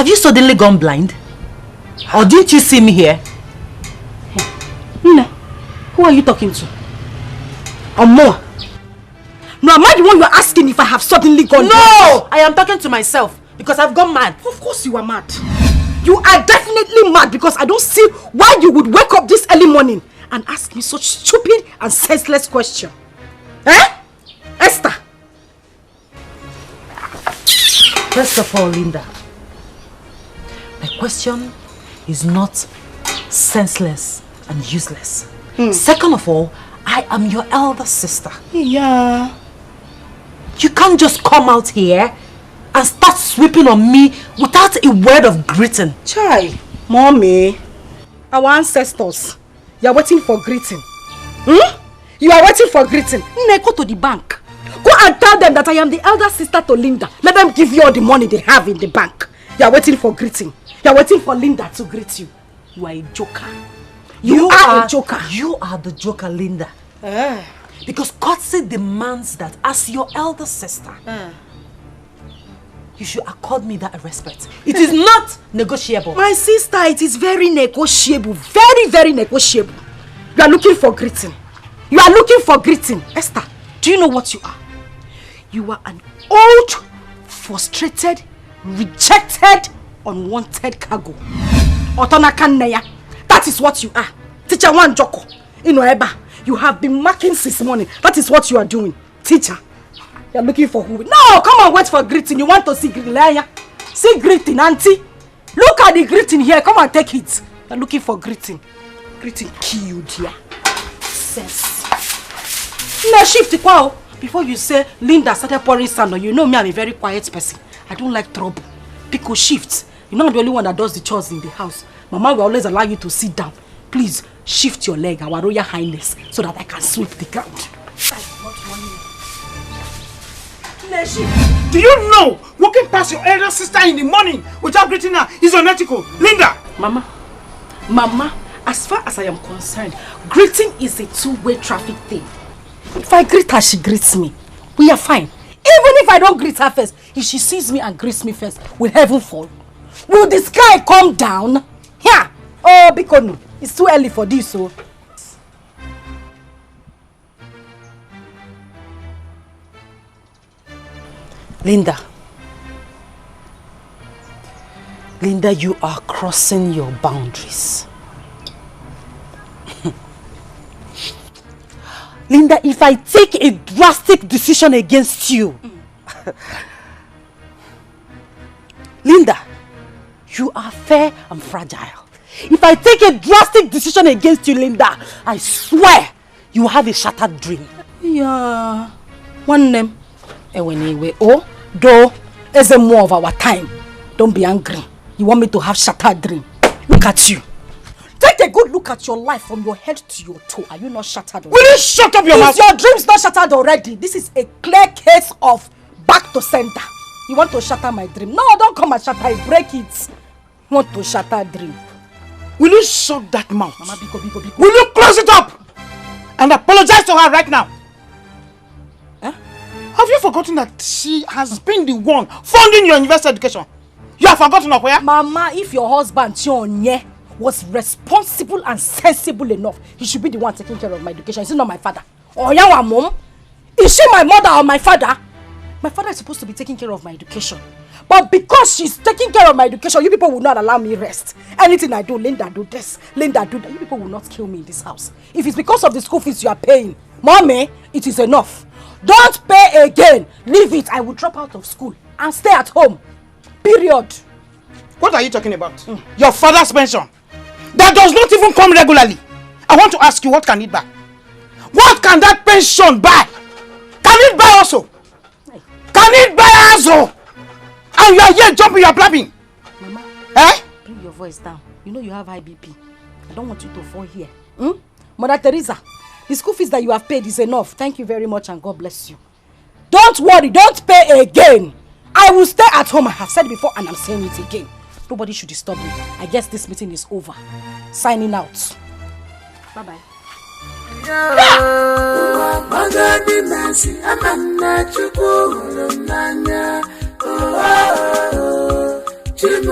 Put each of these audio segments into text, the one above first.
Have you suddenly gone blind? Or didn't you see me here? Nne, who are you talking to? Or more? No, am I the one you are asking if I have suddenly gone blind? No! I am talking to myself because I've gone mad. Of course you are mad. You are definitely mad because I don't see why you would wake up this early morning and ask me such stupid and senseless question. Eh? Esther? First of all, Linda, my question is not senseless and useless. Second of all, I am your elder sister. Yeah. You can't just come out here and start sweeping on me without a word of greeting. Chai, Mommy, our ancestors, you are waiting for greeting. You are waiting for greeting. Nne, go to the bank. Go and tell them that I am the elder sister to Linda. Let them give you all the money they have in the bank. You are waiting for greeting. You are waiting for Linda to greet you. You are a joker. You are a joker. You are the joker, Linda. Because courtesy demands that as your elder sister, you should accord me that respect. It is not negotiable. My sister, it is very negotiable. Very, very negotiable. You are looking for greeting. You are looking for greeting. Esther, do you know what you are? You are an old, frustrated, rejected, unwanted cargo. Otonakanneya. That is what you are. Teacher One Joko. Eba. You have been marking since morning. That is what you are doing. Teacher. You are looking for who? No, come on, wait for greeting. You want to see greeting. See greeting, auntie. Look at the greeting here. Come and take it. You are looking for greeting. Greeting killed here. Sense. No, shift it wow. Before you say Linda started pouring sand on you, know me, I'm a very quiet person. I don't like trouble. Pico shift. You're not the only one that does the chores in the house. Mama will always allow you to sit down. Please shift your leg, our Royal Highness, so that I can sweep the ground. Do you know walking past your elder sister in the morning without greeting her is unethical? Linda! Mama, as far as I am concerned, greeting is a two-way traffic thing. If I greet her, she greets me. We are fine. Even if I don't greet her first, if she sees me and greets me first, will heaven fall? Will the sky come down? Yeah. Oh, because no. It's too early for this, so. Linda, you are crossing your boundaries. Linda, if I take a drastic decision against you, Linda, you are fair and fragile. If I take a drastic decision against you, Linda, I swear you have a shattered dream. Yeah. One name. Anyway, oh, though, it's a more of our time. Don't be angry. You want me to have shattered dream? Look at you. Take a good look at your life from your head to your toe. Are you not shattered already? Will you shut up your mouth? Is your dreams not shattered already? This is a clear case of back to center. You want to shatter my dream? No, don't come and shatter it. Break it. You want to shatter dream? Will you shut that mouth? Mama, biko. Will you close it up? And apologize to her right now. Huh? Have you forgotten that she has been the one funding your university education? You have forgotten of where? Mama, if your husband, Chionye, was responsible and sensible enough, he should be the one taking care of my education. Is he not my father? Or your mom? Is she my mother or my father? My father is supposed to be taking care of my education. But because she's taking care of my education, you people will not allow me rest. Anything I do, Linda do this, Linda do that. You people will not kill me in this house. If it's because of the school fees you are paying, Mommy, it is enough. Don't pay again. Leave it. I will drop out of school and stay at home. Period. What are you talking about? Your father's pension. That does not even come regularly. I want to ask you, what can it buy? What can that pension buy? Can it buy also? Can it buy also? And you are here jumping, you are blabbing. Mama, bring your voice down. You know you have high BP. I don't want you to fall here. Mother Teresa, the school fees that you have paid is enough. Thank you very much and God bless you. Don't worry, don't pay again. I will stay at home. I have said it before and I'm saying it again. Nobody should disturb me. I guess this meeting is over. Signing out. Bye-bye. She's your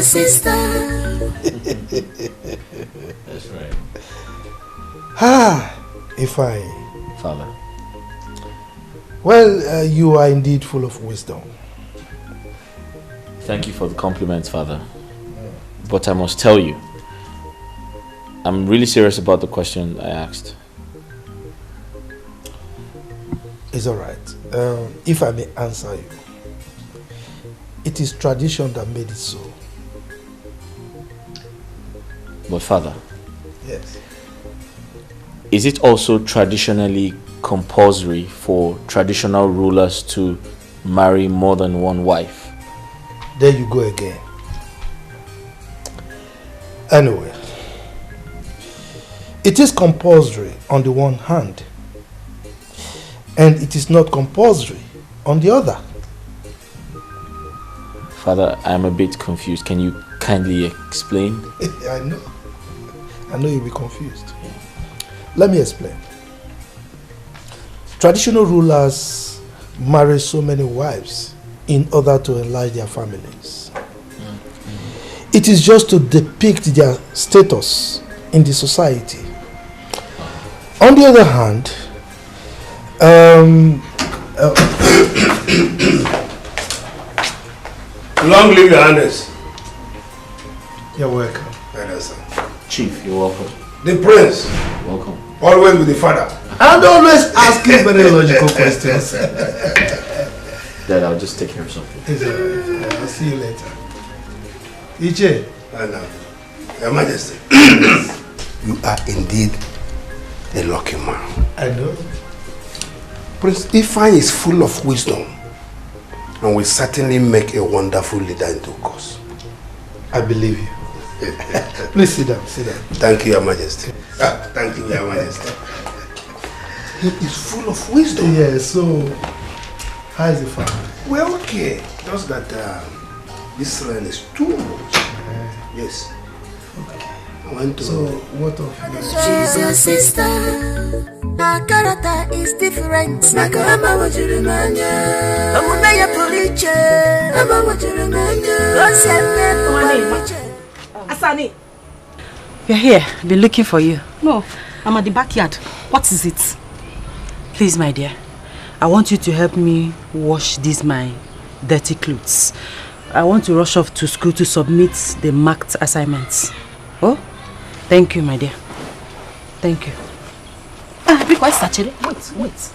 sister. That's right. Ifeanyi. Father. Well, you are indeed full of wisdom. Thank you for the compliments, Father. But I must tell you, I'm really serious about the question I asked. It's alright. If I may answer you, it is tradition that made it so. But Father, yes, is it also traditionally compulsory for traditional rulers to marry more than one wife? There you go again. Anyway, it is compulsory on the one hand, and it is not compulsory on the other. Father, I'm a bit confused. Can you kindly explain? I know you'll be confused. Let me explain. Traditional rulers marry so many wives in order to enlarge their families. It is just to depict their status in the society. On the other hand, long live your highness. You're welcome. Chief, you're welcome. The prince. Welcome. Always with the father. And always asking very logical questions. Dad, I'll just take care of something. It's alright. I'll see you later. Iche. Your Majesty. You are indeed a lucky man. I know. Prince Ifeanyi is full of wisdom and will certainly make a wonderful leader in due course. I believe you. Please sit down, sit down. Thank you, Your Majesty. Thank you, Your Majesty. He is full of wisdom. Yeah, so how is the family? Well, okay. Just that this rain is too much. Yes. Okay. I want to... So, what of you? She's your sister. Her character is different. Asani. We're here. Been looking for you. No, I'm at the backyard. What is it? Please, my dear, I want you to help me wash these my dirty clothes. I want to rush off to school to submit the marked assignments. Oh, thank you, my dear. Thank you. Because actually, wait.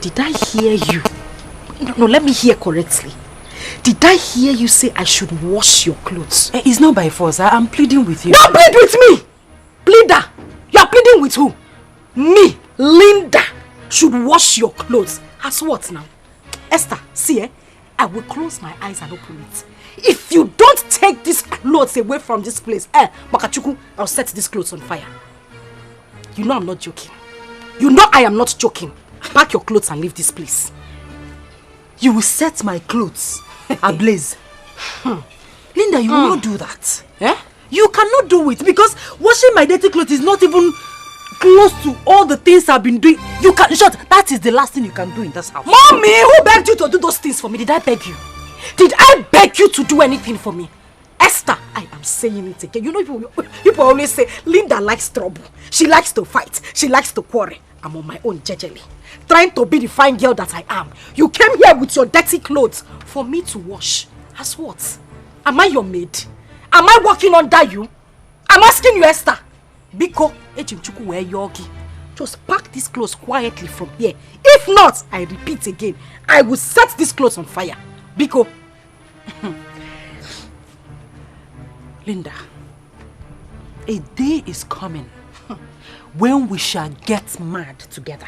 Did I hear you? No, let me hear correctly. Did I hear you say I should wash your clothes? It's not by force. I'm pleading with you. Don't plead with me! Pleader! You are pleading with who? Me, Linda, should wash your clothes. As what now? Esther, see, I will close my eyes and open it. If you don't take these clothes away from this place, Makachuku, I'll set these clothes on fire. You know I'm not joking. You know I am not joking. Pack your clothes and leave this place. You will set my clothes ablaze. Linda, you will not do that. You cannot do it because washing my dirty clothes is not even close to all the things I've been doing. You can, in short, that is the last thing you can do in this house. Mommy, who begged you to do those things for me? Did I beg you? Did I beg you to do anything for me? Esther, I am saying it again. You know, people always say, Linda likes trouble. She likes to fight. She likes to quarrel. I'm on my own, jejely. Trying to be the fine girl that I am. You came here with your dirty clothes for me to wash. As what? Am I your maid? Am I working under you? I'm asking you, Esther. Biko, Ejimchuku where yogi. Just pack these clothes quietly from here. If not, I repeat again, I will set these clothes on fire. Biko. Linda, a day is coming when we shall get mad together.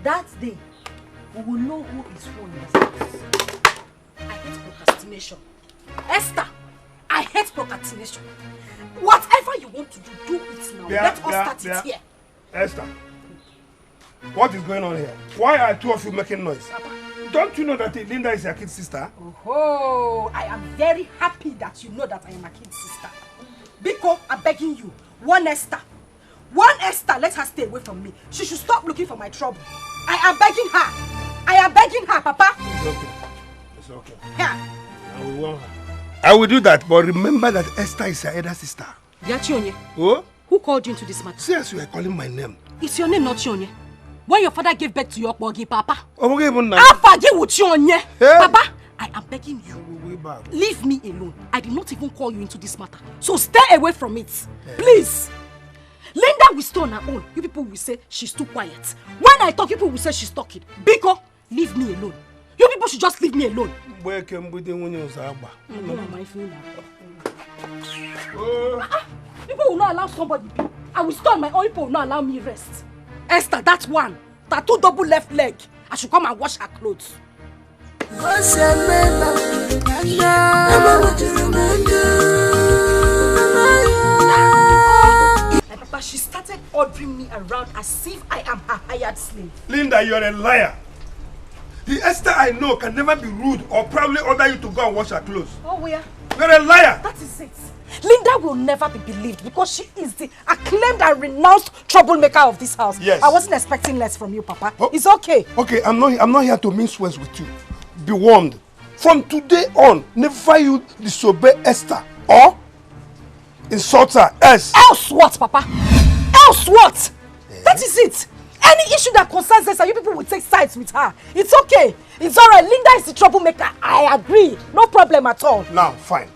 That day, we will know who is who in this house. I hate procrastination. Esther, I hate procrastination. Whatever you want to do it now. Let us start it here. Esther, what is going on here? Why are two of you making noise? Papa. Don't you know that Linda is your kid's sister? Oh, I am very happy that you know that I am a kid's sister. Biko, I'm begging you. One Esther, let her stay away from me. She should stop looking for my trouble. I am begging her, Papa. It's okay. Yeah. I will warn her. I will do that, but remember that Esther is your elder sister. Yachionye. Oh? Who called you into this matter? See, as you are calling my name. It's your name, not Chionye. When your father gave birth to your bogi, Papa. Okay, Hey. Papa, I am begging you. Leave me alone. I did not even call you into this matter. So stay away from it. Please. Linda will stay on her own. You people will say she's too quiet. When I talk, people will say she's talking. Biko, leave me alone. You people should just leave me alone. People will not allow somebody. I will stay on my own. People will not allow me rest. Esther, that one. Tattoo double left leg. I should come and wash her clothes. Papa, she started ordering me around as if I am her hired slave. Linda, you're a liar. The Esther I know can never be rude or probably order you to go and wash her clothes. Oh, where? You're a liar. That is it. Linda will never be believed because she is the acclaimed and renounced troublemaker of this house. Yes. I wasn't expecting less from you, Papa. Oh. It's okay. Okay, I'm not here to mince words with you. Be warned. From today on, never you disobey Esther or insult her. Else what, Papa? Else what? That is it. Any issue that concerns Esther, you people will take sides with her. It's okay. It's alright. Linda is the troublemaker. I agree. No problem at all. Now, fine.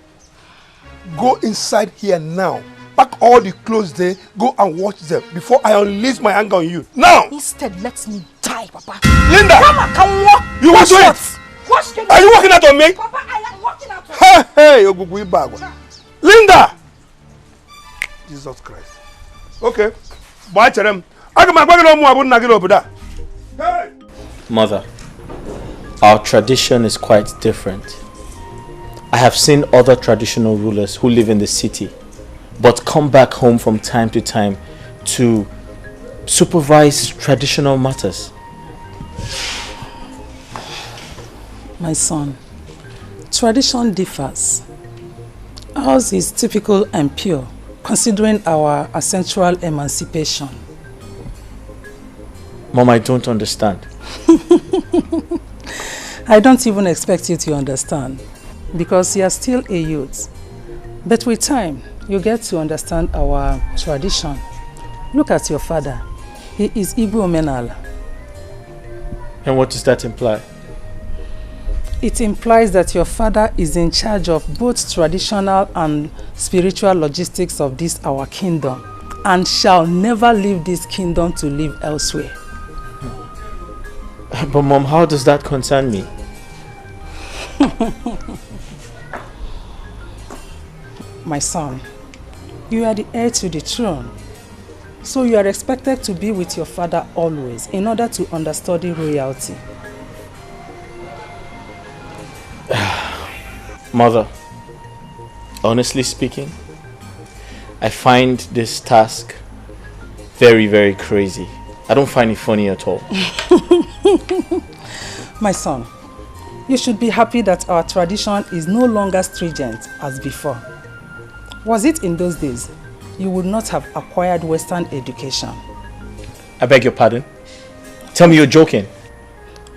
Go inside here now. Pack all the clothes there. Go and wash them before I unleash my anger on you. Now! Instead, let me die, Papa. Linda! Come can walk. You want to it? Are you walking out on me? Papa, I am walking out on Hey, Linda! Jesus Christ. Okay. Bye, Cherem. Mother, our tradition is quite different. I have seen other traditional rulers who live in the city but come back home from time to time to supervise traditional matters. My son, tradition differs. Ours is typical and pure, considering our essential emancipation. Mom, I don't understand. I don't even expect you to understand, because you are still a youth. But with time, you get to understand our tradition. Look at your father. He is Igbo Omenala. And what does that imply? It implies that your father is in charge of both traditional and spiritual logistics of this our kingdom, and shall never leave this kingdom to live elsewhere. But Mom, how does that concern me? My son, you are the heir to the throne, so you are expected to be with your father always in order to understudy royalty. Mother, honestly speaking, I find this task very, very crazy. I don't find it funny at all. My son, you should be happy that our tradition is no longer stringent as before. Was it in those days, you would not have acquired Western education. I beg your pardon? Tell me you're joking.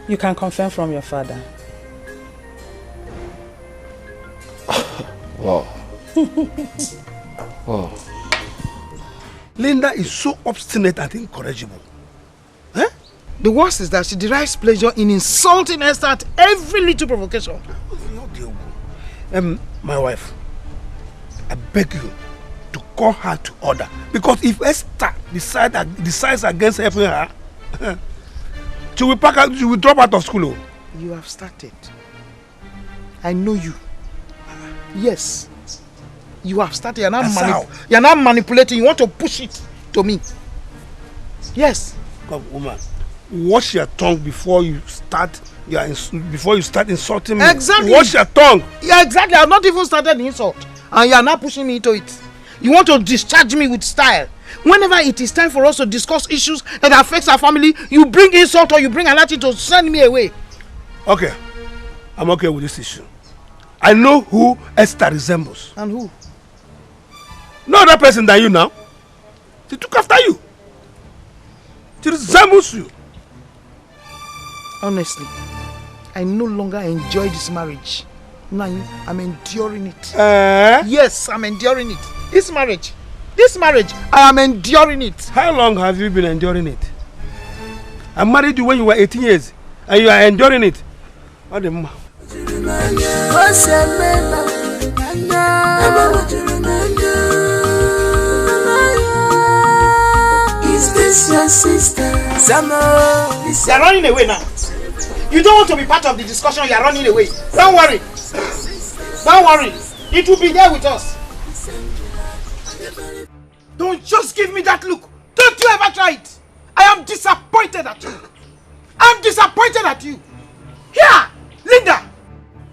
You can confirm from your father. Wow. Wow. Linda is so obstinate and incorrigible. Eh? The worst is that she derives pleasure in insulting Esther at every little provocation. My wife, I beg you to call her to order. Because if Esther decides against helping her, she will drop out of school. You have started. I know you. Yes. You have started. You're not manipulating. You want to push it to me. Yes. Come, woman. Wash your tongue before you start. Before you start insulting me. Exactly. Wash your tongue. Yeah, exactly. I've not even started the insult, and you are not pushing me into it. You want to discharge me with style. Whenever it is time for us to discuss issues that affects our family, you bring insult or you bring another to send me away. Okay, I'm okay with this issue. I know who Esther resembles. And who? No other person than you now. She took after you. She resembles you. Honestly, I no longer enjoy this marriage. Now I'm enduring it. Yes, I'm enduring it. This marriage, I am enduring it. How long have you been enduring it? I married you when you were 18 years, and you are enduring it. What the ma? Is this your sister? You're running away now. You don't want to be part of the discussion, you're running away. Don't worry. Don't worry. It will be there with us. Don't just give me that look. Don't you ever try it. I am disappointed at you. I'm disappointed at you. Here, Linda.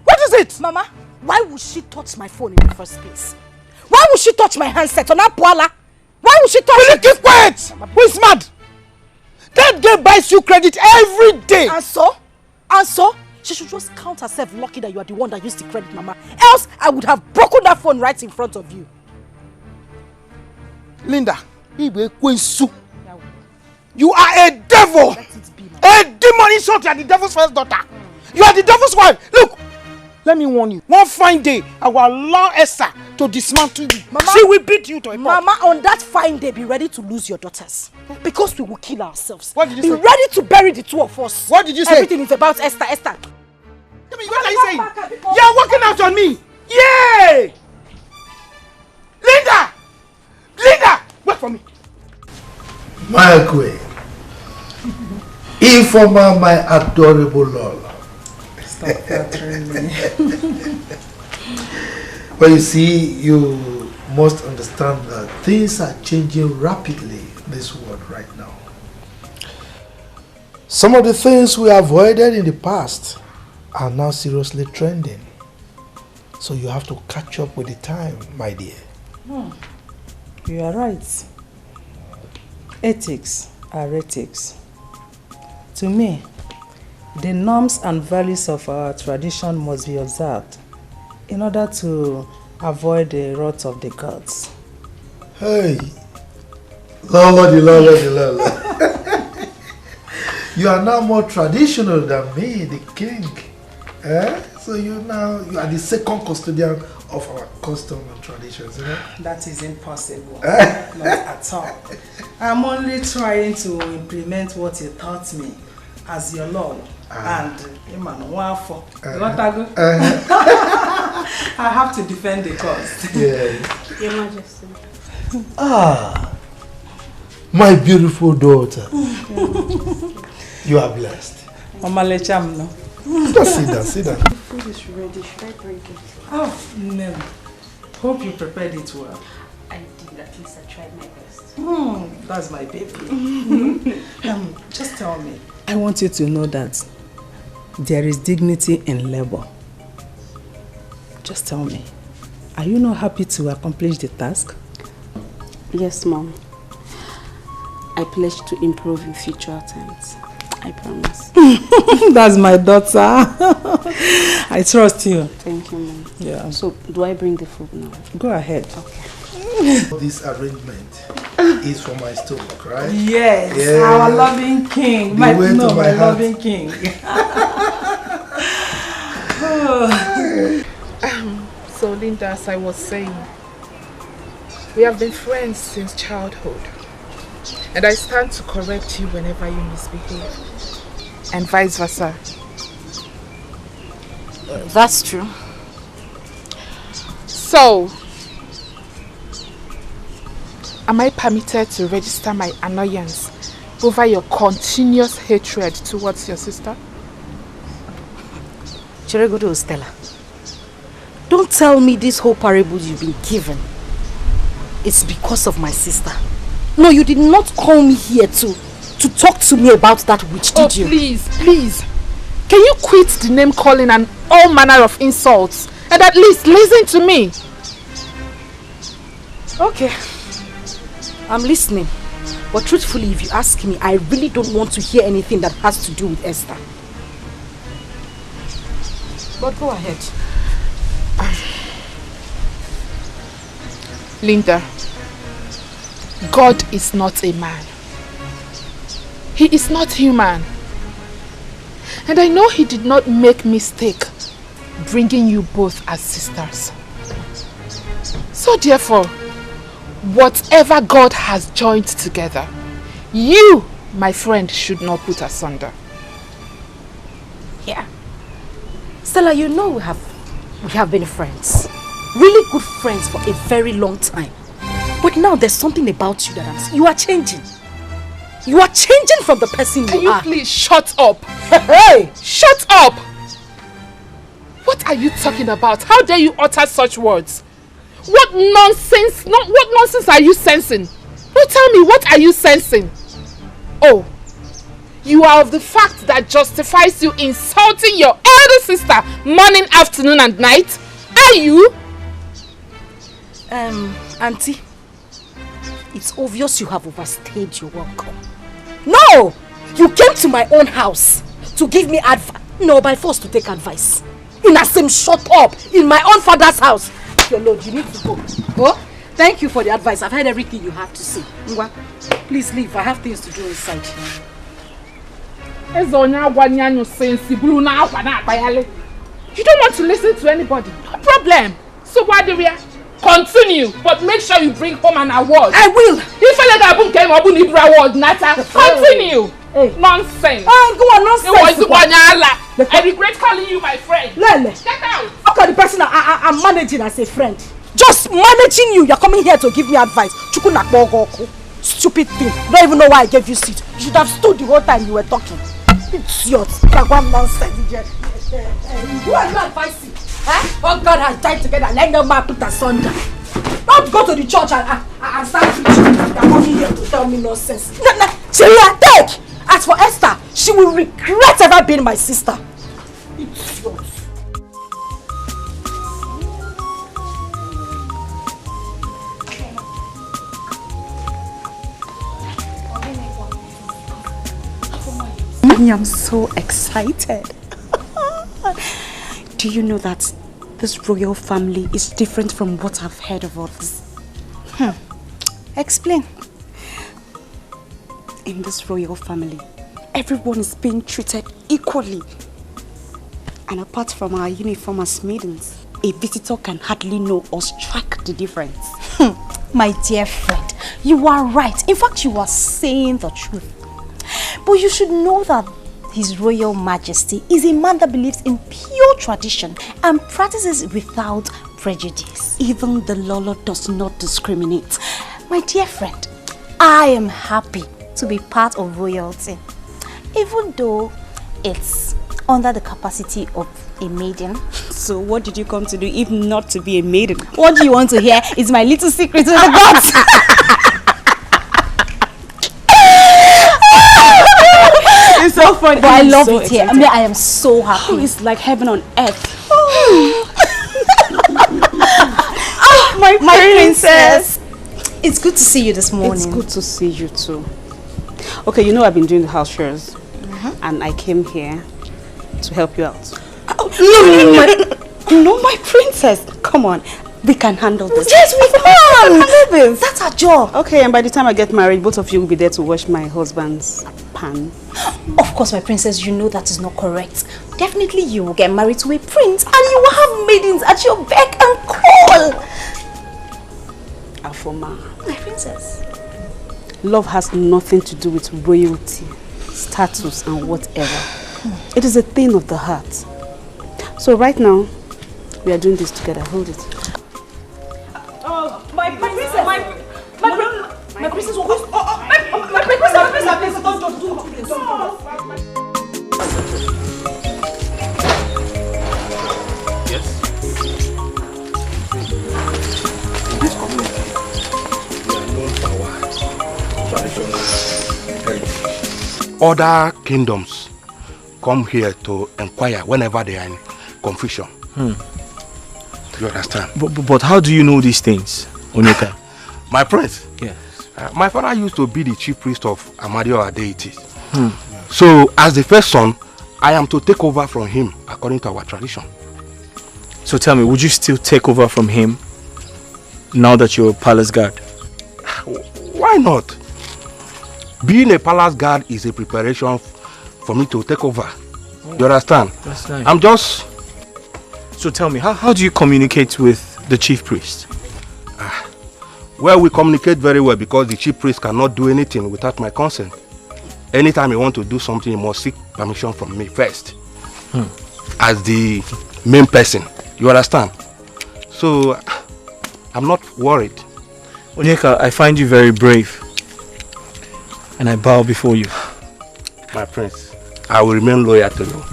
What is it? Mama, why would she touch my phone in the first place? Why would she touch my handset on Apuala? Why would she touch Will it? you keep quiet? Who is mad? That girl buys you credit every day. And so? And so? She should just count herself lucky that you are the one that used the credit, Mama. Else, I would have broken that phone right in front of you. Linda, you are a devil. A demon insult. You are the devil's first daughter. You are the devil's wife. Look, let me warn you. One fine day, I will allow Esther to dismantle you. Mama, she will beat you to a pulp. Mama, on that fine day, be ready to lose your daughters. Because we will kill ourselves. What did you say? Be ready to bury the two of us. What did you say? Everything is about Esther. Esther. What are you saying? You are walking out on me. Yay! Linda! Linda! Wait for me. My queen. Informa, my adorable Lola. Stop flattering me. Well, you see, you must understand that things are changing rapidly in this world right now. Some of the things we avoided in the past are now seriously trending. So you have to catch up with the time, my dear. You are right. Ethics are ethics. To me, the norms and values of our tradition must be observed in order to avoid the wrath of the gods. Hey, Lola. You are now more traditional than me, the king. So you are the second custodian of our custom and traditions, you know? That is impossible. Not at all. I'm only trying to implement what you taught me as your lord. And I have to defend the cause. Yeah. Your Majesty. My beautiful daughter. You are blessed. Mama Lecham, no? Just sit down. The food is ready. Should I bring it? Oh, no. Hope you prepared it well. I did. At least I tried my best. That's my baby. Just tell me. I want you to know that there is dignity in labor. Just tell me. Are you not happy to accomplish the task? Yes, Mom. I pledge to improve in future attempts. I promise. That's my daughter. I trust you. Thank you, Mom. Yeah. So, do I bring the food now? Go ahead. Okay. This arrangement is for my stomach, right? Yes, yeah. Our loving king. My loving king. So, Linda, as I was saying, we have been friends since childhood. And I stand to correct you whenever you misbehave. And vice versa. That's true. So, am I permitted to register my annoyance over your continuous hatred towards your sister? Chiregodo Stella, don't tell me this whole parable you've been given. It's because of my sister. No, you did not call me here to talk to me about that witch, did you? Please. Can you quit the name calling and all manner of insults and at least listen to me? Okay. I'm listening. But truthfully, if you ask me, I really don't want to hear anything that has to do with Esther. But go ahead. Linda, God is not a man. He is not human. And I know he did not make mistake bringing you both as sisters. So therefore, whatever God has joined together, you, my friend, should not put asunder. Yeah. Stella, you know we have been friends. Really good friends for a very long time. But now there's something about you that you are changing. You are changing from the person you are. Can you please shut up? Hey! Shut up! What are you talking about? How dare you utter such words? What nonsense? What nonsense are you sensing? No, tell me, what are you sensing? Oh, you are of the fact that justifies you insulting your elder sister morning, afternoon and night? Are you? Auntie, it's obvious you have overstayed your welcome. No! You came to my own house to give me advice. No, by force to take advice. In a same shut up in my own father's house. Your Lord, you need to go. Go? Thank you for the advice. I've heard everything you have to say. Ngwa, please leave. I have things to do inside. You don't want to listen to anybody. No problem. So what do we continue? But make sure you bring home an award. I will. Continue. Hey. Nonsense. Go on, nonsense. I regret calling you my friend. Lele. Get out. Look at the person I'm managing as a friend. Just managing you. You're coming here to give me advice. Stupid thing. Don't even know why I gave you seat. You should have stood the whole time you were talking. Idiot. Nonsense. Who are you advising? Oh, God has died together. Let no man put asunder. Don't go to the church and start preaching. You're coming here to tell me nonsense. Cheria, take! As for Esther, she will regret ever being my sister. Idiot. I am so excited. Do you know that this royal family is different from what I've heard of others? Explain. In this royal family, everyone is being treated equally. And apart from our uniform as maidens, a visitor can hardly know or strike the difference. My dear friend, you are right. In fact, you are saying the truth. But you should know that His Royal Majesty is a man that believes in pure tradition and practices without prejudice. Even the Lolo does not discriminate. My dear friend, I am happy to be part of royalty, even though it's under the capacity of a maiden. So what did you come to do if not to be a maiden? What do you want to hear? It's my little secret to the gods. It's so funny. But I love it here. I mean, I am so happy. It's like heaven on earth. My princess. It's good to see you this morning. It's good to see you too. Okay, you know I've been doing the house chores, and I came here to help you out. No, my princess. Come on, we can handle this. Yes, we can handle this. That's our job. Okay, and by the time I get married, both of you will be there to wash my husband's pan. Of course, my princess, you know that is not correct. Definitely you will get married to a prince and you will have maidens at your beck and call. Afoma, my princess. Love has nothing to do with royalty, status and whatever. It is a thing of the heart. So right now, we are doing this together. Hold it. My princess, my princess, my princess, don't do it. Yes. In this community, we are known for our traditional heritage. Other kingdoms come here to inquire whenever they are in confusion. You understand? But how do you know these things, Onyeka? My prince? Yes. My father used to be the chief priest of Amadioha deities. So, as the first son, I am to take over from him according to our tradition. So tell me, would you still take over from him now that you're a palace guard? Why Why not? Being a palace guard is a preparation for me to take over. You understand? That's nice. I'm just... So tell me, how do you communicate with the chief priest? Well, we communicate very well because the chief priest cannot do anything without my consent. Anytime he wants to do something, he must seek permission from me first. As the main person. You understand? So, I'm not worried. Onyeka, I find you very brave. And I bow before you. My prince, I will remain loyal to you.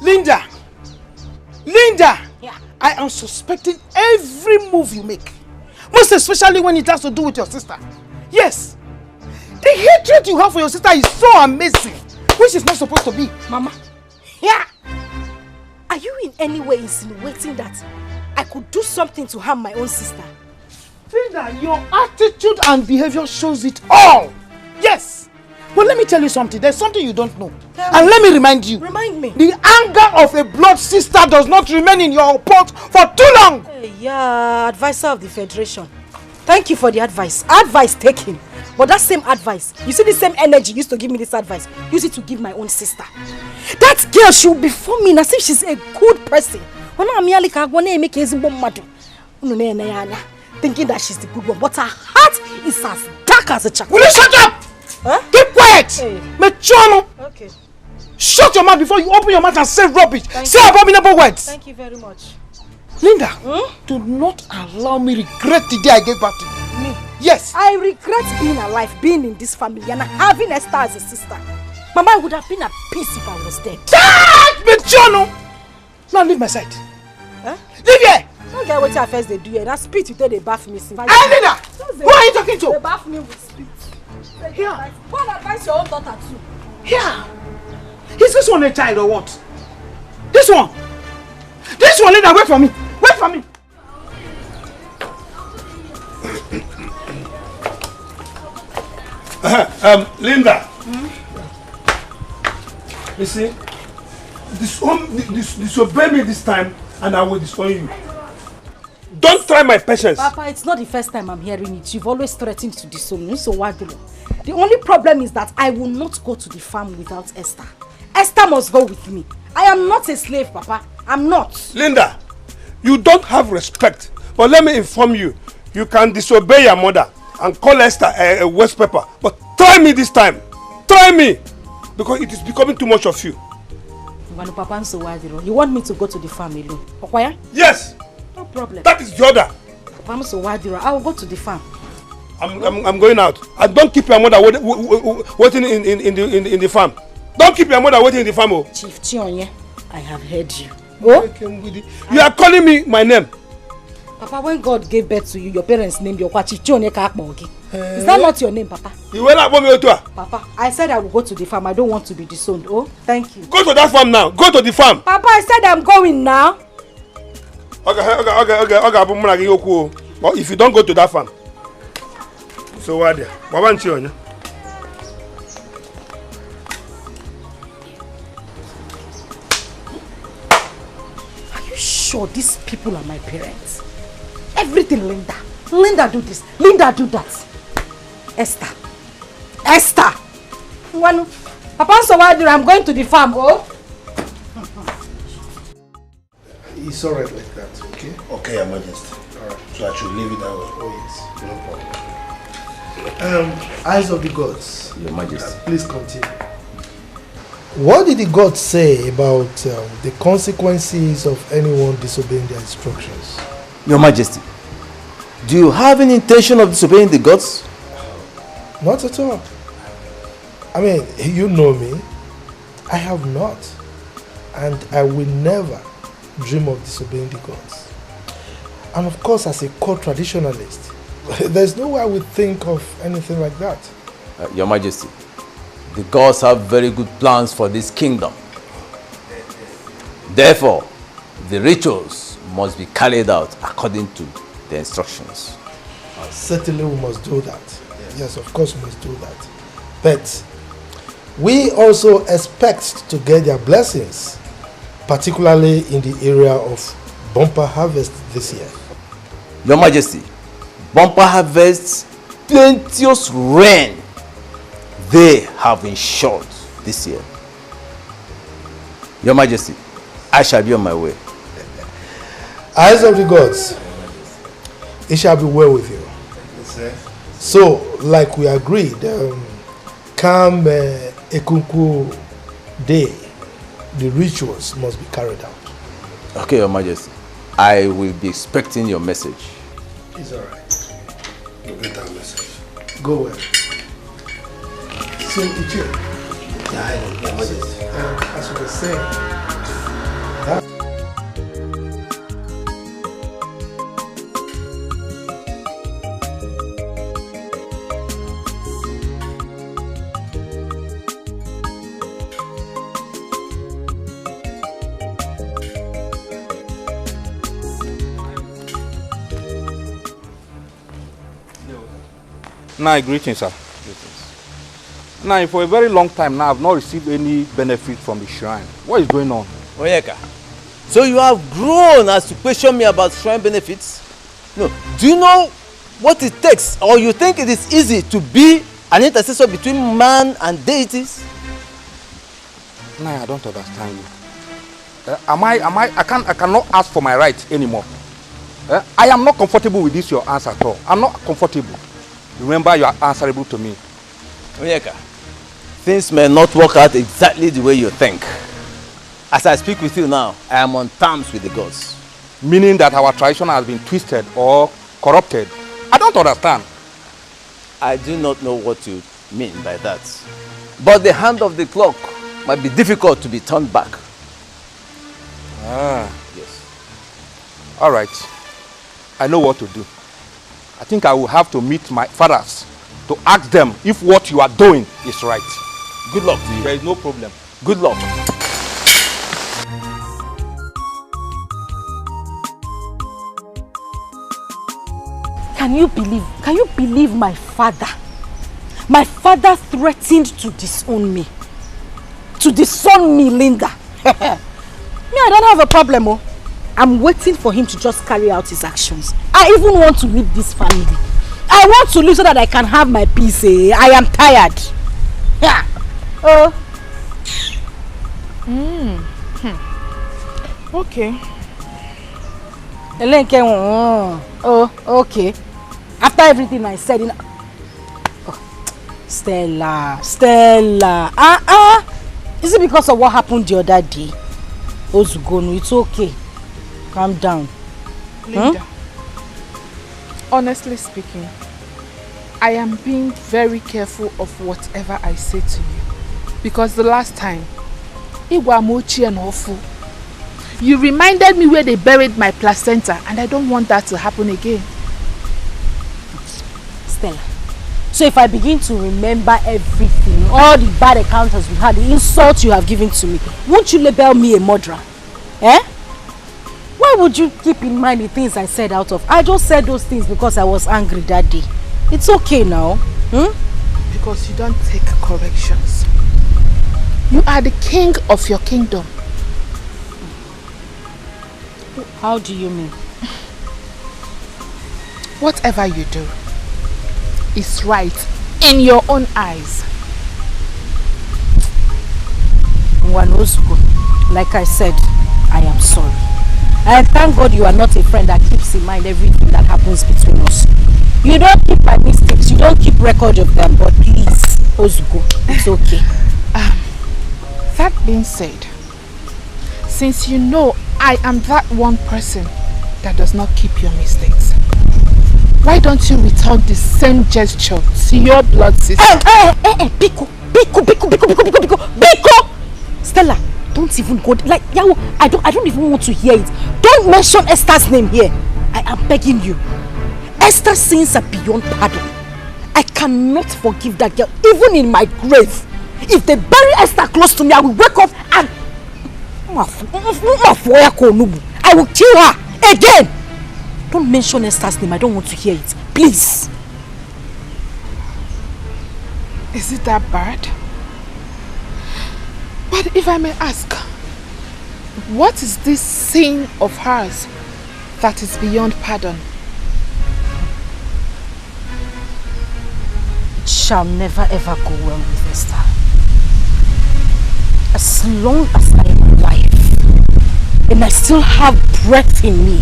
Linda! Linda! Yeah. I am suspecting every move you make. Most especially when it has to do with your sister. Yes! The hatred you have for your sister is so amazing. Which is not supposed to be. Mama. Yeah! Are you in any way insinuating that I could do something to harm my own sister? Linda, your attitude and behavior shows it all. Yes! But let me tell you something. There's something you don't know. And let me remind you. Remind me. The anger of a blood sister does not remain in your pot for too long. Yeah, advisor of the Federation. Thank you for the advice. Advice taken. But that same advice, you see the same energy you used to give me this advice, use it to give my own sister. That girl, she will be for me as if she's a good person. Thinking that she's the good one, but her heart is as dark as a charcoal. Will you shut up? Huh? Keep quiet! Hey. Okay. Shut your mouth before you open your mouth and say rubbish. Say abominable words. Thank you very much. Linda, do not allow me regret the day I gave birth to you. Me? Yes. I regret being alive, being in this family, and having Esther as a sister. Mama, I would have been at peace if I was dead. Now leave my side. Huh? Leave here. Don't get what your first they do here. That spit you tell they bath me. Hey, Linda! Who are you talking to? They bath me with spit. Here. Go and advise your own daughter too. Here. Is this one a child or what? This one. This one, Linda, wait for me. Wait for me. Linda. You see, disobey me this time and I will disown you. Don't try my patience. Papa, it's not the first time I'm hearing it. You've always threatened to disown me, so what do you? The only problem is that I will not go to the farm without Esther. Esther must go with me. I am not a slave, Papa. I'm not. Linda, you don't have respect. But let me inform you, you can disobey your mother and call Esther a waste paper. But try me this time. Try me. Because it is becoming too much of you. You want me to go to the farm alone? Okay? Yes. No problem. That is the order. I will go to the farm. I'm going out. And don't keep your mother waiting in the farm. Don't keep your mother waiting in the farm. Oh. Chief Chionye, I have heard you. Oh? You are calling me my name. Papa, when God gave birth to you, your parents named you Chief Chionye Kakmogi. Is that not your name, Papa? You went up for me, Papa, I said I will go to the farm. I don't want to be disowned. Oh, thank you. Go to that farm now. Go to the farm. Papa, I said I'm going now. Okay. But if you don't go to that farm, so what there? What you? Are you sure these people are my parents? Everything, Linda. Linda do this. Linda do that. Esther. Papa, so why do I'm going to the farm? Oh. It's alright like that, okay? Okay, Your Majesty. Alright. So I should leave it that way. Oh yes, no problem. Eyes of the gods. Your Majesty. Please continue. What did the gods say about the consequences of anyone disobeying their instructions? Your Majesty, do you have any intention of disobeying the gods? Not at all. I mean, you know me. I have not. And I will never dream of disobeying the gods. And of course, as a core traditionalist, there's no way I would think of anything like that. Your Majesty, the gods have very good plans for this kingdom. Therefore, the rituals must be carried out according to the instructions. Certainly we must do that. Yes, of course we must do that. But we also expect to get their blessings, particularly in the area of bumper harvest this year. Your Majesty, bumper harvests, plenteous rain, they have ensured this year. Your Majesty, I shall be on my way. Eyes of the gods, it shall be well with you. Yes, sir. So, like we agreed, come Ekunku Day, the rituals must be carried out. Okay, Your Majesty. I will be expecting your message. It's all right. You'll get our message. Go well. So, Ichie. Yeah, Your Majesty. As you were saying, Now, greetings, sir. Greetings. Now, for a very long time now, I've not received any benefit from the shrine. What is going on? Onyeka, so you have grown as to question me about shrine benefits? No. Do you know what it takes, or you think it is easy to be an intercessor between man and deities? No, I don't understand you. I cannot ask for my rights anymore. I am not comfortable with this your answer at all. I'm not comfortable. Remember, you are answerable to me. Onyeka, things may not work out exactly the way you think. As I speak with you now, I am on terms with the gods. Meaning that our tradition has been twisted or corrupted? I don't understand. I do not know what you mean by that. But the hand of the clock might be difficult to be turned back. Ah, yes. All right. I know what to do. I think I will have to meet my fathers to ask them if what you are doing is right. Good luck to you. There is no problem. Good luck. Can you believe my father? My father threatened to disown me. To disown me, Linda. Me, I don't have a problem, oh. I'm waiting for him to just carry out his actions. I even want to leave this family. I want to leave so that I can have my peace. I am tired. Yeah. Okay. Oh, okay. After everything I said, Stella. Is it because of what happened the other day? Ozugonu, it's okay. Calm down. Linda, honestly speaking, I am being very careful of whatever I say to you. Because the last time, Igwamochi and Ofu, you reminded me where they buried my placenta, and I don't want that to happen again. Stella, so if I begin to remember everything, all the bad encounters we had, the insults you have given to me, won't you label me a murderer? Eh? Why would you keep in mind the things I said out of? I just said those things because I was angry that day. It's okay now. Because you don't take corrections. You are the king of your kingdom. How do you mean? Whatever you do is right in your own eyes. Like I said, I am sorry. And thank God you are not a friend that keeps in mind everything that happens between us. You don't keep my mistakes, you don't keep record of them, but please, Ozugo, it's okay. That being said, since you know I am that one person that does not keep your mistakes, why don't you return the same gesture to your blood sister? Biko! Stella, don't even go, like, Yawo, I don't even want to hear it. Don't mention Esther's name here. I am begging you. Esther's sins are beyond pardon. I cannot forgive that girl, even in my grave. If they bury Esther close to me, I will wake up and I will kill her again. Don't mention Esther's name. I don't want to hear it. Please. Is it that bad? But if I may ask, what is this sin of hers that is beyond pardon. It shall never ever go well with Esther. As long as I am alive and I still have breath in me,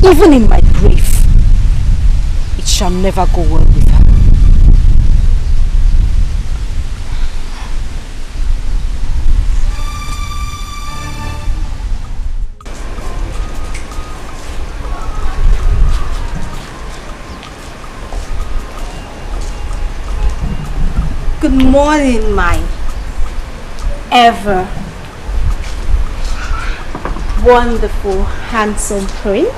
even in my grave, it shall never go well with her. Good morning, my ever wonderful, handsome prince.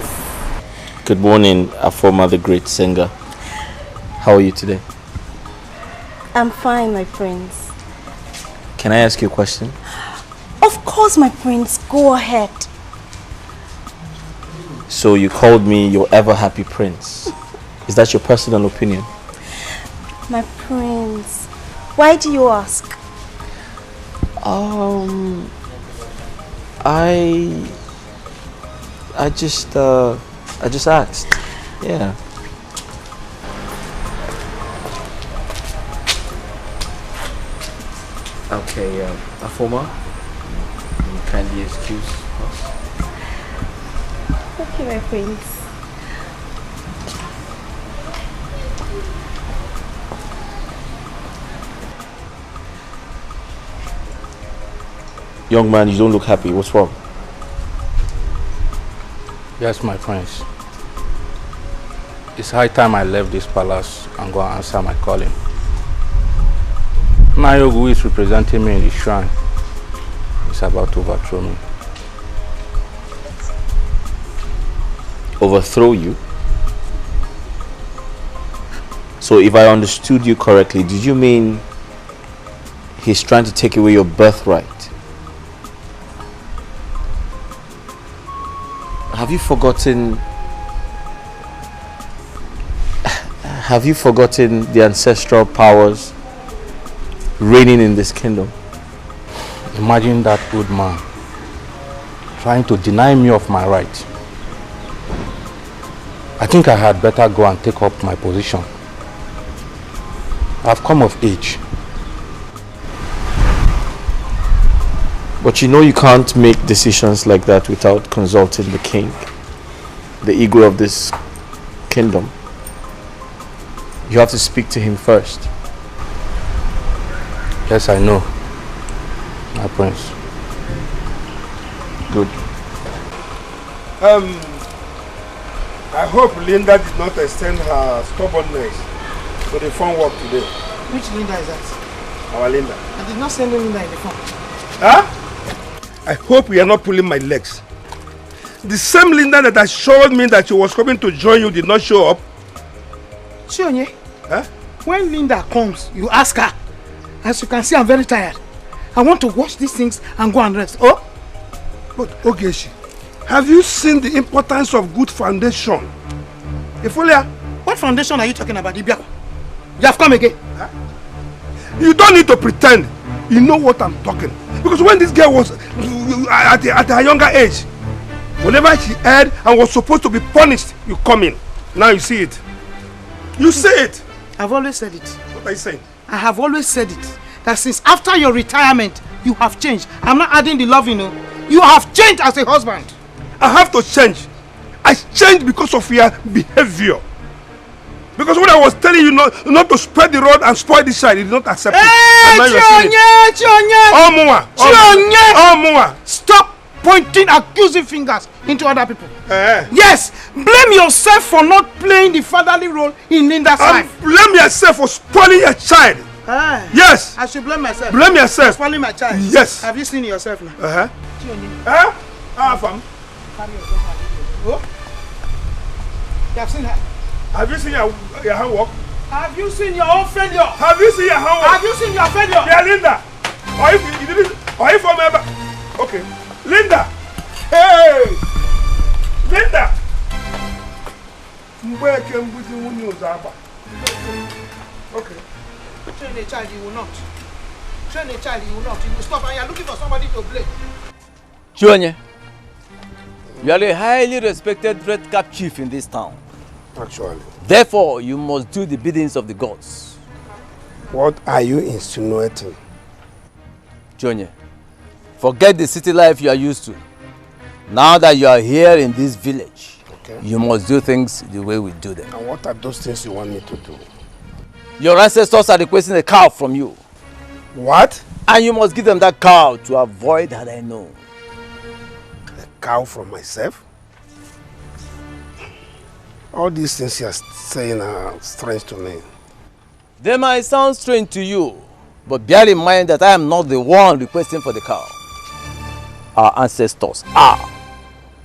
Good morning, Afoma, the great singer. How are you today? I'm fine, my prince. Can I ask you a question? Of course, my prince. Go ahead. So you called me your ever happy prince. Is that your personal opinion? My prince. Why do you ask? I just asked. Yeah. Okay, Afoma, you kindly excuse us. Okay, my prince. Young man, you don't look happy. What's wrong? Yes, my friends. It's high time I left this palace and go and answer my calling. Nayo, who is representing me in the shrine, is about to overthrow me. Overthrow you? So if I understood you correctly, did you mean he's trying to take away your birthright? Have you forgotten the ancestral powers reigning in this kingdom? Imagine that old man trying to deny me of my right. I think I had better go and take up my position. I've come of age. But you know you can't make decisions like that without consulting the king, the ego of this kingdom. You have to speak to him first. Yes, I know, my prince. Good. I hope Linda did not extend her stubbornness to the phone work today. Which Linda is that? Our Linda. I did not send Linda in the phone. Huh? I hope you are not pulling my legs. The same Linda that assured me that she was coming to join you did not show up. Chionye, huh? When Linda comes, you ask her. As you can see, I'm very tired. I want to wash these things and go and rest. Oh? But Ogeshi, have you seen the importance of good foundation? Ifolia? What foundation are you talking about, Ibiako? You have come again? Huh? You don't need to pretend. You know what I'm talking. Because when this girl was at her younger age, whenever she erred and was supposed to be punished, you come in. Now you see it. You say it. I've always said it. What are you saying? I have always said it. That since after your retirement, you have changed. I'm not adding the love, you know. You have changed as a husband. I have to change. I changed because of your behavior. Because when I was telling you not to spread the rod and spoil the child, you did not accept it. Chionye! Stop pointing accusing fingers into other people. Yes, blame yourself for not playing the fatherly role in Linda's life. Blame yourself for spoiling your child. Yes. I should blame myself. Blame yourself. For spoiling my child. Yes. Have you seen yourself now? Chionye. Fam. Oh? You have seen her? Have you seen your handwork? Have you seen your own failure? Have you seen your handwork? Have you seen your failure? Yeah, Linda. Or if you didn't, or if I'm ever. Okay. Linda. Hey. Linda. Okay. Train a child, you will not. Train a child, you will not. You will stop and you are looking for somebody to blame. Chionye, You are a highly respected red cap chief in this town. Actually. Therefore, you must do the biddings of the gods. What are you insinuating? Jonye, forget the city life you are used to. Now that you are here in this village, you must do things the way we do them. And what are those things you want me to do? Your ancestors are requesting a cow from you. What? And you must give them that cow to avoid had I known. A cow from myself? All these things you are saying are strange to me. They might sound strange to you, but bear in mind that I am not the one requesting for the cow. Our ancestors are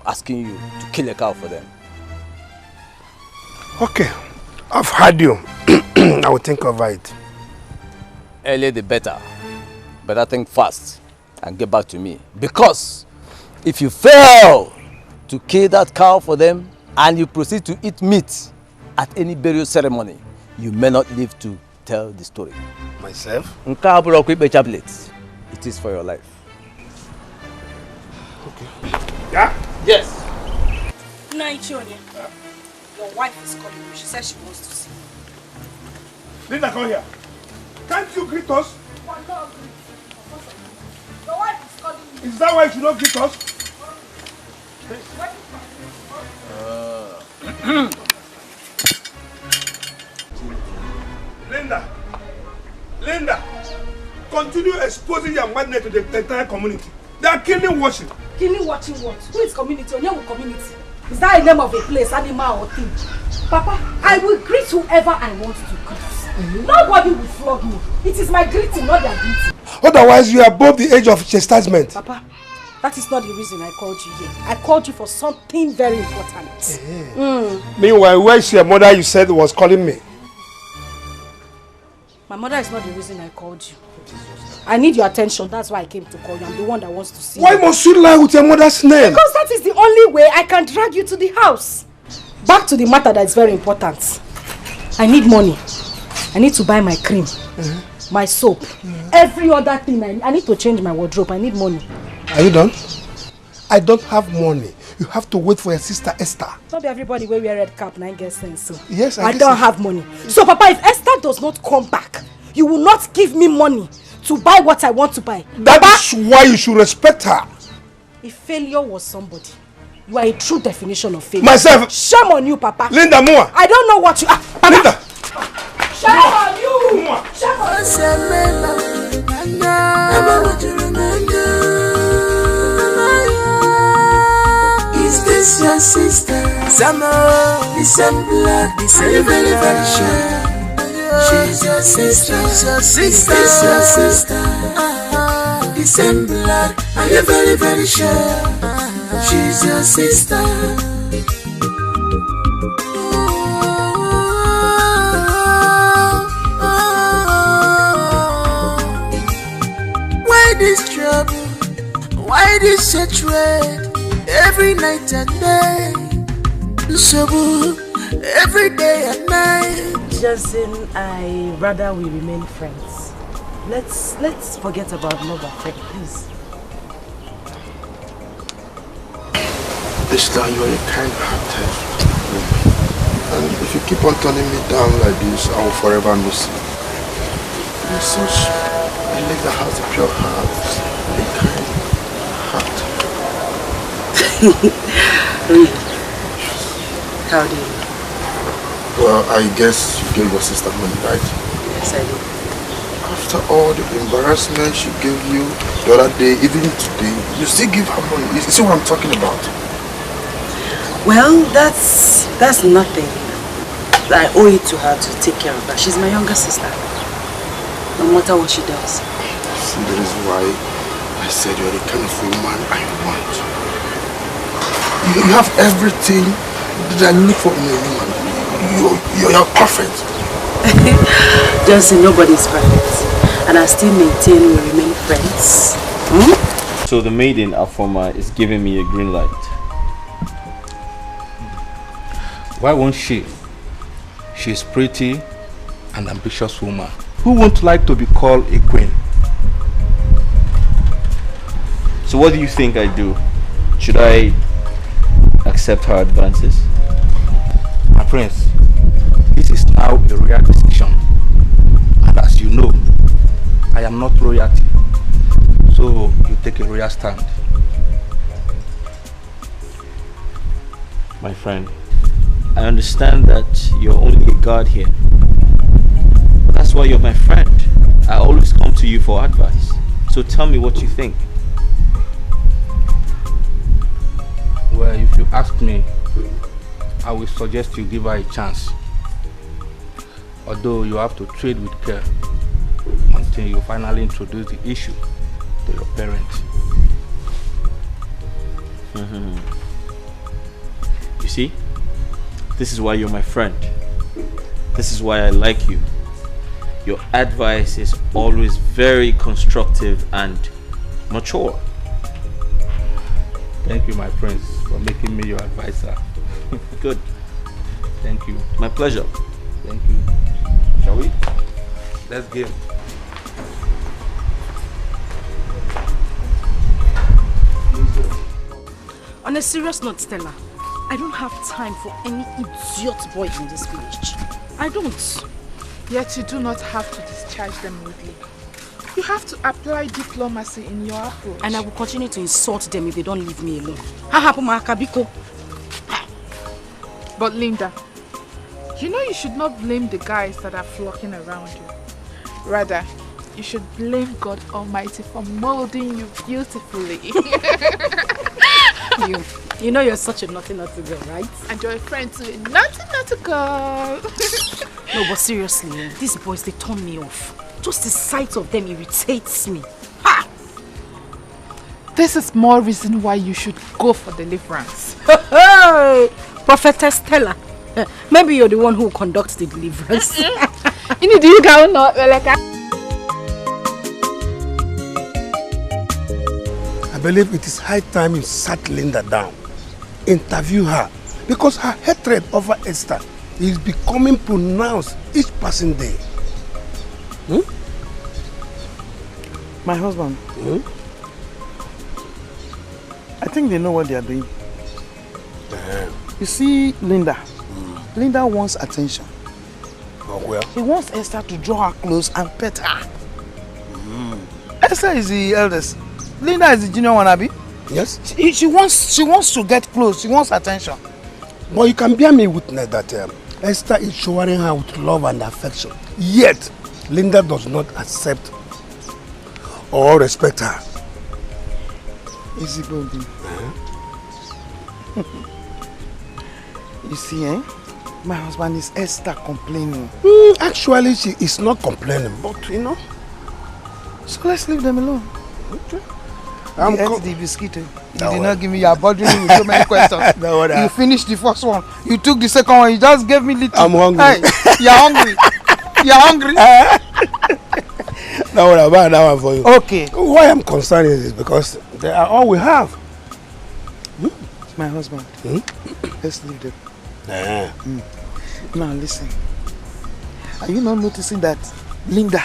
asking you to kill a cow for them. Okay, I've heard you. I will think over it. Early the better. Better think fast and get back to me. Because if you fail to kill that cow for them and you proceed to eat meat at any burial ceremony, you may not live to tell the story. Myself? It is for your life. Okay. Yeah? Yes. Naichonia, your wife is calling you. She says she wants to see you. Linda, come here. Can't you greet us? Your wife is calling you. Is that why you should not greet us? Linda, continue exposing your madness to the entire community. They are killing watching. Killing watching what? Who is community? Onyewu community. Is that a name of a place, animal or thing? Papa, I will greet whoever I want to greet. Nobody will flog me. It is my greeting, not their greeting. Otherwise, you are above the age of chastisement. Papa, that is not the reason I called you here. I called you for something very important. Meanwhile, where is your mother you said was calling me? My mother is not the reason I called you. I need your attention. That's why I came to call you. I'm the one that wants to see you. Why must you lie with your mother's name? Because that is the only way I can drag you to the house. Back to the matter that is very important. I need money. I need to buy my cream, my soap, every other thing. I need to change my wardrobe. I need money. Are you done? I don't have money. You have to wait for your sister Esther. Not everybody wear red cap and I get sense. So yes, I don't have money. So Papa, if Esther does not come back, you will not give me money to buy what I want to buy. That is why you should respect her. If failure was somebody, you are a true definition of failure. Myself. Shame on you, Papa. Linda, Mua. I don't know what you are. Linda. Shame on you. Shame on you. Is this your sister? The same blood, the same very, very sure. She's your sister, your sister, your sister. The same blood, are you very, very sure? She's your sister. Why this trouble? Why this hatred? Every night and day. Trouble, every day and night. Johnson, I rather we remain friends. Let's forget about love and friend, please. Esther, you are a kind-hearted woman. And if you keep on turning me down like this, I will forever miss you. You're such a lady that has a pure heart, a kind heart. Really? How do you know? Well, I guess you gave your sister money, right? Yes, I did. After all the embarrassment she gave you the other day, even today, you still give her money. You see what I'm talking about? Well, that's nothing. I owe it to her to take care of her. She's my younger sister. No matter what she does. See, that is why I said you're the kind of woman I want. You have everything that I look for in a woman. You're perfect. Johnson, nobody's perfect. And I still maintain we remain friends. So the maiden, Afoma, is giving me a green light. Why won't she? She's pretty and ambitious woman. Who won't like to be called a queen? So what do you think I do? Should I accept her advances? My friends, this is now a royal decision. And as you know, I am not royalty. So you take a royal stand. My friend, I understand that you're only a god here. But that's why you're my friend. I always come to you for advice. So tell me what you think. Well, if you ask me, I will suggest you give her a chance. Although you have to tread with care until you finally introduce the issue to your parents. You see, this is why you're my friend. This is why I like you. Your advice is always very constructive and mature. Thank you, my friends, for making me your advisor. Good. Thank you. My pleasure. Thank you. Shall we? Let's game. On a serious note, Stella, I don't have time for any idiot boy in this village. I don't. Yet you do not have to discharge them rudely. You have to apply diplomacy in your approach. And I will continue to insult them if they don't leave me alone. Akabiko. But Linda, you know you should not blame the guys that are flocking around you. Rather, you should blame God Almighty for molding you beautifully. You know you're such a naughty girl, right? And you're a friend to a naughty girl. No, but seriously, these boys, they turn me off. Just the sight of them irritates me. Ha! This is more reason why you should go for deliverance. Hey, Prophetess Stella. Maybe you're the one who conducts the deliverance. Ini do you go not like I believe it is high time you sat Linda down. Interview her. Because her hatred over Esther is becoming pronounced each passing day. My husband. I think they know what they are doing. You see, Linda. Linda wants attention. Oh, well. He wants Esther to draw her close and pet her. Esther is the eldest. Linda is the junior one, Abi. Yes. She wants to get close. She wants attention. But you can bear me witness that Esther is showering her with love and affection. Yet, Linda does not accept or respect her. Easy, baby. You see, my husband is Esther complaining. Actually, she is not complaining, but you know. So let's leave them alone. Okay. You ate the biscuit. You did not give me. You are bothering me with so many questions. You finished the first one. You took the second one. You just gave me little. I'm hungry. Hey, you're hungry. You're hungry. Now what about that one for you? Okay. Why I'm concerned is because they are all we have. My husband. Let's leave them. Now listen. Are you not noticing that Linda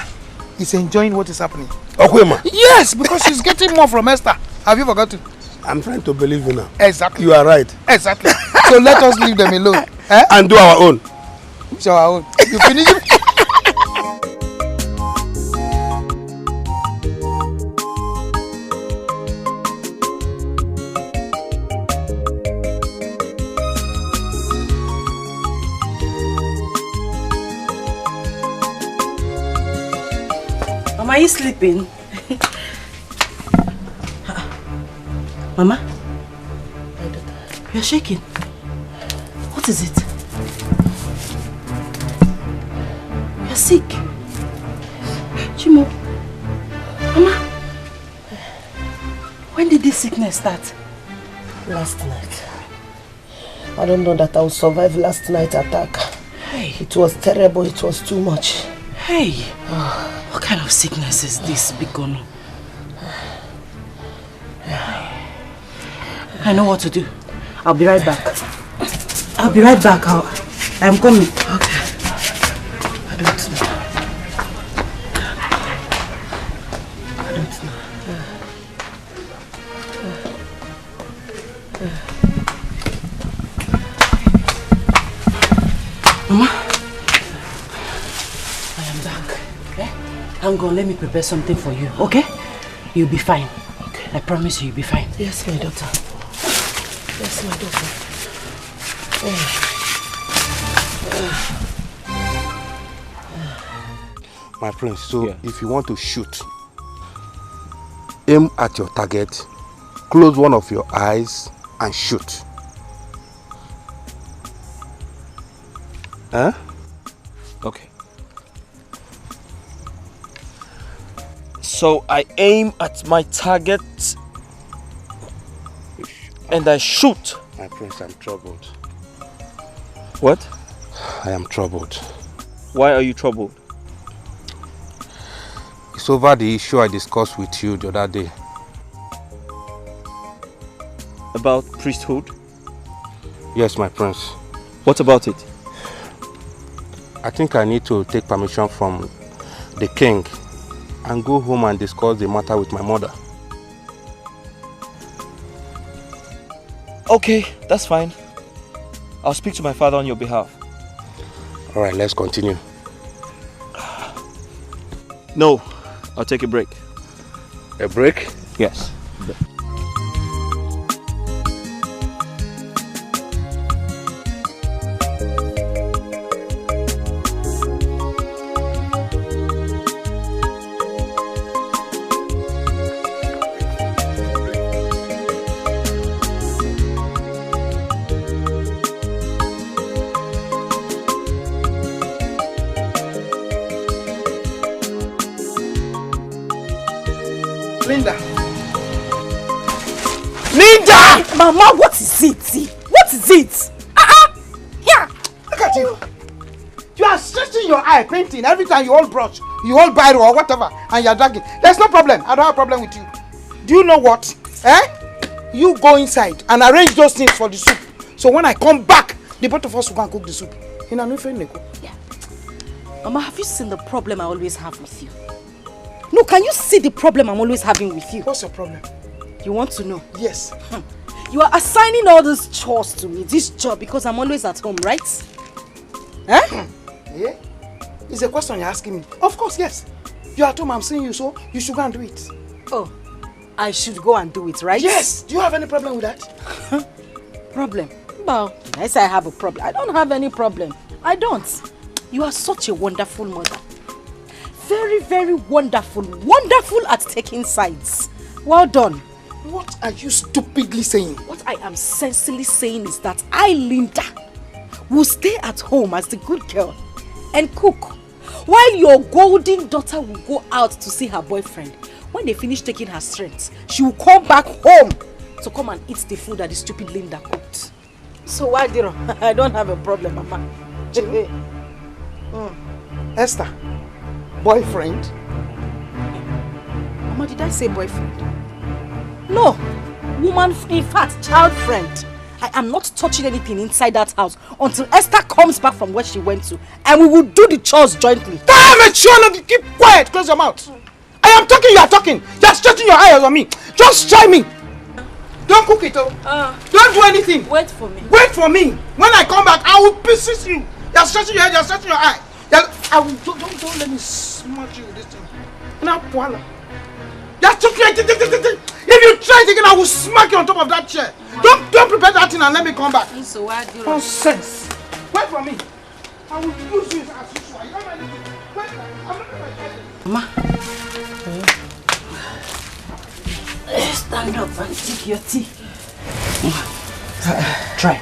is enjoying what is happening? Okwema. Yes, because she's getting more from Esther. Have you forgotten? I'm trying to believe you now. Exactly. You are right. Exactly. So let us leave them alone. And do our own. So our own. You finish it? Mama, are you sleeping? Mama? You're shaking. What is it? You're sick. Chimo. Mama? When did this sickness start? Last night. I don't know that I will survive last night's attack. Hey. It was terrible. It was too much. Hey. What kind of sickness is this, Bikono? I know what to do. I'll be right back. I'll be right back. I'm coming. Okay. I don't know. I don't know. Mama, I am back. Okay? I'm going. Let me prepare something for you. Okay? You'll be fine. Okay. I promise you'll be fine. Yes, my daughter. Yes, my daughter. My prince, so if you want to shoot, aim at your target, close one of your eyes and shoot. Huh? Okay. So I aim at my target and I shoot. My prince, I'm troubled. What? I am troubled. Why are you troubled? It's over the issue I discussed with you the other day. About priesthood? Yes, my prince. What about it? I think I need to take permission from the king and go home and discuss the matter with my mother. Okay, that's fine. I'll speak to my father on your behalf. All right, let's continue. No, I'll take a break. A break? Yes. Mama, what is it? What is it? Yeah. Look at you. You are stretching your eye, painting. Every time you hold brush, you hold biro or whatever, and you're dragging. There's no problem. I don't have a problem with you. Do you know what? You go inside and arrange those things for the soup. So when I come back, the both of us will go and cook the soup. Yeah. Mama, have you seen the problem I always have with you? No, can you see the problem I'm always having with you? What's your problem? You want to know? Yes. You are assigning all these chores to me, this job, because I'm always at home, right? Yeah? It's a question you're asking me. Of course, yes. You're at home, I'm seeing you, so you should go and do it. Oh, I should go and do it, right? Yes. Do you have any problem with that? Problem? Well, I say I have a problem. I don't have any problem. I don't. You are such a wonderful mother. Very, very wonderful. Wonderful at taking sides. Well done. What are you stupidly saying? What I am sensibly saying is that I, Linda, will stay at home as the good girl and cook, while your golden daughter will go out to see her boyfriend. When they finish taking her strength, she will come back home to come and eat the food that the stupid Linda cooked. So why, Diro? I don't have a problem, Mama. Esther, boyfriend? Mama, did I say boyfriend? No, woman, in fact, child friend. I am not touching anything inside that house until Esther comes back from where she went to, and we will do the chores jointly. Damn it, Shona! Keep quiet! Close your mouth! I am talking, you are talking! You are stretching your eyes on me! Just try me! Don't cook it, oh! Don't do anything! Wait for me! Wait for me! When I come back, I will pieces you! You are stretching your head, you are stretching your eye! I will, don't let me smash you with this thing. Now, voila! Just if you try it again, I will smack you on top of that chair. Don't prepare that thing and let me come back. So why do you nonsense? Wait for me. I will use you as usual. You don't know anything. Wait, I'm not going to Mama. Stand up and take your tea. Try.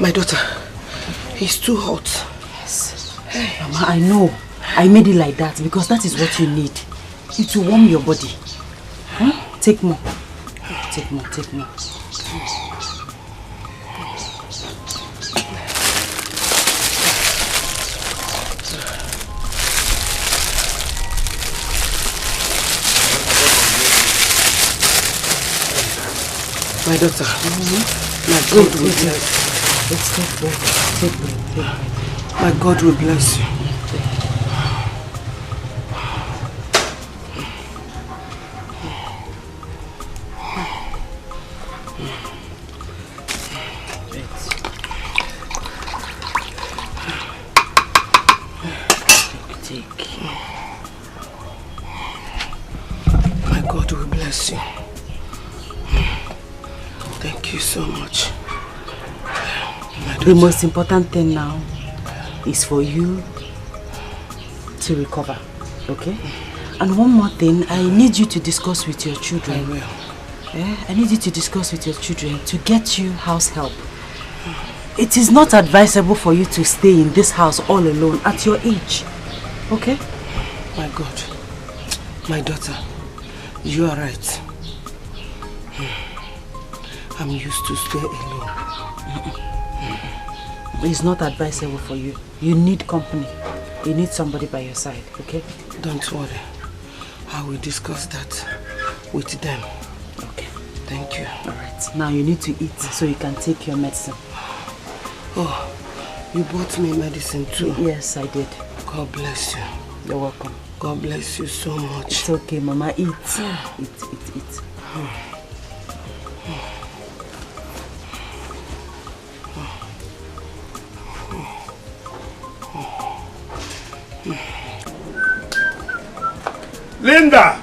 My daughter, it's too hot. Yes. Mama, I know. I made it like that because that is what you need. It will warm your body. Huh? Take more. Take more. My daughter. My God will bless you. Let's take break. My God will bless you. My God will bless you. Thank you so much. The most important thing now is for you to recover, okay? And one more thing, I need you to discuss with your children. I will. Yeah? I need you to discuss with your children to get you house help. It is not advisable for you to stay in this house all alone at your age, okay? My God, my daughter, you are right. I'm used to stay alone. It's not advisable for you. You need company. You need somebody by your side, okay? Don't worry. I will discuss that with them. Okay. Thank you. Alright. Now you need to eat so you can take your medicine. Oh, you bought me medicine too? Yes, I did. God bless you. You're welcome. God bless you so much. It's okay, Mama. Eat. Eat. Linda!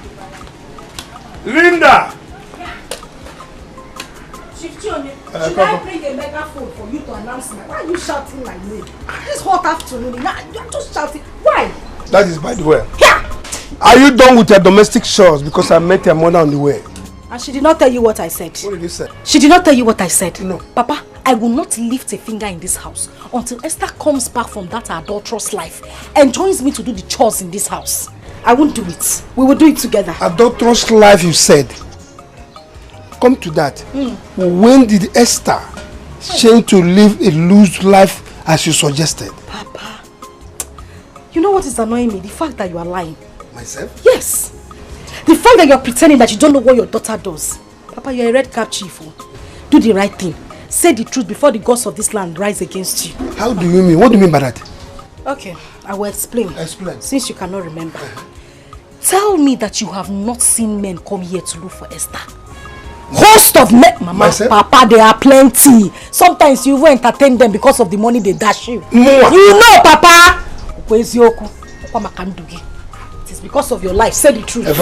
Linda! Should I bring a megaphone for you to announce me? Why are you shouting my name? This hot afternoon, now you're just shouting. Why? That is by the way. Yeah. Are you done with your domestic chores? Because I met your mother on the way. And she did not tell you what I said. What did you say? She did not tell you what I said. No. Papa, I will not lift a finger in this house until Esther comes back from that adulterous life and joins me to do the chores in this house. I won't do it. We will do it together. Adulterous life, you said. Come to that. When did Esther change to live a loose life as you suggested? Papa, you know what is annoying me? The fact that you are lying. Myself? Yes. The fact that you're pretending that you don't know what your daughter does. Papa, you're a red cap chief. Do the right thing. Say the truth before the gods of this land rise against you. How do you mean? What do you mean by that? Okay, I will explain. Explain. Since you cannot remember. Tell me that you have not seen men come here to look for Esther. Host of men, Mama, myself? Papa, there are plenty. Sometimes you even entertain them because of the money they dash you. Mwah. You know, Papa. It is because of your life. Say the truth. They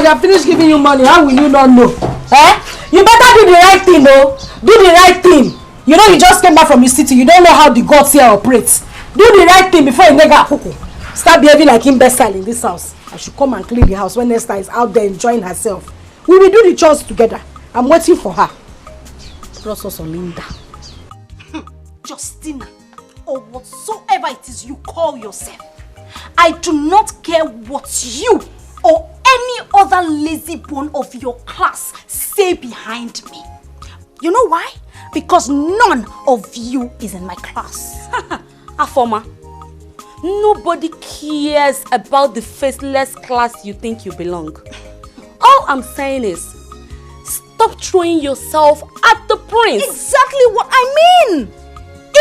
have finished giving you money. How will you not know? Eh? You better do the right thing, though. Do the right thing. You know you just came back from the city. You don't know how the gods here operates. Do the right thing before you nigga cuckoo. Start behaving like imbecile in this house. I should come and clean the house when Esther is out there enjoying herself. We will do the chores together. I'm waiting for her. Plus also Linda. Justina, or whatsoever it is you call yourself, I do not care what you or any other lazy bone of your class say behind me. You know why? Because none of you is in my class. Afoma, nobody cares about the faceless class you think you belong. All I'm saying is, stop throwing yourself at the prince. Exactly what I mean.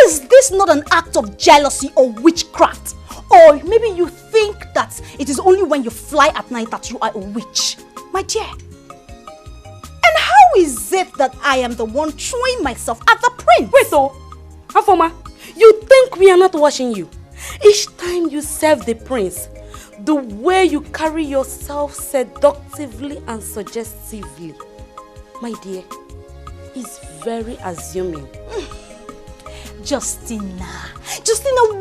Is this not an act of jealousy or witchcraft? Or maybe you think that it is only when you fly at night that you are a witch. My dear. And how is it that I am the one throwing myself at the prince? Wait, so, Afoma, you think we are not watching you? Each time you serve the prince, the way you carry yourself seductively and suggestively, my dear, is very assuming. Justina,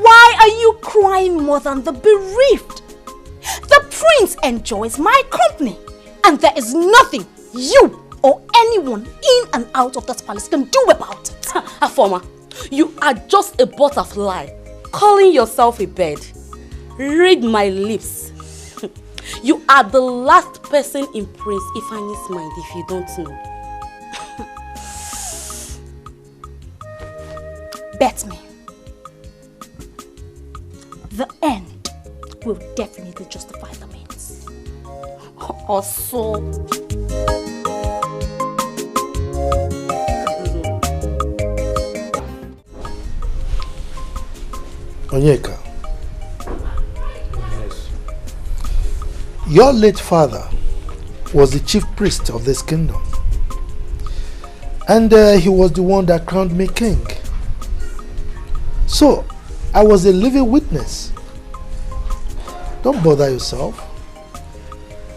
why are you crying more than the bereaved? The prince enjoys my company, and there is nothing you or anyone in and out of that palace can do about it. Afoma, you are just a butterfly, calling yourself a bird. Read my lips. You are the last person in Prince Ifani's mind if you don't know. Bet me. The end will definitely justify the means. Also. Onyeka. Yes. Your late father was the chief priest of this kingdom. And he was the one that crowned me king. So, I was a living witness. Don't bother yourself.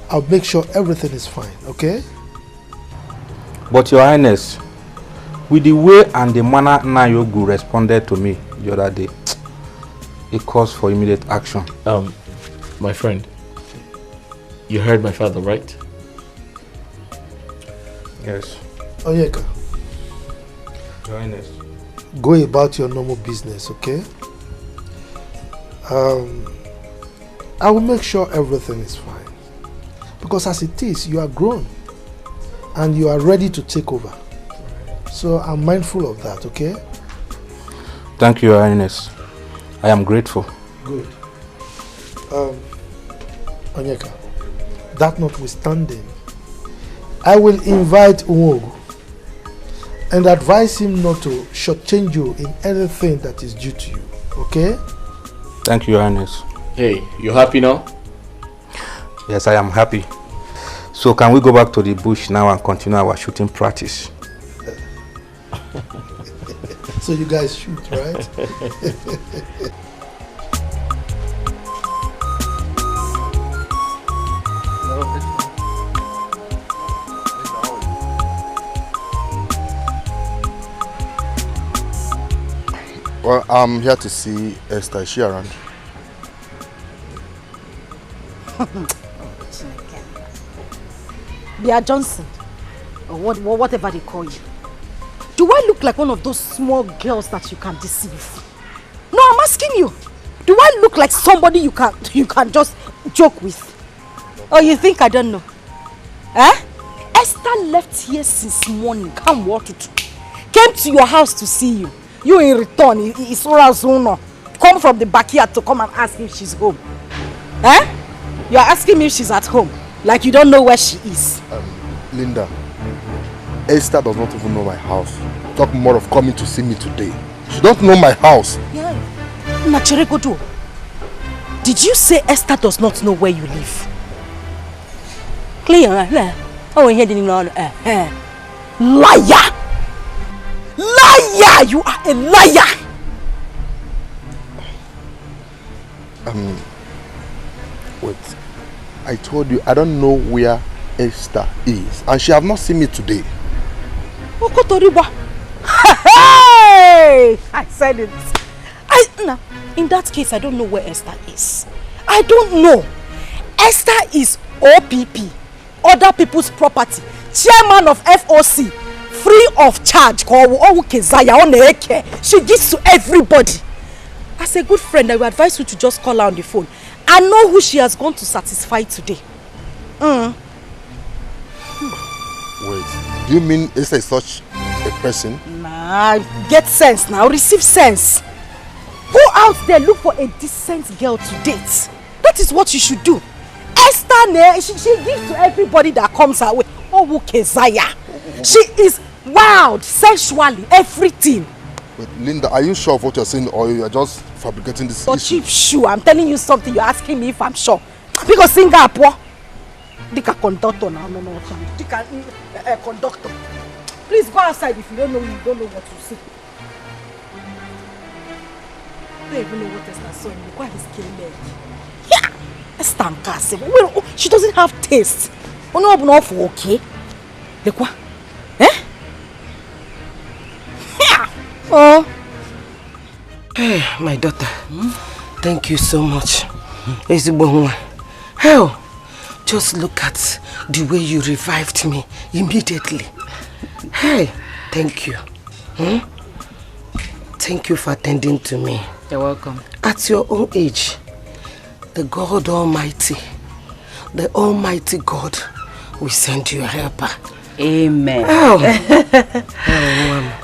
I'll make sure everything is fine, okay? But Your Highness, with the way and the manner Nayogu responded to me the other day, it calls for immediate action. My friend, you heard my father, right? Yes. Onyeka. Your Highness. Go about your normal business, okay? I will make sure everything is fine. Because as it is, you are grown and you are ready to take over. So I'm mindful of that, okay? Thank you, Your Highness. I am grateful. Good. Onyeka, that notwithstanding, I will invite Uwogu and advise him not to shortchange you in anything that is due to you, okay? Thank you, Your Highness. Hey, you happy now? Yes, I am happy. So can we go back to the bush now and continue our shooting practice? So you guys shoot, right? Well, I'm here to see Esther. Is she around? Bia Johnson, or whatever they call you. Do I look like one of those small girls that you can deceive? No, I'm asking you. Do I look like somebody you can just joke with? Or you think I don't know? Eh? Esther left here since morning. Came to your house to see you. You in return, come from the backyard to come and ask if she's home. Eh? You are asking me if she's at home. Like you don't know where she is. Linda, Esther does not even know my house. Talk more of coming to see me today. She don't know my house. Yeah. Nachirekodo, did you say Esther does not know where you live? Clear, oh, he didn't know. Liar! Liar! You are a liar! Wait. I told you I don't know where Esther is, and she have not seen me today. Hey! I said it. Now, in that case, I don't know where Esther is. I don't know. Esther is OPP, other people's property, chairman of FOC, free of charge. She gives to everybody. As a good friend, I would advise you to just call her on the phone. I know who she has gone to satisfy today. Wait, do you mean Esther is such a person? Nah, get sense now, receive sense. Go out there, look for a decent girl to date. That is what you should do. Esther, she gives to everybody that comes her way. Oh, Kezaya. She is wild, sexually, everything. But Linda, are you sure of what you're saying, or you are just fabricating this issue? Cheap shoe, I'm telling you something, you're asking me if I'm sure. Because Singapore, Dikeh conductor now, no, Dikeh conductor. Please go outside if you don't know what to say. I don't even know what Esther saw. Why is killing me? Yeah, Esther, well, she doesn't have taste. Oh no, I'm not okay. Look what? Eh? Yeah. Oh. Hey, my daughter. Thank you so much. Hell, just look at the way you revived me immediately. Hey, thank you. Thank you for attending to me. You're welcome. At your own age, the God Almighty, the Almighty God will send you a helper. Amen. Oh.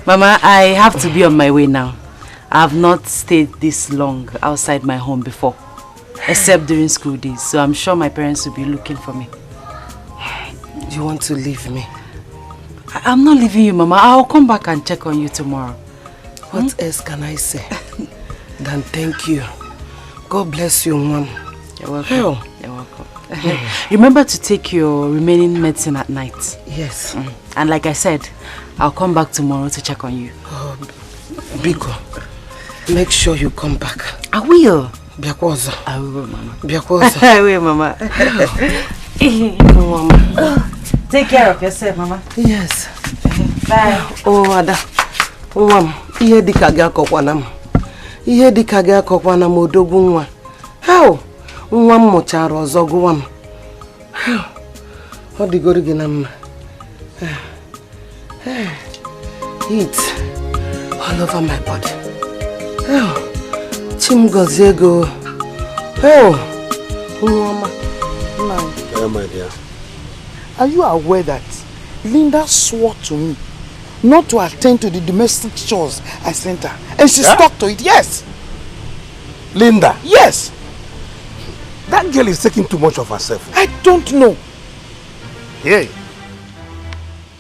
Mama, I have to be on my way now. I have not stayed this long outside my home before, except during school days. So I'm sure my parents will be looking for me. Do you want to leave me? I'm not leaving you, Mama. I'll come back and check on you tomorrow. What else can I say than thank you? God bless you, Mom. You're welcome. Hell. You're welcome. Remember to take your remaining medicine at night. Yes. And like I said, I'll come back tomorrow to check on you. Oh, Biko, make sure you come back. I will. Biakwaza. I will, Mama. Biakwaza. I will, Mama. Mama. Take care of yourself, Mama. Yes. Bye. Oh, Ada. Mama, ihe dika ga akokwana m. Ihe dika ga akokwana m odogwu nwa. How? Nwa m mụchara ọzọ gụwa m. Ọ dịgoro gị na mma. Heat all over my body. Chim gozie go. Nwa My dear, are you aware that Linda swore to me not to attend to the domestic chores I sent her, and she stuck to it? Yes. Linda? Yes. That girl is taking too much of herself. I don't know. Hey.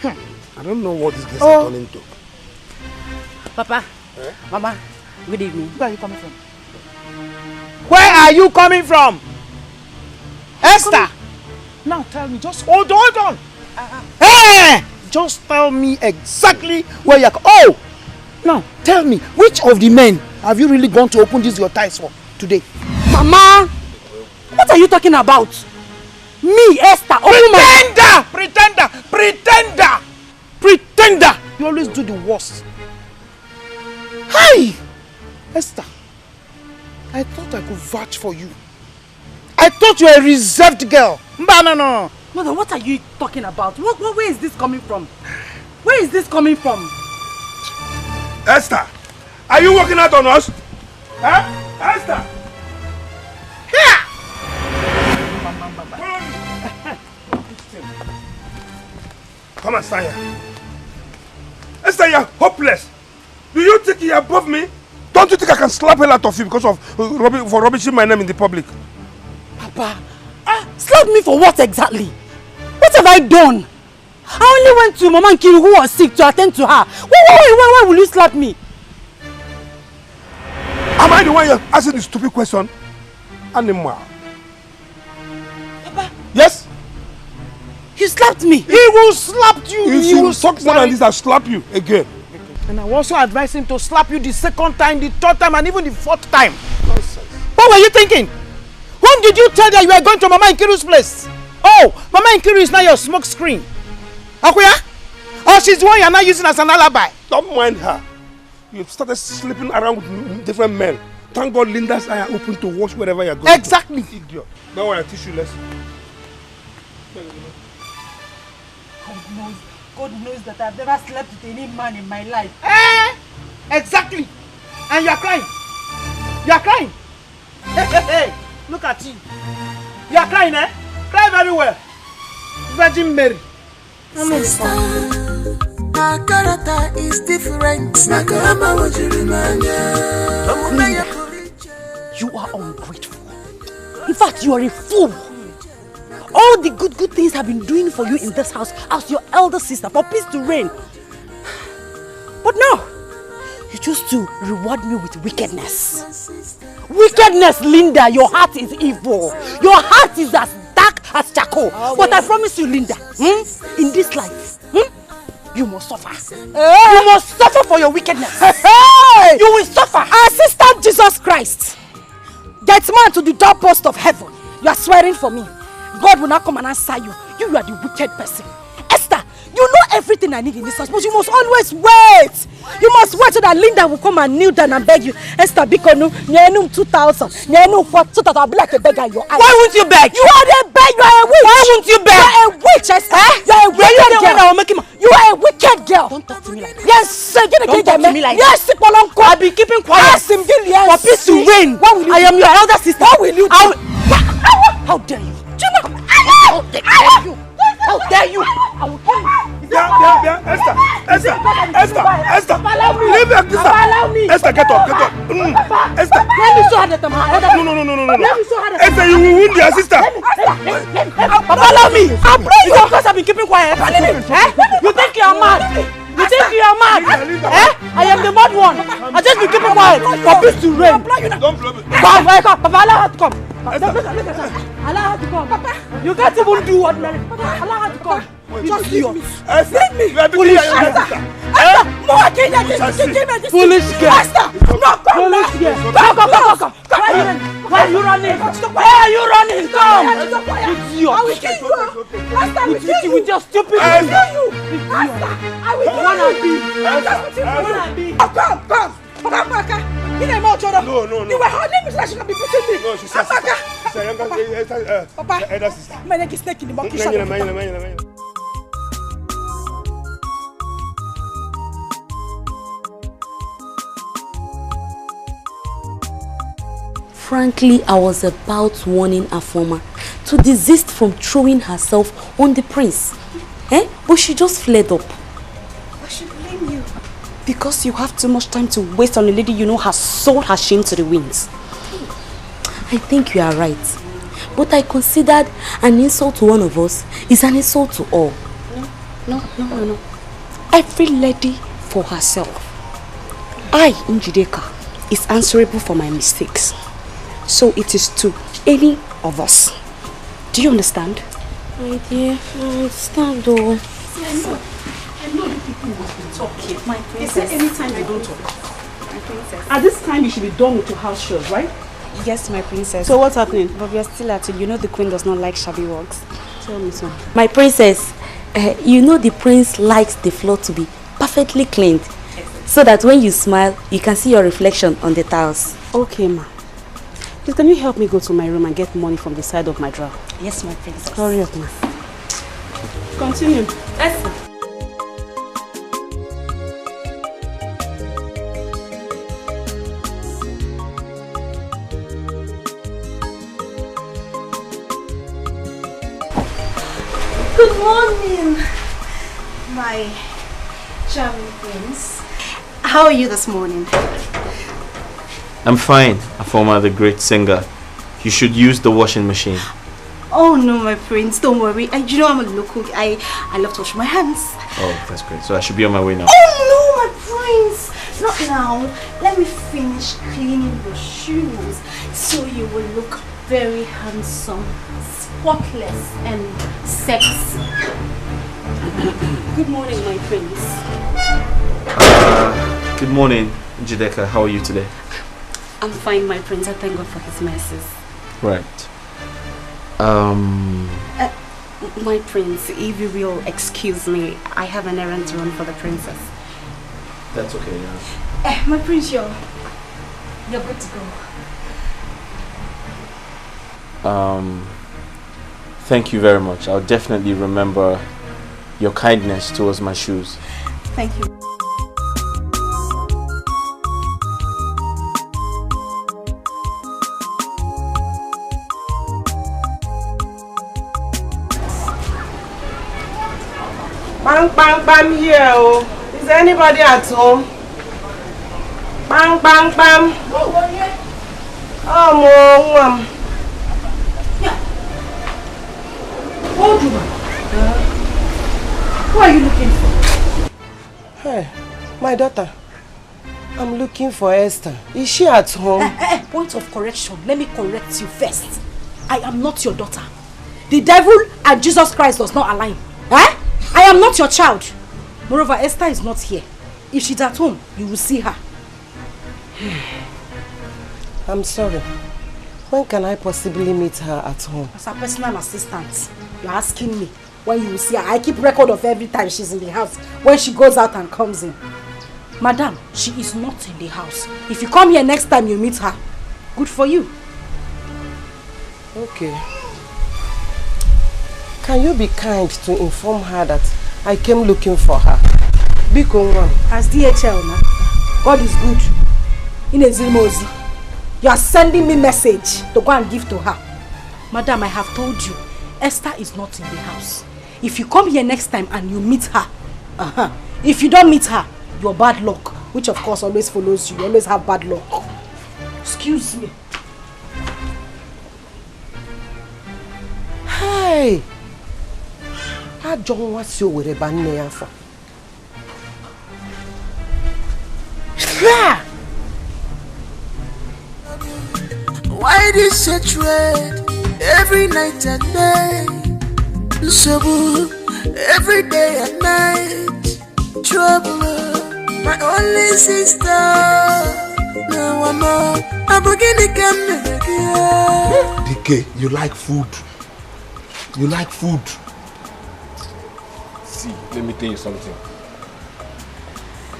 I don't know what this girl is turning to. Papa, Mama, good evening. Where are you coming from? Where are you coming from? Esther! Now tell me, just hold on. Hey! Just tell me exactly where you're... Oh! Now, tell me, which of the men have you really gone to open this your ties for today? Mama! What are you talking about? Me, Esther, Pretender! You always do the worst. Hi! Esther, I thought I could vouch for you. I thought you were a reserved girl. No. Mother, what are you talking about? Where is this coming from? Where is this coming from? Esther, are you working out on us? Huh? Esther! Here! Come and stand here. Esther, you're hopeless. Do you think you're above me? Don't you think I can slap a lot of you because of for rubbishing my name in the public? Papa, slap me for what exactly? What have I done? I only went to Mama Nkiru who was sick to attend to her. Why will you slap me? Am I the one you're asking this stupid question? Animal. Papa. Yes? He slapped me. He will slap you. If you talk more than this, I'll slap you again. And I will also advise him to slap you the second time, the third time, and even the fourth time. Nonsense. What were you thinking? When did you tell that you were going to Mama Nkiru's place? Oh, Mama Nkiru is now your smoke screen. Akuya? Oh, she's the one you're not using as an alibi. Don't mind her. You've started sleeping around with different men. Thank God Linda's eyes are open to watch wherever you're going. Exactly. Idiot. Now I teach you lesson. God knows that I've never slept with any man in my life. Exactly. And you're crying. You're crying. Hey. Look at you. You're crying, eh? Cry very well. Virgin Mary. Sister, our character is different. You are ungrateful. In fact, you are a fool. All the good things I've been doing for you in this house as your elder sister for peace to reign. But now, you choose to reward me with wickedness. Wickedness, Linda, your heart is evil. Your heart is as dark as charcoal. But I promise you, Linda, in this life, you must suffer. You must suffer for your wickedness. You will suffer. Assistant Jesus Christ, get man to the doorpost of heaven. You are swearing for me. God will not come and answer you. You are the wicked person. Esther, you know everything I need in this house, but you must always wait. You must wait so that Linda will come and kneel down and beg you. Esther, Bikonu, Nyenum 2000, Nyenum 4, so that I'll be like a beggar in your eyes. Why won't you beg? You are the beg. You are a witch. Why won't you beg? You are a witch, Esther. You are a wicked girl. You are a wicked girl. Don't talk to me like that. Yes, don't talk to me like that. Yes, I'll be keeping quiet. Ask him, yes. For peace to reign. I am your elder sister. What will you do? How dare you? How dare you? How dare you? I will kill you. Esther! Leave her, sister! Esther, get up! Esther! Let me show her that I'm her elder. No. Let me show her that Esther, you will wound your sister! Papa, allow me. I pray you. Because I've been keeping quiet. You think you are mad? You think you are mad? I am the mad one. I just been keeping quiet for peace to reign. Don't blow me. Come, Papa, allow her to come. Allow her to come. Papa, you can't even do ordinary. Allow her to come. Just leave me. Leave me. Foolish girl. Foolish girl. Foolish girl. Come. Why are you running? Why are you running? Come. Idiot. I will kill you. I will kill you with your stupid. I will kill you. I will kill you. Come. Papa. You know my children. No. You were holding me so she can be pushing me. No, she's a younger Papa. Elder sister. My neck is snake in the bucket. Frankly, I was about warning Afoma to desist from throwing herself on the prince. But she just fled up. I should blame you. Because you have too much time to waste on a lady you know has sold her shame to the winds. I think you are right. But I considered an insult to one of us is an insult to all. No. Every lady for herself. I, Njideka, is answerable for my mistakes. So it is to any of us. Do you understand? My dear, I understand though. I know the people must be talking. My princess. Is there any time you don't talk? My princess. At this time you should be done with your house chores, right? Yes, my princess. So what's happening? But we are still at it. You know the queen does not like shabby works. Tell me so. My princess, you know the prince likes the floor to be perfectly cleaned. So that when you smile, you can see your reflection on the tiles. Okay, ma. Please, can you help me go to my room and get money from the side of my drawer? Yes, my princess. Hurry up, ma. Continue. Yes. Good morning, my charming prince. How are you this morning? I'm fine, Afoma, the great singer. You should use the washing machine. Oh no, my prince, don't worry. You know I'm a local. I love to wash my hands. Oh, that's great. So I should be on my way now. Oh no, my prince! Not now. Let me finish cleaning your shoes so you will look very handsome, spotless, and sexy. Good morning, my prince. Good morning, Dikeh. How are you today? I'm fine, my prince. I thank God for his mercies. Right. My prince, if you will excuse me, I have an errand to run for the princess. That's okay, yeah. My prince, you're good to go. Thank you very much. I'll definitely remember your kindness towards my shoes. Thank you. Bang here. Oh. Is anybody at home? Bang. Oh, Mom. Old woman. Who are you looking for? Hey, my daughter. I'm looking for Esther. Is she at home? Point of correction. Let me correct you first. I am not your daughter. The devil and Jesus Christ does not align. I am not your child. Moreover, Esther is not here. If she's at home, you will see her. I'm sorry. When can I possibly meet her at home? As a personal assistant, you're asking me when you will see her. I keep record of every time she's in the house, when she goes out and comes in. Madam, she is not in the house. If you come here next time you meet her, good for you. Okay. Can you be kind to inform her that I came looking for her? Biko Nwa. As DHL now, God is good. Inezimozi, you are sending me message to go and give to her. Madam, I have told you, Esther is not in the house. If you come here next time and you meet her, if you don't meet her, your bad luck, which of course always follows you, you always have bad luck. Excuse me. Hey, Ajọ nwa si Owerri ba nne ya afọ. Why this hatred every night and day? Trouble every day and night. Trouble, my only sister. No, I'm beginning to come again. Dikeh, you like food. You like food. See, let me tell you something.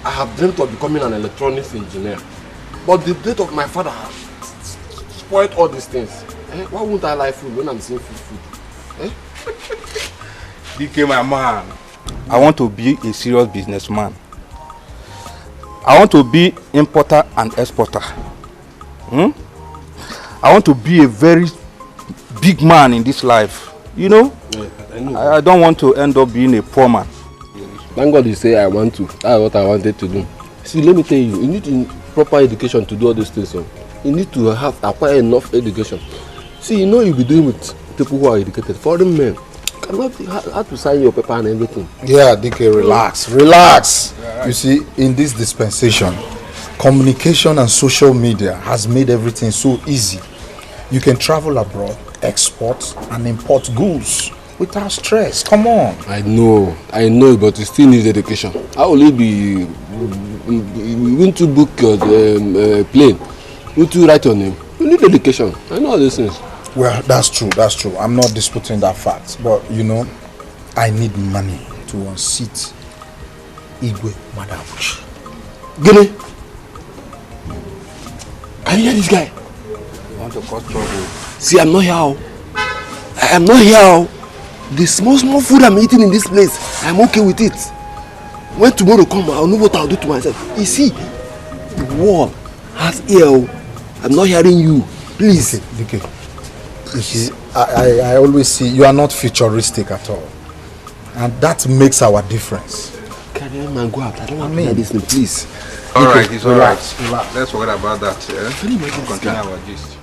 I have dreamt of becoming an electronics engineer, but the death of my father has spoiled all these things. Why won't I like food when I'm seeing food? Dikeh, my man, I want to be a serious businessman. I want to be importer and exporter. I want to be a very big man in this life. You know? Yeah, I know. I don't want to end up being a poor man. Thank God you say I want to. That's what I wanted to do. See, let me tell you, you need proper education to do all these things. So you need to acquire enough education. See, you know you'll be doing with people who are educated. Foreign men cannot have to sign your paper and everything. Yeah, Dikeh, relax. Relax. Right. You see, in this dispensation, communication and social media has made everything so easy. You can travel abroad, export and import goods without stress. Come on. I know, but you still need education. How will it be? You want to book your plane? You want to write your name? You need education. I know all these things. Well, that's true. That's true. I'm not disputing that fact, but you know, I need money to unseat Igwe Madabuchi. Gini, can you hear this guy? You want to cause trouble? See, I'm not here. I am not here. The small food I'm eating in this place, I'm okay with it. When tomorrow comes, I'll know what I'll do to myself. You see, the world has ear. I'm not hearing you. Please. Dikeh. You see, I always see you are not futuristic at all. And that makes our difference. Carry on, man, go out. I don't want to hear this thing, please. Alright, it's alright. Relax. Let's forget about that. Yeah? Continue our gist.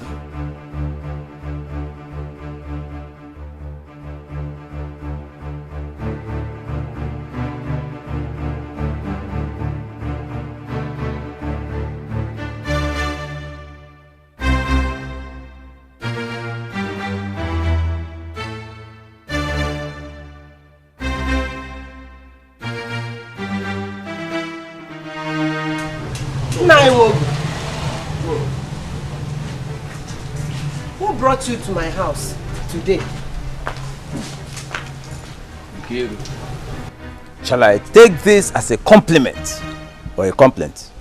Who brought you to my house today? Shall I take this as a compliment or a complaint?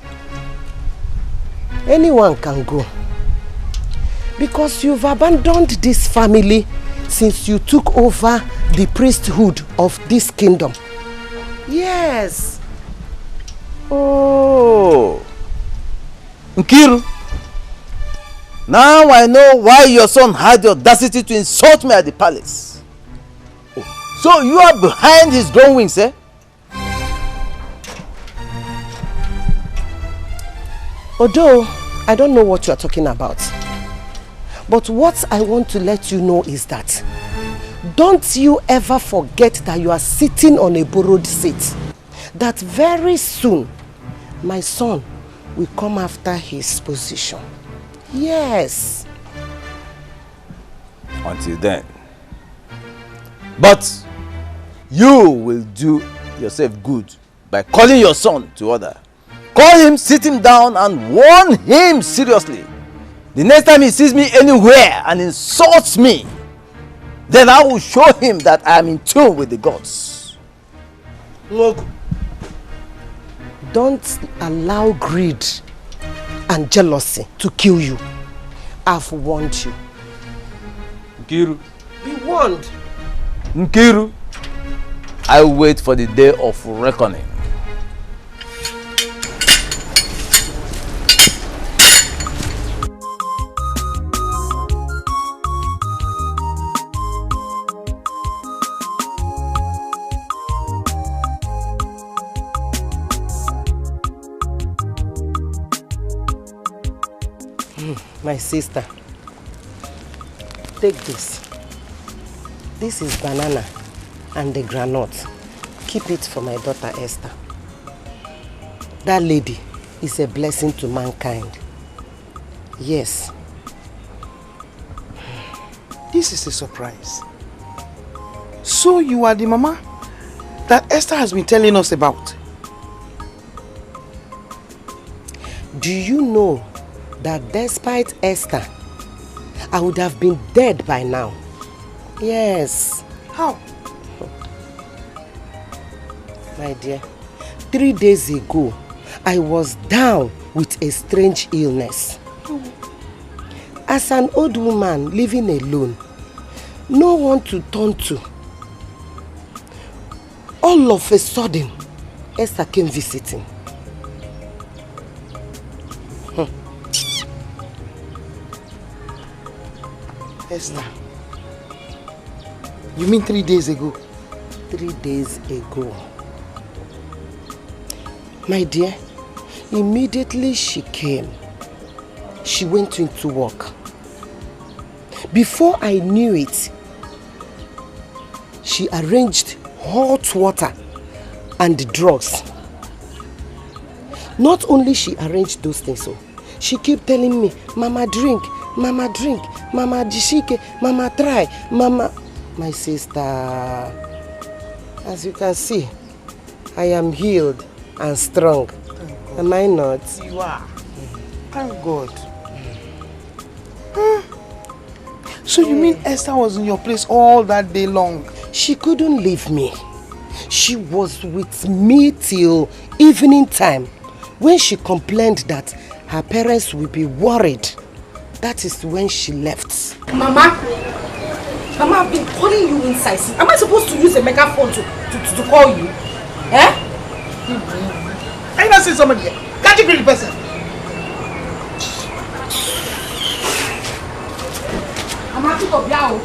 Anyone can go. Because you've abandoned this family since you took over the priesthood of this kingdom. Yes. Oh. Nkiru. Now I know why your son had the audacity to insult me at the palace. Oh. So you are behind his goings, eh? Although I don't know what you are talking about. But what I want to let you know is that don't you ever forget that you are sitting on a borrowed seat. That very soon my son will come after his position. Yes. Until then. But you will do yourself good by calling your son to order. Call him, sit him down and warn him seriously. The next time he sees me anywhere and insults me, then I will show him that I am in tune with the gods. Look, don't allow greed and jealousy to kill you. I've warned you. Nkiru. Be warned. Nkiru, I wait for the day of reckoning. My sister, take this. This is banana. and the granite. Keep it for my daughter Esther. That lady is a blessing to mankind. Yes. This is a surprise. So you are the mama that Esther has been telling us about? Do you know that despite Esther, I would have been dead by now? Yes. How? My dear, 3 days ago, I was down with a strange illness. As an old woman living alone, no one to turn to. All of a sudden, Esther came visiting. Esther, you mean 3 days ago? 3 days ago. My dear, immediately she came, she went into work. Before I knew it, she arranged hot water and drugs. Not only she arranged those things, so she kept telling me, Mama drink, Mama drink, Mama jishike, Mama try, Mama. My sister, as you can see, I am healed and strong. Am I not? You are. Thank God. So you mean Esther was in your place all that day long? She couldn't leave me. She was with me till evening time, when she complained that her parents will be worried. That is when she left. Mama, I've been calling you inside. Am I supposed to use a megaphone to call you? Eh? Are you not seeing somebody here? Can't you greet the person? Mama, pick up now.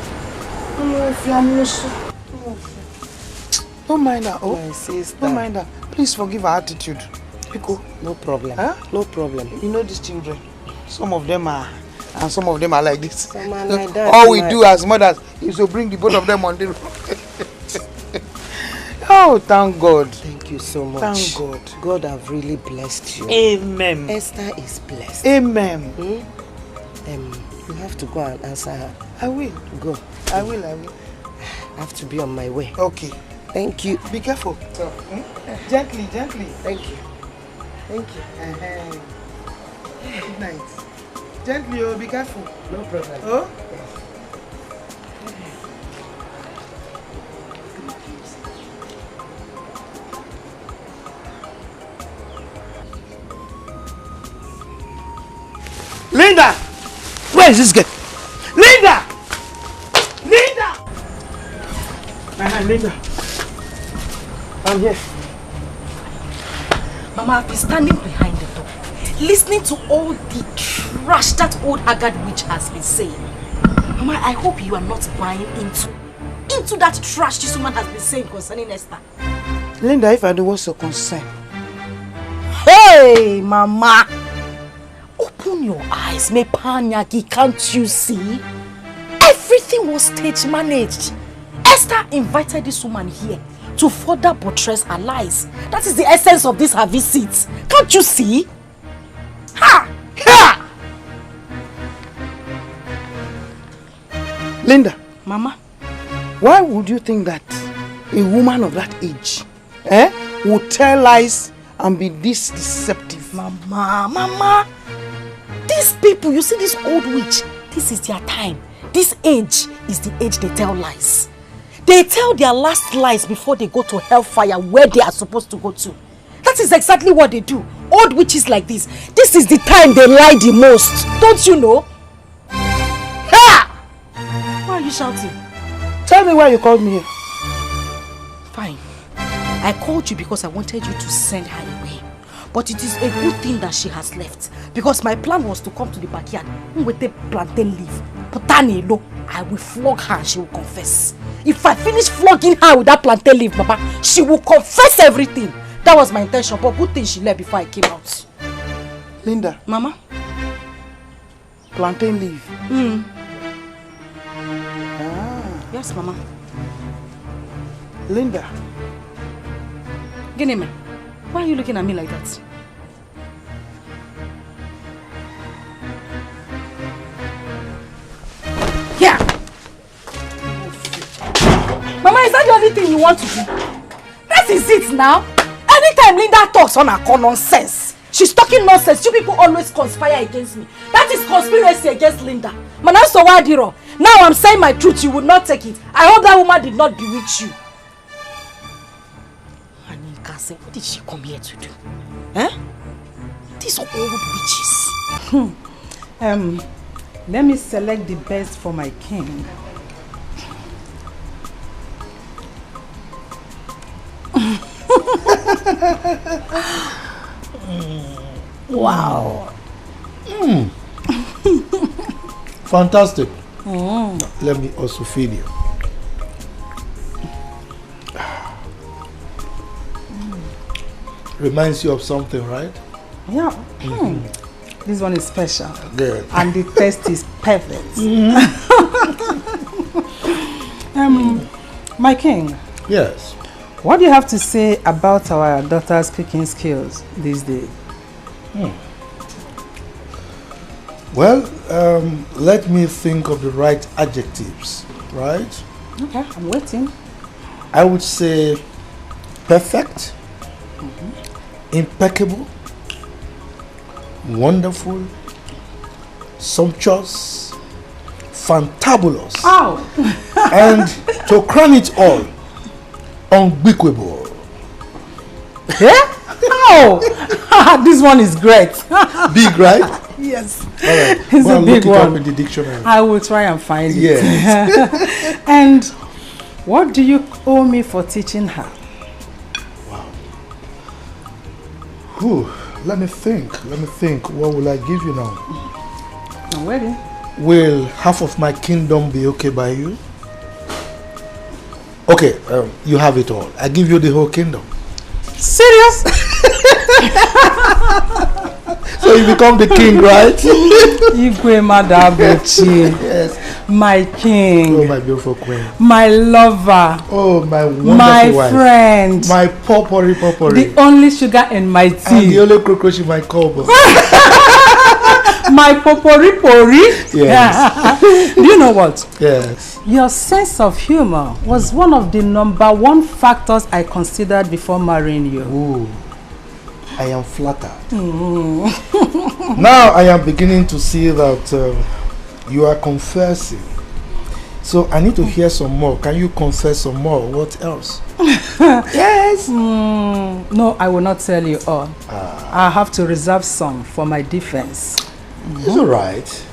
Don't mind her. Oh, my sister. Don't mind her. Please forgive her attitude. Pico. No problem. Huh? No problem. You know these children. Some of them are, and some of them are like this. Some are like that. All we do as mothers is to bring the both of them on the road. Oh, thank God. Thank you so much. Thank God. God have really blessed you. Amen. Esther is blessed. Amen. You have to go and answer her. I will. Go. I will. I have to be on my way. Okay. Thank you. Be careful. So, gently, gently. Thank you. Thank you. Good night. Gently, oh, be careful. No problem. Oh? Linda! Where is this girl? Linda! Linda! Linda. I'm here. Mama, I've been standing behind the door, listening to all the trash that old haggard witch has been saying. Mama, I hope you are not buying into that trash this woman has been saying concerning Esther. Linda, if I do, what's your concern? Hey, Mama! Open your eyes, me panyaki, can't you see? Everything was stage managed. Esther invited this woman here to further buttress her lies. That is the essence of this her visit. Can't you see? Ha! Ha! Linda. Mama. Why would you think that a woman of that age would tell lies and be this deceptive? Mama. These people, you see this old witch, this is their time. This age is the age they tell lies. They tell their last lies before they go to hellfire where they are supposed to go to. That is exactly what they do. Old witches like this. This is the time they lie the most. Don't you know? Ha! Why are you shouting? Tell me why you called me here. Fine. I called you because I wanted you to send her away. But it is a good thing that she has left. Because my plan was to come to the backyard with a plantain leaf. Potani, I will flog her and she will confess. If I finish flogging her with that plantain leaf, Papa, she will confess everything. That was my intention, but good thing she left before I came out. Linda. Mama? Plantain leaf? Yes, Mama. Linda. Gineme, why are you looking at me like that? Here! Mama, is that the only thing you want to do? That is it now. Anytime Linda talks on her nonsense, she's talking nonsense. You people always conspire against me. That is conspiracy against Linda. Manaso Wadiro. Now I'm saying my truth, you would not take it. I hope that woman did not bewitch you. Anika, what did she come here to do? Eh? These are old witches. Let me select the best for my king. Wow. Fantastic. Let me also feed you. Reminds you of something, right? Yeah. This one is special. Good. And the taste is perfect. My king. Yes. What do you have to say about our daughter's cooking skills these days? Well, let me think of the right adjectives, right? Okay, I'm waiting. I would say perfect, impeccable, wonderful, sumptuous, fantabulous, and to crown it all, unbeatable. Yeah? Oh, this one is great. Big, right? Yes. All right. It's Well, a big look it up one. in the dictionary. I will try and find Yes. it. And what do you owe me for teaching her? Whew. Let me think. What will I give you now? I'm ready. Will half of my kingdom be okay by you? Okay, you have it all. I give you the whole kingdom. Serious? So you become the king, right? Igwe Madabuchi. Yes. My king. Oh, my beautiful queen. My lover. Oh, my wonderful my wife. friend. My potpourri. The only sugar in my tea. And the only cockroach in my cupboard. My potpourri. Yes. Do you know what? Yes. Your sense of humor was one of the #1 factors I considered before marrying you. Ooh, I am flattered. Now I am beginning to see that you are confessing. So I need to hear some more. Can you confess some more? What else? Yes. No, I will not tell you all. I have to reserve some for my defense. It's all right.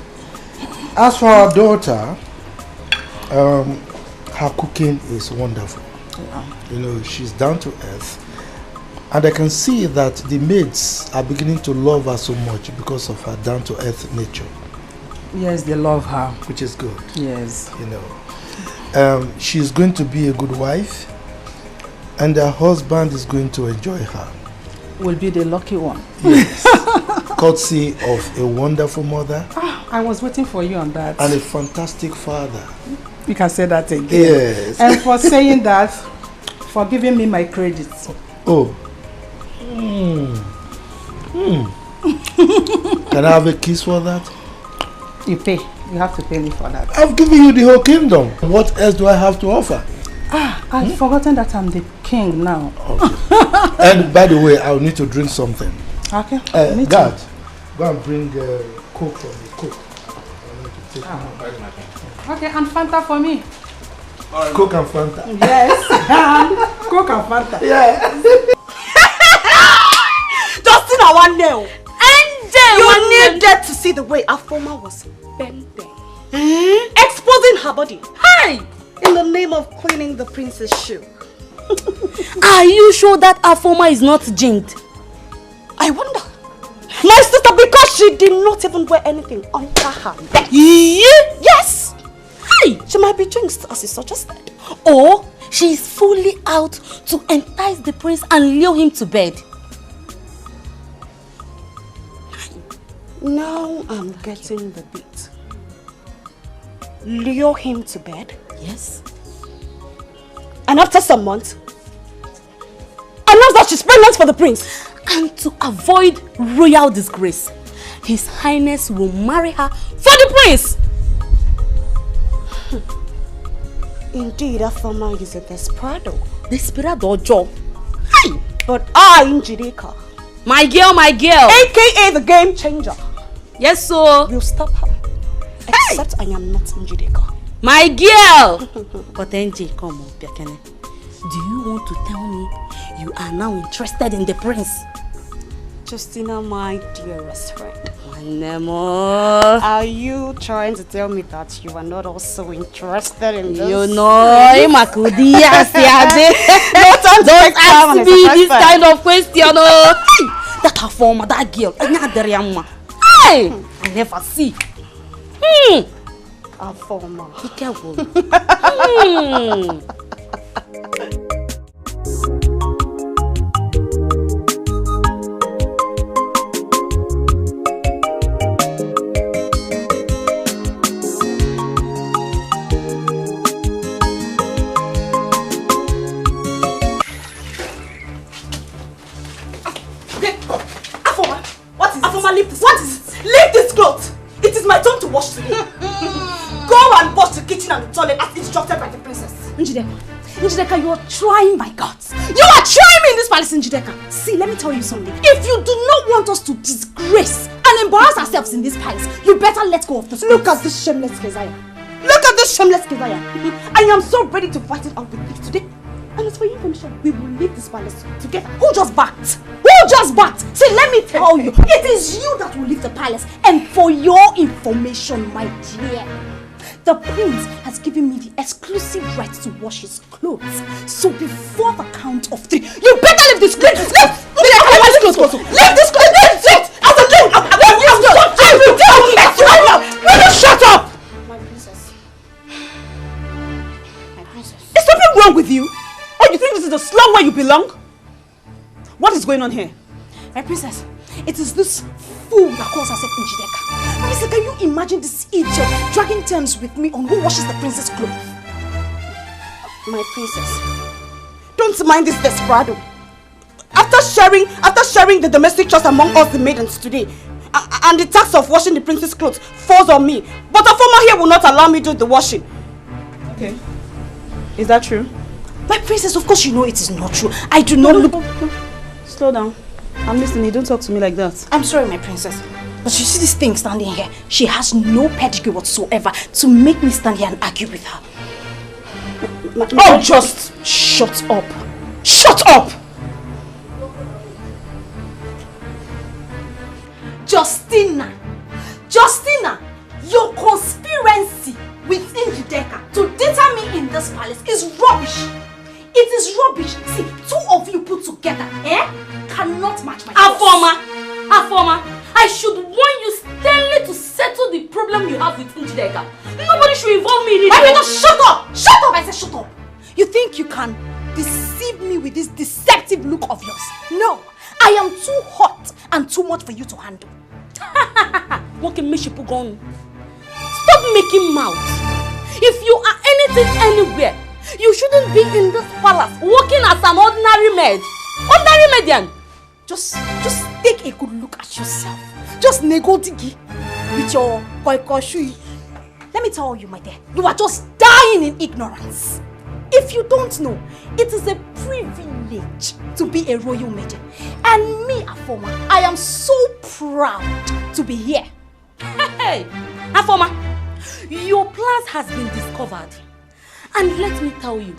As for our daughter, her cooking is wonderful. You know, she's down to earth. And I can see that the maids are beginning to love her so much because of her down to earth nature. Yes, they love her. Which is good. Yes. You know, she's going to be a good wife, and her husband is going to enjoy her. Will be the lucky one. Yes. Courtesy of a wonderful mother. I was waiting for you on that. And a fantastic father. You can say that again. Yes. And for saying that, for giving me my credits. Oh. Can I have a kiss for that? You pay. You have to pay me for that. I've given you the whole kingdom. What else do I have to offer? I've forgotten that I'm the king now. Okay. And by the way, I'll need to drink something. Okay. God, go and bring Coke for me. Coke. I need to take Okay, and Fanta for me. Coke and Fanta. Yes. Coke and Fanta. Yeah. Justin, I want nail. You needed to see the way Afoma was bending, exposing her body. Hey! In the name of cleaning the prince's shoe. Are you sure that Afoma is not jinxed? I wonder. My sister, because she did not even wear anything under her neck. Yes! Hey! She might be jinxed, as you suggested. Or she is fully out to entice the prince and lure him to bed. Now I'm getting the beat. Lure him to bed? Yes. And after some months, announced that she's pregnant for the prince. And to avoid royal disgrace, His Highness will marry her for the prince. Indeed, Afoma is a desperado. Desperado job. Hey! But I, Njideka, my girl, aka the game changer. Yes, sir. Will stop her. Except I am not Njideka. My girl! But NJ, come on, Biakene. Do you want to tell me you are now interested in the prince? Justina, my dearest friend. Nemo. Are you trying to tell me that you are not also interested in this? You know, don't ask me this kind of question. That her former, that girl, hey, I never see. Our former. Be careful. Leave this cloth. It is my turn to wash today. Go and wash the kitchen and the toilet as instructed by the princess. Njideka, you are trying my guts. You are trying me in this palace, Njideka. See, let me tell you something. If you do not want us to disgrace and embarrass ourselves in this palace, you better let go of this. Look at this shameless Keziah. Look at this shameless Keziah. I am so ready to fight it out with you today. And as for your information, we will leave this palace together. Who just backed? Who just backed? See, let me tell you, it is you that will leave the palace. And for your information, my dear, the prince has given me the exclusive right to wash his clothes. So before the count of 3, you better leave this clothes. Leave this clothes. Leave this clothes. Shut up! My princess. My princess. Is something wrong with you? Oh, you think this is the slum where you belong? What is going on here? My princess, it is this fool that calls herself Njideka. Marisa, can you imagine this idiot dragging terms with me on who washes the princess' clothes? My princess, don't mind this desperado. After sharing the domestic chores among us the maidens today, and the task of washing the princess' clothes falls on me, but Afoma here will not allow me to do the washing. Okay. Is that true? My princess, of course you know it is not true. I do not look... Slow down. I'm listening. Don't talk to me like that. I'm sorry, my princess. But you see this thing standing here? She has no pedigree whatsoever to make me stand here and argue with her. Oh, just shut up. Shut up! Justina, your conspiracy with Njideka to deter me in this palace is rubbish. It is rubbish. See, 2 of you put together, cannot match my Afoma, I should warn you sternly to settle the problem you have with Njideka. Nobody should involve me in it. I mean, just shut up! Shut up! I said shut up! You think you can deceive me with this deceptive look of yours? No, I am too hot and too much for you to handle. What can make you put on? Stop making mouth. If you are anything anywhere, you shouldn't be in this palace working as an ordinary maid. Ordinary median. Just take a good look at yourself. Just negotiate with your koikoshui. Let me tell you, my dear, you are just dying in ignorance. If you don't know, it is a privilege to be a royal maiden. And me, Afoma, I am so proud to be here. Hey, Afoma, your plans has been discovered. And let me tell you,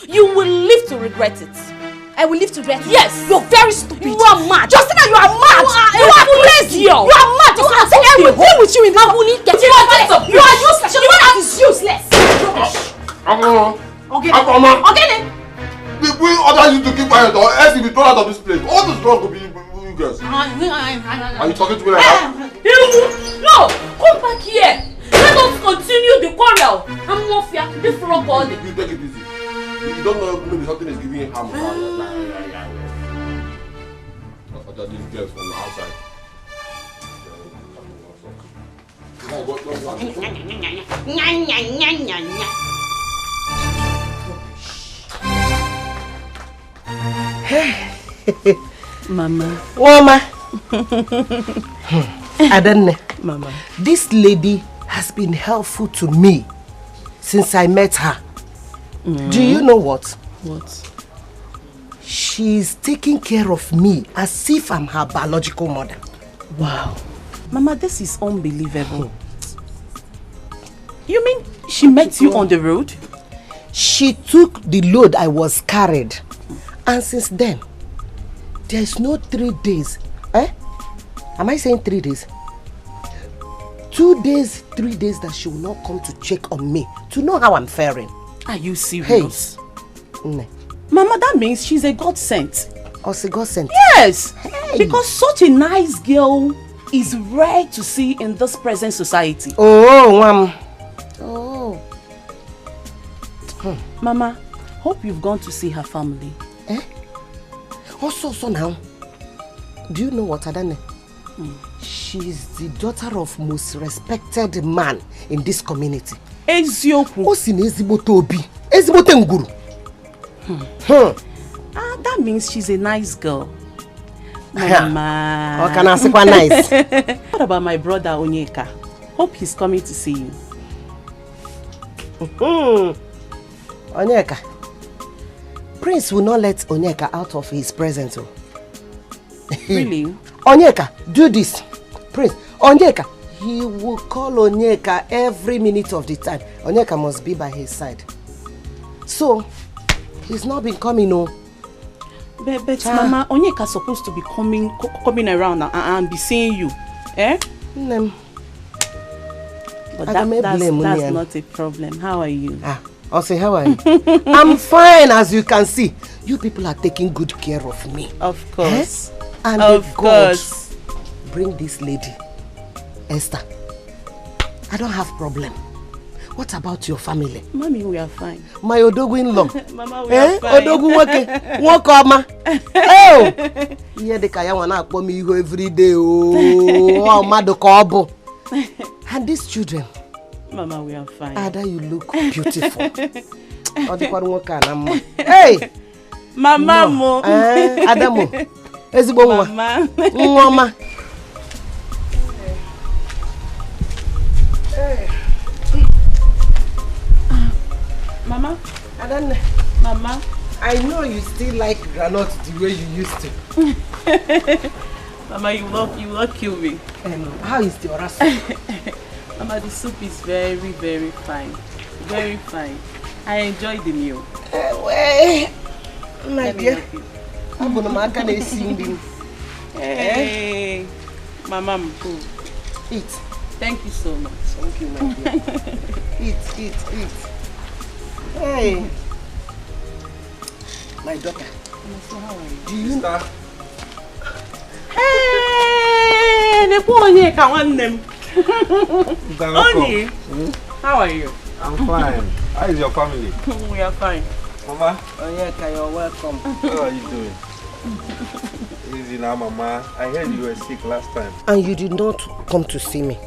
you will live to regret it. I will live to regret it? Yes. You're very stupid. You are mad. Justina, you are mad. You are crazy. You are mad. I will deal with you in this. You are useless. You are useless. Afoma. We order you to keep quiet or else you'll be thrown out of this place. All this wrong will be you guys. Are you talking to me like that? No, come back here. Let us continue the quarrel. I'm not fear. This frog all day. You take it easy. You don't know maybe something is giving you harm. These girls from the outside. Mama. Mama. Adanne. Mama. This lady has been helpful to me since I met her. Do you know what? What? She's taking care of me as if I'm her biological mother. Wow. Mama, this is unbelievable. You mean she met you on the road? She took the load I was carried. And since then, there's no 3 days. Am I saying 3 days? 2 days, 3 days that she will not come to check on me to know how I'm faring. Are you serious? Hey. Mama, that means she's a God sent. Oh, a God sent? Yes. Hey. Because such a nice girl is rare to see in this present society. Oh, Mom. Oh. Mama, hope you've gone to see her family. Also, now, do you know what, Adane? She's the daughter of most respected man in this community. Ezioku. Osin ezigbote obi. Ezigbote nguru. That means she's a nice girl. Mama. How can I say quite nice? What about my brother Onyeka? Hope he's coming to see you. Onyeka. Prince will not let Onyeka out of his presence. Really? Onyeka, do this. Prince, Onyeka, he will call Onyeka every minute of the time. Onyeka must be by his side. So, he's not been coming, no. But Mama, Onyeka's supposed to be coming around and be seeing you. Eh? But that's not a problem. How are you? I'll say, how are you? I'm fine, as you can see. You people are taking good care of me. Of course. And of course. Bring this lady, Esther. I don't have problem. What about your family? Mommy, we are fine. My Odogu-in-law. Mama, we are fine. Odogu-wake. Oh! Yeah, the kaya wana akpo mi iho every day. Oh, Madokobo. And these children. Mama, we are fine. Ada, you look beautiful. Hey! Mama, mo. Adamo. Ezibo Mama. Mama. Mama. Adanne. Mama. I know you still like granite the way you used to. Mama, you will not kill me. How is your soup? Mama, the soup is very, very fine. Very fine. I enjoy the meal. My dear. I'm going to make a singing. Hey. Mama, eat. Thank you so much. Thank you, my dear. Eat. Hey. My daughter. How are you? Do you know? Hey, the boy can want them. Oni, how are you? I'm fine. How is your family? We are fine. Mama? Onyeka, you're welcome. How are you doing? Easy now, Mama. I heard you were sick last time. And you did not come to see me.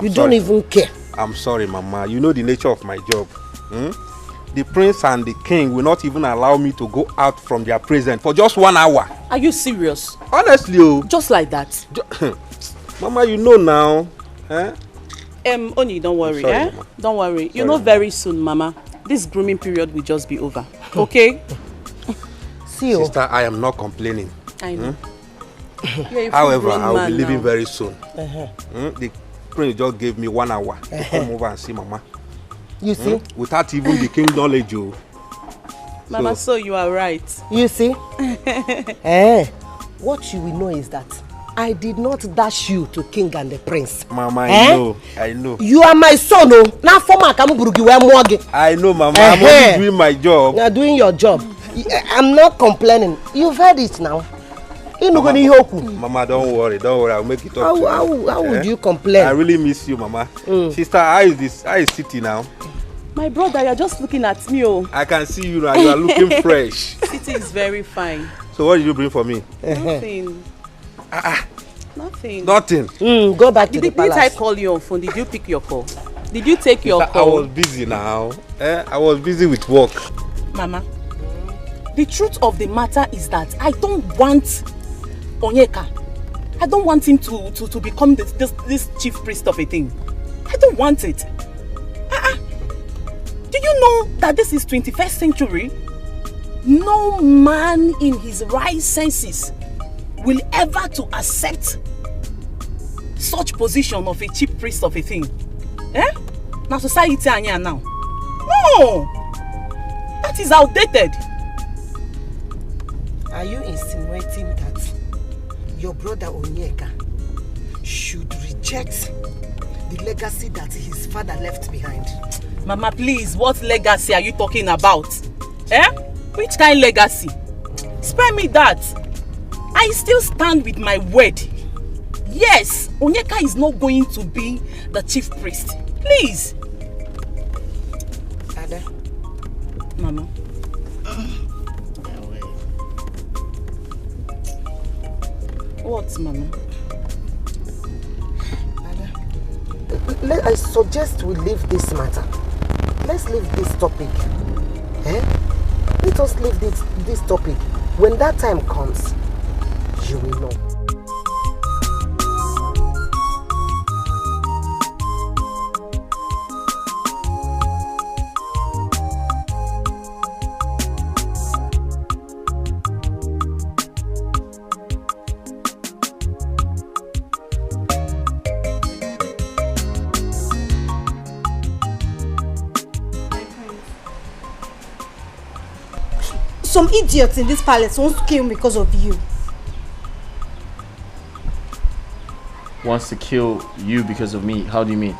You don't even care. I'm sorry, Mama. You know the nature of my job. The prince and the king will not even allow me to go out from their presence for just 1 hour. Are you serious? Honestly, oh. Just like that? Mama, you know now. Oni, don't worry, sorry, Don't worry. You know very soon, Mama, this grooming period will just be over. Okay? See you. Sister, I am not complaining. I know. However, I will be leaving very soon. The prince just gave me 1 hour to come over and see Mama. You see? Without even the king's knowledge, oh. Mama, so you are right. You see? What you will know is that I did not dash you to king and the prince. Mama, I know. You are my son, oh. Now for my I know, Mama. I'm only doing my job. You are doing your job. I'm not complaining. You've heard it now. Mama, don't worry. I'll make it up. How would you complain? I really miss you, Mama. Sister, how is City now? My brother, you're just looking at me, oh. I can see you now. You are looking fresh. City is very fine. So what did you bring for me? Nothing. Nothing. Nothing. Go back to the palace. Did I call you on phone? Did you pick your call? Did you take your call? I was busy now. I was busy with work. Mama, The truth of the matter is that I don't want Onyeka. I don't want him to become this chief priest of a thing. I don't want it. Do you know that this is 21st century? No man in his right senses will ever to accept such position of a chief priest of a thing. Eh? Now society anya now. No! That is outdated. Are you insinuating that your brother Onyeka should reject the legacy that his father left behind? Mama, please, what legacy are you talking about? Eh? Which kind of legacy? Spare me that. I still stand with my word. Yes, Onyeka is not going to be the chief priest. Please. Ada. Mama. What, Mama? I suggest we leave this matter. Let's leave this topic. Eh? Let us leave this topic. When that time comes, you will know. Some idiots in this palace wants to kill me because of you. Wants to kill you because of me? How do you mean?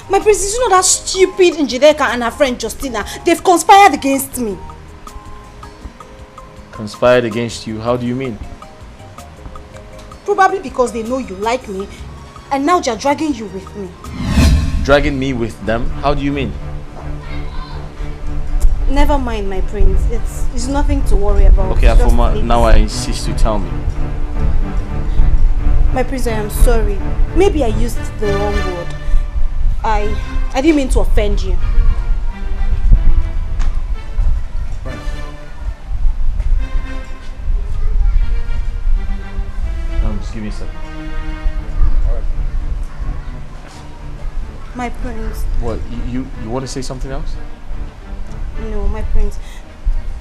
My prince, you know that stupid Njideka and her friend Justina, they've conspired against me. Conspired against you? How do you mean? Probably because they know you like me, and now they're dragging you with me. Dragging me with them? How do you mean? Never mind, my prince. It's nothing to worry about. Okay, Afoma, now I insist you tell me. My prince, I am sorry. Maybe I used the wrong word. I didn't mean to offend you. Just give me a second. My prince. What, you want to say something else? No, my prince.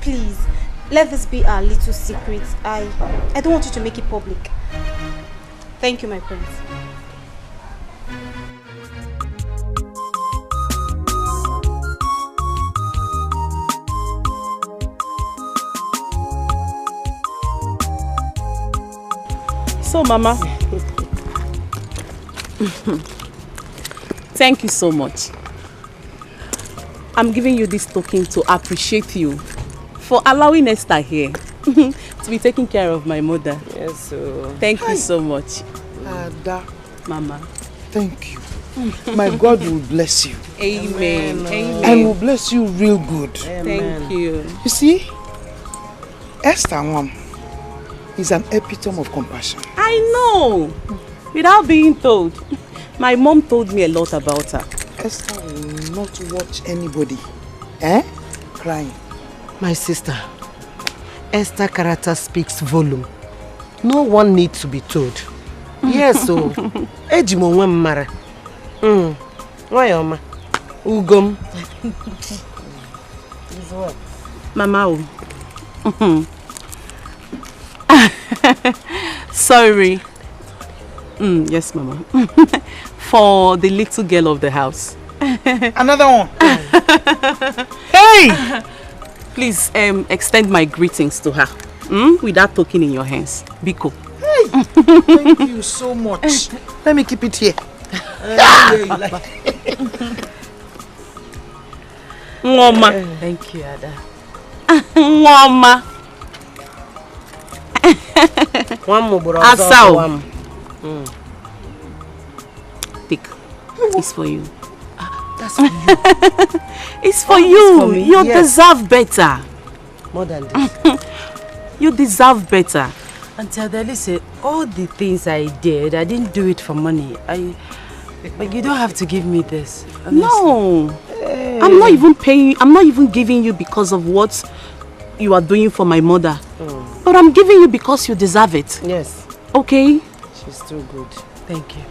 Please, let this be our little secret. I don't want you to make it public. Thank you, my prince. So, Mama, thank you so much. I'm giving you this token to appreciate you for allowing Esther here to be taking care of my mother. Yes, sir. Thank you so much. Ada. Mama. Thank you. My God will bless you. Amen. Amen. And will bless you real good. Thank you. You see, Esther Mom is an epitome of compassion. I know. Without being told. My mom told me a lot about her. Esther will not watch anybody crying. My sister, Esther's character speaks volume. No one needs to be told. Yes, so ejimo nwe mmara. Nwayoma. Ugom. Mama. Sorry. Yes, Mama. For the little girl of the house. Another one. Hey! Please extend my greetings to her. With that token in your hands. Biko. Hey! Thank you so much. Let me keep it here. Mama. Thank you, Ada. Mama. Asao. Take. It's for you. That's for you. It's for you. For me. You deserve better. More than this. You deserve better. Auntie Adeli said, all the things I did, I didn't do it for money. But you don't have to give me this. Honestly. No. Hey. I'm not even paying. I'm not even giving you because of what you are doing for my mother. But I'm giving you because you deserve it. Yes. Okay? She's too good. Thank you.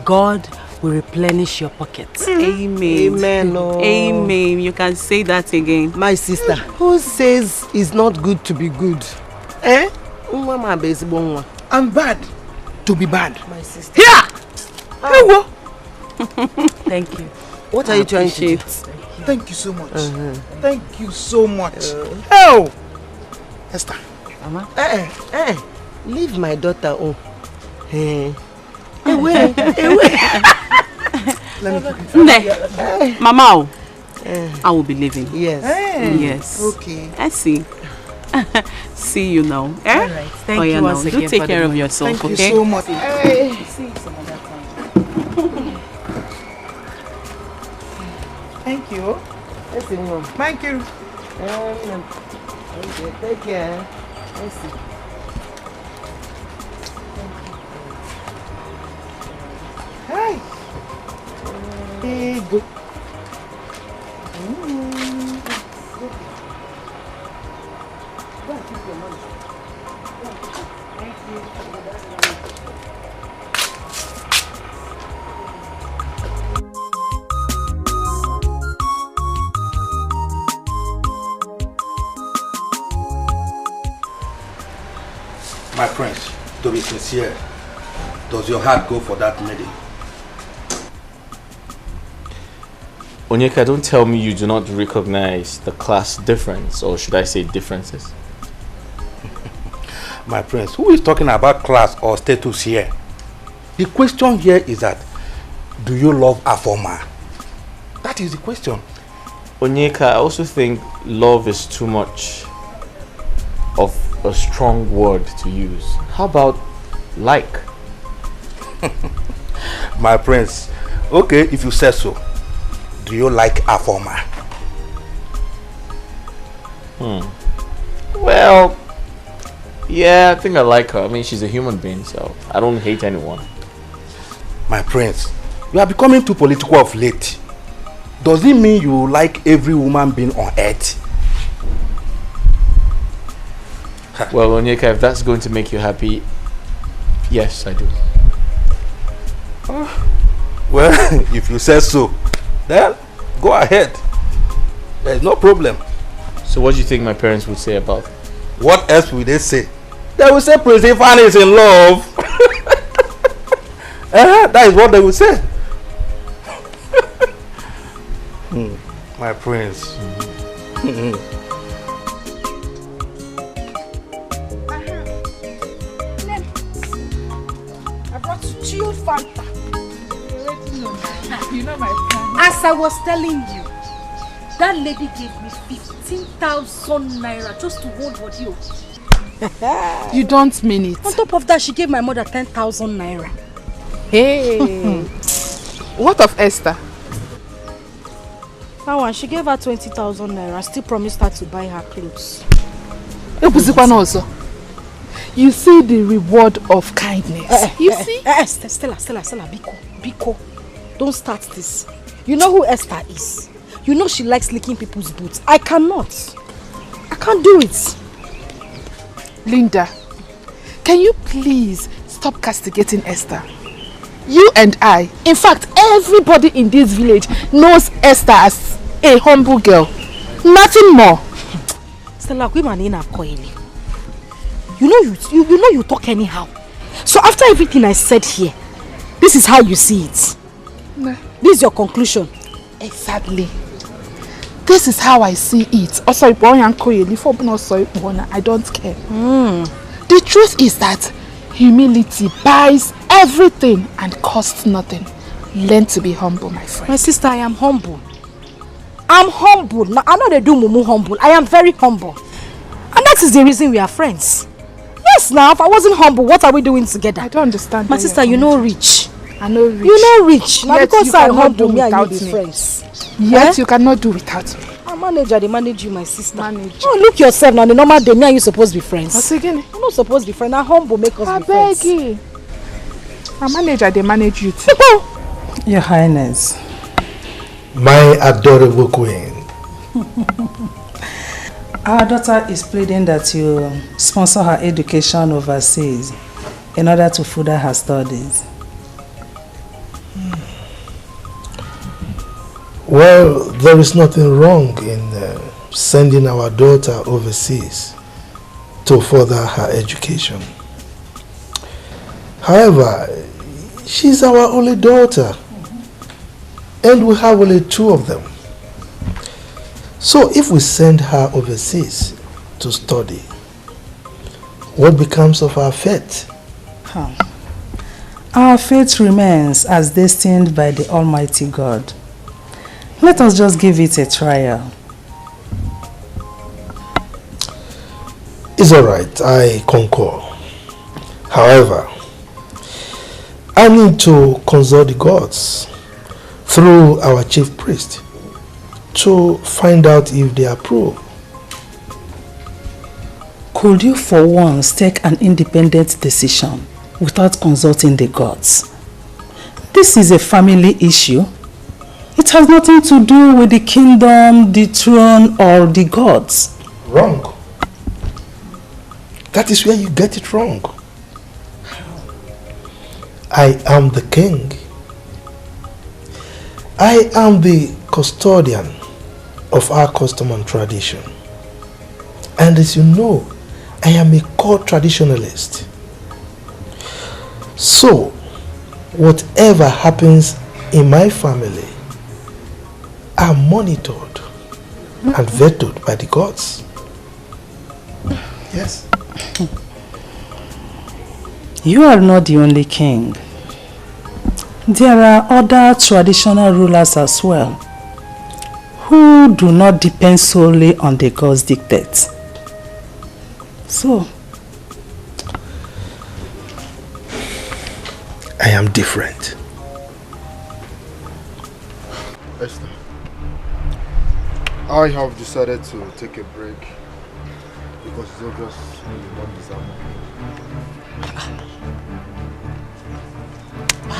God will replenish your pockets. Amen. Amen. Oh. Amen. You can say that again. My sister, who says it's not good to be good? Eh? And bad to be bad. My sister. Here! Oh. Thank you. What are you trying to do? Thank you so much. Thank you so much. Oh! Esther. Mama? Leave my daughter. Oh. Away. Mama, I will be leaving. Yes. Yes. Okay. I see. See you now. Eh? All right. Thank you once again. Do take care of yourself, Thank okay? you so much. See you some other time. Thank you. Thank you. Okay, take care. Let's see. Hi. Hey, good. My prince, to be sincere, does your heart go for that lady? Onyeka, don't tell me you do not recognize the class difference, or should I say differences? My prince, who is talking about class or status here? The question here is that, do you love Afoma? That is the question. Onyeka, I also think love is too much of a strong word to use. How about like? My prince, okay, if you say so, do you like Afoma? Well, yeah, I think I like her. I mean, she's a human being, so I don't hate anyone. My prince, you are becoming too political of late. Does it mean you like every woman being on earth? Well, Onyeka, if that's going to make you happy, yes, I do. Well, if you say so, then go ahead. There's no problem. So what do you think my parents would say about it? What else will they say? They will say Prince Ifan is in love. That is what they will say. My prince. I brought chilled Fanta. You know my plan. As I was telling you, that lady gave me 15,000 naira just to hold audio. You don't mean it. On top of that, she gave my mother 10,000 naira. Hey. What of Esther? That one, she gave her 20,000 naira. I still promised her to buy her clothes. Also. You see the reward of kindness. You see? Stella, Biko. Don't start this. You know who Esther is? You know she likes licking people's boots. I cannot. I can't do it. Linda, can you please stop castigating Esther? You and I, in fact, everybody in this village knows Esther as a humble girl. Nothing more. Stella, you know you talk anyhow. So after everything I said here, this is how you see it. Nah. This is your conclusion. Exactly. This is how I see it. Also, I don't care. The truth is that humility buys everything and costs nothing. Learn to be humble, my friend. My sister, I am humble. I'm humble. Now, I know they do mumu humble. I am very humble. And that is the reason we are friends. Yes, now, if I wasn't humble, what are we doing together? I don't understand. My sister, you know rich. I know rich. You know rich. Now, because I'm humble, me and you be me. friends. Yes, you cannot do without me. I'm manager, they manage you, my sister. Manager. Oh, look yourself now. The normal day, me and you supposed to be friends. What's again? You're not supposed to be friends. Now, humble make us be friends. I beg you. My manager, they manage you too. Your Highness. My adorable queen. Our daughter is pleading that you sponsor her education overseas in order to further her studies. Well, there is nothing wrong in sending our daughter overseas to further her education. However, she's our only daughter, and we have only 2 of them. So if we send her overseas to study, what becomes of our fate? Our fate remains as destined by the Almighty God. Let us just give it a trial. It's alright, I concur. However, I need to consult the gods through our chief priest to find out if they approve. Could you for once take an independent decision without consulting the gods? This is a family issue. It has nothing to do with the kingdom, the throne, or the gods. Wrong. That is where you get it wrong. I am the king. I am the custodian of our custom and tradition. And as you know, I am a core traditionalist. So, whatever happens in my family are monitored and vetoed by the gods. Yes. You are not the only king. There are other traditional rulers as well who do not depend solely on the gods' dictates. So, I am different. Esther, I have decided to take a break because it's obvious you don't deserve more.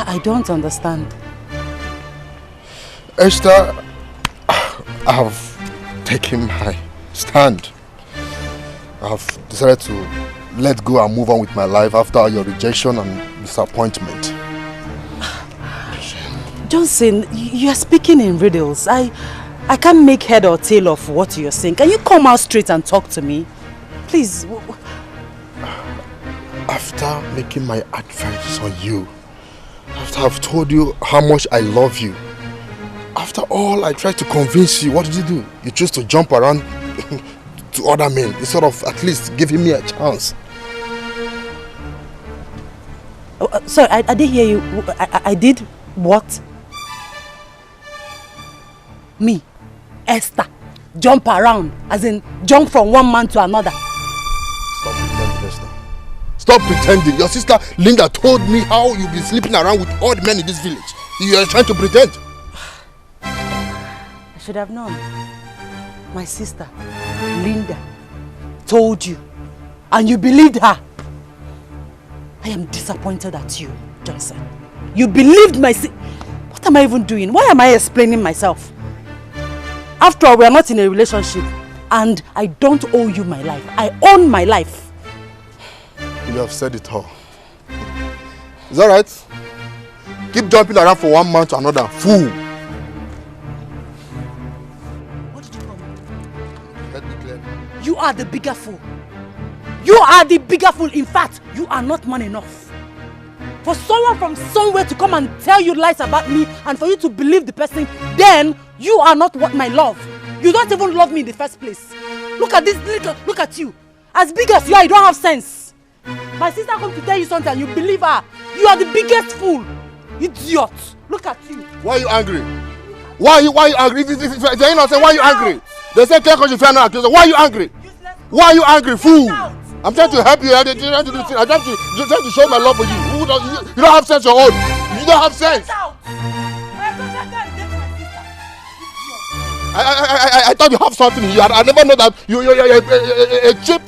I don't understand. Esther, I have taken my stand. I have decided to let go and move on with my life after your rejection and disappointment. Johnson, you are speaking in riddles. I can't make head or tail of what you're saying. Can you come out straight and talk to me? Please. After making my advance on you, after I've told you how much I love you, after all I tried to convince you, what did you do? You chose to jump around to other men instead of at least giving me a chance. Sorry, I didn't hear you. I did what? Me, Esther, jump around, as in jump from one man to another. Stop pretending, Esther. Stop pretending. Your sister Linda told me how you've been sleeping around with all the men in this village. You are trying to pretend. I should have known. My sister, Linda, told you, and you believed her. I am disappointed at you, Johnson. You believed my What am I even doing? Why am I explaining myself? After all, we are not in a relationship, and I don't owe you my life. I own my life. You have said it all. Is that right? Keep jumping around from one man to another. Fool. What did you call me? Let me clear. You are the bigger fool. You are the bigger fool. In fact, you are not man enough. For someone from somewhere to come and tell you lies about me and for you to believe the person, then you are not what my love. You don't even love me in the first place. Look at this little, look at you. As big as you are, you don't have sense. My sister comes to tell you something and you believe her. You are the biggest fool. Idiot. Look at you. Why are you angry? Why are you angry? If you're innocent, why are you angry? They say clear conscience, fair no accusation. Why are you angry? Why are you angry, fool? I'm trying to help you. I'm trying to show my love for you. You don't have sense your own. You don't have sense. I thought you have something here. I never know that you're a cheap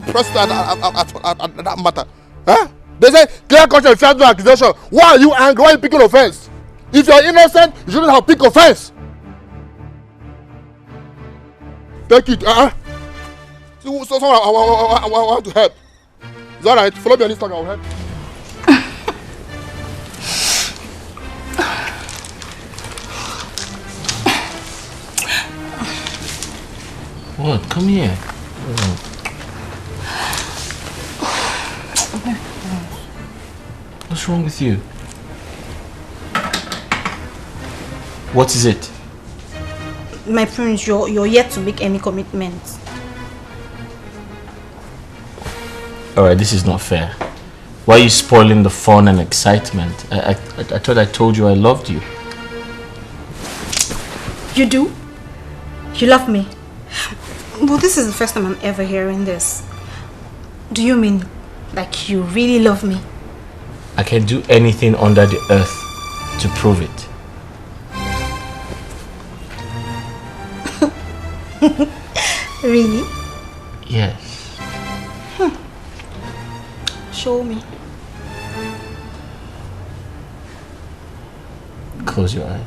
person at that matter. Huh? They say clear conscience, fair no accusation. Why are you angry? Why are you picking offense? If you're innocent, you shouldn't have picked offense. Take it. someone I want to help. Is that right? Follow me on Instagram, I'll help. What? Come here. What's wrong with you? What is it? My friends, you're yet to make any commitments. Alright, this is not fair. Why are you spoiling the fun and excitement? I thought I told you I loved you. You do? You love me? Well, this is the first time I'm ever hearing this. Do you mean like you really love me? I can do anything under the earth to prove it. Really? Yes. Show me. Close your eyes.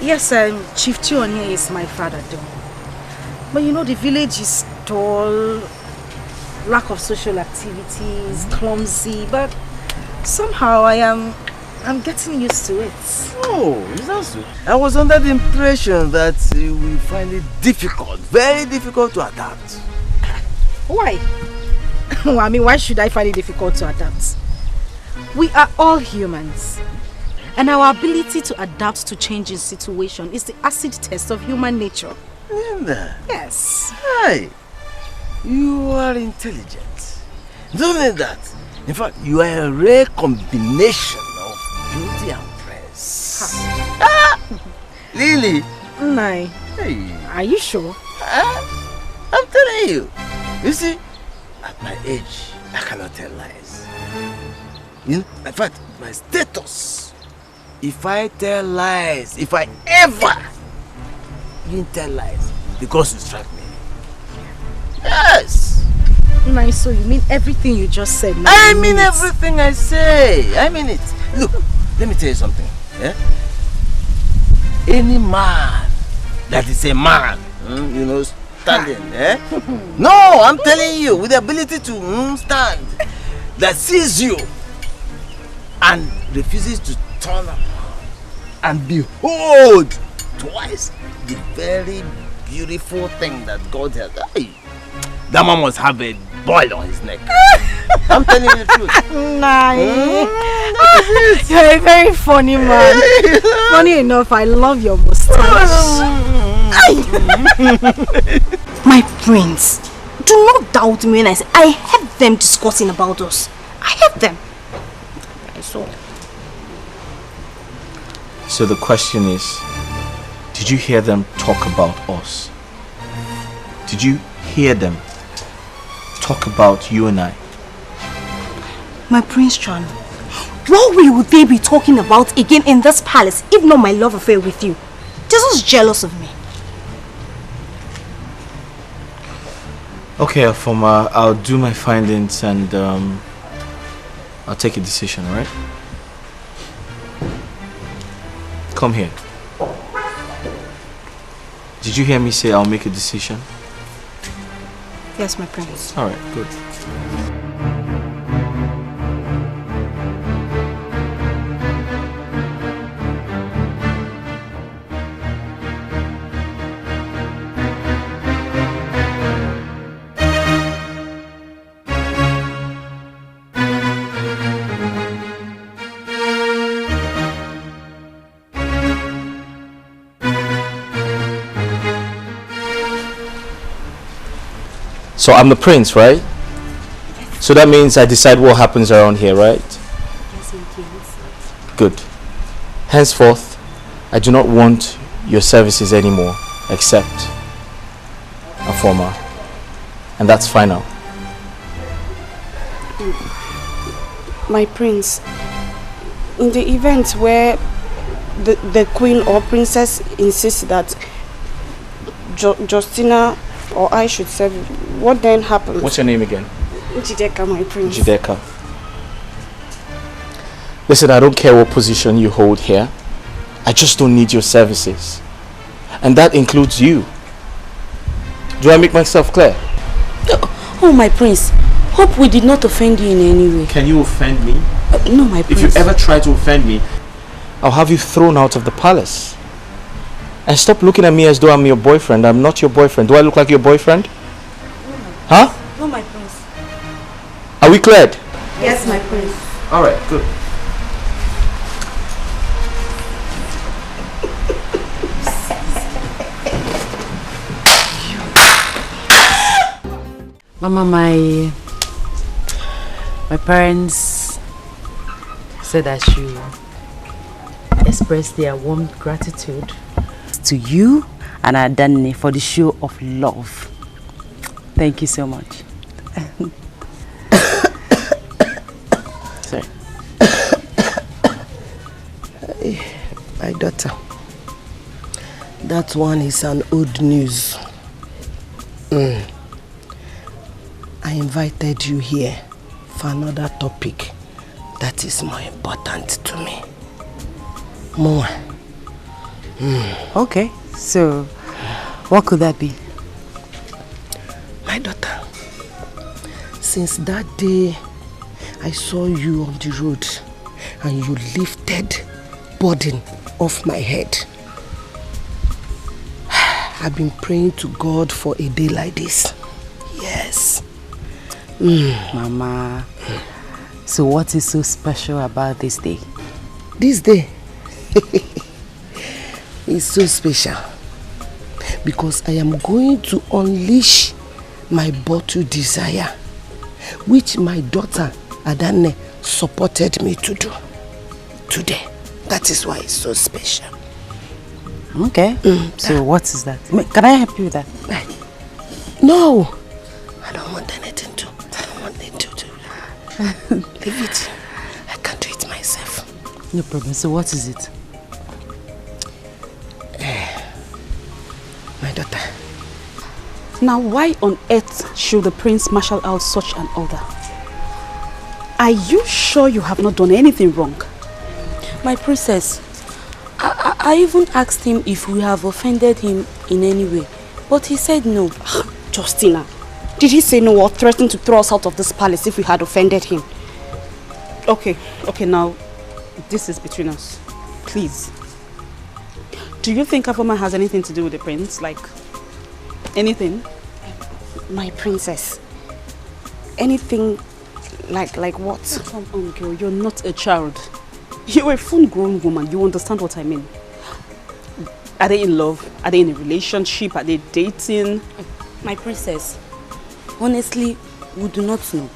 Yes, Chief Tionia is my father though. But you know the village is dull, lack of social activities, clumsy, but somehow I'm getting used to it. Oh, is that so? I was under the impression that we find it difficult, very difficult to adapt. Why? Well, I mean, why should I find it difficult to adapt? We are all humans. And our ability to adapt to changing situation is the acid test of human nature. Linda. Yes. Hi. You are intelligent. Not only that, in fact, you are a rare combination of beauty and brains. Lily. Nai. Hey. Are you sure? I'm telling you. You see, at my age, I cannot tell lies. In fact, my status. If I tell lies, if I ever didn't tell lies, because you strike me. Yes. Nice, so you mean everything you just said? I mean everything I say. I mean it. Look, let me tell you something. Yeah? Any man that is a man, you know, standing, eh? No, I'm telling you, with the ability to stand, that sees you and refuses to turn around and behold twice the very beautiful thing that God has. Hey, that man must have a boil on his neck. I'm telling you the truth. Nice. You're a very funny man. Funny enough, I love your mustache. My prince, do not doubt me when I say I heard them discussing about us. I heard them. I saw. So the question is, did you hear them talk about us? Did you hear them talk about you and I? My Prince John, what will they be talking about again in this palace if not my love affair with you? They're just jealous of me. Okay, Afoma, I'll do my findings and I'll take a decision, alright? Come here. Did you hear me say I'll make a decision? Yes, my prince. Alright, good. So I'm the prince, right? So that means I decide what happens around here, right? Yes, it Good. Henceforth, I do not want your services anymore, except Afoma. And that's final. My prince, in the event where the queen or princess insists that Justina or I should serve you. What then happens? What's your name again? Jideka, my prince. Jideka. Listen, I don't care what position you hold here. I just don't need your services. And that includes you. Do I make myself clear? Oh, my prince. Hope we did not offend you in any way. Can you offend me? No, my prince. If you ever try to offend me, I'll have you thrown out of the palace. And stop looking at me as though I'm your boyfriend. I'm not your boyfriend. Do I look like your boyfriend? Huh? No, my prince. Are we cleared? Yes, my prince. Alright, good. Mama, my parents said I should express their warm gratitude to you and Adani for the show of love. Thank you so much. Sorry. My daughter, that one is an old news. I invited you here for another topic that is more important to me. More. Okay, so what could that be? My daughter, since that day I saw you on the road and you lifted burden off my head, I've been praying to God for a day like this. Yes. Mama, so what is so special about this day? This day is so special because I am going to unleash my bottled desire, which my daughter Adane supported me to do today. That is why it's so special. Okay. So what is that? Can I help you with that? No. I don't want anything to. I don't want anything to. Leave it. I can do it myself. No problem. So what is it? My daughter. Now, why on earth should the prince marshal out such an order? Are you sure you have not done anything wrong? My princess, I even asked him if we have offended him in any way, but he said no. Justina, did he say no or threaten to throw us out of this palace if we had offended him? Okay, now, this is between us. Please. Do you think Afoma has anything to do with the prince? Like, anything? My princess. Anything like what? Come on, girl, you're not a child. You're a full-grown woman. You understand what I mean? Are they in love? Are they in a relationship? Are they dating? My princess, honestly, we do not know.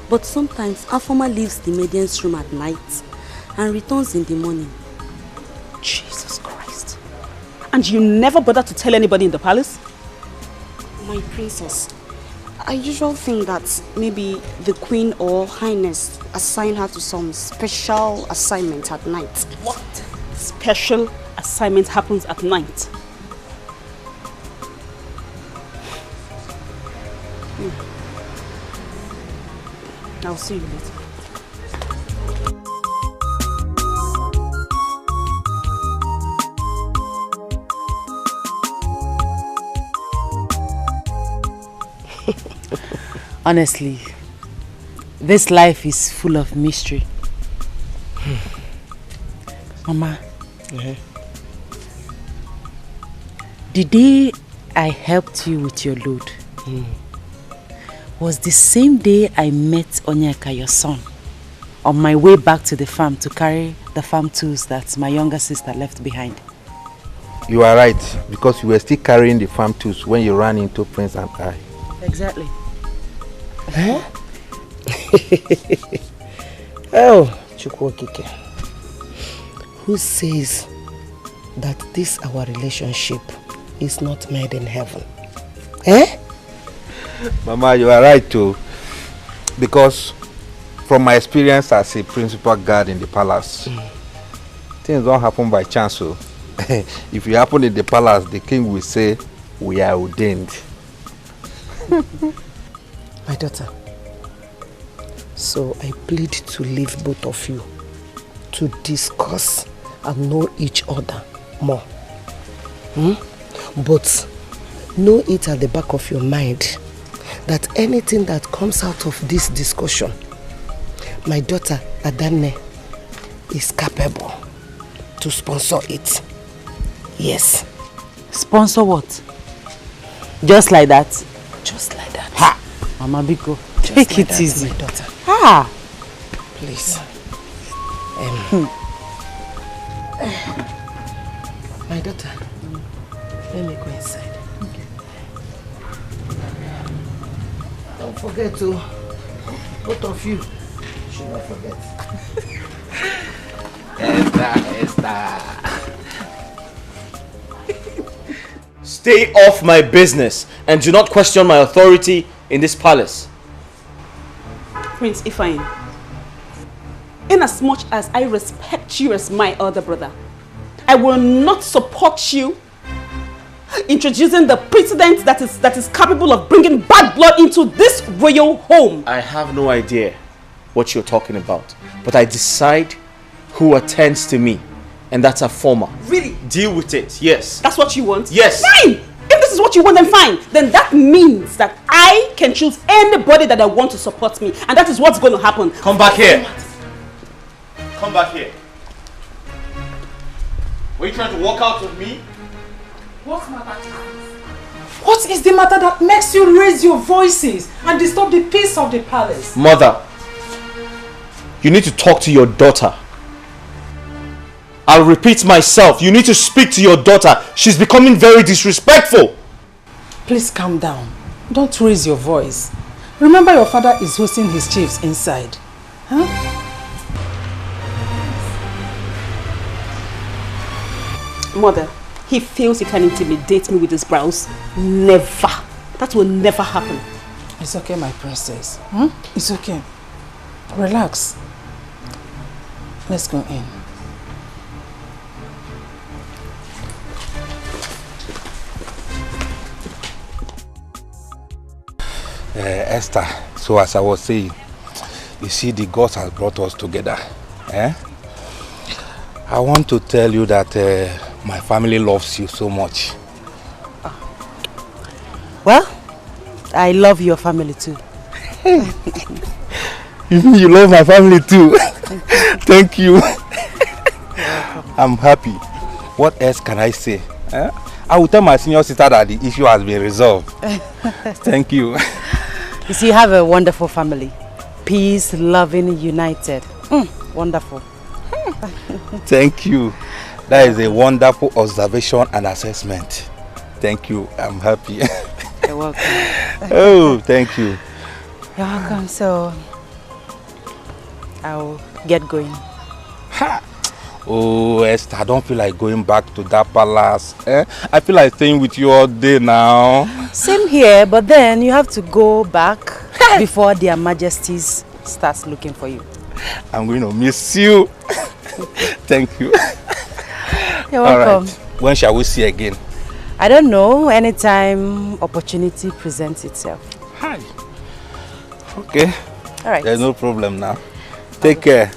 But sometimes Afoma leaves the maiden's room at night and returns in the morning. Jesus Christ. And you never bother to tell anybody in the palace? My princess, I usually think that maybe the queen or highness assign her to some special assignment at night. What special assignment happens at night? I'll see you later. Honestly, this life is full of mystery. Mama, the day I helped you with your load was the same day I met Onyeka, your son, on my way back to the farm to carry the farm tools that my younger sister left behind. You are right, because you were still carrying the farm tools when you ran into Prince and I. Exactly. Huh? Oh, Chukwokike. Who says that this our relationship is not made in heaven? Eh? Mama, you are right too. Because from my experience as a principal guard in the palace, things don't happen by chance. So if you happen in the palace, the king will say, we are ordained. My daughter, so I plead to leave both of you to discuss and know each other more. But know it at the back of your mind that anything that comes out of this discussion, my daughter Adanne is capable to sponsor it. Yes. Sponsor what? Just like that? Just like that. Ha! Mama Biko, Just take like it that, easy. my daughter. Ha! Please. My daughter, let me go inside. Okay. Don't forget to, both of you, should not forget. Esther. Stay off my business and do not question my authority in this palace. Prince Ifeanyi, inasmuch as I respect you as my elder brother, I will not support you introducing the precedent that is capable of bringing bad blood into this royal home. I have no idea what you're talking about, but I decide who attends to me, and that's a former. Really? Deal with it, yes. That's what you want? Yes. Fine! If this is what you want, then fine. Then that means that I can choose anybody that I want to support me, and that is what's going to happen. Come back here. Come back here. Were you trying to walk out with me? What matter? What is the matter that makes you raise your voices and disturb the peace of the palace? Mother, you need to talk to your daughter. I'll repeat myself. You need to speak to your daughter. She's becoming very disrespectful. Please calm down. Don't raise your voice. Remember your father is hosting his chiefs inside. Huh? Mother, he feels he can intimidate me with his brows. Never. That will never happen. It's okay, my princess. It's okay. Relax. Let's go in. Esther, so as I was saying, you see the gods have brought us together. I want to tell you that my family loves you so much. Well, I love your family too. You love my family too. Thank you. I'm happy. What else can I say? I will tell my senior sister that the issue has been resolved. Thank you. You see, you have a wonderful family. Peace, loving, united. Wonderful. Thank you. That is a wonderful observation and assessment. Thank you. I'm happy. You're welcome. Oh, thank you. You're welcome. So, I'll get going. Ha! Oh, Esther, I don't feel like going back to that palace. I feel like staying with you all day now. Same here, but then you have to go back before their majesties starts looking for you. I'm going to miss you. Thank you. You're welcome. All right. When shall we see again? I don't know. Anytime opportunity presents itself. Hi. Okay. All right. There's no problem now. Take care.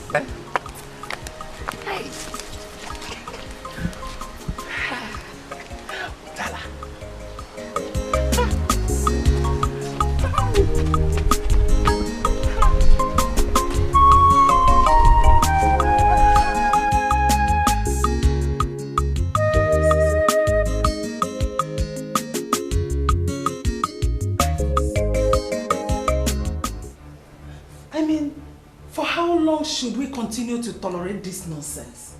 Should we continue to tolerate this nonsense?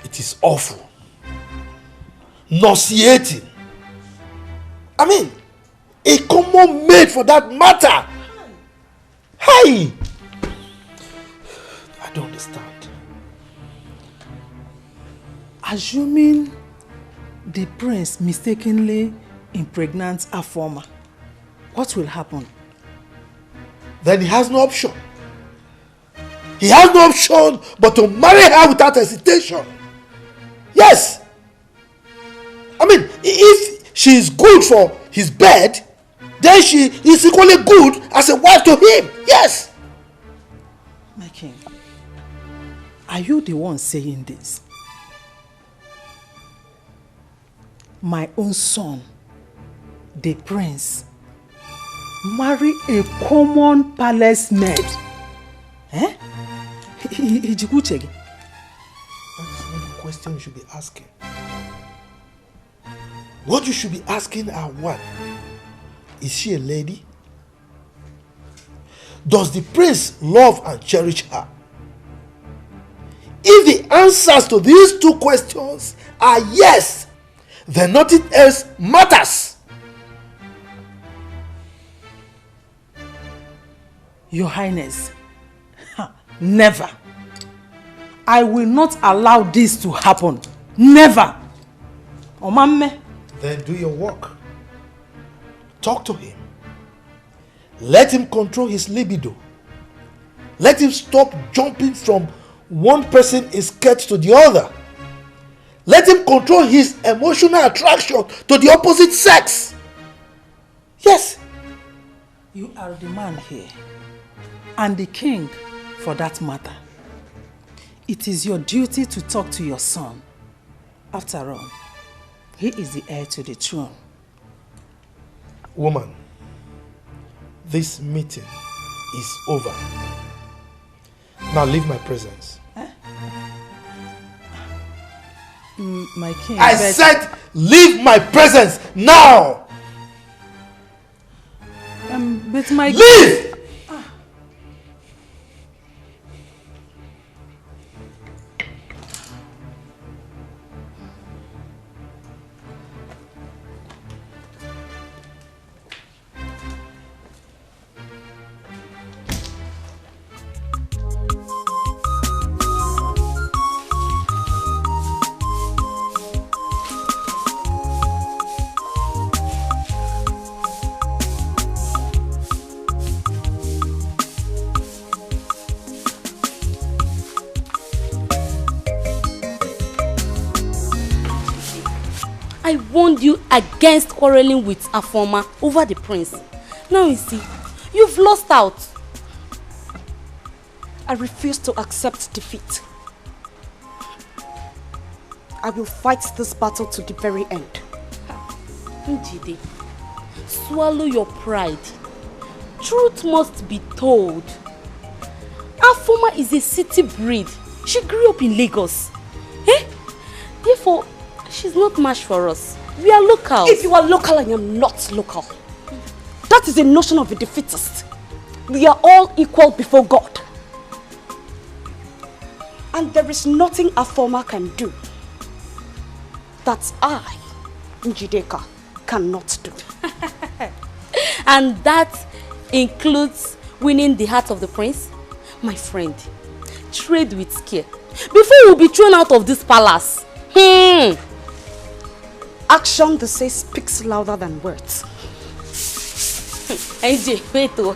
It is awful. Nauseating. I mean, a common maid for that matter. Hi! I don't understand. Assuming the prince mistakenly impregnants a former, what will happen? Then he has no option. he has no option but to marry her without hesitation. Yes. I mean, if she is good for his bed, then she is equally good as a wife to him. Yes. My king, are you the one saying this? My own son, the prince, marry a common palace maid? Eh? That's not the question you should be asking. What you should be asking are what? Is she a lady? Does the prince love and cherish her? If the answers to these two questions are yes, then nothing else matters. Your Highness, never. I will not allow this to happen. Never. Omamme. Then do your work. Talk to him. Let him control his libido. Let him stop jumping from one person's skirt to the other. Let him control his emotional attraction to the opposite sex. Yes. You are the man here, and the king for that matter. It is your duty to talk to your son. After all, he is the heir to the throne. Woman, this meeting is over. Now leave my presence. My king, I said leave my presence now! But my leave! I warned you against quarreling with Afoma over the prince. Now you see, you've lost out. I refuse to accept defeat. I will fight this battle to the very end. Njide, swallow your pride. Truth must be told. Afoma is a city breed. She grew up in Lagos. Therefore, she's not much for us. We are local. If you are local, I am not local. That is a notion of a defeatist. We are all equal before God. And there is nothing Afoma can do that I, Njideka, cannot do. And that includes winning the heart of the prince? My friend, trade with care before we'll be thrown out of this palace. Action, they say, speaks louder than words. AJ, wait oh.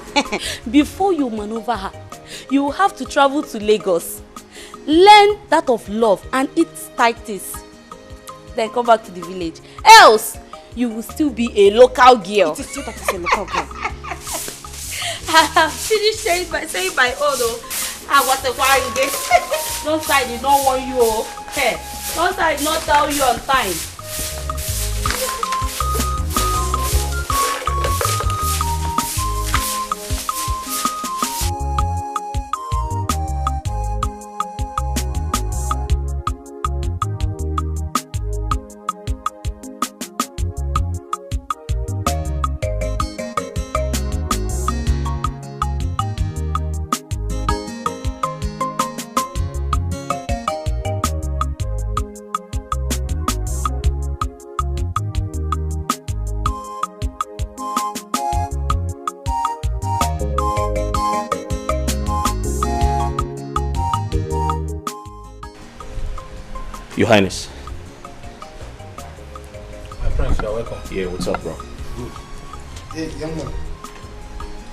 Before you maneuver her, you will have to travel to Lagos, learn that of love and eat tighties, then come back to the village. Else, you will still be a local girl. It is true that it's a local girl. Finish saying by all though. What a while this. Don't side did not warn you. Hey, don't side not tell you on time. Your Highness. My friends, you are welcome. Yeah, what's up, bro? Good. Hey, young man.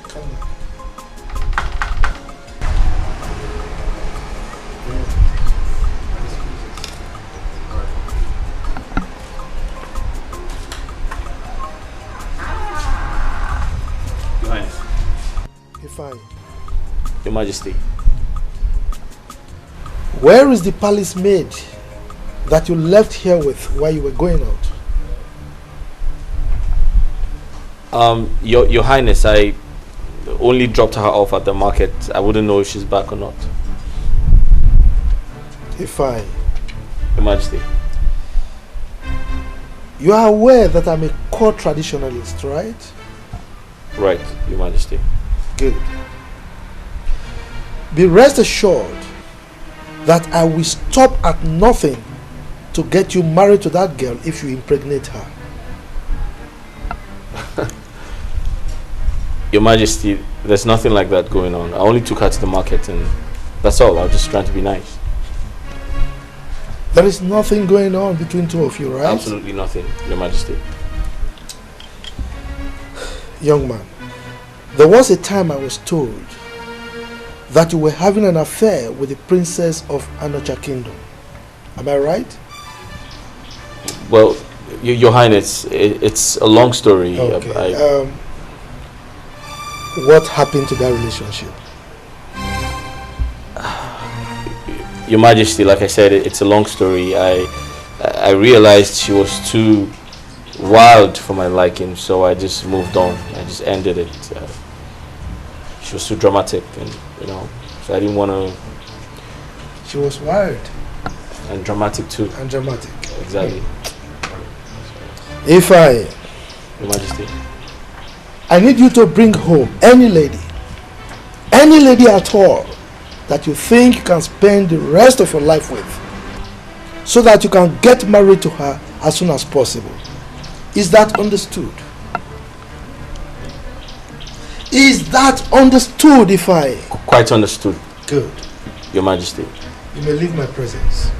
Come Majesty. Where is the palace maid that you left here with while you were going out? Your Highness, I only dropped her off at the market. I wouldn't know if she's back or not. Ifeanyi. Your Majesty. You are aware that I'm a core traditionalist, right? Right, Your Majesty. Good. Be rest assured that I will stop at nothing to get you married to that girl if you impregnate her. Your Majesty, there's nothing like that going on. I only took her to the market and that's all. I was just trying to be nice. There is nothing going on between two of you, right? Absolutely nothing, Your Majesty. Young man, there was a time I was told that you were having an affair with the princess of Anocha Kingdom. Am I right? Well, Your Highness, it's a long story. Okay. What happened to that relationship? Your Majesty, like I said, it's a long story. I realized she was too wild for my liking, so I just moved on. I just ended it. She was too dramatic, and so I didn't want to. She was wild and dramatic too. And dramatic. Exactly. Ifeanyi, Your Majesty, I need you to bring home any lady at all, that you think you can spend the rest of your life with, so that you can get married to her as soon as possible. Is that understood? Is that understood, Ifeanyi? Quite understood. Good. Your Majesty. You may leave my presence.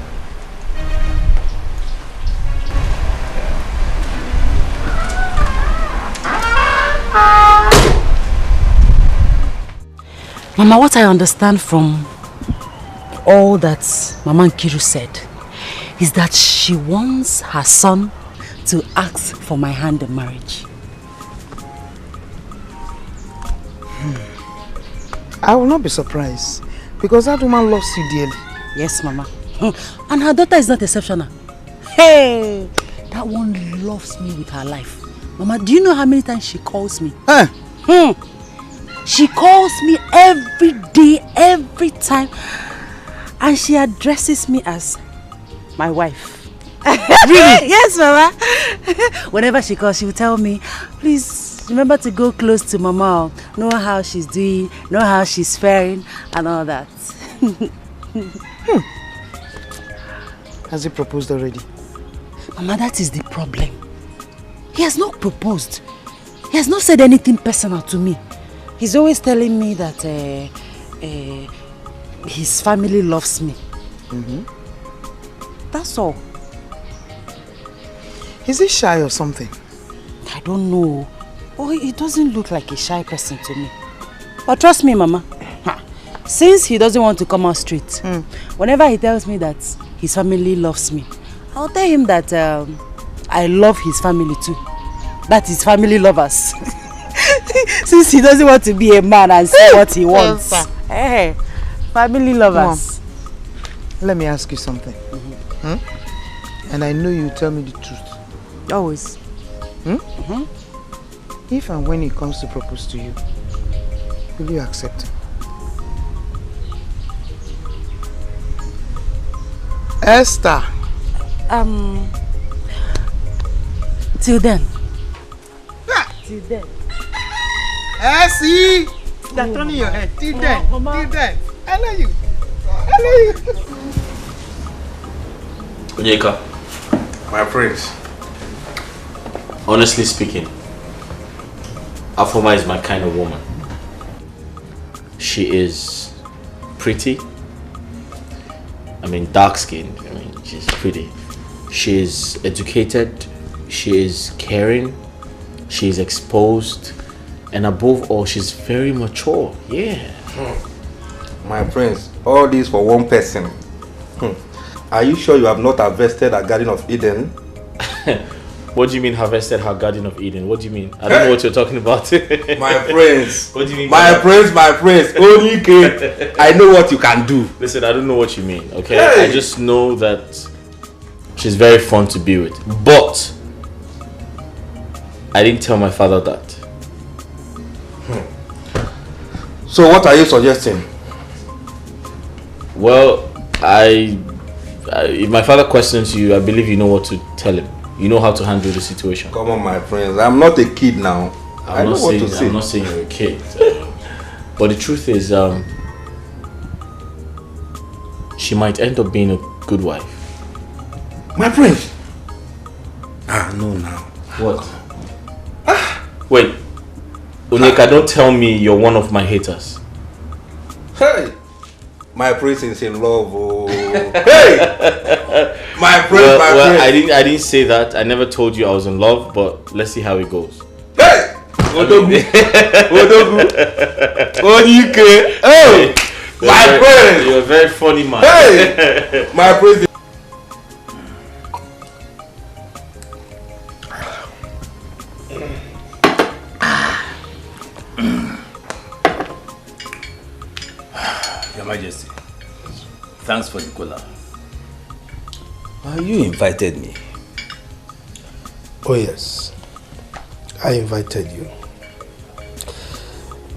Mama, what I understand from all that Mama Nkiru said is that she wants her son to ask for my hand in marriage. I will not be surprised because that woman loves you dearly. Yes, Mama. And her daughter is not exceptional. Hey, that one loves me with her life. Mama, do you know how many times she calls me? She calls me every day, every time, and she addresses me as my wife. Really? Yes, Mama. Whenever she calls, she will tell me, please remember to go close to Mama, know how she's doing, know how she's faring, and all that. Has he proposed already? Mama, that is the problem. He has not proposed. He has not said anything personal to me. He's always telling me that his family loves me. That's all. Is he shy or something? I don't know. Oh, he doesn't look like a shy person to me. But trust me, Mama. Since he doesn't want to come out straight, whenever he tells me that his family loves me, I'll tell him that I love his family too. That his family love us. Since he doesn't want to be a man and say what he wants. Hey, family lovers. Let me ask you something. And I know you tell me the truth. Always. If and when he comes to propose to you, will you accept him? Esther. Till then. Till then. See? They're turning your head. Till then. Till then. I know you. I know you. Onyeka. My prince. Honestly speaking, Afoma is my kind of woman. She is pretty. I mean, dark-skinned. I mean, she's pretty. She is educated. She is caring. She is exposed. And above all, she's very mature. Yeah. My prince, all this for one person. Are you sure you have not harvested a Garden of Eden? What do you mean harvested her Garden of Eden? What do you mean? I don't know what you're talking about. My friends. What do you mean? My friends. Only I know what you can do. Listen, I don't know what you mean, okay? Hey. I just know that she's very fun to be with. But I didn't tell my father that. So what are you suggesting? Well, if my father questions you, I believe you know what to tell him. You know how to handle the situation. Come on, my friends. I'm not a kid now. I know what to say. I'm not saying you're a kid. But the truth is, she might end up being a good wife. My friend. No, now. What? Wait. Onyeka, don't tell me you're one of my haters. Hey! My prince is in love. Oh. Hey! My prince, well, I didn't say that. I never told you I was in love, but let's see how it goes. Hey! Odogu! Onyeka! Oh! My prince! You're a very funny man. Hey! My prince. Your Majesty, thanks for the cola. You invited me. Oh yes, I invited you.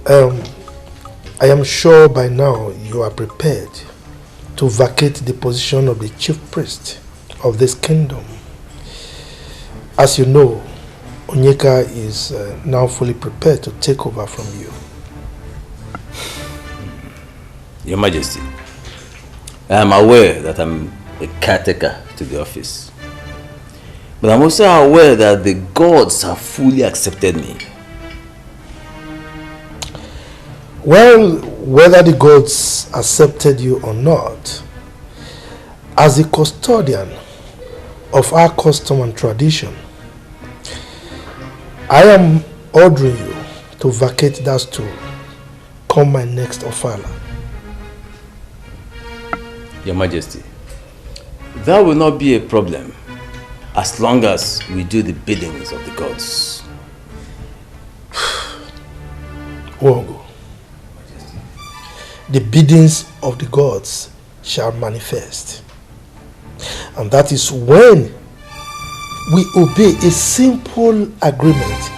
I am sure by now you are prepared to vacate the position of the chief priest of this kingdom. As you know, Onyeka is now fully prepared to take over from you. Your Majesty, I am aware that I'm a caretaker to the office. But I'm also aware that the gods have fully accepted me. Well, whether the gods accepted you or not, as the custodian of our custom and tradition, I am ordering you to vacate that stool come my next ofala. Your Majesty, that will not be a problem as long as we do the biddings of the gods. Wogo, the biddings of the gods shall manifest. And that is when we obey a simple agreement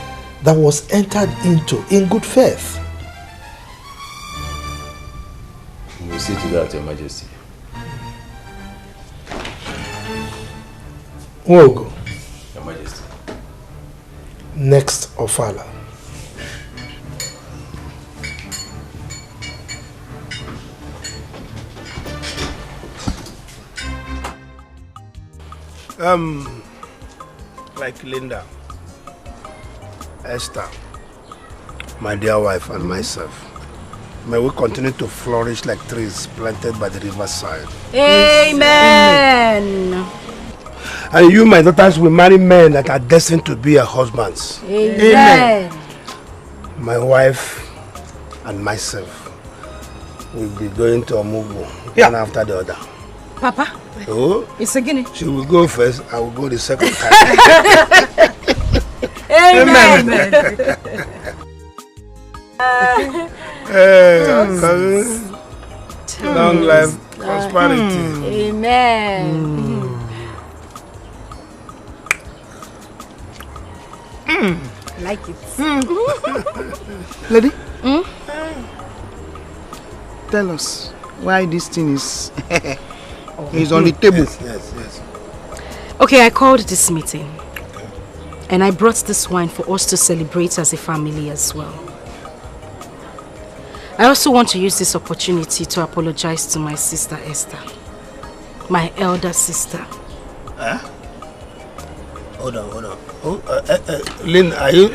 that was entered into in good faith. We will see to that, Your Majesty. Wogo, Your Majesty. Next ofala. Like Linda, Esther, my dear wife, and myself, may we continue to flourish like trees planted by the riverside. Amen. And you, my daughters, will marry men that are destined to be your husbands. Amen. My wife and myself will be going to Omugu, one after the other. Papa, oh, it's a guinea. She will go first, I will go the second time. Amen. Long life, prosperity. Amen. Like it. Lady, tell us why this thing is on the table. Yes. Okay, I called this meeting. And I brought this wine for us to celebrate as a family as well. I also want to use this opportunity to apologize to my sister Esther. My elder sister. Huh? Hold on. Lynn, are you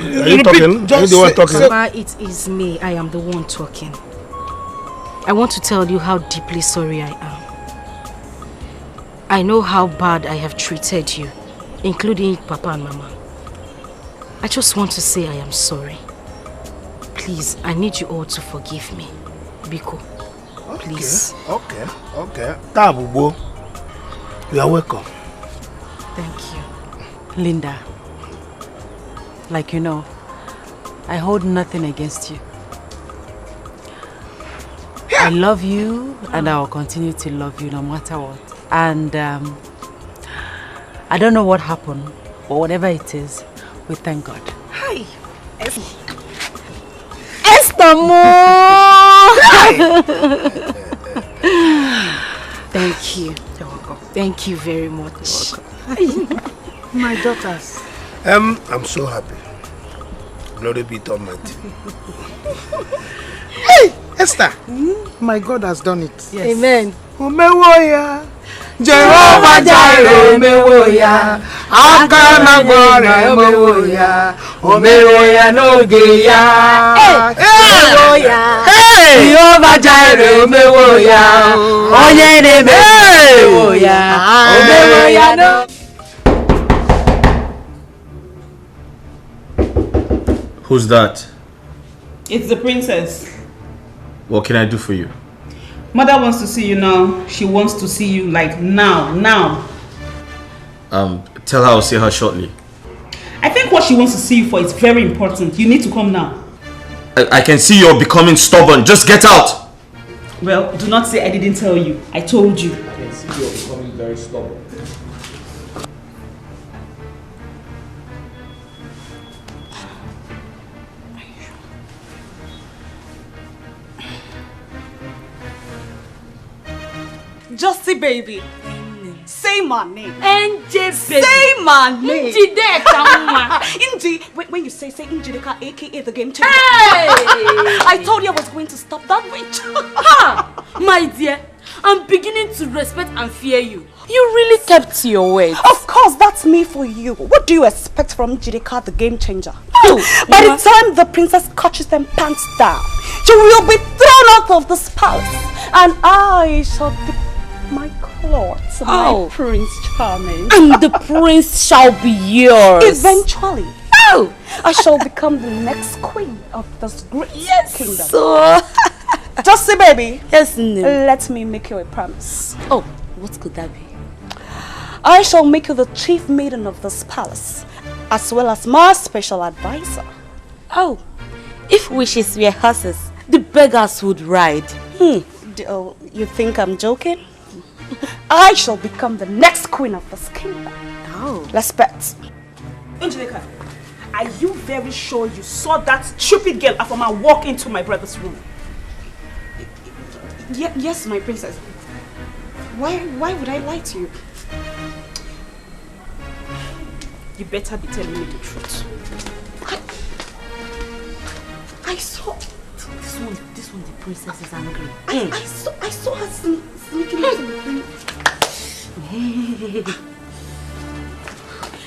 talking? Are you the one talking? Papa, it is me. I am the one talking. I want to tell you how deeply sorry I am. I know how bad I have treated you, including Papa and Mama. I just want to say I am sorry. Please, I need you all to forgive me. Biko, please. Okay. Tabubo, you are welcome. Thank you. Linda, like you know, I hold nothing against you. I love you and I will continue to love you no matter what. And I don't know what happened, but whatever it is, we thank God. Hi. Esther Mo! Thank you. You're welcome. Thank you very much. My daughters. I'm so happy. Glory be to Almighty. Hey, Esther. My God has done it. Yes. Amen. Umewoya. Jehovah Jireh, umewoya. Akana gbore, umewoya. Umewoya n'oge ya. Umewoya. Jehovah Jireh, umewoya. Onye na-eme umewoya. Umewoya no. Who's that? It's the princess. What can I do for you? Mother wants to see you now. She wants to see you like now. Tell her I'll see her shortly. I think what she wants to see you for is very important. You need to come now. I can see you're becoming stubborn. Just get out! Well, do not say I didn't tell you. I told you. I can see you're becoming very stubborn. Justy baby. Say my name. NJ baby. Say my name. Inji Deka. Inji. When you say Inji Deka, aka the game changer. Hey! I told you I was going to stop that witch. Ha! My dear, I'm beginning to respect and fear you. You really kept to your word. Of course, that's me for you. What do you expect from Jideka, the game changer? By the time the princess catches them pants down, she will be thrown out of this palace, and I shall be my clothes, my Prince Charming. And the prince shall be yours. Eventually. Oh! I shall become the next queen of this great kingdom. So, just say, baby. Yes, no. Let me make you a promise. Oh, what could that be? I shall make you the chief maiden of this palace, as well as my special advisor. Oh, if wishes were horses, the beggars would ride. Oh, you think I'm joking? I shall become the next queen of this kingdom. Oh. Let's bet. Angelica, are you very sure you saw that stupid girl Afoma walk into my brother's room? Yes, my princess. Why would I lie to you? You better be telling me the truth. I saw... This one, the princess is angry. I saw her sneaking into the room.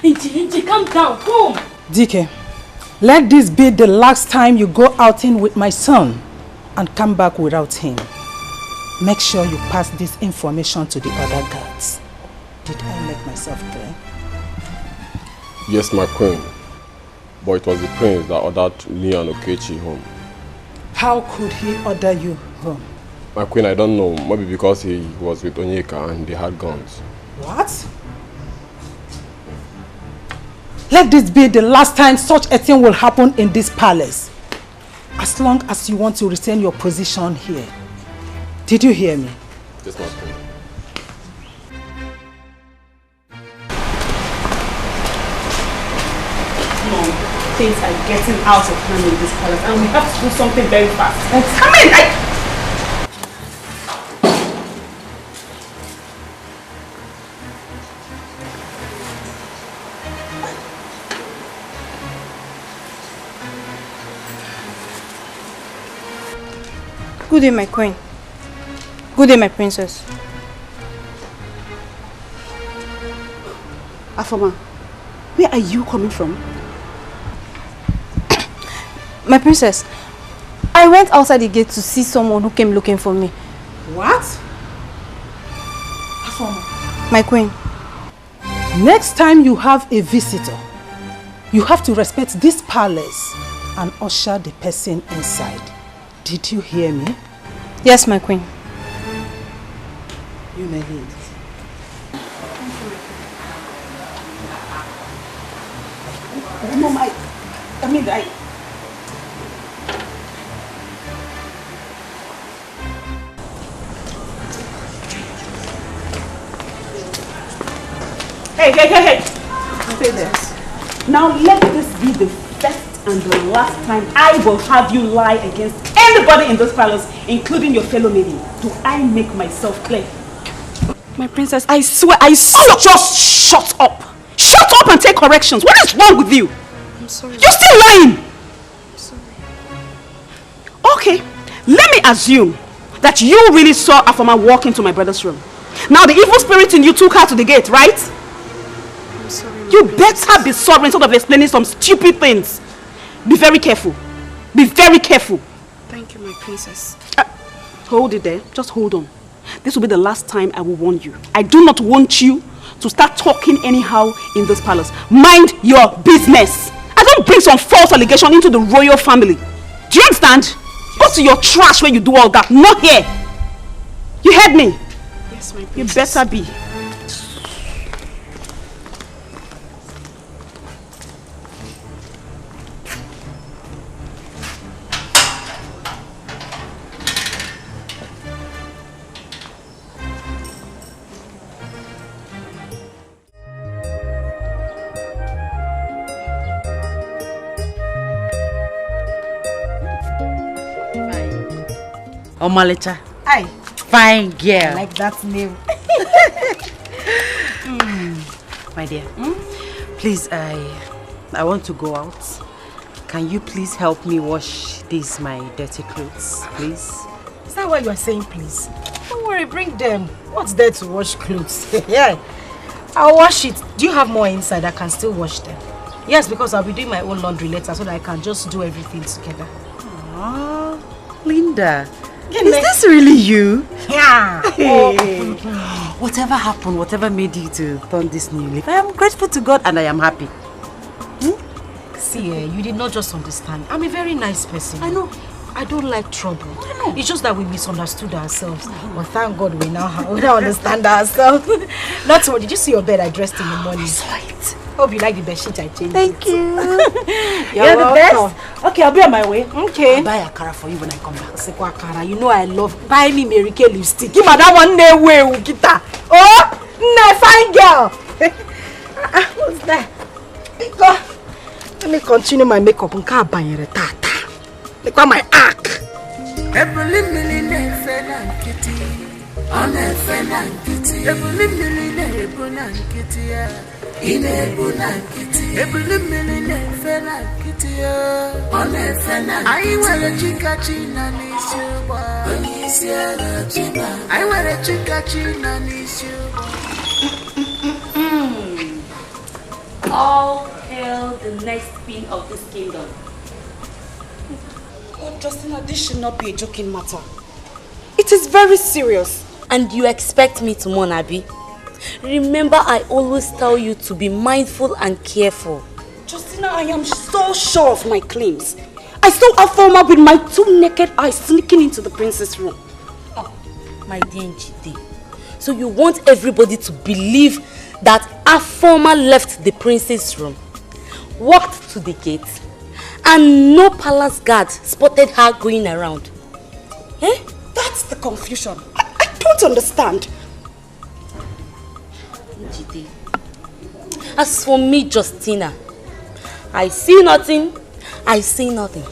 Inji, calm down, come. Dikeh, let this be the last time you go outing with my son and come back without him. Make sure you pass this information to the other guards. Did I make myself clear? Yes, my queen. But it was the prince that ordered me and Okechi home. How could he order you home? My queen, I don't know. Maybe because he was with Onyeka and they had guns. What? Let this be the last time such a thing will happen in this palace. As long as you want to retain your position here. Did you hear me? Yes, my queen. Things are getting out of hand in this palace and we have to do something very fast. Come in! Good day, my queen. Good day, my princess. Afoma, where are you coming from? My princess, I went outside the gate to see someone who came looking for me. What? Afoma. My queen. Next time you have a visitor, you have to respect this palace and usher the person inside. Did you hear me? Yes, my queen. You may leave. Mom, Linda, Hey! Say this. Now let this be the first and the last time I will have you lie against anybody in this palace, including your fellow maiden. Do I make myself clear? My princess, I swear, just shut up. Shut up and take corrections. What is wrong with you? I'm sorry. You're still lying. I'm sorry. Okay, let me assume that you really saw Afoma walk into my brother's room. Now the evil spirit in you took her to the gate, right? I'm sorry. You better be sorry instead of explaining some stupid things. Be very careful. Be very careful. Thank you, my princess. Hold it there. Just hold on. This will be the last time I will warn you. I do not want you to start talking anyhow in this palace. Mind your business. I don't bring some false allegation into the royal family. Do you understand? Go to your trash where you do all that. Not here. You heard me? Yes, my princess. You better be. Omalicha. Hi. Fine girl. I like that name. My dear, please, I want to go out. Can you please help me wash these my dirty clothes, please? Is that what you are saying, please? Don't worry, bring them. What's there to wash clothes? Yeah, I'll wash it. Do you have more inside? I can still wash them. Yes, because I'll be doing my own laundry later so that I can just do everything together. Aww, Linda. Is this really you? Yeah. Hey. Whatever happened, whatever made you to turn this new leaf, I am grateful to God and I am happy. See, you did not just understand. I'm a very nice person. I know. I don't like trouble. I know. It's just that we misunderstood ourselves. But thank God we now understand ourselves. Not so. Did you see your bed I dressed in the morning? I saw it. Hope you like the bed sheet I changed. Thank you. You're the best. Okay, I'll be on my way. Okay. I'll buy a akara for you when I come back. Sekwa akara, you know I love. Buy me Mary Kay lipstick. Give me that one way, Ukita. Oh, my fine girl. What's that? Let me continue my makeup. Look at my arc. All hail the next queen of this kingdom. Oh, Justina, this should not be a joking matter. It is very serious. And you expect me to mourn, Abi? Remember, I always tell you to be mindful and careful. Justina, I am so sure of my claims. I saw Afoma with my 2 naked eyes sneaking into the princess' room. Oh, my dear Njide. So you want everybody to believe that Afoma left the princess' room, walked to the gate, and no palace guard spotted her going around? Eh? That's the confusion. I don't understand. Njide. As for me, Justina, I see nothing, I see nothing.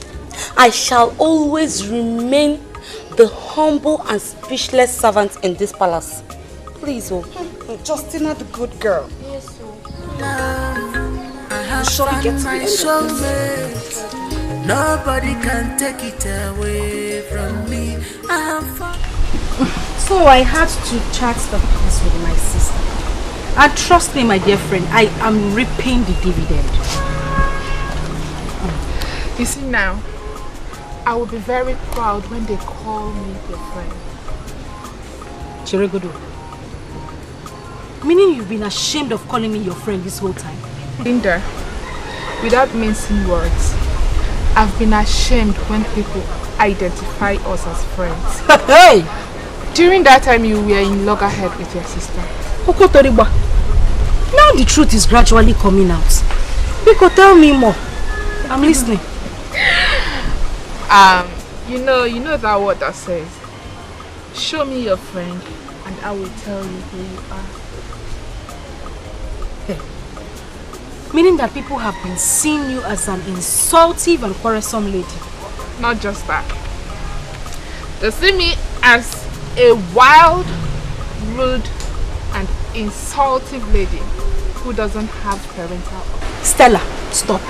I shall always remain the humble and speechless servant in this palace. Please, oh. Justina, the good girl. Yes, oh. I have found my soulmate. Nobody can take it away from me. I have found. So I had to chat the peace with my sister. And trust me, my dear friend, I am reaping the dividend. You see now, I will be very proud when they call me their friend. Chiregodo. Meaning you've been ashamed of calling me your friend this whole time? Linda, without mincing words, I've been ashamed when people identify us as friends. Hey! During that time you were in loggerhead with your sister. Okotoriba, now the truth is gradually coming out. Biko, tell me more. I'm listening. You know that word that says, show me your friend and I will tell you who you are. Hey. Meaning that people have been seeing you as an insultive and quarrelsome lady. Not just that. They see me as a wild, rude and insultive lady who doesn't have parental. Stella, stop.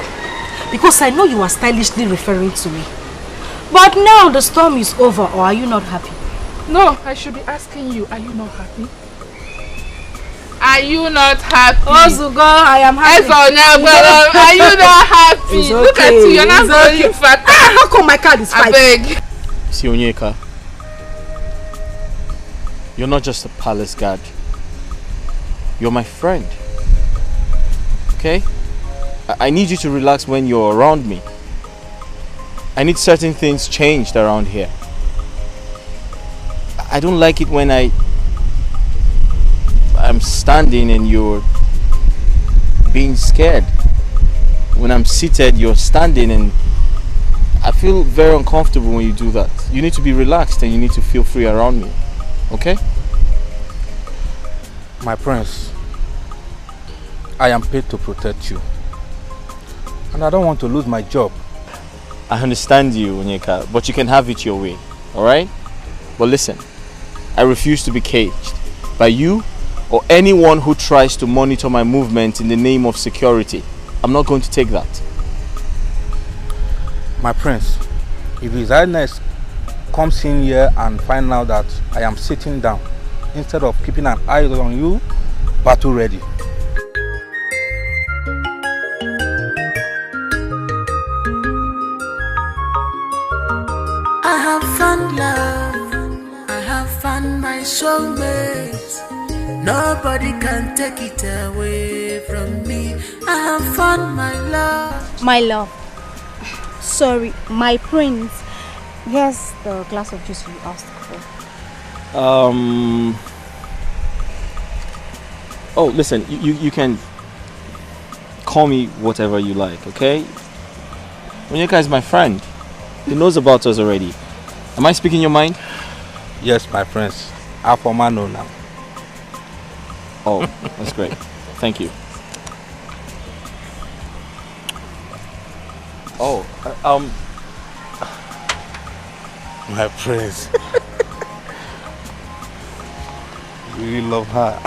Because I know you are stylishly referring to me. But now the storm is over, or are you not happy? No, I should be asking you, are you not happy? Are you not happy? Ozugo, I am happy. Are you not happy? It's Look okay, at you, you're not it's going fat. How come my card is 5? I beg. See, Onyeka, you're not just a palace guard. You're my friend. Okay? I need you to relax when you're around me. I need certain things changed around here. I don't like it when I'm standing and you're being scared. When I'm seated, you're standing, and I feel very uncomfortable when you do that. You need to be relaxed and you need to feel free around me. Okay? My prince, I am paid to protect you. And I don't want to lose my job. I understand you, Onyeka, but you can have it your way, alright? But listen, I refuse to be caged by you or anyone who tries to monitor my movement in the name of security. I'm not going to take that. My prince, if His Highness comes in here and finds out that I am sitting down, instead of keeping an eye on you, battle ready. I have found love, I have found my soulmate. Nobody can take it away from me. I have found my love. My love. Sorry, my prince. Here's the glass of juice you asked for. Oh, listen, you can call me whatever you like, okay? Onyeka is my friend. He knows about us already. Am I speaking your mind? Yes, my prince. I know now. Oh, that's great. Thank you. Oh, my prince. We love her.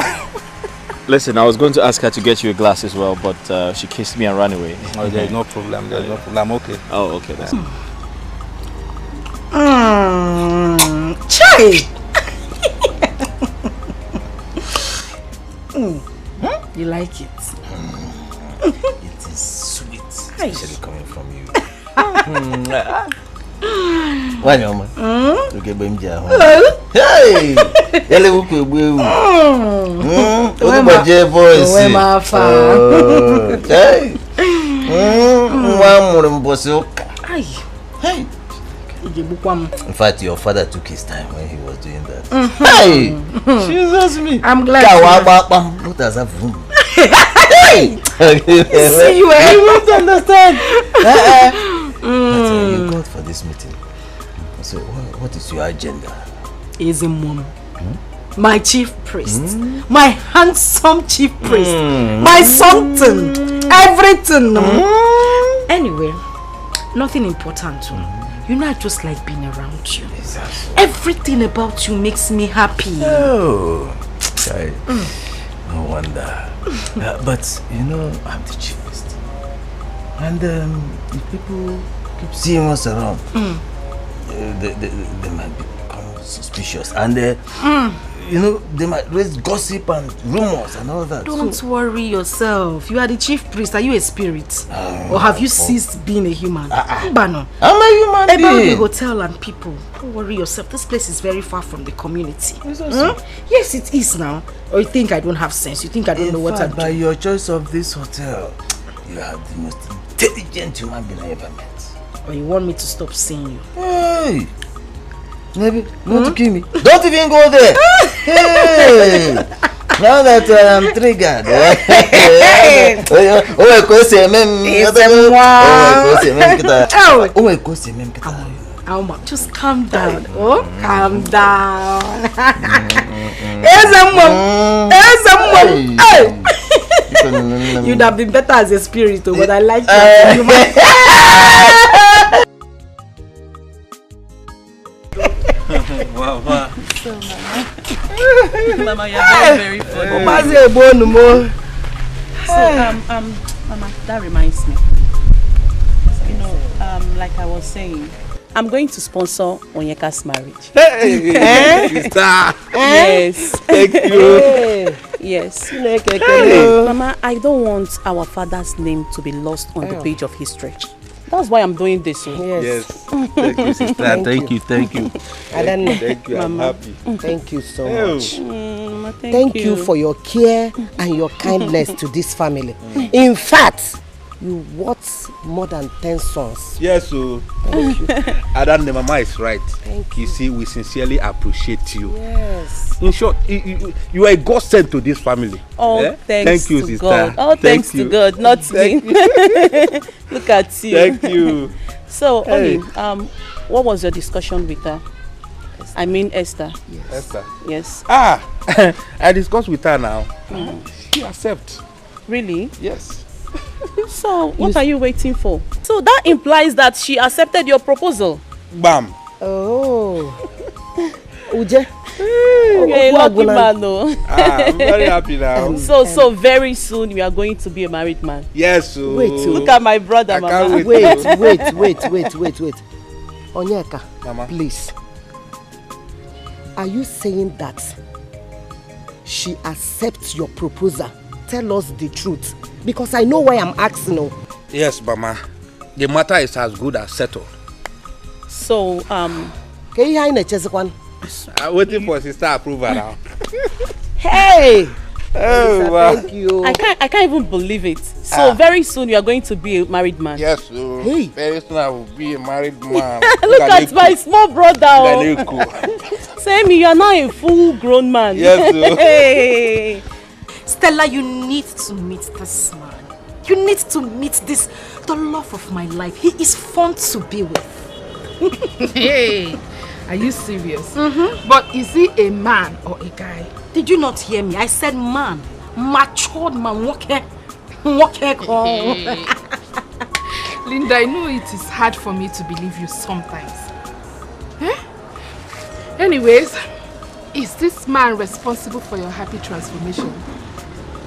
Listen, I was going to ask her to get you a glass as well, but she kissed me and ran away. Oh, there's no problem. There's no problem. I'm okay. Oh, okay. That's Chai! You like it? It is sweet, especially coming from you. Why no man? Okay, Benja. Hey! Yale wuku egbu. Ogbanje voice. We ma fa. Hey! Nwa muru mbosi oka. Hey! In fact, your father took his time when he was doing that. Hey! Jesus me. I'm glad. What does that mean? Hey! See, you won't understand. You got for this meeting. So, what is your agenda? Easy mom. My chief priest. My handsome chief priest. My something. Everything. Anyway, nothing important. You know, I just like being around you. Exactly. Everything about you makes me happy. Oh, no wonder. But you know, I'm the chief priest, and if people keep seeing us around, they might become suspicious, and you know, they might raise gossip and rumors and all that. Don't worry yourself. You are the chief priest. Are you a spirit? Or have you ceased being a human? Bano. I'm a human being. About the hotel and people. Don't worry yourself. This place is very far from the community. Yes, it is now. Or you think I don't have sense? You think I don't know what I'm doing? By your choice of this hotel, you are the most intelligent human being I ever met. Or you want me to stop seeing you? Hey! Maybe you want to kill me? Don't even go there! Hey! Now that I'm triggered. Just calm down. Oh, calm down. Here's a mom. You'd have been better as a spirit, but I like that. Wow. So, Mama, you're very funny. So, Mama, that reminds me. You know, like I was saying, I'm going to sponsor Onyeka's marriage. Hey, sister. Yes. Thank you. Yes. Mama, I don't want our father's name to be lost on the page of history. That's why I'm doing this. Yes. Thank you, sister. Thank you. Thank you. I'm happy. Thank you so much. Mama, thank you for your care and your kindness to this family. In fact, you worth more than 10 sons. Yes, so thank you. Adam, the mama is right. Thank you. You see, we sincerely appreciate you. Yes. In short, you are a godsend to this family. Oh, thanks you, to sister. God. Oh, thanks to God, not me. Look at you. Thank you. So, Oli, what was your discussion with her? I mean Esther. Yes. Esther. Yes. I discussed with her now. She accepts. Really? Yes. So, what are you waiting for? So that implies that she accepted your proposal. Bam. Oh. Uje. Okay, lucky man, no. I'm very happy now. So very soon you are going to be a married man. Yes. So. Wait. Look at my brother, Mama. Wait. Onyeka, Mama, please. Are you saying that she accepts your proposal? Tell us the truth. Because I know why I'm asking. Yes, Mama. The matter is as good as settled. So, I'm waiting for sister approval now. Hey! Oh, wow. Thank you. I can't even believe it. So very soon you are going to be a married man. Yes, so very soon I will be a married man. Look at my small brother. Same, you are now a full-grown man. Yes, Hey. Stella, you need to meet this man. You need to meet the love of my life. He is fun to be with. Hey, are you serious? But is he a man or a guy? Did you not hear me? I said man. Matured man. Linda, I know it is hard for me to believe you sometimes. Anyways, is this man responsible for your happy transformation?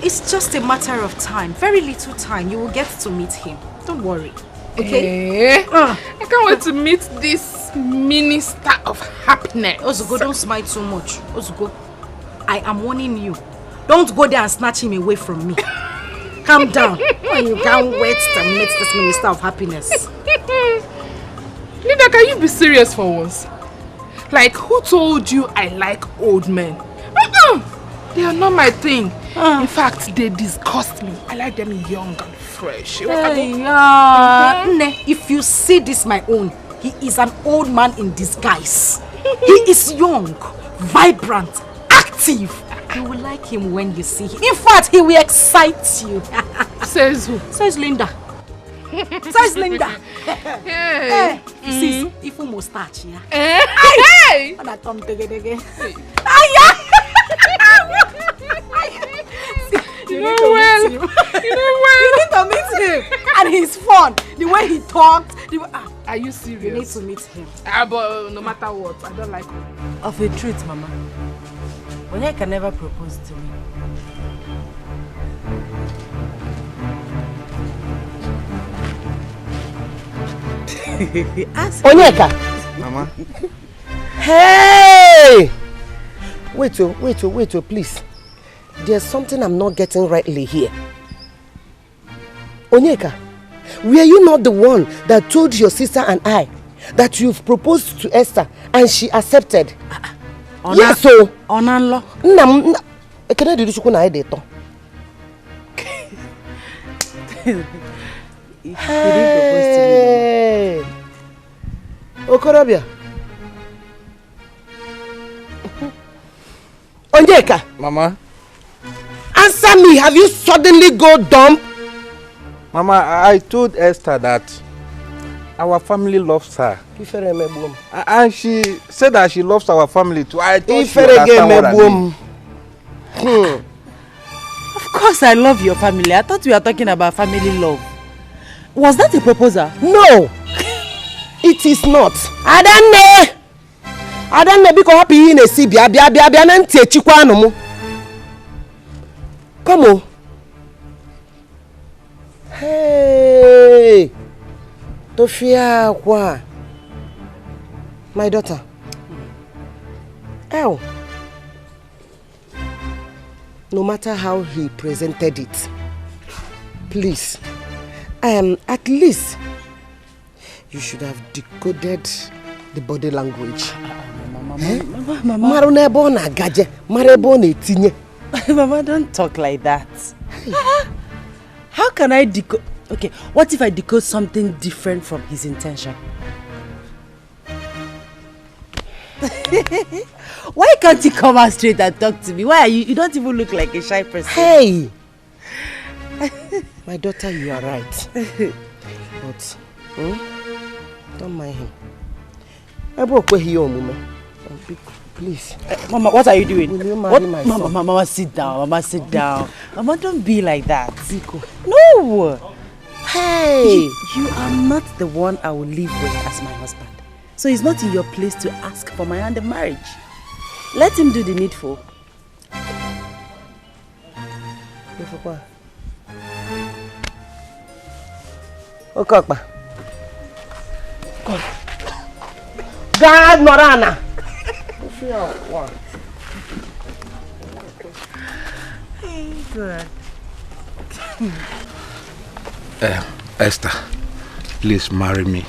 It's just a matter of time. Very little time. You will get to meet him. Don't worry. Okay? I can't wait to meet this minister of happiness. Ozugo, don't smile too much. Ozugo, I am warning you. Don't go there and snatch him away from me. Calm down. You can't wait to meet this minister of happiness. Linda, can you be serious for once? Like, who told you I like old men? They are not my thing. In fact, they disgust me. I like them young and fresh. If you see this my own, he is an old man in disguise. He is young, vibrant, active. You will like him when you see him. In fact, he will excite you. Says who? Says Linda. Says Linda. Hey. See, if you mustache, yeah. Hey. You know well. You need to meet him. And he's fun. The way he talks. Are you serious? You need to meet him. But no matter what, I don't like him. Of a truth, Mama. Onyeka can never propose to me. Onyeka! Mama. Hey! Wait, please. There's something I'm not getting rightly here. Onyeka, were you not the one that told your sister and I that you've proposed to Esther and she accepted? Yes, so. Onanlo. Can do chukwu na edeto? Hey. Okorobia. Onyeka. Mama. Answer me. Have you suddenly go dumb? Mama, I told Esther that our family loves her. And she said that she loves our family too. I thought she understand what I mean. Of course I love your family. I thought we were talking about family love. Was that a proposal? No. It is not. Adanne biko happy in a sibia bia na nti echikwa anu mu. Come on. Hey. Tofia kwa. My daughter. Ow. No matter how he presented it, please, at least you should have decoded the body language. Mama, don't talk like that. How can I decode? Okay, what if I decode something different from his intention? Why can't you come out straight and talk to me? Why are you? You don't even look like a shy person. Hey! My daughter, you are right. But, don't mind him. Please. Mama, what are you doing? Will you marry my son? Mama, sit down. Mama, sit down. Mama, don't be like that. No! Hey! You are not the one I will live with as my husband. So it's not in your place to ask for my hand in marriage. Let him do the needful. Okokpa. God Morana. Good. Esther, please marry me.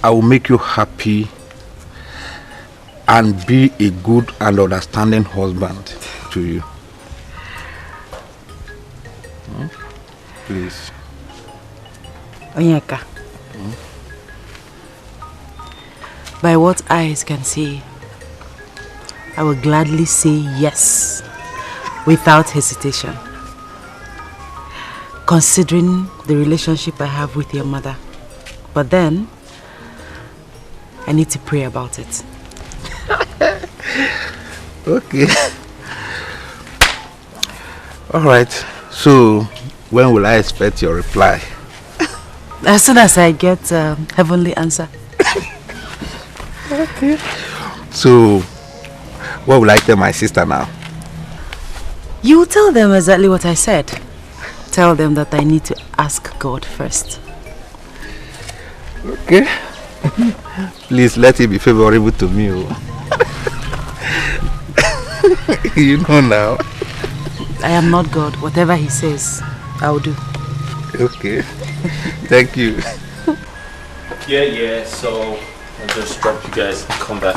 I will make you happy and be a good and understanding husband to you. Please. Onyeka. By what eyes can see, I will gladly say yes without hesitation, considering the relationship I have with your mother. But then, I need to pray about it. Okay. All right. So, when will I expect your reply? As soon as I get heavenly answer. Okay. So, what will I tell my sister now? You will tell them exactly what I said. Tell them that I need to ask God first. Okay. Please let it be favorable to me. You know now. I am not God. Whatever he says, I will do. Okay. Thank you. Yeah, so I'll just drop you guys and come back.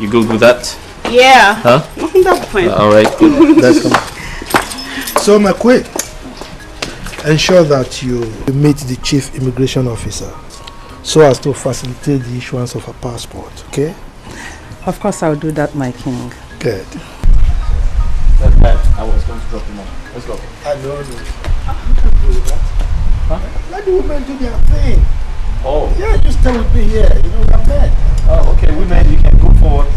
You go do that? Yeah. Huh? That's fine. Alright, good. That's come. So, my queen, ensure that you meet the chief immigration officer so as to facilitate the issuance of a passport, okay? Of course, I'll do that, my king. Good. I was going to drop him off. Let's go. I know. Huh? Let the women do their thing. Oh. Yeah, just stay with me here. You know, I'm men. Oh, okay. Women, you can go forward.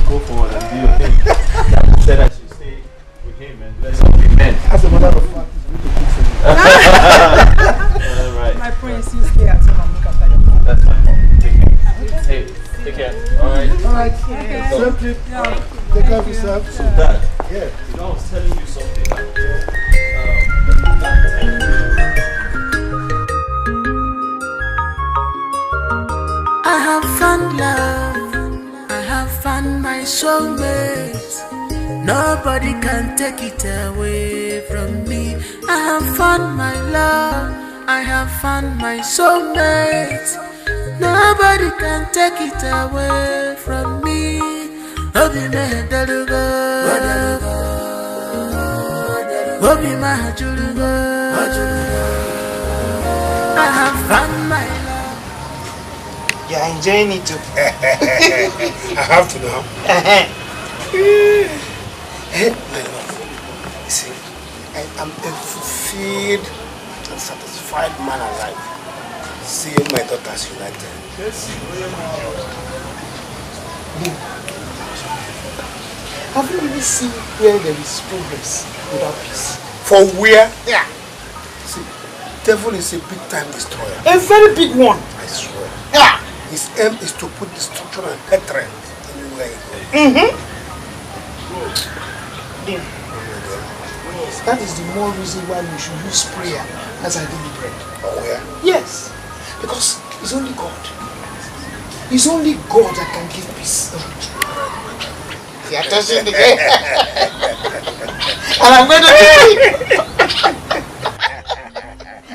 Go forward and do your thing. Yeah, said I should stay with him and let's all be men. As a matter of fact, it's really good for me. All right. My prince, you stay at home and look after your father. That's fine. Take care. Hey, take care. All right. All right. Okay. Same trip. Take care of yourself. So Dad, yeah. You know, I was telling you something. I have found love, I have found my soulmate. Nobody can take it away from me. I have found my love, I have found my soulmate. Nobody can take it away from me. Obi me dalugo, Obi ma julugo. I have found my love. You're enjoying it too. I have to now. I am a fulfilled and satisfied man alive. Seeing my daughters united. Yes. Have you really seen where there is progress without peace? For where? Yeah. See, devil is a big time destroyer. A very big one. I swear. Yeah. His aim is to put destruction and hatred anywhere he goes. That is the more reason why we should use prayer as our daily bread. Oh yeah? Yes. Because it's only God. It's only God that can give peace. You are touching the game. And I'm going to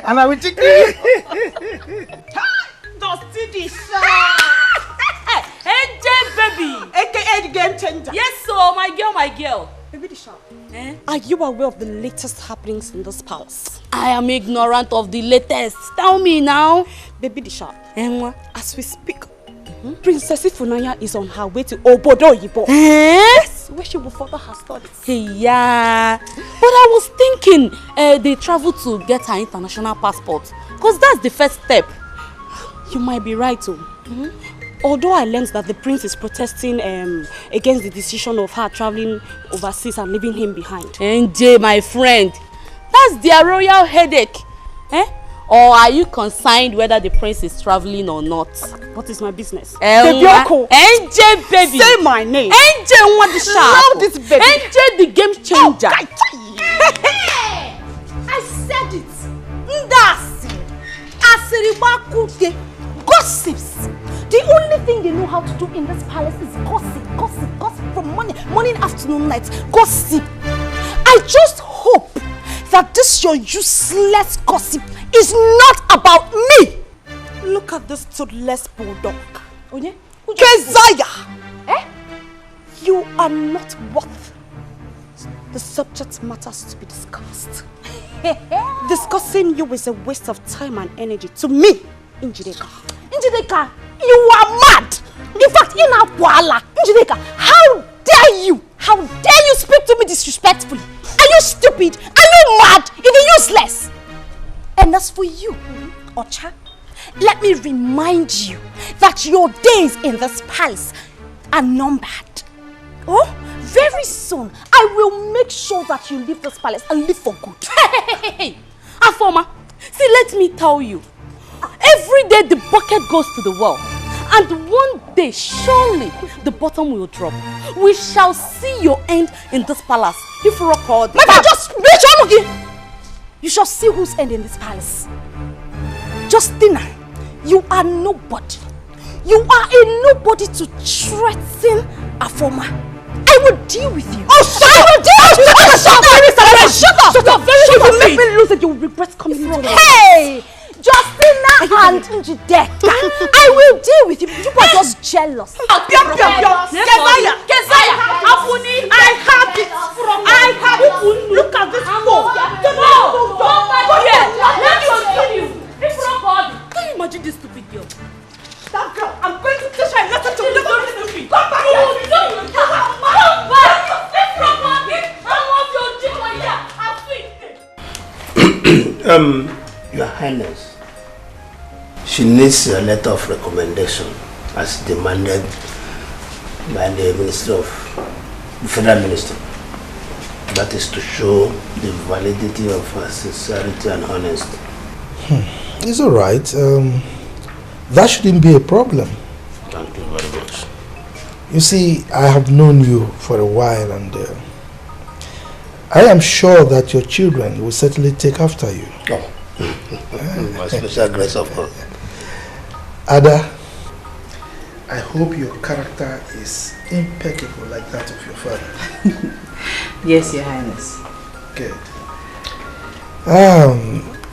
and I will take it. Dusty the AJ baby! AKA the game changer. Yes, so my girl. Baby the sharp. Are you aware of the latest happenings in this palace? I am ignorant of the latest. Tell me now. Baby the sharp. As we speak, Princess Ifunanya is on her way to Obodo Yibo. Yes, where she will further her studies. Yeah, but I was thinking they travel to get her international passport, because that's the first step. You might be right too. Although I learned that the prince is protesting against the decision of her traveling overseas and leaving him behind. NJ, my friend, that's their royal headache. Or are you concerned whether the prince is traveling or not? What is my business? NJ baby. Say my name. NJ want the sharp. Love this baby. NJ the game changer. I said it. Ndasi. Asiribakuke. Gossips. The only thing they know how to do in this palace is gossip from morning, afternoon, night. Gossip. I just hope that this your useless gossip is not about me. Look at this toothless bulldog. Keziah! You are not worth the subject matters to be discussed. Discussing you is a waste of time and energy to me, Njideka. Njideka, you are mad! In fact, Njideka, how dare you? How dare you speak to me disrespectfully? Are you stupid? Are you mad? Even useless? And as for you, Ocha, let me remind you that your days in this palace are numbered. Oh, very soon, I will make sure that you leave this palace and live for good. Hey, Afoma, see, let me tell you. Every day the bucket goes to the well. And one day, surely, the bottom will drop. We shall see your end in this palace. If you record, just bitch again. You shall see whose end in this palace. Justina, you are nobody. You are a nobody to threaten Afoma. I will deal with you. Oh, shut up! I will deal with you! Shut up! Shut up! If you make me lose it, you will regret coming to me. Hey! Justina and Njideka, I will deal with you. You are just jealous. Kezaya, Apuni, I have it. I have it. Look at this phone. Let me kill you. Can you imagine this stupid girl? That girl, I'm going to teach her a lesson to live on this stupid. Come back. Your Highness, she needs a letter of recommendation as demanded by the Federal Minister. That is to show the validity of her sincerity and honesty. It's all right. That shouldn't be a problem. Thank you very much. You see, I have known you for a while, and I am sure that your children will certainly take after you. Oh. My special grace of God. Ada, I hope your character is impeccable like that of your father. Yes, Your Highness. Good.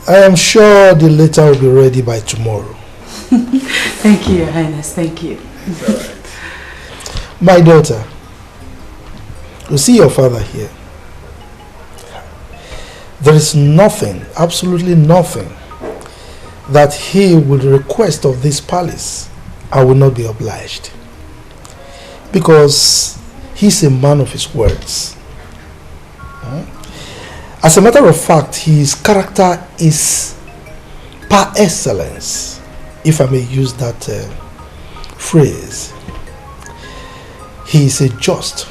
I am sure the letter will be ready by tomorrow. Thank you, Your Highness. Thank you. It's all right. My daughter, you see your father here. There is nothing, absolutely nothing, that he will request of this palace. I will not be obliged. Because he's a man of his words. As a matter of fact, his character is par excellence, if I may use that phrase. He is a just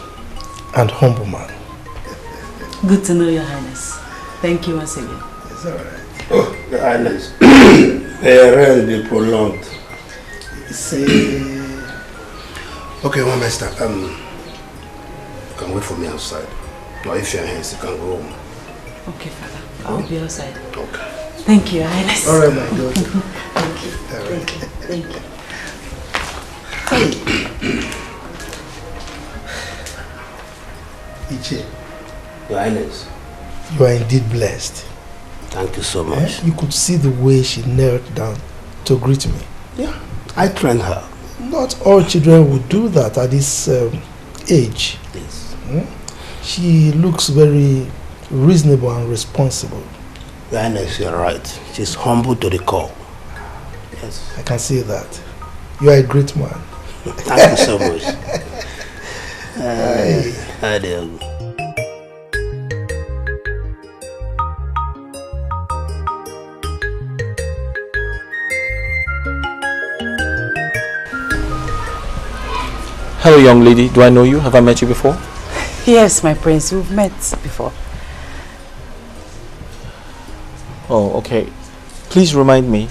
and humble man. Good to know, Your Highness. Thank you once again. It's all right. Oh, Your Highness. Really prolonged. Okay, one master. You can wait for me outside. Or if you're here, you can go home. Okay, Father. I'll be outside. Okay. Thank you, Your Highness. All right, my daughter. Thank you. All right. Thank you. Iche, Your Highness. you are indeed blessed. Thank you so much. You could see the way she knelt down to greet me. Yeah, I trained her. Not all children would do that at this age. Yes. She looks very reasonable and responsible. Your Highness, you're right. She's humble to the core. Yes. I can see that. You are a great man. Thank you so much. Hi there. Hello, young lady. Do I know you? Have I met you before? Yes, my prince. We've met before. Oh, okay. Please remind me.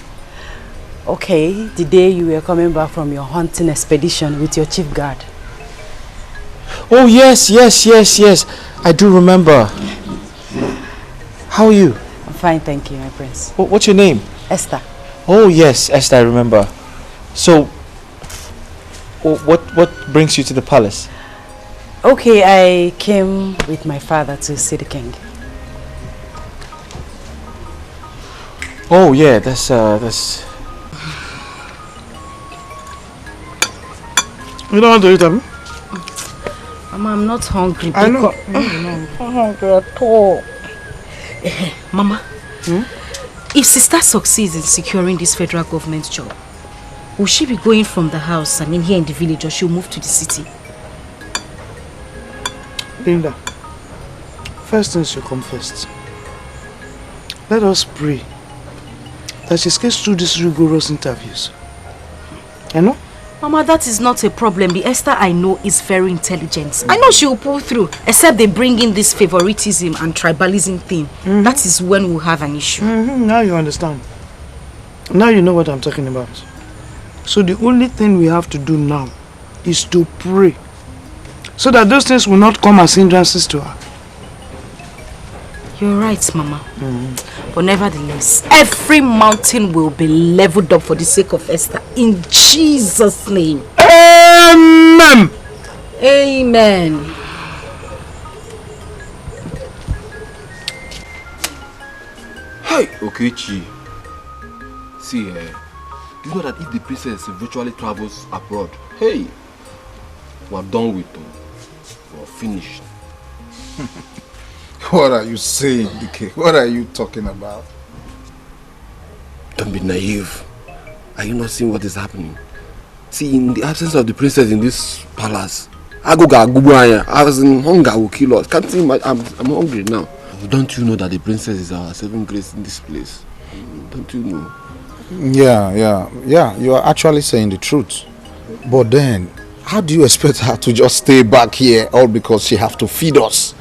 Okay, the day you were coming back from your hunting expedition with your chief guard. Oh, yes. I do remember. How are you? I'm fine, thank you, my prince. What's your name? Esther. Oh, yes, Esther, I remember. So, what brings you to the palace? Okay, I came with my father to see the king. Oh, yeah, that's... You don't want to eat them? Mama, I'm not hungry. I know. I'm not hungry at all. Mama, if sister succeeds in securing this federal government job, will she be going from the house, here in the village, or she'll move to the city? Linda, first things should come first. Let us pray that she gets through these rigorous interviews. You know? Mama, that is not a problem. The Esther I know is very intelligent. I know she will pull through, except they bring in this favoritism and tribalism thing. That is when we'll have an issue. Now you understand. Now you know what I'm talking about. So the only thing we have to do now is to pray, so that those things will not come as hindrances to her. You're right, Mama. But nevertheless, every mountain will be leveled up for the sake of Esther. In Jesus' name. Amen. Amen. Hi, Okechi. See, you know that if the princess virtually travels abroad, hey, we're done with her. We're finished. What are you saying, Dikeh? What are you talking about? Don't be naive. Are you not seeing what is happening? See, in the absence of the princess in this palace, I was in hunger will kill us. Can't see I'm hungry now. Don't you know that the princess is our saving grace in this place? Don't you know? Yeah. You are actually saying the truth. But then, how do you expect her to just stay back here all because she have to feed us?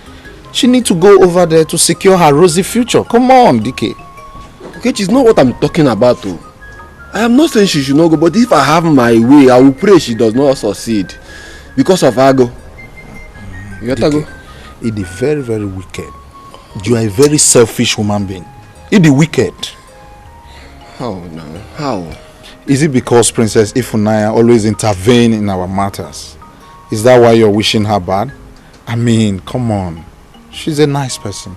She need to go over there to secure her rosy future. Come on, Dikeh. Okay, it's not what I'm talking about though. I am not saying she should not go, but if I have my way, I will pray she does not succeed. Because of Ago. You got Ago? It is very, very wicked. You are a very selfish human being. It is wicked. How now? How? Is it because Princess Ifunanya always intervene in our matters? Is that why you're wishing her bad? I mean, come on. She's a nice person.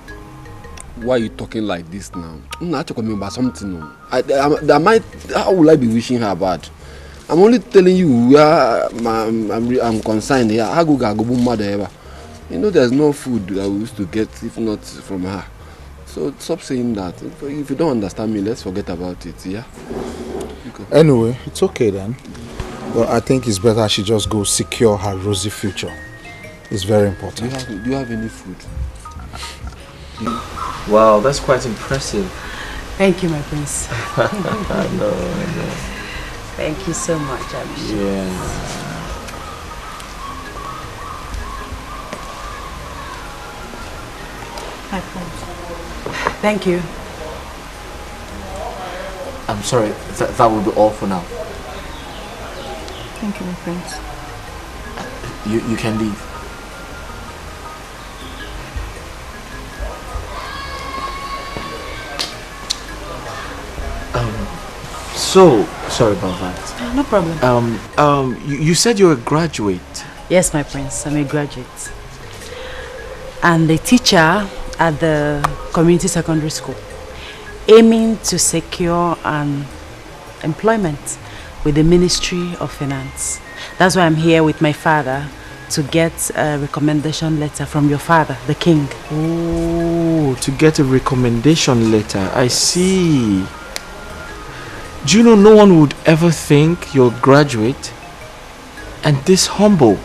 Why are you talking like this now? I'm not talking about something. How will I be wishing her bad? I'm only telling you where I'm concerned here. You know there's no food that we used to get if not from her. So stop saying that. If you don't understand me, let's forget about it, yeah? Anyway, it's okay then. Well, I think it's better she just go secure her rosy future. It's very important. Do you have any food? Wow, that's quite impressive. Thank you, my prince. No. Thank you so much, I'm sure. Yeah. Thank you. I'm sorry, that will be all for now. Thank you, my prince. You can leave. So sorry about that. No problem. You said you're a graduate. Yes, my prince, I'm a graduate. And a teacher at the community secondary school, aiming to secure an employment with the Ministry of Finance. That's why I'm here with my father to get a recommendation letter from your father, the king. Oh, to get a recommendation letter. I see. Do you know no one would ever think you're a graduate and this humble?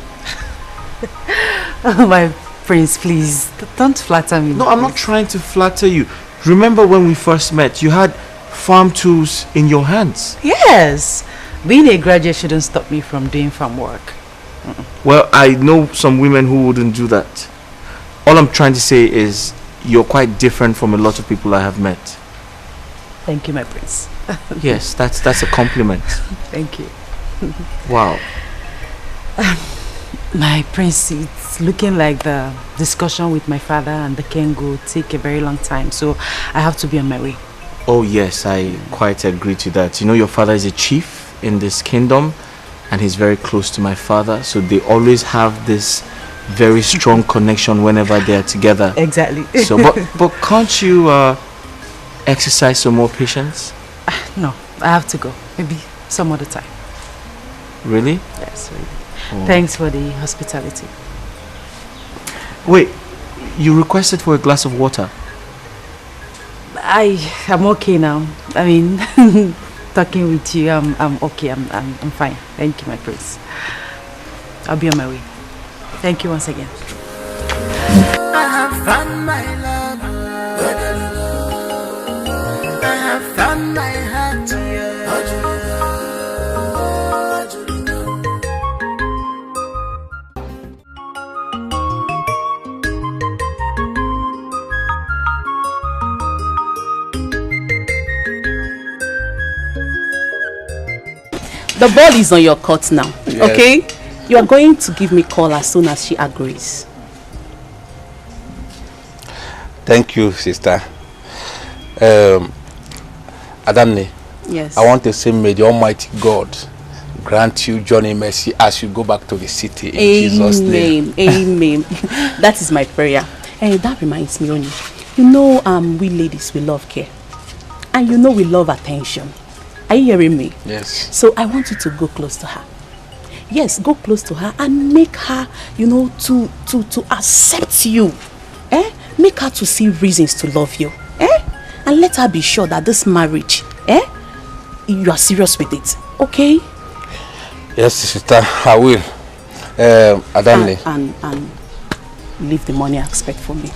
Oh, my prince, please, don't flatter me. No, I'm not trying to flatter you. Remember when we first met, you had farm tools in your hands. Yes. Being a graduate shouldn't stop me from doing farm work. Well, I know some women who wouldn't do that. All I'm trying to say is you're quite different from a lot of people I have met. Thank you, my prince. Yes, that's a compliment. Thank you. Wow. My prince, it's looking like the discussion with my father and the king will take a very long time, so I have to be on my way. Oh yes, I quite agree to that. You know, your father is a chief in this kingdom and he's very close to my father, so they always have this very strong connection whenever they're together. Exactly. So but can't you exercise some more patience? No, I have to go. Maybe some other time. Really? Yes, really. Oh. Thanks for the hospitality. Wait, you requested for a glass of water? I'm okay now. I mean, talking with you, I'm okay. I'm fine. Thank you, my prince. I'll be on my way. Thank you once again. I have found my love. I have found my heart. The ball is on your court now, Yes. okay? You are going to give me a call as soon as she agrees. Thank you, sister. Adamne. Yes. I want to say, may the Almighty God grant you journey mercy as you go back to the city in Jesus' name. Amen. That is my prayer. And that reminds me, Oni. You know, we ladies, we love care. And you know we love attention. Are you hearing me? Yes. So I want you to go close to her. Yes, go close to her and make her, you know, to accept you. Make her to see reasons to love you. And let her be sure that this marriage, you are serious with it. Okay? Yes, sister, I will. Adamne. And leave the money aspect for me.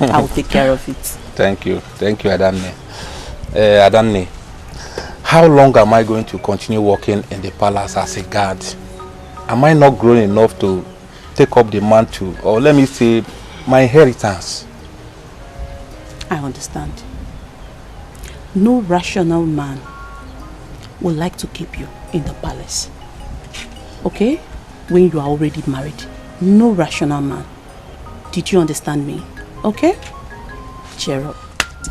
I will take care of it. Thank you, Adamne. Adamne, how long am I going to continue working in the palace as a guard? Am I not grown enough to take up the mantle, or let me say, my inheritance? I understand. No rational man would like to keep you in the palace. Okay? When you are already married. No rational man. Did you understand me? Okay? Cheer up.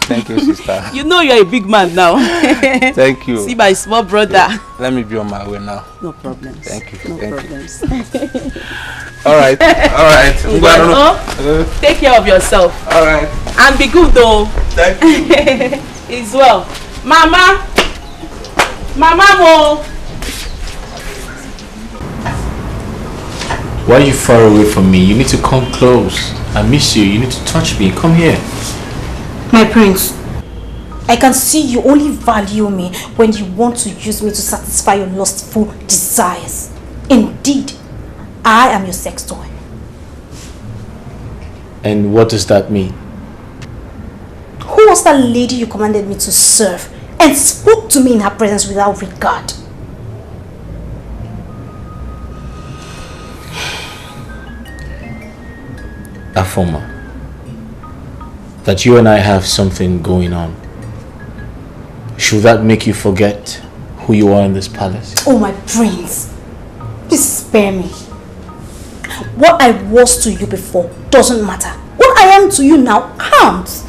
Thank you, sister. You know you're a big man now. Thank you. See my small brother. Yeah. Let me be on my way now. No problems. Thank you. No problems. All right. Take care of yourself. All right. And be good though. Thank you. It's well. Mama Mo. Why are you far away from me? You need to come close. I miss you. You need to touch me. Come here. My prince, I can see you only value me when you want to use me to satisfy your lustful desires. Indeed, I am your sex toy. And what does that mean? was that lady you commanded me to serve and spoke to me in her presence without regard? Afoma, that you and I have something going on. Should that make you forget who you are in this palace? Oh, my prince, please spare me. What I was to you before doesn't matter. What I am to you now counts.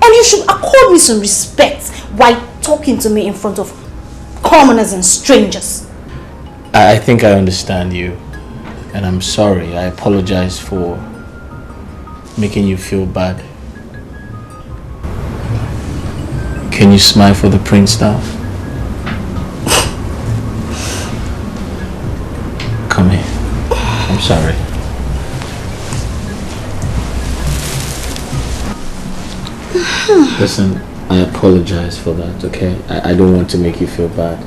And you should accord me some respect while talking to me in front of commoners and strangers. I think I understand you, and I'm sorry. I apologize for making you feel bad. Can you smile for the prince now? Come here. I'm sorry. Listen, I apologize for that, okay? I don't want to make you feel bad.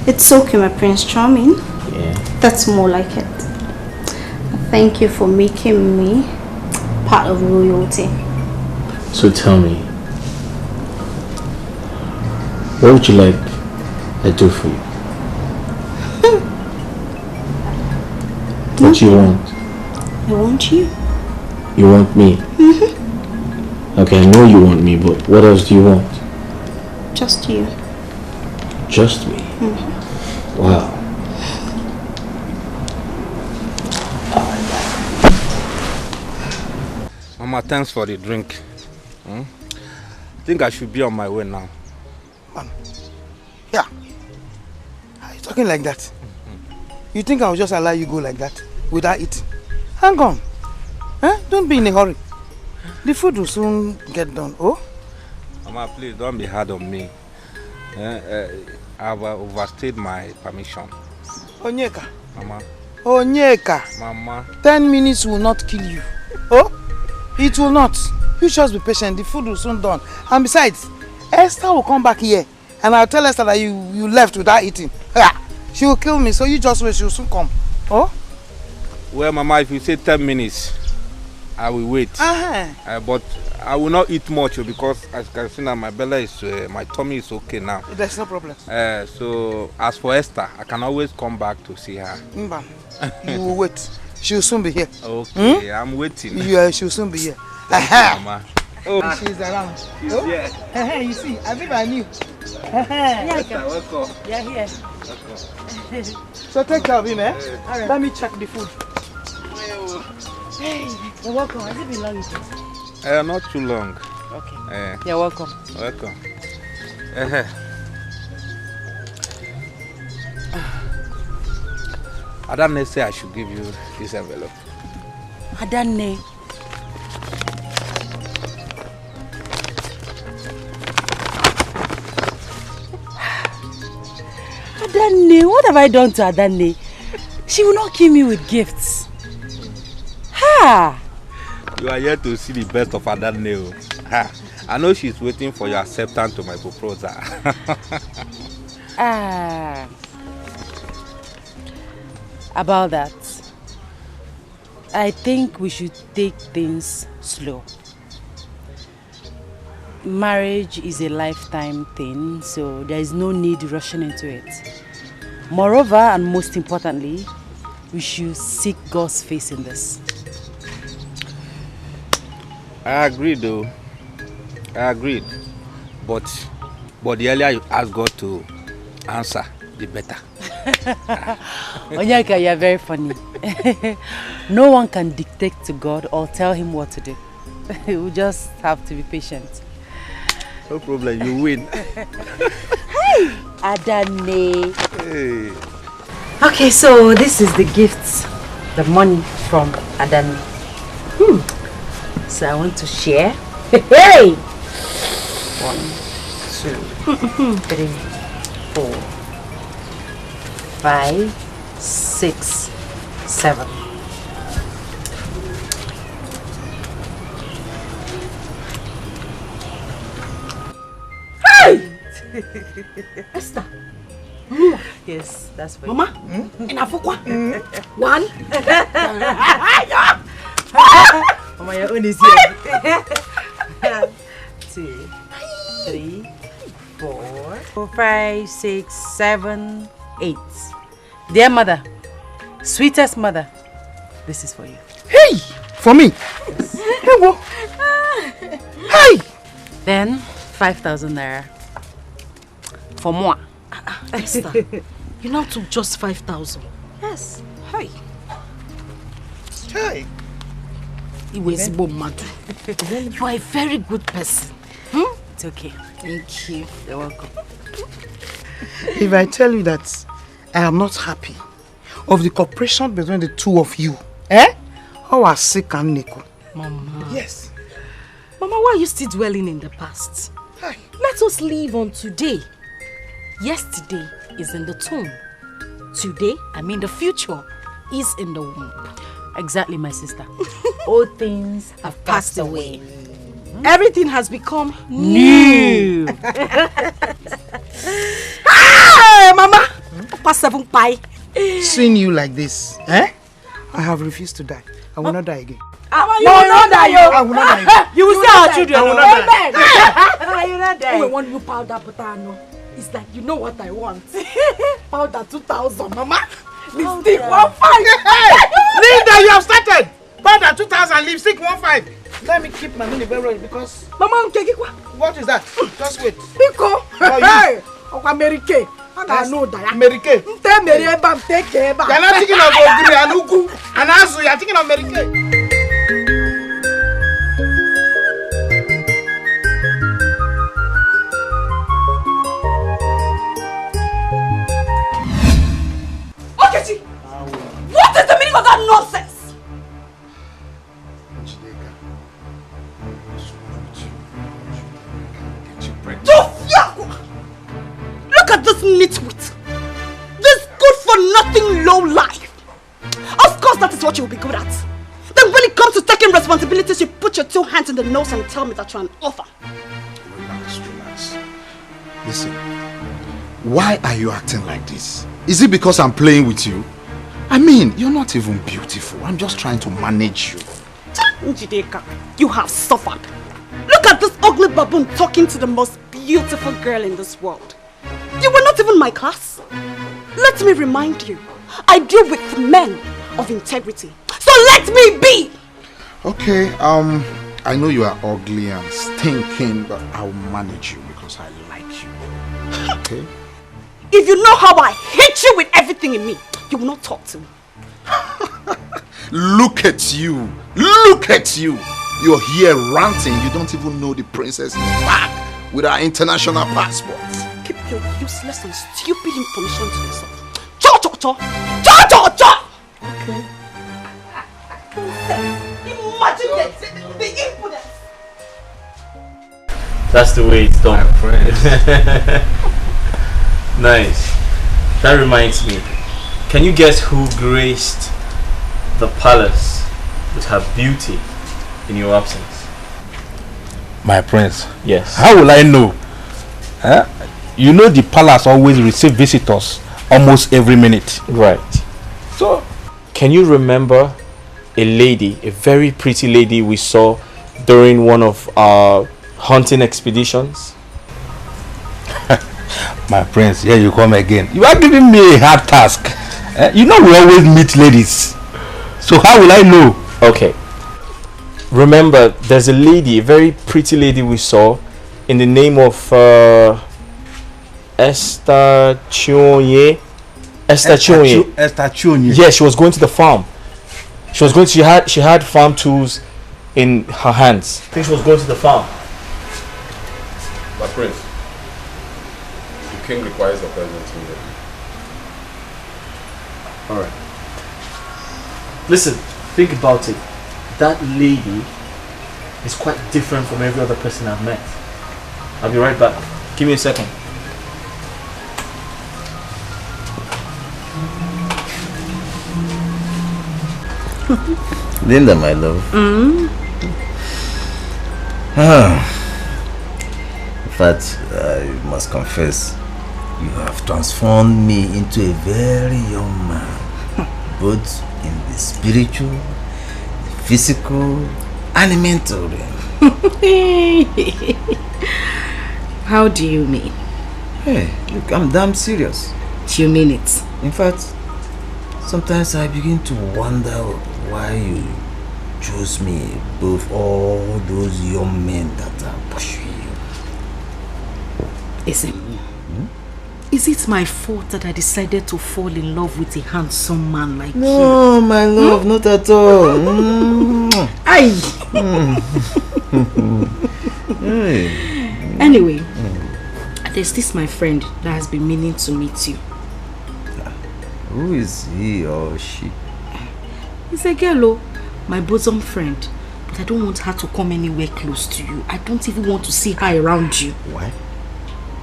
It's okay, my Prince Charming. Yeah. That's more like it. Thank you for making me part of royalty. So tell me, what would you like I do for you? What do you want? I want you. You want me? Okay, I know you want me, but what else do you want? Just you. Just me? Wow. Mama, thanks for the drink. I think I should be on my way now. Yeah. Are you talking like that? You think I'll just allow you go like that without eating? Hang on. Don't be in a hurry. The food will soon get done. Oh? Mama, please don't be hard on me. I've overstayed my permission. Onyeka. Mama. Onyeka. Mama. 10 minutes will not kill you. Oh? It will not. You just be patient. The food will soon done. And besides, Esther will come back here. And I'll tell Esther that you left without eating. She will kill me. So you just wait. She will soon come. Oh? Well, Mama, if you say 10 minutes, I will wait. But I will not eat much because as you can see now, my belly is, my tummy is okay now. There's no problem. So as for Esther, I can always come back to see her. You will wait. She will soon be here. Okay, I'm waiting. Yeah, she will soon be here. Mama. Oh, she's around. She's here. You see, I think I knew. Welcome. You're here. So take care of him, eh? Let me check the food. Hey, you're welcome. Has it been long with you? Not too long. Okay. You're welcome. Welcome. Adane say I should give you this envelope. Adane. Adane, what have I done to Adane? She will not kill me with gifts. Ha! You are here to see the best of Adane. I know she's waiting for your acceptance to my proposal. About that, I think we should take things slow. Marriage is a lifetime thing, so there is no need rushing into it. Moreover, and most importantly, we should seek God's face in this. I agree though. I agreed. But the earlier you ask God to answer, the better. Onyeka, you are very funny. No one can dictate to God or tell him what to do. We just have to be patient. No problem, you win. Hey, Adane. Hey. Okay, so this is the gifts, the money from Adane. So I want to share. Hey! 1, 2, 3, 4, 5, 6, 7. Hey! Esther. Yes, that's for Mama, Inafukwa. 1. Mama, your own is here. 2. 3, 4, 5, 6, 7, 8. Dear mother, sweetest mother, this is for you. Hey! For me? Yes. Hey! Then 5,000 naira. For more. Esther, you now took just 5,000. Yes. Hey. Hey. You are a very good person. It's okay. Thank you. You're welcome. If I tell you that I am not happy of the cooperation between the two of you, how are sick and Nico? Mama. Yes. Mama, why are you still dwelling in the past? Hi. Let us live on today. Yesterday is in the tomb. Today, I mean the future, is in the womb. Exactly, my sister. All things have passed away. Everything has become new. Hey, Mama! Past 7 pie. Seeing you like this, I have refused to die. I will not die again. You will not die, yo. I will not die again. You will see our children. I will not die. You will not die. When you powder potato, it's like, you know what I want. Powder 2,000, Mama. Lipstick 1,500. Linda, you have started. Powder 2,000, lipstick 1,500. Let me keep my money very well because... Mama, what is that? Just wait. Pico. Hey, American. I know that. American. You're not thinking of Ogri and Ugu and Azu. You're thinking of American. Okechi, what is the meaning of that nonsense? Look at this nitwit. This good-for-nothing low-life. Of course that is what you will be good at. Then when it comes to taking responsibilities, you put your 2 hands in the nose and tell me that you're an author. Relax. Listen, why are you acting like this? Is it because I'm playing with you? I mean, you're not even beautiful. I'm just trying to manage you. Njideka, you have suffered. Look at this ugly baboon talking to the most beautiful girl in this world. You were not even my class. Let me remind you, I deal with men of integrity. So let me be! Okay, I know you are ugly and stinking, but I'll manage you because I like you. Okay? If you know how I hate you with everything in me, you will not talk to me. Look at you! Look at you! You're here ranting. You don't even know the princess is back with our international passport. Keep your useless and stupid information to yourself. Cha-cha-cha! Cha-cha-cha! Okay. Imagine the impudence! That's the way it's done. Nice. That reminds me. Can you guess who graced the palace with her beauty in your absence? My prince. Yes. How will I know? Huh? You know the palace always receive visitors almost every minute. Right. So, can you remember a lady, a very pretty lady we saw during one of our hunting expeditions? My prince, here you come again. You are giving me a hard task. You know we always meet ladies. So how will I know? Okay. Remember, there's a lady, a very pretty lady we saw in the name of Esther Chionye. Esther Chionye. Esther Chionye. Yeah, she was going to the farm. She had farm tools in her hands. I think she was going to the farm. My prince, the king requires the presence immediately. Alright. Listen, think about it. That lady is quite different from every other person I've met. I'll be right back. Give me a second. Linda, my love. In fact, I must confess, you have transformed me into a very young man, both in the spiritual, the physical, and the mental realm. How do you mean? Hey, look, I'm damn serious. Do you mean it? In fact, sometimes I begin to wonder why you chose me above all those young men that are pursuing you. Is it my fault that I decided to fall in love with a handsome man like you? No, my love, not at all. Aye. Anyway, there's this my friend that has been meaning to meet you. Who is he or she? It's a girl, my bosom friend. But I don't want her to come anywhere close to you. I don't even want to see her around you. Why?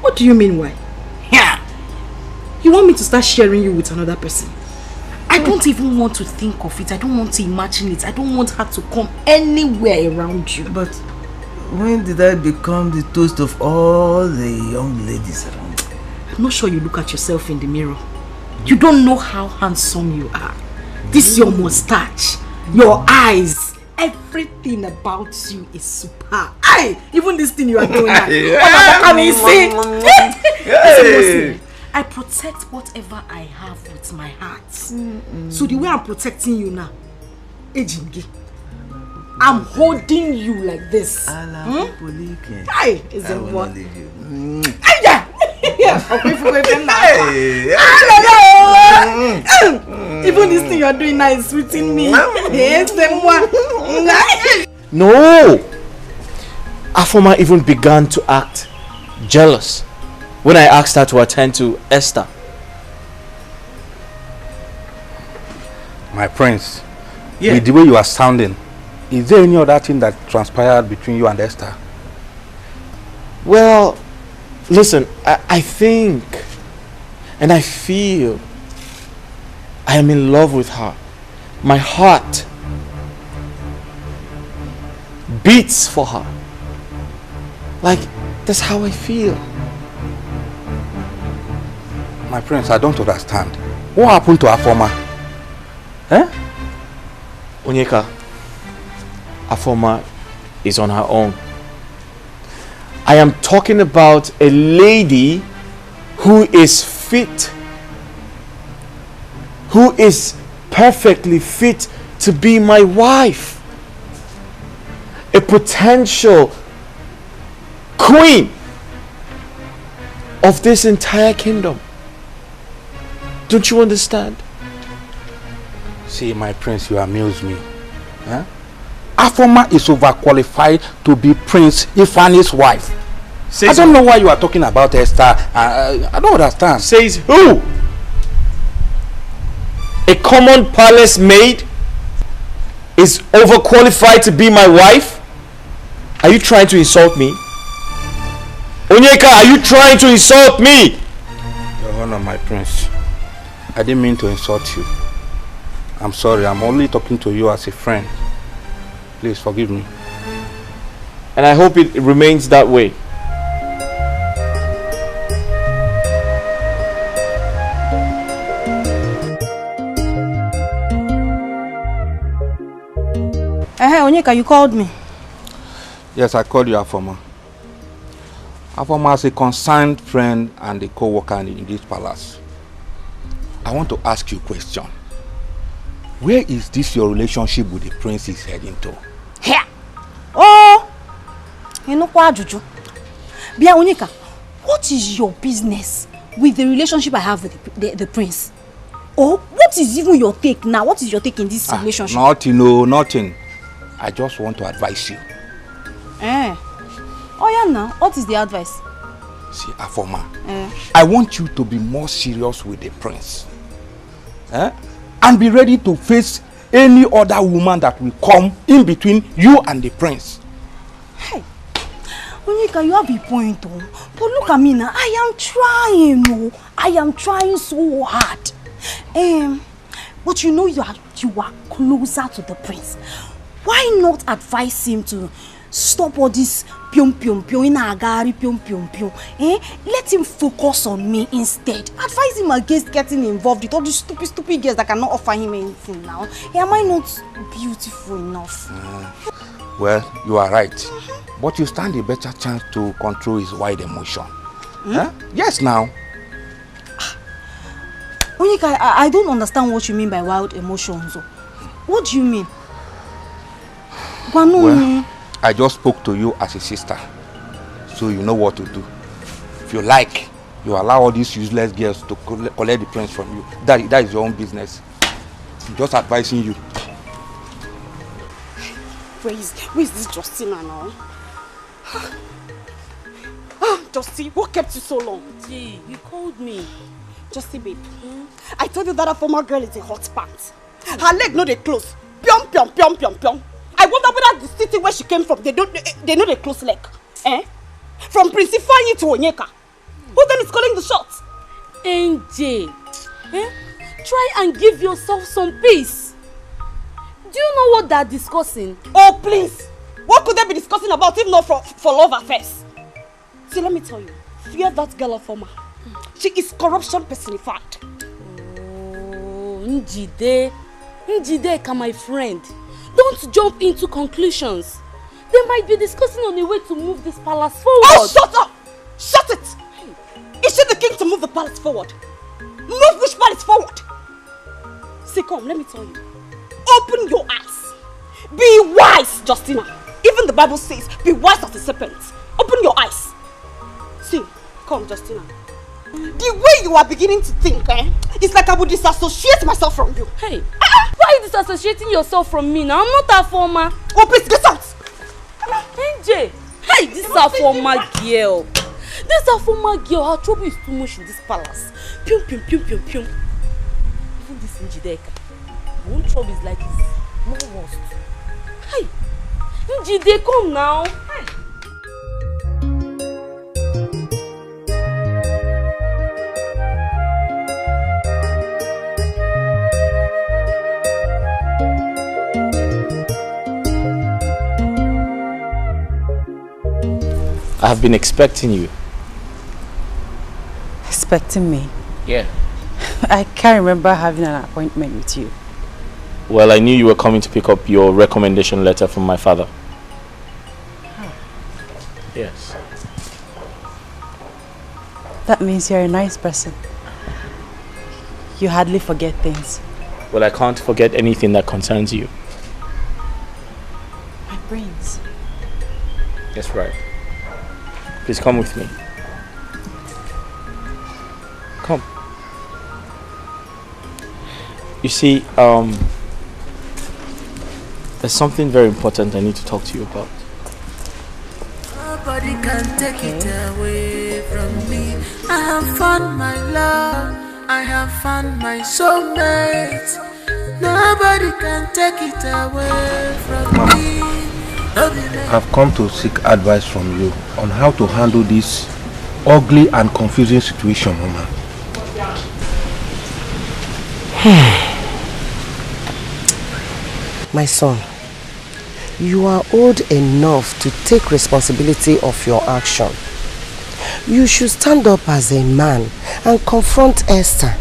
What do you mean why? Yeah. You want me to start sharing you with another person? I don't even want to think of it. I don't want to imagine it. I don't want her to come anywhere around you. But when did I become the toast of all the young ladies around? I'm not sure you look at yourself in the mirror. You don't know how handsome you are. This your mustache, your eyes, everything about you is superb. Aye, even this thing you are doing now. I protect whatever I have with my heart. So the way I'm protecting you now, I'm holding you like this. Aye, is it what? Even this thing you're doing now is sweeting me. No! Afoma even began to act jealous when I asked her to attend to Esther. My prince, with the way you are sounding, is there any other thing that transpired between you and Esther? Well, listen, I think and I feel I am in love with her. My heart beats for her. Like, that's how I feel. My prince, I don't understand. What happened to Afoma? Onyeka, Afoma is on her own. I am talking about a lady who is fit, who is perfectly fit to be my wife, a potential queen of this entire kingdom. Don't you understand? See, my prince, you amuse me. Afoma is overqualified to be Prince Ifani's wife. I don't know why you are talking about Esther. I don't understand. Says who? A common palace maid is overqualified to be my wife? Are you trying to insult me? Onyeka, are you trying to insult me? Your Honor, my prince, I didn't mean to insult you. I'm sorry, I'm only talking to you as a friend. Please forgive me. And I hope it remains that way. Hey, Onyeka, you called me. Yes, I called you Afoma. Afoma is a concerned friend and a co-worker in this palace. I want to ask you a question. Where is this your relationship with the prince is heading to? Here. Oh, you know what, Juju? Bia Onyeka, what is your business with the relationship I have with the prince? Oh, what is even your take now? What is your take in this relationship? Nothing, no, nothing. I just want to advise you. Oh yeah, now what is the advice? See, Afoma, I want you to be more serious with the prince. And be ready to face any other woman that will come in between you and the prince. Hey, Onyeka, you have a point, oh. But look at me now. I am trying, oh. I am trying so hard. But you know you are closer to the prince. Why not advise him to stop all this pium pium pium in agari pium pium pium? Let him focus on me instead. Advise him against getting involved with all these stupid girls that cannot offer him anything now. Am I not beautiful enough? Well, you are right. But you stand a better chance to control his wild emotion. Huh? Yes, now. Onyeka, I don't understand what you mean by wild emotions. What do you mean? Well, I just spoke to you as a sister, so you know what to do. If you like, you allow all these useless girls to collect the prince from you. That is your own business. I'm just advising you. Where is this Justina now? Justy, what kept you so long? Gee, you called me. Justy, babe. I told you that a former girl is a hot pants. Her leg no they close. Pyong, pyong, pyong, pyong, pyong. I wonder whether the city where she came from, they know they close leg. Eh? From Prince Ifeanyi to Onyeka. Who then is calling the shots? NJ, try and give yourself some peace. Do you know what they're discussing? Oh, please. What could they be discussing about if not for love affairs? See, let me tell you. Fear that girl of Oma. She is corruption personified. Oh, Njide, my friend. Don't jump into conclusions. They might be discussing on the way to move this palace forward. Oh, shut up! Shut it! Is she the king to move the palace forward? Move which palace forward? See, come, let me tell you. Open your eyes. Be wise, Justina. Even the Bible says, be wise as a serpent. Open your eyes. See, come, Justina. The way you are beginning to think, it's like I would disassociate myself from you. Hey, why are you disassociating yourself from me now? I'm not a former. Oh, please, get out! NJ, hey, this is a former girl. This is a former girl. Her trouble is too much in this palace. Pium, pium, pium, pium, pium. Even this Njideka. My own trouble is like this. No worst. Hey, Njide, come now. Hey. I have been expecting you. Expecting me? Yeah. I can't remember having an appointment with you. Well, I knew you were coming to pick up your recommendation letter from my father. Huh. Yes. That means you're a nice person. You hardly forget things. Well, I can't forget anything that concerns you. My brains. That's right. Please come with me. Come. You see, there's something very important I need to talk to you about. Nobody can take it away from me. I have found my love. I have found my soulmate. Nobody can take it away from me. I've come to seek advice from you on how to handle this ugly and confusing situation, Mama. My son, you are old enough to take responsibility of your action. You should stand up as a man and confront Esther.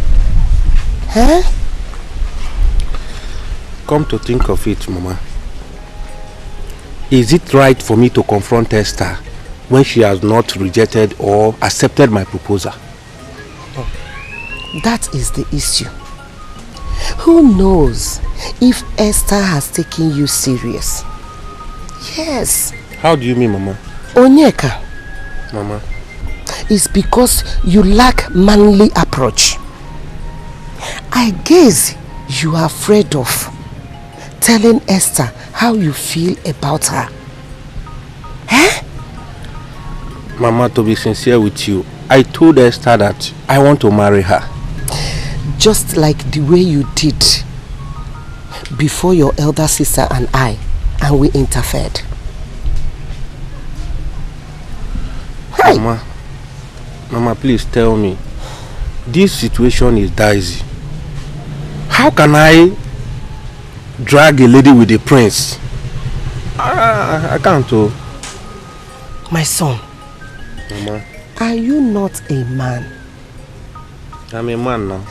Huh? Come to think of it, Mama. Is it right for me to confront Esther when she has not rejected or accepted my proposal? That is the issue. Who knows if Esther has taken you serious? Yes. How do you mean, Mama? Onyeka. Mama. It's because you lack manly approach. I guess you are afraid of telling Esther how you feel about her. Eh? Mama, to be sincere with you, I told Esther that I want to marry her. Just like the way you did before your elder sister and we interfered. Hey. Mama, please tell me. This situation is dicey. How can I drag a lady with a prince? I can't. My son. Mama. Are you not a man? I'm a man now.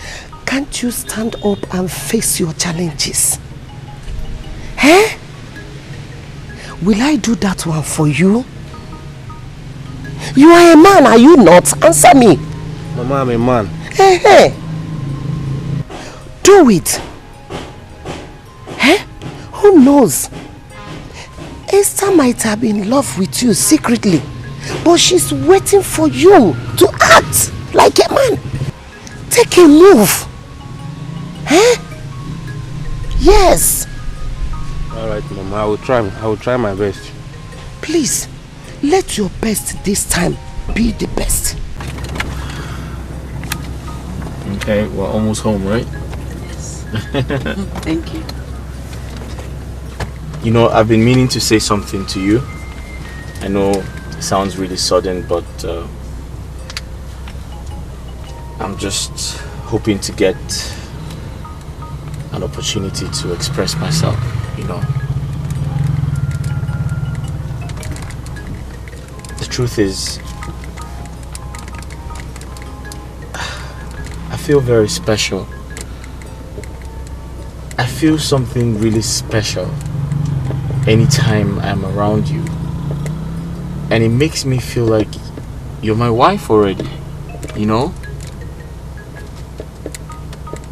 Can't you stand up and face your challenges? Eh? Will I do that one for you You are a man, are you not? Answer me. Mama, I'm a man. Hey. Do it. Who knows? Esther might have been in love with you secretly, but she's waiting for you to act like a man. Take a move. Yes. All right, Mama. I will try my best. Please, let your best this time be the best. Okay, we're almost home, right? Yes. Thank you. You know, I've been meaning to say something to you. I know it sounds really sudden, but I'm just hoping to get an opportunity to express myself, you know. The truth is, I feel very special. I feel something really special anytime I'm around you. And it makes me feel like you're my wife already, you know?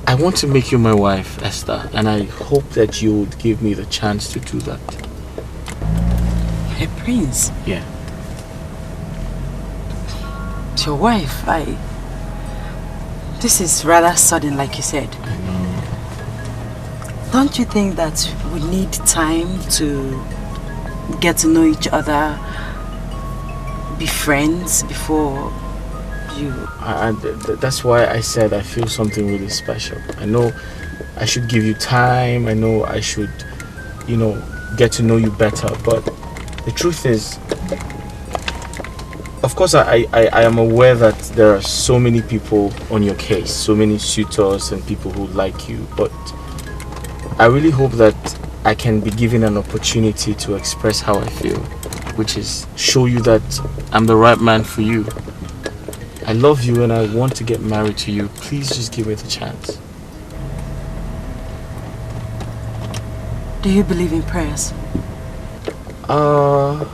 I want to make you my wife, Esther, and I hope that you would give me the chance to do that. Hey, Prince. Yeah. It's your wife. This is rather sudden, like you said. I know. Don't you think that we need time to get to know each other, be friends before you... That's why I said I feel something really special. I know I should give you time. I know I should, you know, get to know you better. But the truth is, of course, I am aware that there are so many people on your case, so many suitors and people who like you. But I really hope that I can be given an opportunity to express how I feel, which is show you that I'm the right man for you. I love you and I want to get married to you. Please just give me the chance. Do you believe in prayers? Well,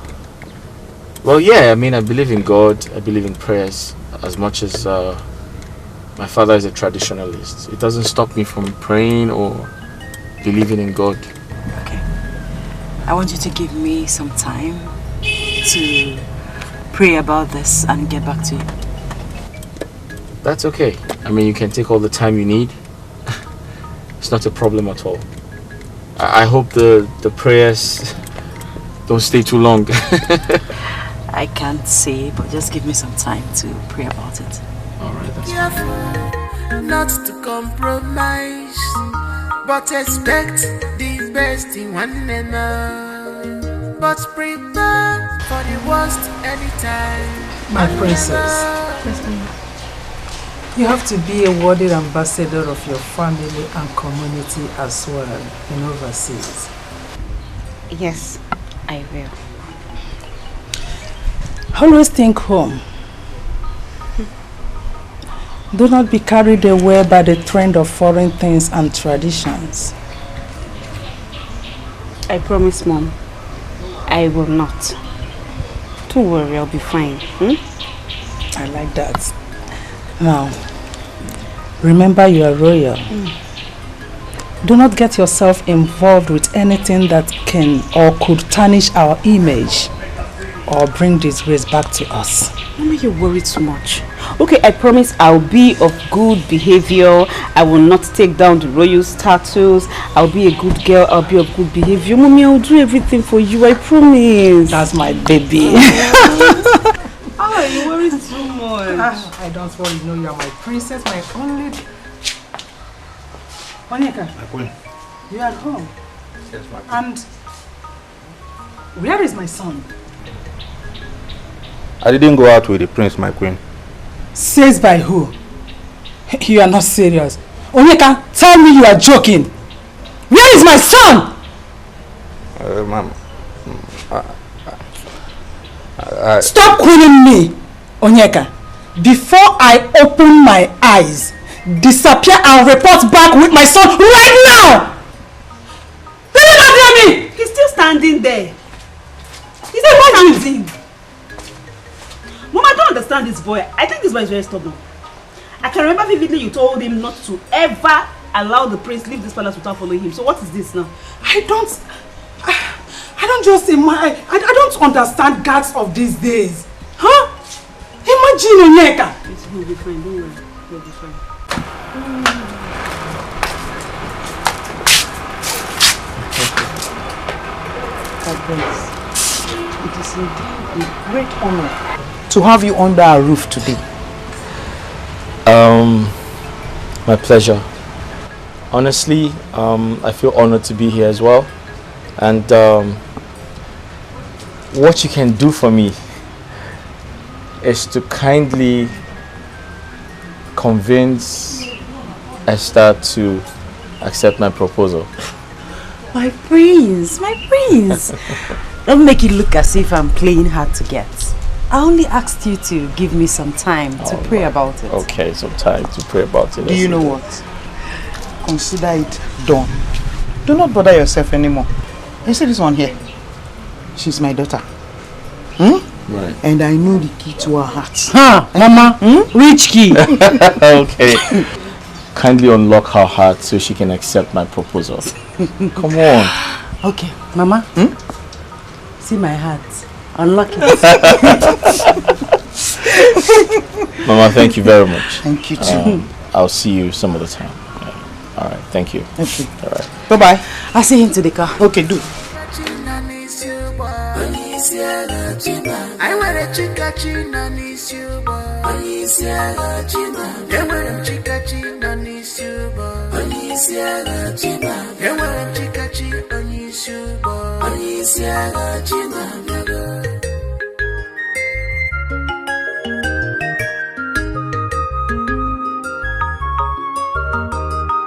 yeah, I mean, I believe in God. I believe in prayers as much as my father is a traditionalist. It doesn't stop me from praying or believing in God. Okay. I want you to give me some time to pray about this and get back to you. That's okay. I mean, you can take all the time you need. It's not a problem at all. I hope the prayers don't stay too long. I can't say, but just give me some time to pray about it. Alright, that's fine. Not to compromise, but expect the best in one another. But prepare for the worst anytime. My princess. You have to be a worthy ambassador of your family and community as well in overseas. Yes, I will. Always think home. Do not be carried away by the trend of foreign things and traditions. I promise, Mom. I will not. Don't worry, I'll be fine. I like that. Now, remember you are royal. Do not get yourself involved with anything that can or could tarnish our image or bring disgrace back to us. Mama, you worry too much. Okay, I promise I'll be of good behavior. I will not take down the royal status. I'll be a good girl. I'll be of good behavior. Mommy, I'll do everything for you. I promise. That's my baby. Oh, you worry too much. I don't worry. No, you are my princess, my only... Onyeka, My queen. you are at home. Yes, my queen. And where is my son? I didn't go out with the prince, my queen. Says by who? You are not serious. Onyeka, tell me you are joking. Where is my son? Ma'am. Stop calling me, Onyeka. Before I open my eyes, disappear and report back with my son right now! Did you not hear me? He's still standing there. He's standing. Mom, I don't understand this boy. I think this boy is very stubborn. I can remember vividly you told him not to ever allow the prince leave this palace without following him. So what is this now? I don't just I don't understand guards of these days. Huh? Imagine Onyeka. He'll be fine, don't worry. He'll be fine. It is indeed a great honor to have you under our roof today. My pleasure. Honestly, I feel honored to be here as well. And what you can do for me is to kindly convince Esther to accept my proposal. My prince, my prince. Don't make it look as if I'm playing hard to get. I only asked you to give me some time to pray about it. Okay, some time to pray about it. Do you know what? Consider it done. Do not bother yourself anymore. You see this one here? She's my daughter. Right. And I know the key to her heart. Huh, Mama? Which key? Okay. Kindly unlock her heart so she can accept my proposal. Come on. Okay, Mama. See my heart. Unlock it. Mama, thank you very much. Thank you too. I'll see you some other time. All right, thank you. Okay. All right. Bye-bye. I'll see you into the car. Okay, do. I want a chica china nis you boy. Onisia china. They want a chica china nis you boy. Onisia china. They want a chica china nis you boy. Onisia china.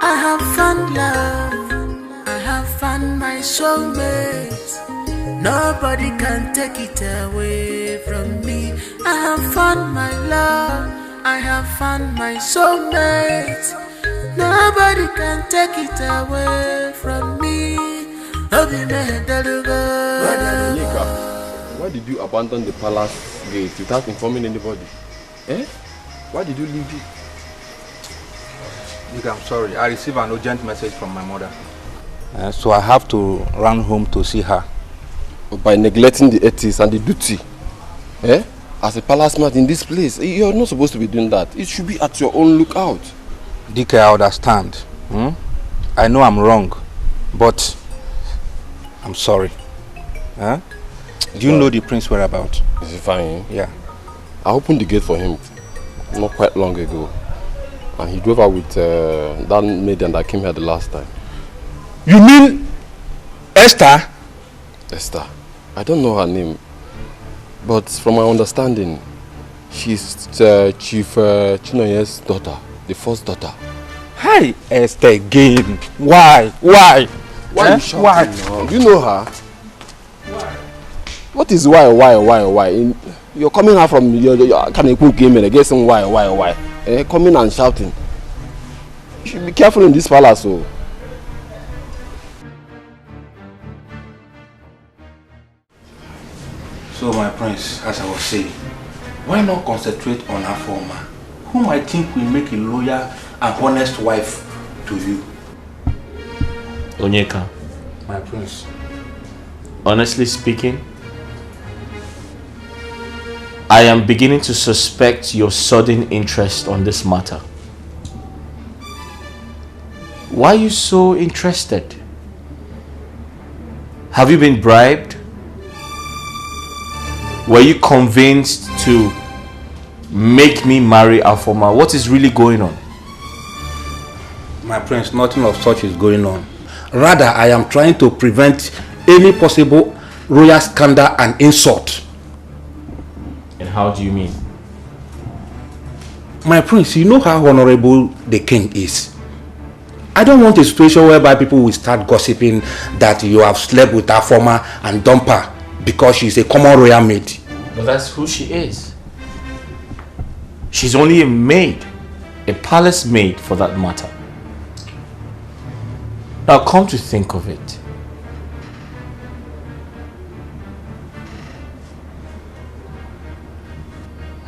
I have found love. I have found my soulmate. Nobody can take it away from me. I have found my love. I have found my soulmate. Nobody can take it away from me. Why did you abandon the palace gate without informing anybody? Why did you leave it? I'm sorry. I received an urgent message from my mother. So I have to run home to see her. By neglecting the ethics and the duty. As a palace man in this place, you're not supposed to be doing that. It should be at your own lookout. Dikeh, I understand. I know I'm wrong, but I'm sorry. Do you know the prince whereabouts? Is he fine? Yeah. I opened the gate for him not quite long ago. And he drove out with that maiden that came here the last time. You mean Esther? Esther. I don't know her name. But from my understanding, she's Chief Chinoye's daughter. The first daughter. Hi, Esther again. Why? Why? Why you shouting now? Do you know her? Why? What is why? You're coming out from your Kanekun game and guessing why? Coming and shouting. You should be careful in this palace. So my prince, as I was saying, why not concentrate on Afoma, whom I think will make a loyal and honest wife to you? Onyeka. My prince. Honestly speaking, I am beginning to suspect your sudden interest on this matter. Why are you so interested? Have you been bribed? Were you convinced to make me marry Afoma? What is really going on? My prince, nothing of such is going on. Rather, I am trying to prevent any possible royal scandal and insult. And how do you mean? My prince, you know how honorable the king is. I don't want a situation whereby people will start gossiping that you have slept with Afoma and dumped her because she's a common royal maid. But that's who she is. She's only a maid, a palace maid for that matter. Now come to think of it,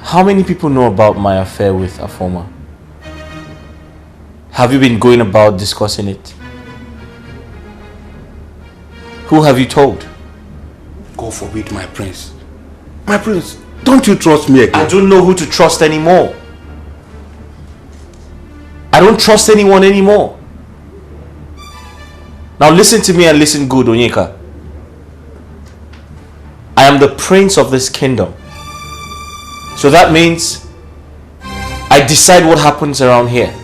How many people know about my affair with Afoma? Have you been going about discussing it? Who have you told? God forbid, my prince. My prince, don't you trust me again? I don't know who to trust anymore. I don't trust anyone anymore. Now listen to me and listen good, Onyeka. I am the prince of this kingdom. So that means I decide what happens around here.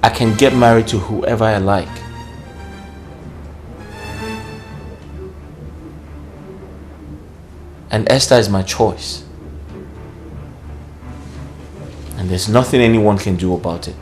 I can get married to whoever I like. And Esther is my choice. And there's nothing anyone can do about it.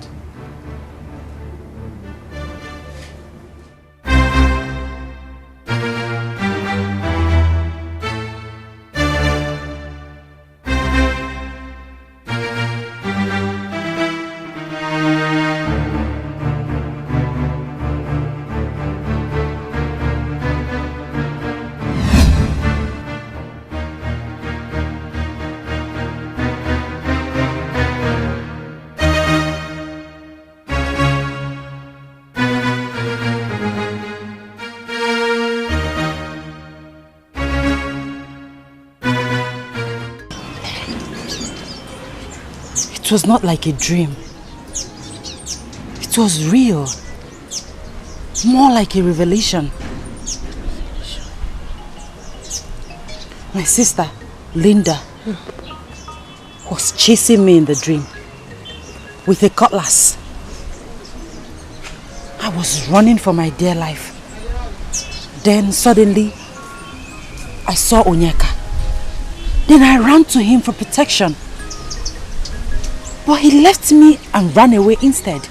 It was not like a dream. It was real. More like a revelation. My sister, Linda, was chasing me in the dream with a cutlass. I was running for my dear life. Then suddenly, I saw Onyeka. Then I ran to him for protection. But he left me and ran away instead.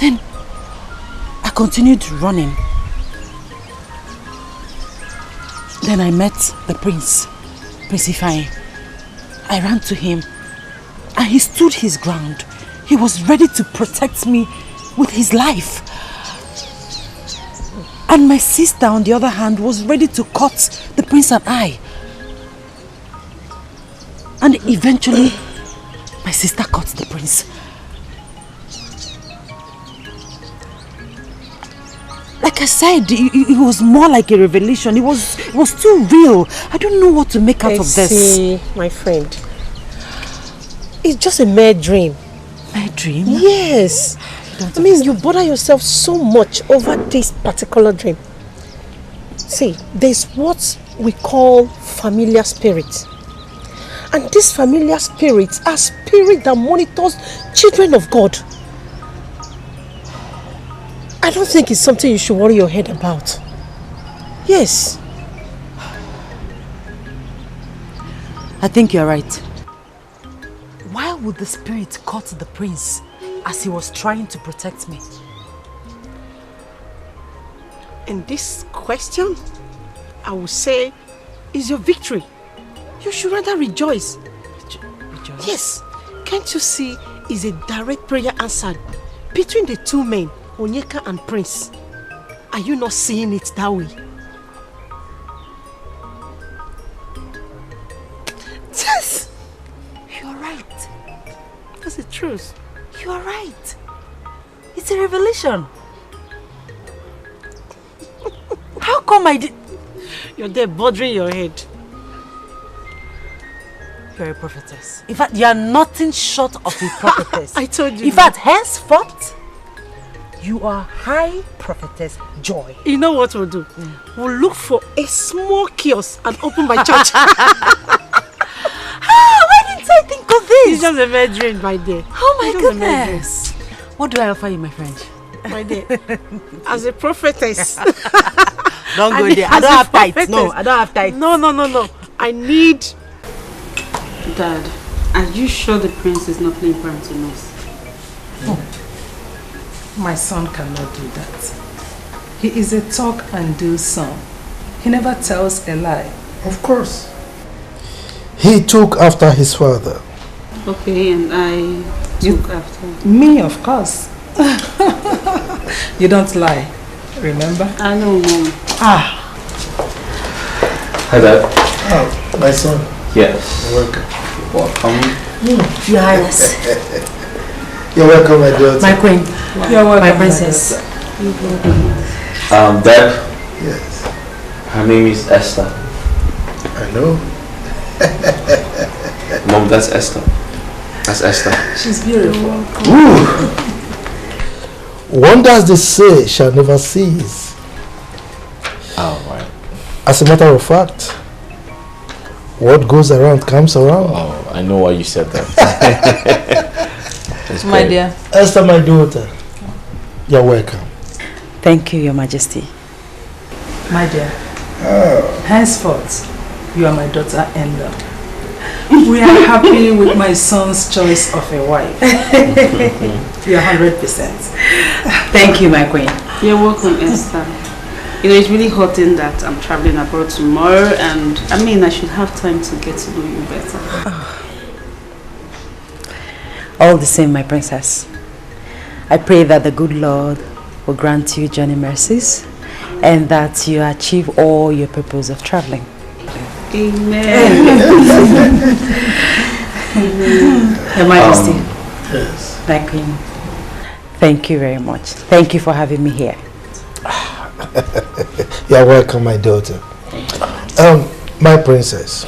Then I continued running. Then I met the prince, Prince Ifeanyi. I ran to him and he stood his ground. He was ready to protect me with his life. And my sister, on the other hand, was ready to cut the prince and I. And eventually, my sister cut the prince. Like I said, it was more like a revelation. It was too real. I don't know what to make out of this. See, my friend, it's just a mere dream. Mere dream? Yes. I mean, you bother yourself so much over this particular dream. See, there's what we call familiar spirit. And these familiar spirits are spirits that monitors children of God. I don't think it's something you should worry your head about. Yes. I think you're right. Why would the spirit cut the prince as he was trying to protect me? And this question, I would say, is your victory. You should rather rejoice. Rejoice? Yes. Can't you see is a direct prayer answered between the two men, Onyeka and Prince? Are you not seeing it that way? Yes. You're right. That's the truth. You are right. It's a revelation. How come I did... You're there bothering your head. You're a prophetess. In fact, you are nothing short of a prophetess. I told you. In fact, henceforth, you are high prophetess Joy. You know what we'll do? We'll look for a small kiosk and open my church. Why didn't I think of this? It's just a mere dream, my dear. Oh my goodness. What do I offer you, my friend? My dear, as a prophetess. Don't go there. I don't have tithes. No, I don't have tithes. No. I need... Dad, are you sure the prince is not playing parent in us? Oh, my son cannot do that. He is a talk and do son. He never tells a lie. Of course. He took after his father. Okay, and I took after. Me, of course. You don't lie, remember? I know, Mom. Hi, Dad. Oh, my son. Yes. Welcome. Welcome. Your Highness. You're welcome, my daughter. My queen. You're welcome, my princess. Dad. Yes. Her name is Esther. I know. Mom, that's Esther. That's Esther. She's beautiful. Wonders they say shall never cease. Oh, right. As a matter of fact, what goes around comes around. Oh, I know why you said that. My dear. Esther, my daughter, you're welcome. Thank you, Your Majesty. My dear. Henceforth, you are my daughter-in-law. We are happy with my son's choice of a wife. You're 100%. Thank you, my queen. You're welcome, Esther. You know, it's really hurting that I'm traveling abroad tomorrow, and I mean, I should have time to get to know you better. All the same, my princess. I pray that the good Lord will grant you journey mercies and that you achieve all your purpose of traveling. Amen. Your Majesty. Yes. My queen. Thank you very much. Thank you for having me here. You're welcome, my daughter. My princess,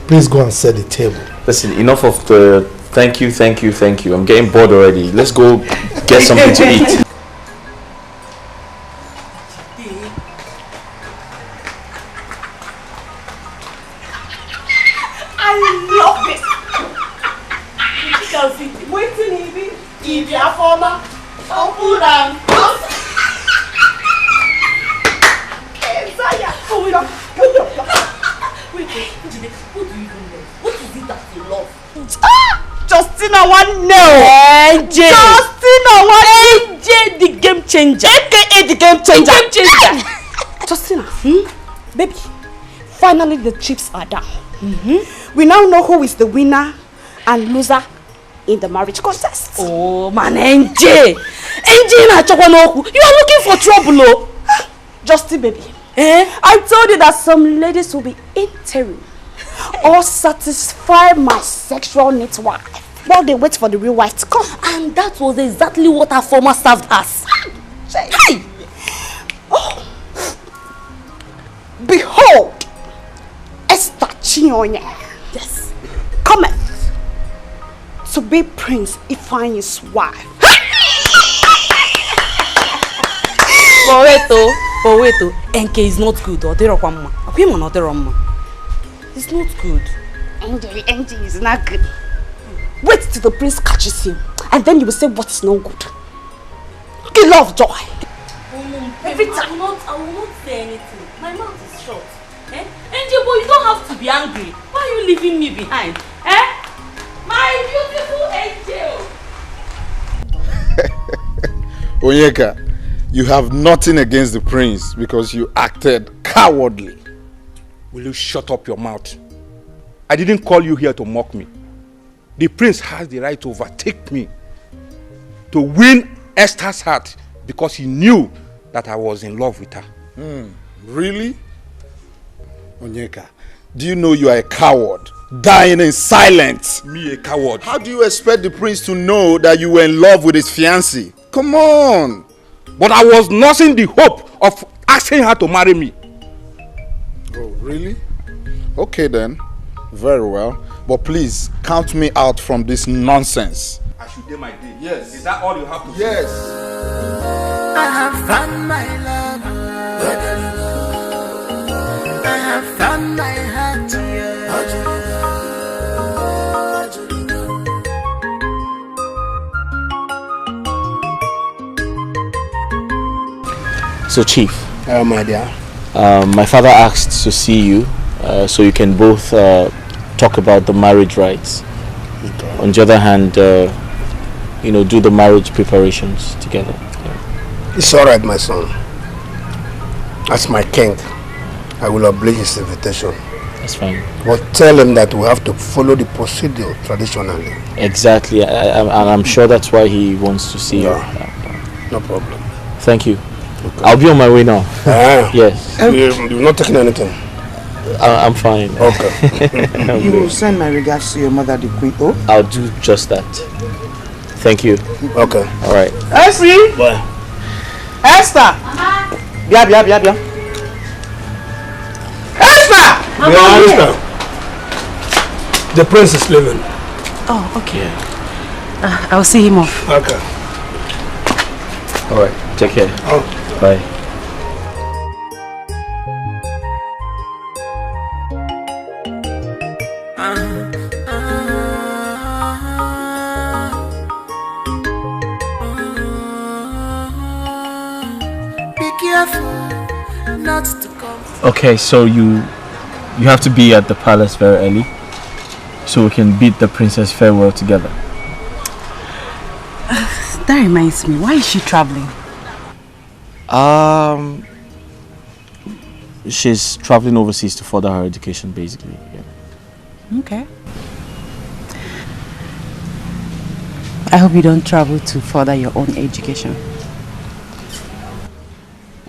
please go and set the table. Listen, enough of the thank you, thank you, thank you. I'm getting bored already. Let's go get something to eat. I love this. You can see it. Waiting, Evie. If you're former, I'll put down. What do you even know? What is it that you love? Justina one no. AJ. Justina one AJ the game changer. AKA the game changer. The game changer. Justina, baby, finally the chips are down. We now know who is the winner and loser in the marriage contest. Oh man, NJ. NJ na Chokwanoku. You are looking for trouble, oh. Justin, baby. I told you that some ladies will be interim or satisfy my sexual needs while they wait for the real wife to come. And that was exactly what our former served us. Hey! Oh. Behold, Esther Chinonye. Yes. Cometh to be Prince Ifeanyi's wife. But wait, NK is not good. It's not good. NJ is not good. Wait till the prince catches him, and then you will say what is not good. Okay, love, joy. Every time. I will not say anything. My mouth is short. NJ, boy, you don't have to be angry. Why are you leaving me behind? My beautiful angel. Onyeka, you have nothing against the prince because you acted cowardly. Will you shut up your mouth? I didn't call you here to mock me. The prince has the right to overtake me, to win Esther's heart because he knew that I was in love with her. Really? Onyeka, do you know you are a coward, dying in silence? Me a coward? How do you expect the prince to know that you were in love with his fiancée? Come on! But I was nursing the hope of asking her to marry me. Oh, really? Okay then. Very well. But please, count me out from this nonsense. I should do my day. Yes. Is that all you have to say? Yes. I have found my love. I have found my heart. So, Chief. My dear. My father asked to see you so you can both talk about the marriage rites. Okay. On the other hand, do the marriage preparations together. Yeah. It's all right, my son. As my king, I will obey his invitation. That's fine. But tell him that we have to follow the procedure traditionally. Exactly. I'm sure that's why he wants to see you. No problem. Thank you. Okay. I'll be on my way now. Yes. You've not taken anything? I'm fine. Okay. You will send my regards to your mother, the Queen. Oh? I'll do just that. Thank you. Okay. All right. Esther! Bye. Esther! Bia. Esther! Esther. The prince is leaving. Oh, okay. I'll see him off. Okay. All right. Take care. Oh. Bye. Be careful not to come. Okay, so you have to be at the palace very early so we can bid the princess farewell together. That reminds me, why is she traveling? She's traveling overseas to further her education, basically. Yeah. Okay. I hope you don't travel to further your own education.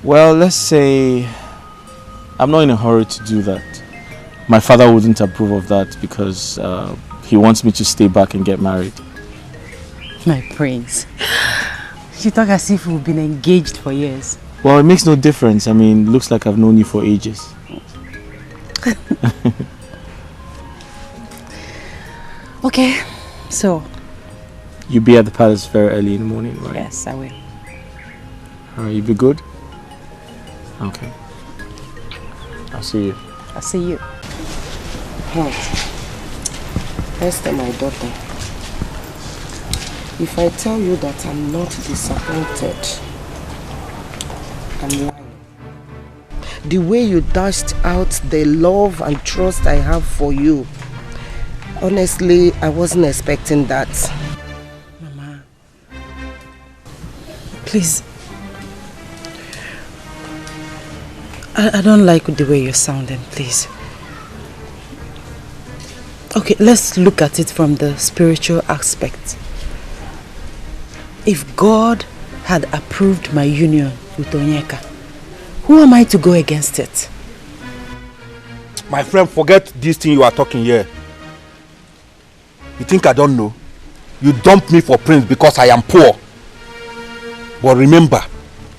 Well, let's say I'm not in a hurry to do that. My father wouldn't approve of that because he wants me to stay back and get married. My prince. You talk as if we've been engaged for years. Well, it makes no difference. I mean, looks like I've known you for ages. Okay, so... You'll be at the palace very early in the morning, right? Yes, I will. Alright, you be good? Okay. I'll see you. I'll see you. Esther, my daughter, if I tell you that I'm not disappointed, I'm lying. The way you dashed out the love and trust I have for you, honestly, I wasn't expecting that. Mama, please. I don't like the way you're sounding, please. Okay, let's look at it from the spiritual aspect. If God had approved my union with Onyeka, who am I to go against it? My friend, forget this thing you are talking here. You think I don't know? You dumped me for prince because I am poor. But remember,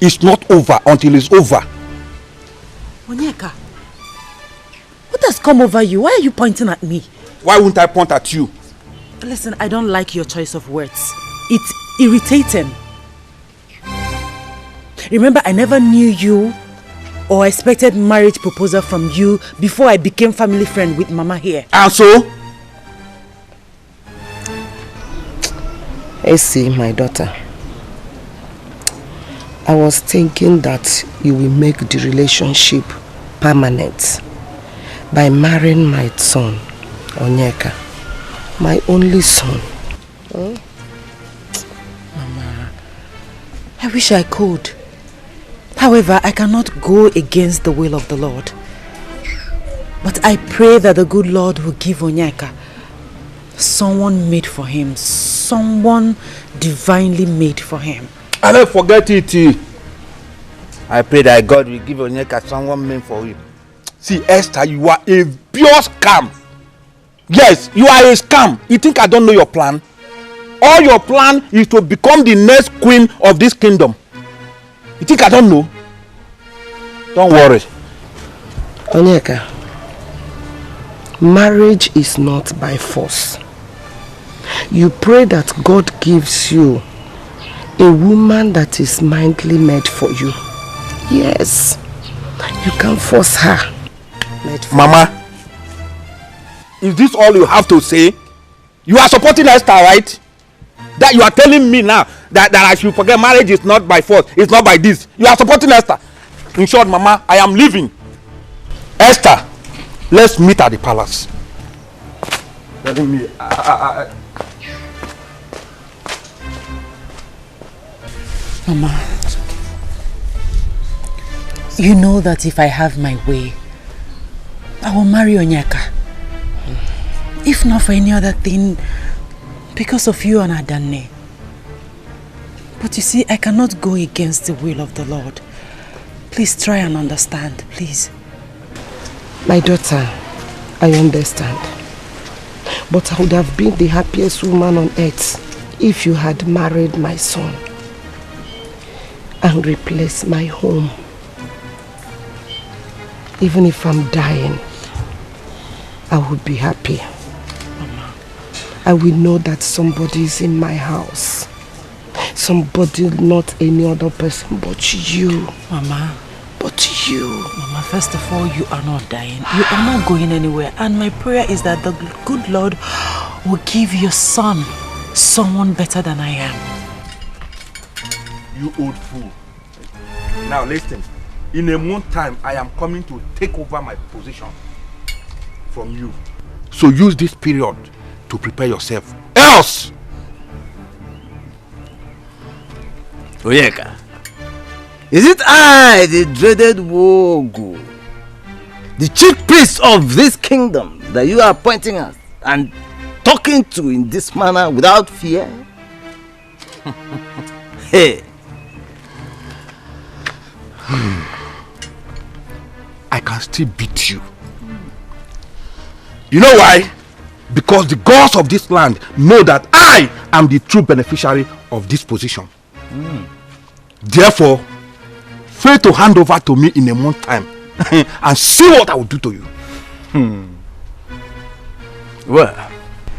it's not over until it's over. Onyeka, what has come over you? Why are you pointing at me? Why wouldn't I point at you? Listen, I don't like your choice of words. It's irritating. Remember, I never knew you or expected marriage proposal from you before I became family friend with Mama here. And so? Essie, my daughter, I was thinking that you will make the relationship permanent by marrying my son, Onyeka, my only son. Mama, I wish I could. However, I cannot go against the will of the Lord. But I pray that the good Lord will give Onyeka someone made for him, someone divinely made for him. And don't forget it. I pray that God will give Onyeka someone made for him. See, Esther, you are a pure scam. Yes, you are a scam. You think I don't know your plan? All your plan is to become the next queen of this kingdom. You think I don't know? Don't worry. Onyeka, marriage is not by force. You pray that God gives you a woman that is mindly made for you. Yes, you can force her. Mama, is this all you have to say? You are supporting Esther, right? That you are telling me now that I should forget marriage is not by force, it's not by this. You are supporting Esther. In short, Mama, I am leaving. Esther, let's meet at the palace. Telling me, Mama, you know that if I have my way, I will marry Onyeka. If not for any other thing, because of you and Adane. But you see, I cannot go against the will of the Lord. Please try and understand, please. My daughter, I understand. But I would have been the happiest woman on earth if you had married my son and replaced my home. Even if I'm dying, I would be happy. Mama. I will know that somebody is in my house. Somebody, not any other person but you. Mama. But you. Mama, first of all, you are not dying. You are not going anywhere. And my prayer is that the good Lord will give your son someone better than I am. You old fool. Now listen. In a month's time, I am coming to take over my position from you. So use this period to prepare yourself. Else! Onyeka, is it I, the dreaded Wogu, the chief priest of this kingdom, that you are pointing at and talking to in this manner without fear? Hey! I can still beat you. You know why? Because the gods of this land know that I am the true beneficiary of this position. Therefore, fail to hand over to me in a month's time and see what I will do to you. Well,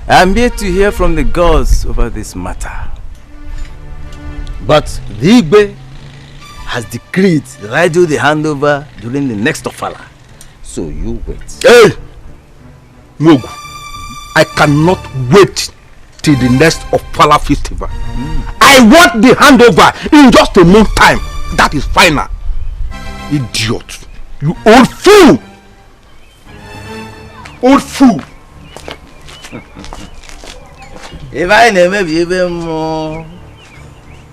I am here to hear from the gods over this matter. But the Igbe has decreed that I do the handover during the next Ofala. So you wait. Hey! Mogu, I cannot wait till the next Ofala festival. I want the handover in just a month's time. That is final. Idiot. You old fool! Old fool! If I never be even more.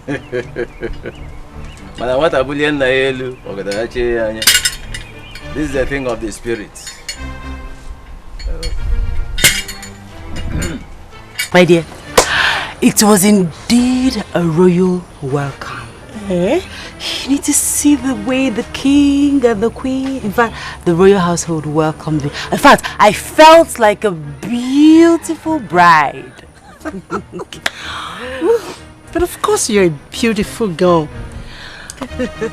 This is the thing of the spirit. My dear, it was indeed a royal welcome. You need to see the way the king and the queen, in fact, the royal household welcomed me. In fact, I felt like a beautiful bride. But of course you're a beautiful girl.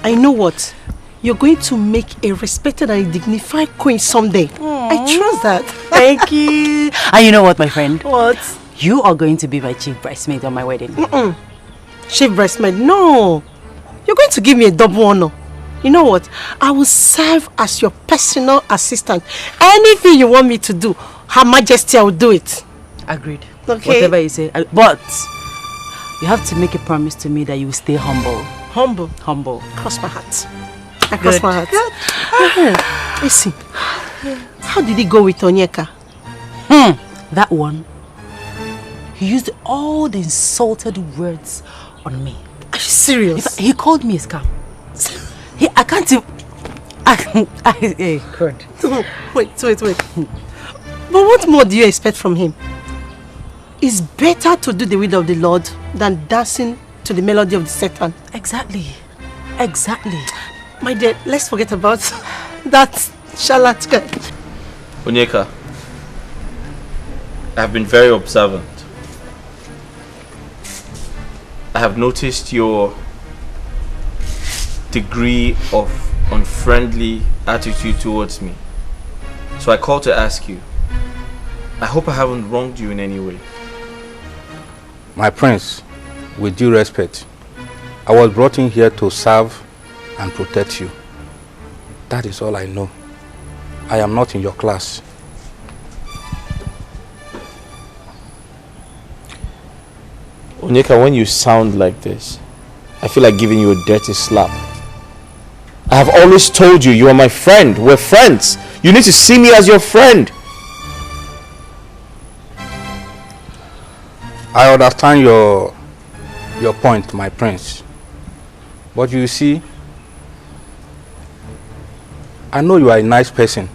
I know what. You're going to make a respected and dignified queen someday. I trust that. Thank you. And you know what, my friend? What? You are going to be my chief bridesmaid on my wedding. Chief bridesmaid? No. You're going to give me a double honor. You know what? I will serve as your personal assistant. Anything you want me to do, Her Majesty, I will do it. Agreed. Okay. Whatever you say. But you have to make a promise to me that you will stay humble. Humble? Humble. Cross my heart. I cross my heart. Listen, how did he go with Onyeka? That one, he used all the insulted words on me. Are you serious? He called me a scam. I can't even... Hey, God. Wait. But what more do you expect from him? It's better to do the will of the Lord than dancing to the melody of the Satan. Exactly. My dear, let's forget about that charlatan. Onyeka, I have been very observant. I have noticed your degree of unfriendly attitude towards me. So I called to ask you. I hope I haven't wronged you in any way. My prince, with due respect, I was brought in here to serve and protect you. That is all I know. I am not in your class. Onyeka, when you sound like this, I feel like giving you a dirty slap. I have always told you, you are my friend. We're friends. You need to see me as your friend. I understand your point, my prince. But you see, I know you are a nice person.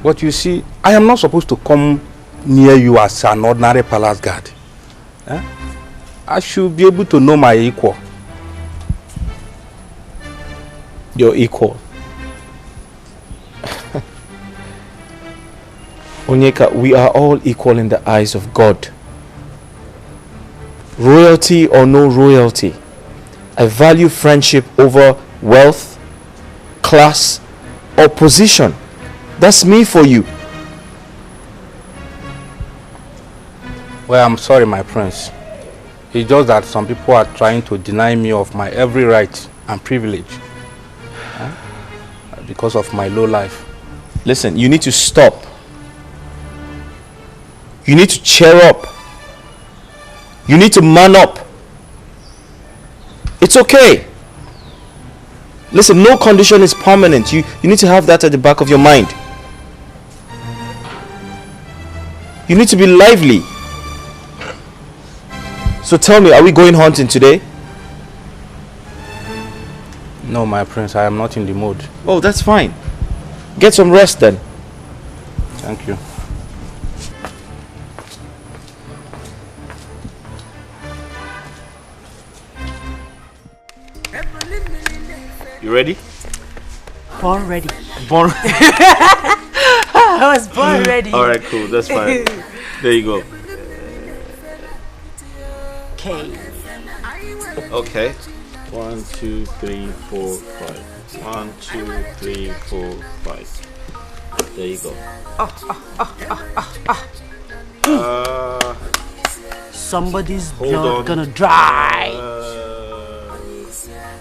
But you see, I am not supposed to come near you as an ordinary palace guard. I should be able to know my equal. Your equal? Onyeka, we are all equal in the eyes of God. Royalty or no royalty, I value friendship over wealth, class, or position. That's me for you. Well, I'm sorry, my prince. It's just that some people are trying to deny me of my every right and privilege because of my low life. Listen, you need to stop. You need to cheer up. You need to man up. It's okay. Listen, no condition is permanent. You need to have that at the back of your mind. You need to be lively. So tell me, are we going hunting today? No, my prince, I am not in the mood. Oh, that's fine. Get some rest then. Thank you. You ready? Born ready. Born. I was born ready. All right, cool. That's fine. There you go. Okay. Okay. 1, 2, 3, 4, 5. 1, 2, 3, 4, 5. There you go. Somebody's Hold blood on. gonna dry.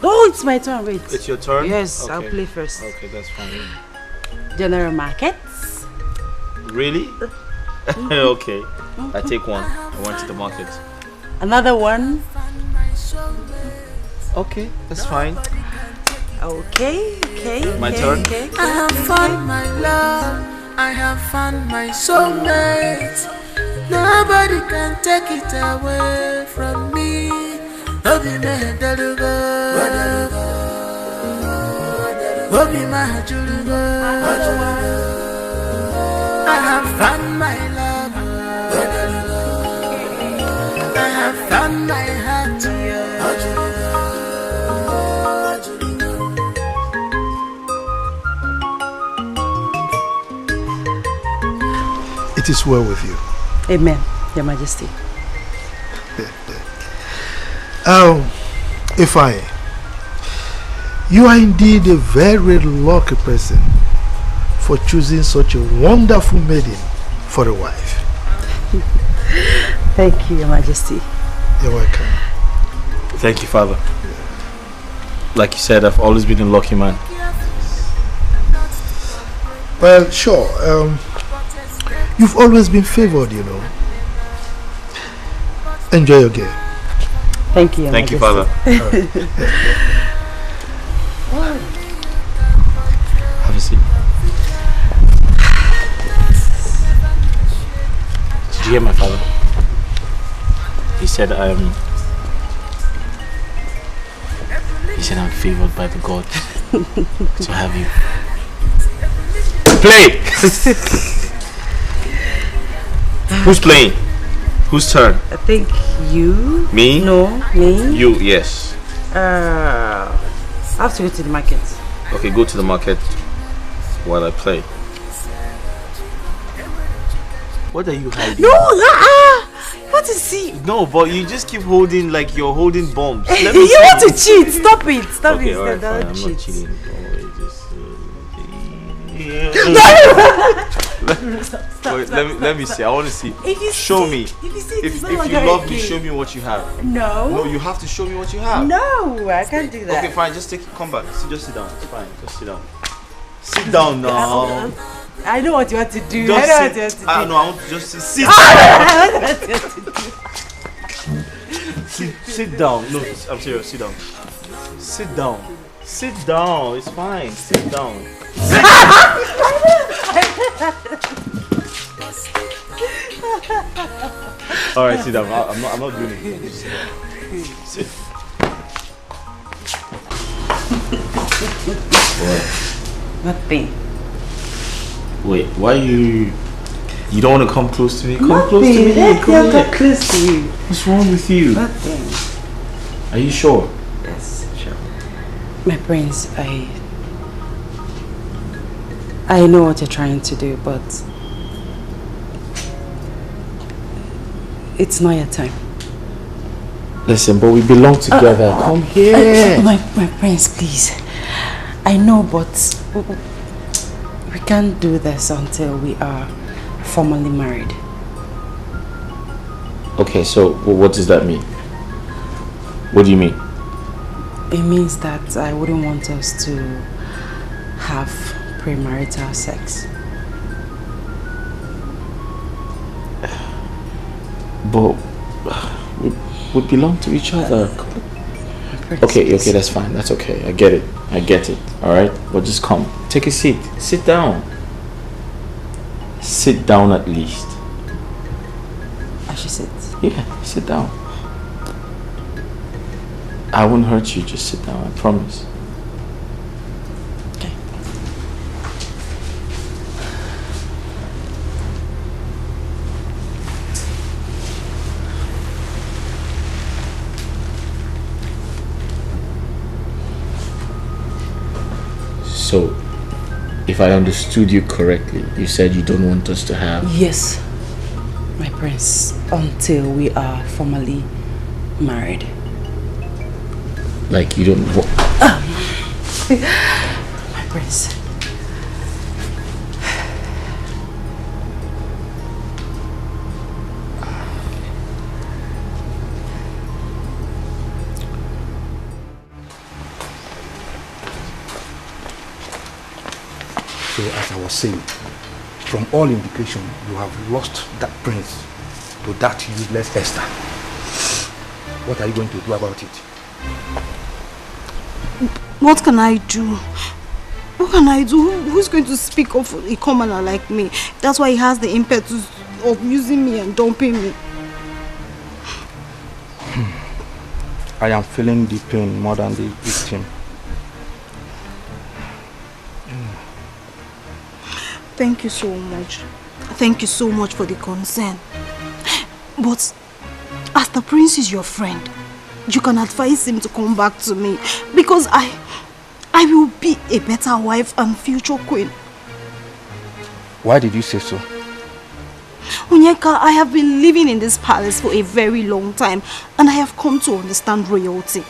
Oh, it's my turn. Wait. It's your turn? Yes, Okay. I'll play first. Okay, that's fine. General markets. Really? Okay. I take one. I went to the market. Another one. Okay, that's fine. Okay. My turn. Okay. I have found my love, I have found my soulmate. Nobody can take it away from me. Obi me dalugo, Obi ma julugo. I have found my love, I have found my heart. It is well with you. Amen, Your Majesty. Ifeanyi, you are indeed a very lucky person for choosing such a wonderful maiden for a wife. Thank you, Your Majesty. You're welcome. Thank you, Father. Like you said, I've always been a lucky man. Well, sure. You've always been favored, you know. Enjoy your game. Thank you, Your Thank you, Majesty. Father. Have a seat. Did you hear my father? He said I'm favored by the gods to have you. Play! Who's playing? Whose turn? I think you. Me? No, me. You, yes. I have to go to the market. Okay, go to the market while I play. What are you hiding? No, what is he? No, but you just keep holding like you're holding bombs. You want to cheat? Stop it! Stop Okay, it! alright, Don't fine. I'm cheat. not cheating. Wait, let me see. I want to see. Show me. If you love me, show me what you have. No. No, you have to show me what you have. No, I can't do that. Okay, fine. Just come back. Just sit down. It's fine. Just sit down. Sit down now. I know what you want to do. Just I know what sit. you want to do. I want to just sit. I know what you want to do. Sit down. No, I'm serious. Sit down. Sit down. Sit down. It's fine. Sit down. All right, sit down. I'm not doing it. Just sit down. Sit. Nothing. Wait, why you don't want to come close to me? Come Nothing. close to me. Let Come me here. get close to you. What's wrong with you? Nothing. Are you sure? Yes, sure. My prince, I know what you're trying to do, but It's not your time. Listen, but we belong together. Come here. My prince, please. I know, but we can't do this until we are formally married. Okay, so what does that mean? What do you mean? It means that I wouldn't want us to have premarital sex. But we belong to each other. Okay, that's fine. That's okay. I get it. Alright? But just come. Take a seat. Sit down. Sit down at least. I should sit? Yeah, sit down. I won't hurt you. Just sit down. I promise. So, if I understood you correctly, you said you don't want us to have... Yes, my prince, until we are formally married. Like you don't want... My prince. So as I was saying, from all indication, you have lost that prince to that useless Esther. What are you going to do about it? What can I do? What can I do? Who's going to speak of a commoner like me? That's why he has the impetus of using me and dumping me. I am feeling the pain more than the victim. Thank you so much. Thank you so much for the concern. But as the prince is your friend, you can advise him to come back to me, because I will be a better wife and future queen. Why did you say so? Onyeka, I have been living in this palace for a very long time, and I have come to understand royalty.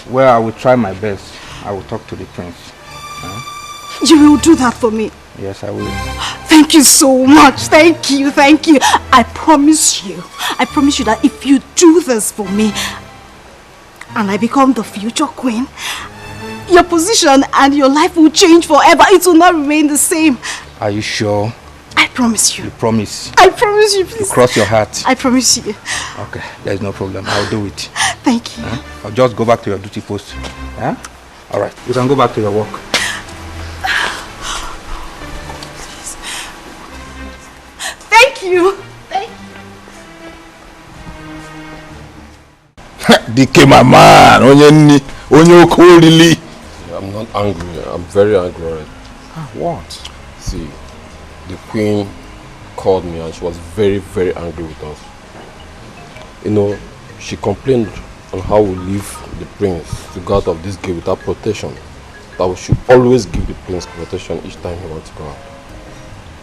Well, I will try my best. I will talk to the prince. You will do that for me? Yes, I will. Thank you so much. Thank you. I promise you that if you do this for me and I become the future queen, your position and your life will change forever. It will not remain the same. Are you sure? I promise you. You promise? I promise you, please. You cross your heart? I promise you. Okay, there is no problem. I'll do it. Thank you. I'll just go back to your duty post. Alright, you can go back to your work. Thank you. Dikeh, my man, onye okolili. I'm not angry. I'm very angry already. What? See, the queen called me and she was very, very angry with us. You know, she complained on how we leave the prince to go out of this gate without protection. That we should always give the prince protection each time he wants to go out.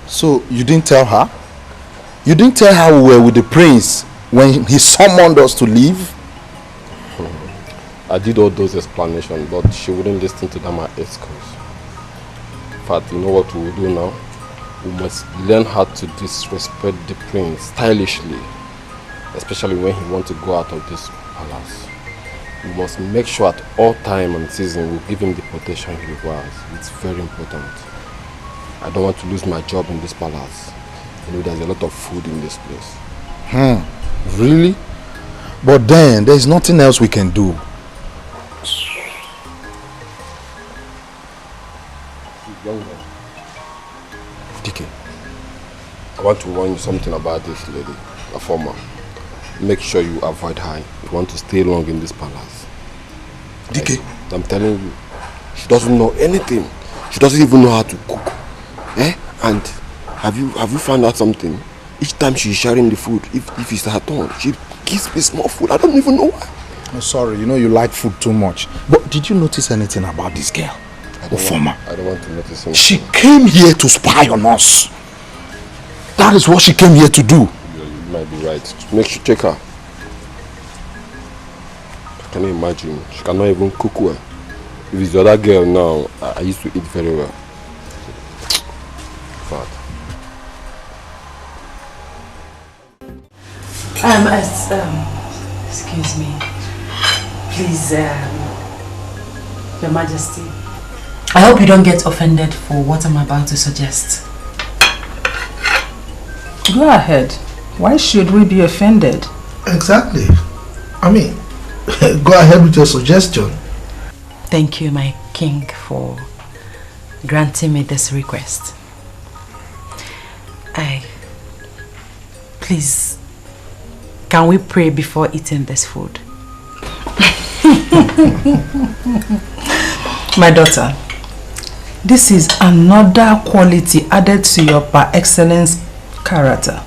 So you didn't tell her? You didn't tell her we were with the prince when he summoned us to leave? I did all those explanations, but she wouldn't listen to them at excuse. In fact, you know what we will do now? We must learn how to disrespect the prince stylishly, especially when he wants to go out of this palace. We must make sure at all time and season we give him the protection he requires. It's very important. I don't want to lose my job in this palace. You know, there's a lot of food in this place. Really? But then there's nothing else we can do. Dikeh, I want to warn you something about this lady, a former. Make sure you avoid her. You want to stay long in this palace. Dikeh, I'm telling you, she doesn't know anything. She doesn't even know how to cook. And have you found out something? Each time she's sharing the food, if it's her turn, she gives me small food. I don't even know why. I'm sorry, you know you like food too much. But did you notice anything about this girl? I don't want to notice anything. She came here to spy on us. That is what she came here to do. Yeah, you might be right. Make sure check her. Can you imagine? She cannot even cook well. If it's the other girl now, I used to eat very well. Fat. Excuse me. Please, Your Majesty. I hope you don't get offended for what I'm about to suggest. Go ahead. Why should we be offended? Exactly. I mean, go ahead with your suggestion. Thank you, my king, for granting me this request. Please, can we pray before eating this food? My daughter, this is another quality added to your par excellence character.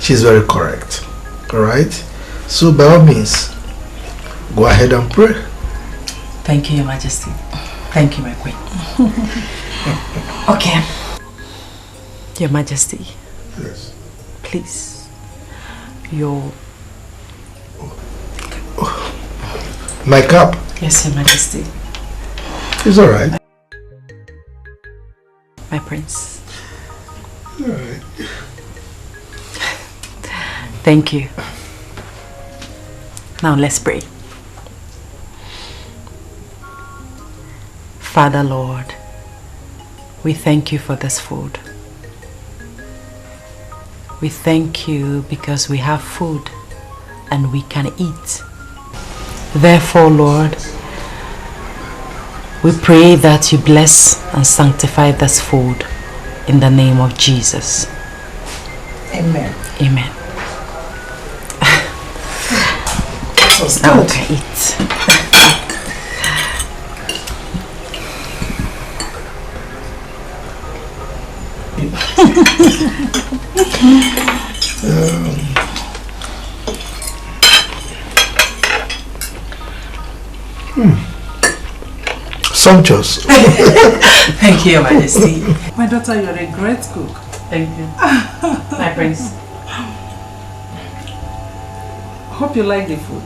She's very correct. Alright? So by all means, go ahead and pray. Thank you, Your Majesty. Thank you, my queen. Okay. Your Majesty. Yes. Please. Your... My cup? Yes, Your Majesty. It's alright. My prince. Alright. Thank you. Now let's pray. Father Lord, we thank you for this food. We thank you because we have food and we can eat. Therefore, Lord, we pray that you bless and sanctify this food in the name of Jesus. Amen. Amen. Now we can eat. Sumptuous. Thank you, Your Majesty. My daughter, you're a great cook. Thank you. My prince. Hope you like the food.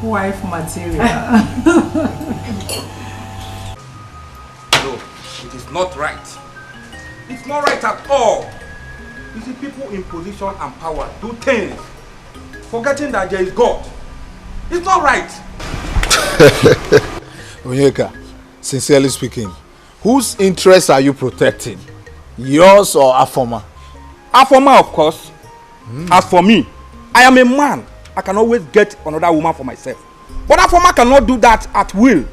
Wife material. No, it is not right. It's not right at all. You see, people in position and power do things, forgetting that there is God. It's not right. Onyeka, sincerely speaking, whose interests are you protecting? Yours or Afoma? Afoma, of course. As for me, I am a man. I can always get another woman for myself. But Afoma cannot do that at will.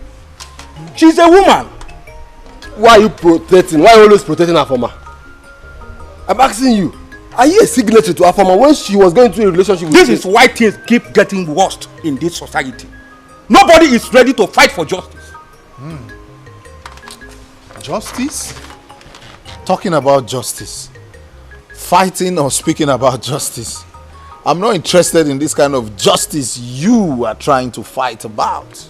She's a woman. Why are you protecting? Why are you always protecting Afoma? I'm asking you, are you a signature to Afoma when she was going through a relationship with you? This is why things keep getting worse in this society. Nobody is ready to fight for justice. Justice? Talking about justice. Fighting or speaking about justice. I'm not interested in this kind of justice you are trying to fight about.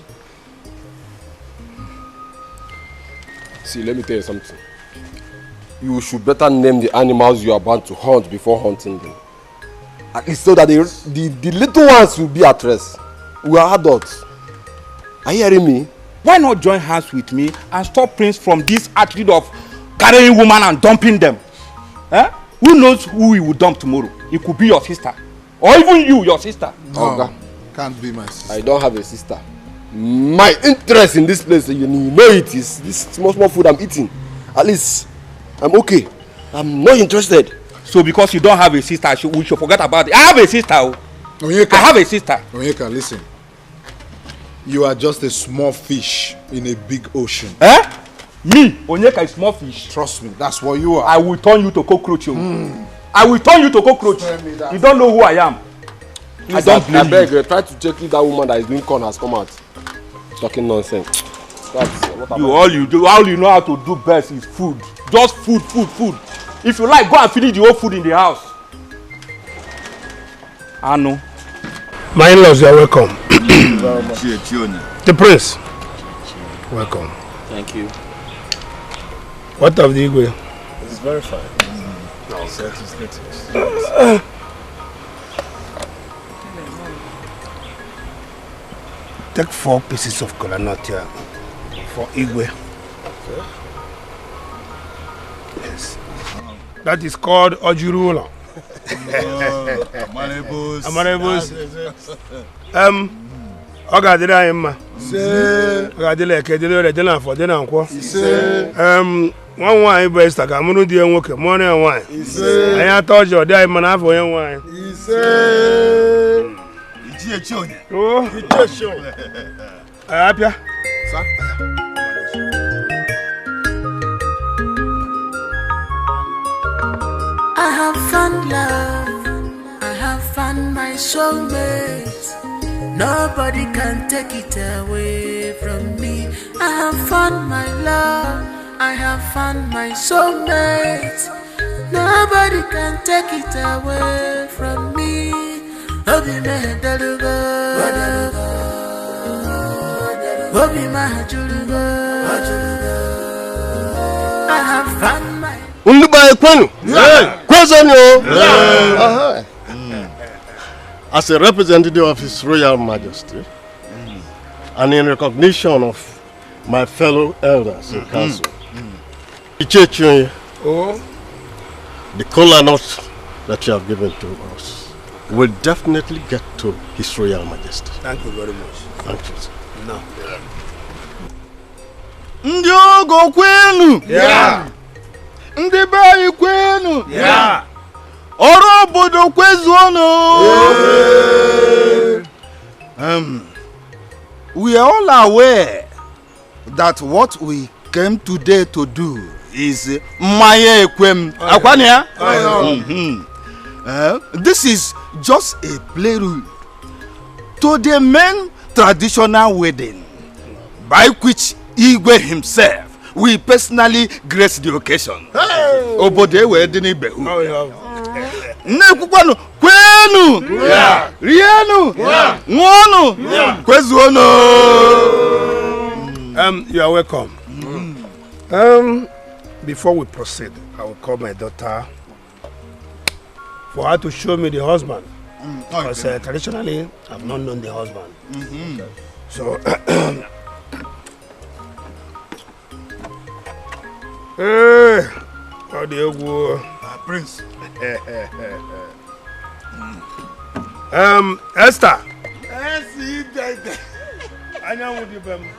See, let me tell you something. You should better name the animals you are about to hunt before hunting them. At least so that the little ones will be at rest. We are adults. Are you hearing me? Why not join hands with me and stop Prince from this attitude of carrying women and dumping them? Who knows who he will dump tomorrow? It could be your sister. Or even you, your sister. No, can't be my sister. I don't have a sister. My interest in this place, you know it is this small food I'm eating. At least, I'm okay. I'm not interested. So because you don't have a sister, we should forget about it. I have a sister. Onyeka, I have a sister. Onyeka, listen. You are just a small fish in a big ocean. Me, Onyeka, is small fish. Trust me, that's what you are. I will turn you to cockroach. I will turn you to cockroach. You don't know who I am. I don't blame you. Try to check if that woman that is doing corn has come out. Talking nonsense. That's what all you know how to do best is food. Just food. If you like, go and finish the whole food in the house. I know. My in-laws, you are welcome. The prince. Welcome. Thank you. What of the Igwe? It's very fine. No. It's good. Take 4 pieces of kola nut here for Igwe. Okay. Yes. That is called Ojurula. Amanebus. Ogadira Emma. Ogadile Kedile Redena for dinner and quo. One wine breast, I got Munu dear worker, money and wine. I told you, there, man, for young wine. Oh, it's show. Happy? Sir? I have found love, I have found my soulmate. Nobody can take it away from me. I have found my love, I have found my soulmate. Nobody can take it away from me. Obi me dalugo, Obi ma julugo. I have found my. As a representative of His Royal Majesty, and in recognition of my fellow elders in council, the kola nut that you have given to us will definitely get to His Royal Majesty. Thank you very much. Thank you, sir. No. Ndi ogo kwenu. Yeah. Ndi bayi kwenu. Yeah. Oro obodo kwezuono. We are all aware that what we came today to do is Maye Ekwem. Akwanya? This is just a prelude to the main traditional wedding by which Igwe himself will personally grace the occasion. Obode wedding Ibehu. Nekwano kwenu. Rienu. Ngono. Kwezuono. You are welcome. Before we proceed, I will call my daughter for her to show me the husband. Because traditionally, I've not known the husband. So, how do you go? Prince. Esther. I know what you've been.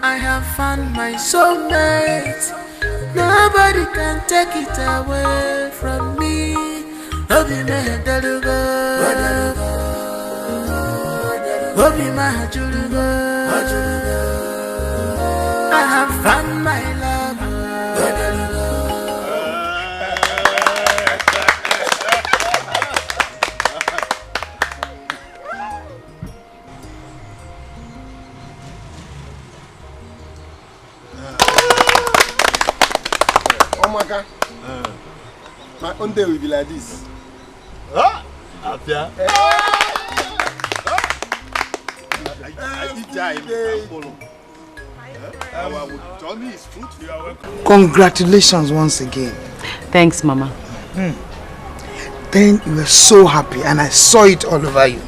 I have found my soulmate. Nobody can take it away from me. Obi me dalugo, Obi ma julugo. I have found my love. My own day will be like this. Apia. Congratulations once again. Thanks, Mama. Then you were so happy and I saw it all over you.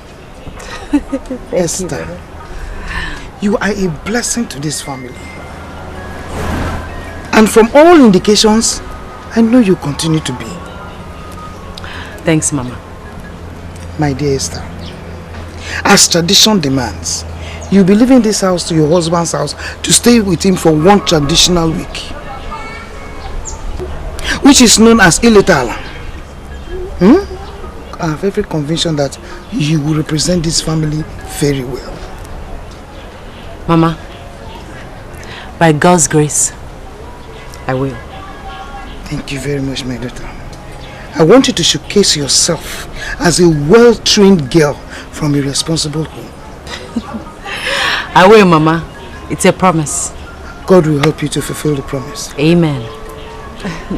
Esther, you are a blessing to this family. And from all indications, I know you continue to be. Thanks, Mama. My dear Esther, as tradition demands, you'll be leaving this house to your husband's house to stay with him for one traditional week, which is known as Iletala. I have every conviction that you will represent this family very well. Mama, by God's grace, I will. Thank you very much, my daughter. I want you to showcase yourself as a well-trained girl from a responsible home. I will, Mama. It's a promise. God will help you to fulfill the promise. Amen.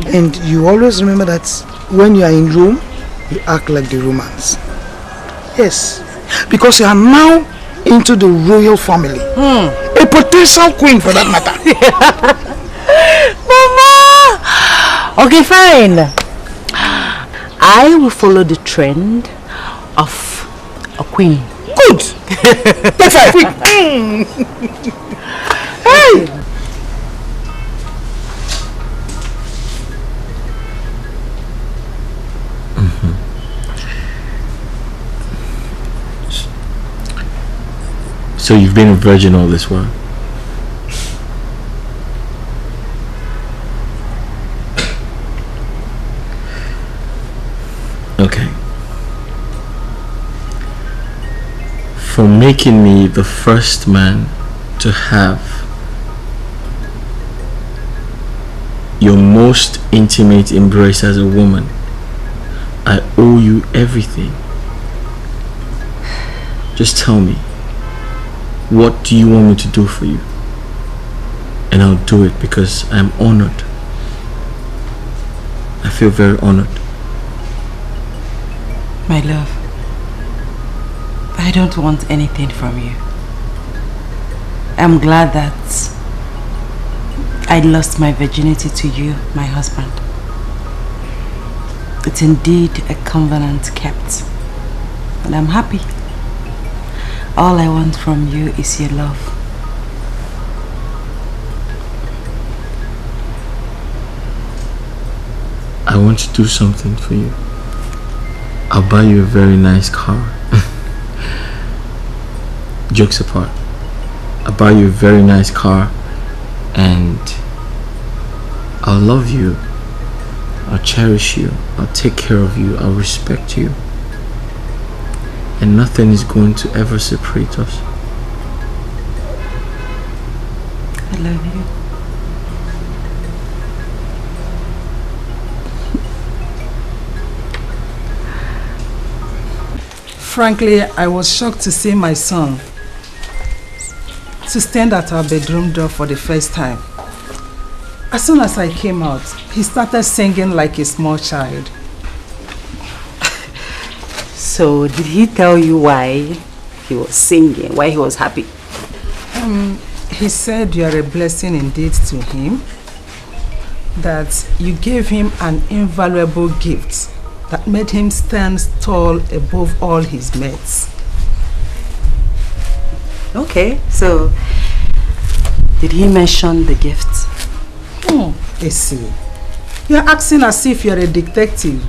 And you always remember that when you are in Rome, you act like the Romans. Yes, Because you are now into the royal family. A potential queen for that matter. Mama! Okay, fine. I will follow the trend of a queen. Good! That's right, quick! Hey! So you've been a virgin all this while? Okay. For making me the first man to have your most intimate embrace as a woman, I owe you everything. Just tell me, what do you want me to do for you? And I'll do it because I'm honored. I feel very honored. My love, I don't want anything from you. I'm glad that I lost my virginity to you, my husband. It's indeed a covenant kept, and I'm happy. All I want from you is your love. I want to do something for you. I'll buy you a very nice car. Jokes apart, I'll buy you a very nice car, and I'll love you, I'll cherish you, I'll take care of you, I'll respect you, and nothing is going to ever separate us. I love you. Frankly, I was shocked to see my son to stand at our bedroom door for the first time. As soon as I came out, he started singing like a small child. So, did he tell you why he was singing, why he was happy? He said you are a blessing indeed to him, that you gave him an invaluable gift that made him stand tall above all his mates. Okay, so did he mention the gift? Essie, you're acting as if you're a detective.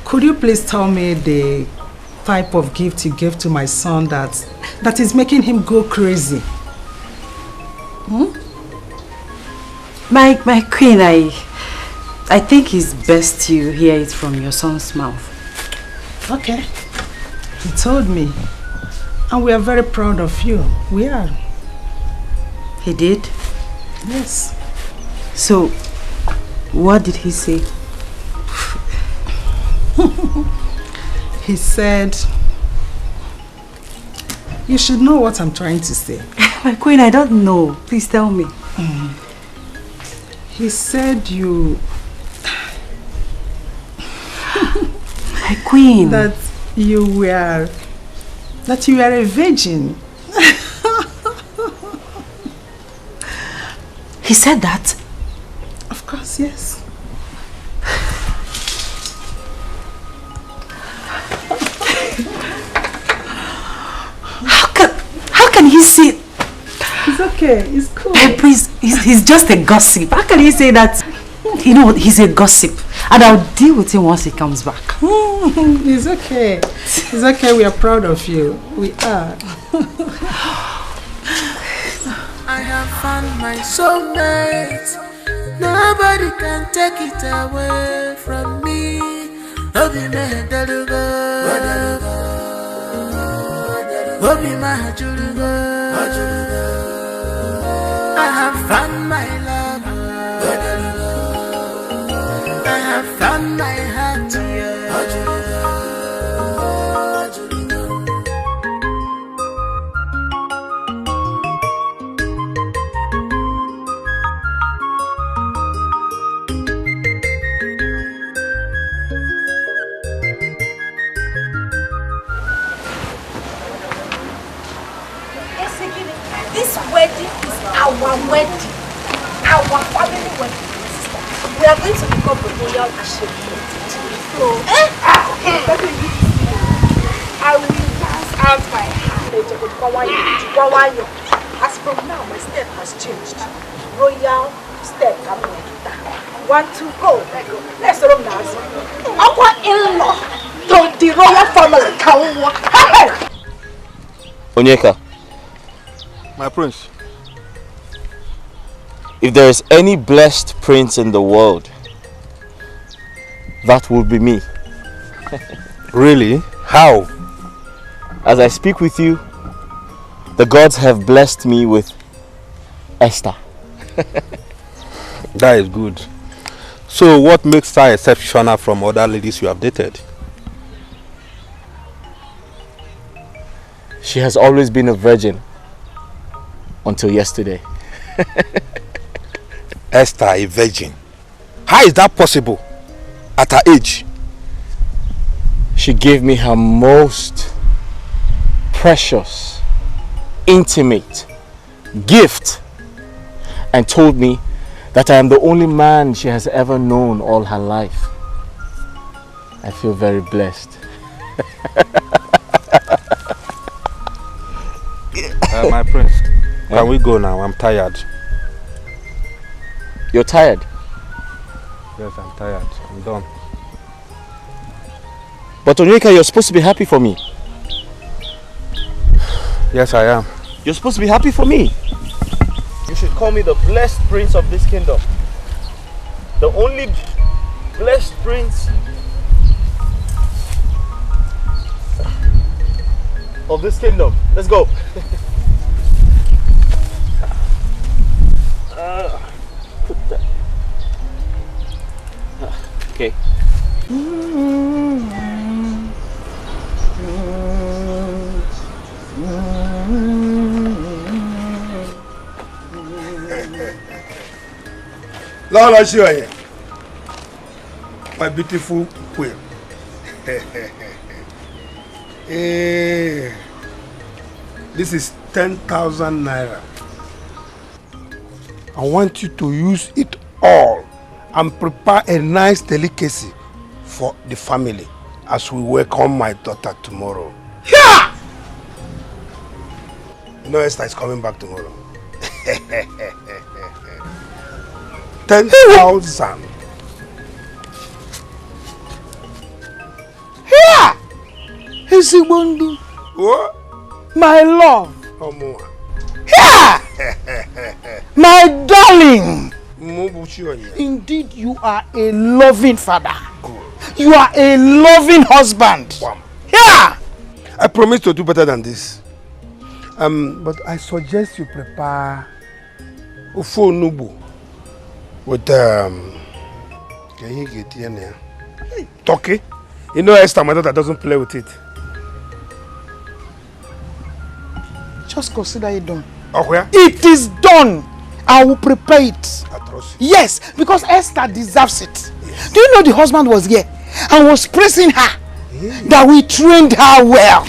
Could you please tell me the type of gift you gave to my son that is making him go crazy? My queen, I think it's best you hear it from your son's mouth. Okay. He told me. And we are very proud of you. We are. He did? Yes. So, what did he say? He said, you should know what I'm trying to say. My queen, I don't know. Please tell me. He said you... My queen. That you were a virgin. He said that? Of course, yes. How can he say... It's okay, it's cool. Please, he's just a gossip. How can he say that? You know what, he's a gossip. And I'll deal with him once he comes back. It's okay. It's okay, we are proud of you. We are. I have found my soulmate. Nobody can take it away from me. Obi me dalugo, Obi ma julugo. I have found my love. I have found my heart. This wedding is our wedding. Our family wedding. We are going to become the royal Ashim. So, I will pass out my hand. As from now, my step has changed. Royal step. 1, 2, go. Let's run now. Our in-law to the royal family. Onyeka. My prince. If there is any blessed prince in the world, that would be me. Really? How? As I speak with you, the gods have blessed me with Esther. That is good. So what makes her exceptional from other ladies you have dated? She has always been a virgin until yesterday. Esther, a virgin? How is that possible at her age? She gave me her most precious, intimate gift and told me that I am the only man she has ever known all her life. I feel very blessed. My prince, can we go now? I'm tired. You're tired? Yes, I'm tired. I'm done. But Onyeka, you're supposed to be happy for me. Yes, I am. You're supposed to be happy for me. You should call me the blessed prince of this kingdom. The only blessed prince of this kingdom. Let's go. Put that. Okay. Lord, show you. My beautiful queen. This is 10,000 naira. I want you to use it all and prepare a nice delicacy for the family as we welcome my daughter tomorrow. Yeah! You know Esther is coming back tomorrow. 10,000. Here! Isigbondu. What? My love. Here! My darling. Indeed, you are a loving father. You are a loving husband. Here! I promise to do better than this. But I suggest you prepare Ufo Nubu with can you get here? Turkey. You know Esther, my daughter, doesn't play with it. Just consider it done. Oh, where? It is done. I will prepare it. Yes, because Esther deserves it. Yes. Do you know the husband was here and was praising her that we trained her well?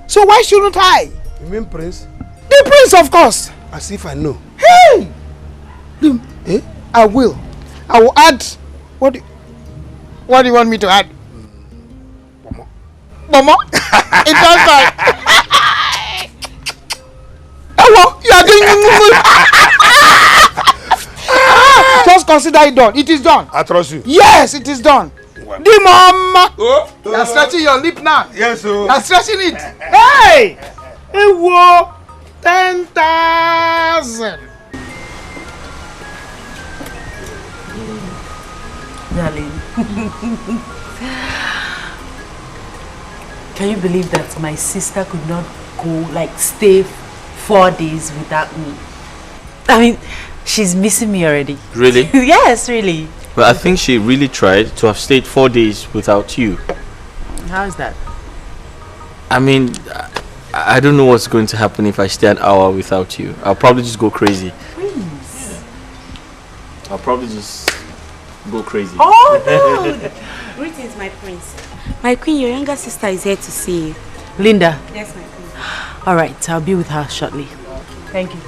So why shouldn't I? You mean Prince? The Prince, of course. As if I know. Hey! I will. I will add. What do you want me to add? Momo? It does like. Hello, you are doing. Just consider it done. It is done. I trust you. Yes, it is done. Well. The mama. You are stretching your lip now. Yes, sir. You are stretching it. Hey! Hey, whoa! 10,000. Darling. Can you believe that my sister could not go, like, stay 4 days without me? I mean, she's missing me already. Really? Yes, really. Well, I think she really tried to have stayed 4 days without you. How is that? I mean, I don't know what's going to happen if I stay an hour without you. I'll probably just go crazy. Prince. I'll probably just go crazy. Oh, no! Greetings, my prince. My queen, your younger sister is here to see you. Linda. Yes, my queen. All right, I'll be with her shortly. Thank you.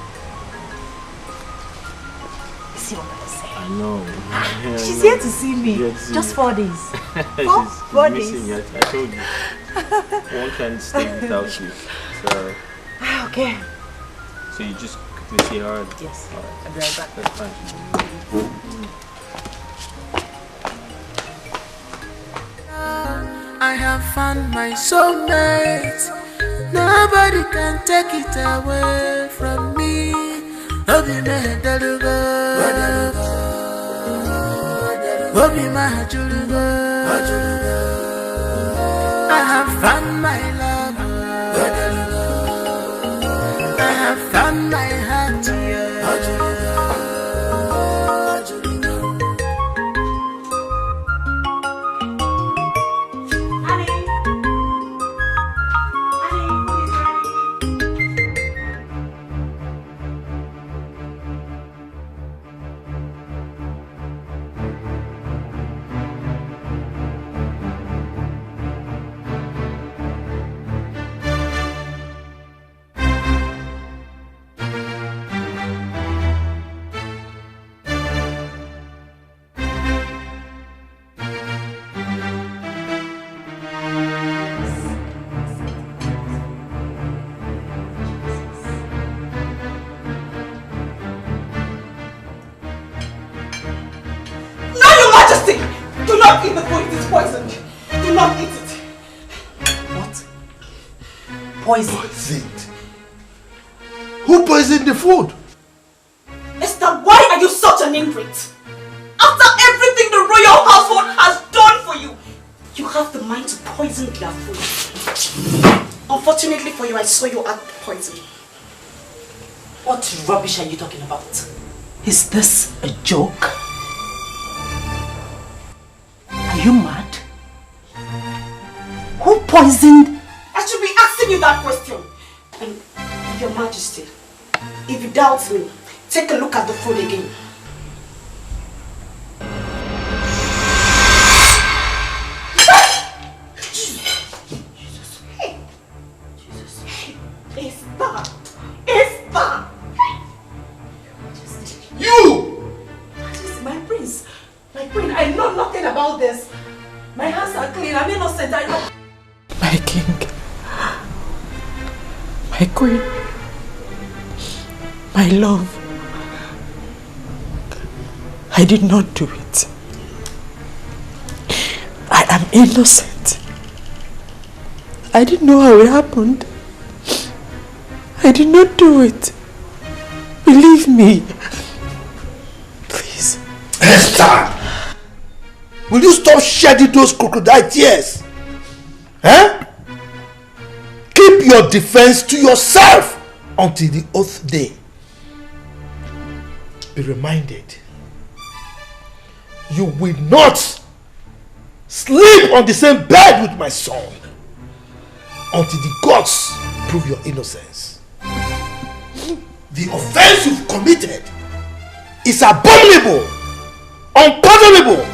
See what I say? I know. Yeah, She's here to see me. Just 4 days. Four days. Missing you. I told you. One can't stay without you. So. Okay. So you just quickly see her? Yes. Alright. I'll be right back. That's fine. I have found my soulmate. Nobody can take it away from me. Obi me delugo, Obi my julugo. I have found my love. I have found my heart. Do not eat the food, it is poisoned. Do not eat it. What? Poison? Poisoned? Who poisoned the food? Esther, why are you such an ingrate? After everything the royal household has done for you, you have the mind to poison their food. Unfortunately for you, I saw you add poison. What rubbish are you talking about? Is this a joke? Are you mad? Who poisoned? I should be asking you that question. And Your Majesty, if you doubt me, take a look at the food again. You! Majesty, my prince. My queen, I know nothing about this. My hands are clean. I'm innocent. I know. My king. My queen. My love. I did not do it. I am innocent. I didn't know how it happened. I did not do it. Believe me. Please. Esther! Will you stop shedding those crocodile tears? Eh? Keep your defense to yourself until the oath day. Be reminded, you will not sleep on the same bed with my son until the gods prove your innocence. The offense you've committed is abominable, unpardonable.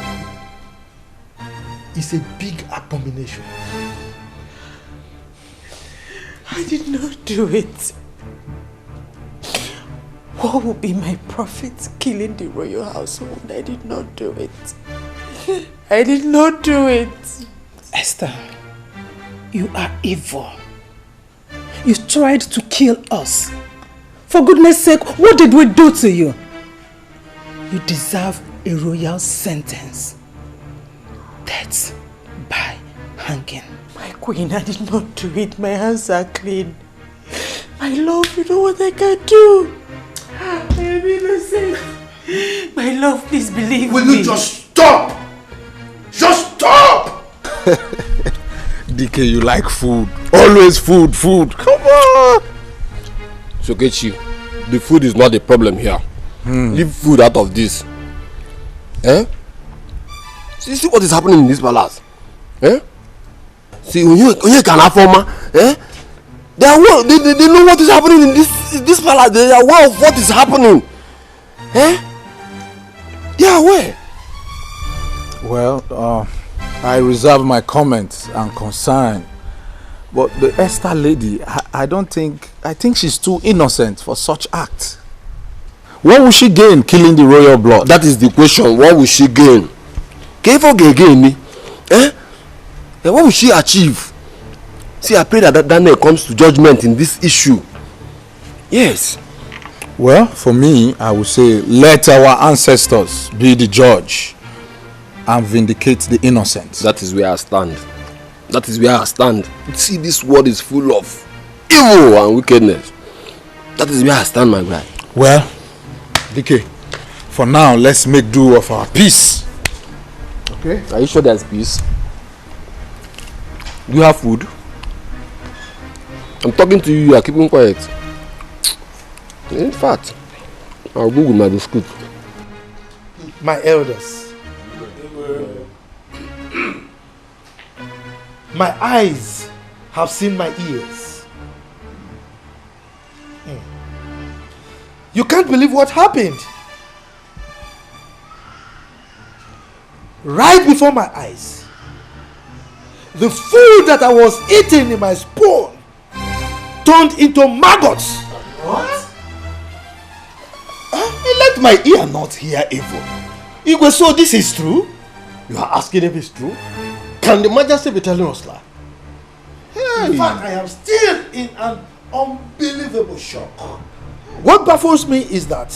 It's a big abomination. I did not do it. What will be my profit killing the royal household? I did not do it. I did not do it. Esther, you are evil. You tried to kill us. For goodness sake, what did we do to you? You deserve a royal sentence. Death by hanging. My queen, I did not do it. My hands are clean. My love, you know what I can do. I am innocent. My love, please believe me. Will you just stop? Just stop! Dikeh, you like food. Always food. Come on! Sokechi, the food is not the problem here. Leave food out of this. Eh? See what is happening in this palace? Eh? See, when you can affirm, eh? They know what is happening in this palace. They are aware of what is happening. Eh? They are aware. Well, I reserve my comments and concern But the Esther lady, I think she's too innocent for such act. What will she gain killing the royal blood? That is the question. What will she gain? What will she achieve? See, I pray that Daniel comes to judgment in this issue. Yes. Well, for me, I would say let our ancestors be the judge and vindicate the innocent. That is where I stand. That is where I stand. See, this world is full of evil and wickedness. That is where I stand, my guy. Well, Dikeh, for now, let's make do of our peace. Okay. Are you sure there's peace? Do you have food? I'm talking to you, you are keeping quiet. In fact, I'll go with my biscuit. My elders, my eyes have seen my ears. You can't believe what happened. Right before my eyes, the food that I was eating in my spoon turned into maggots. What? Let my ear not hear evil. Igwe, so this is true? You are asking if it's true? Can the Majesty be telling us that? Hey. In fact, I am still in an unbelievable shock. What baffles me is that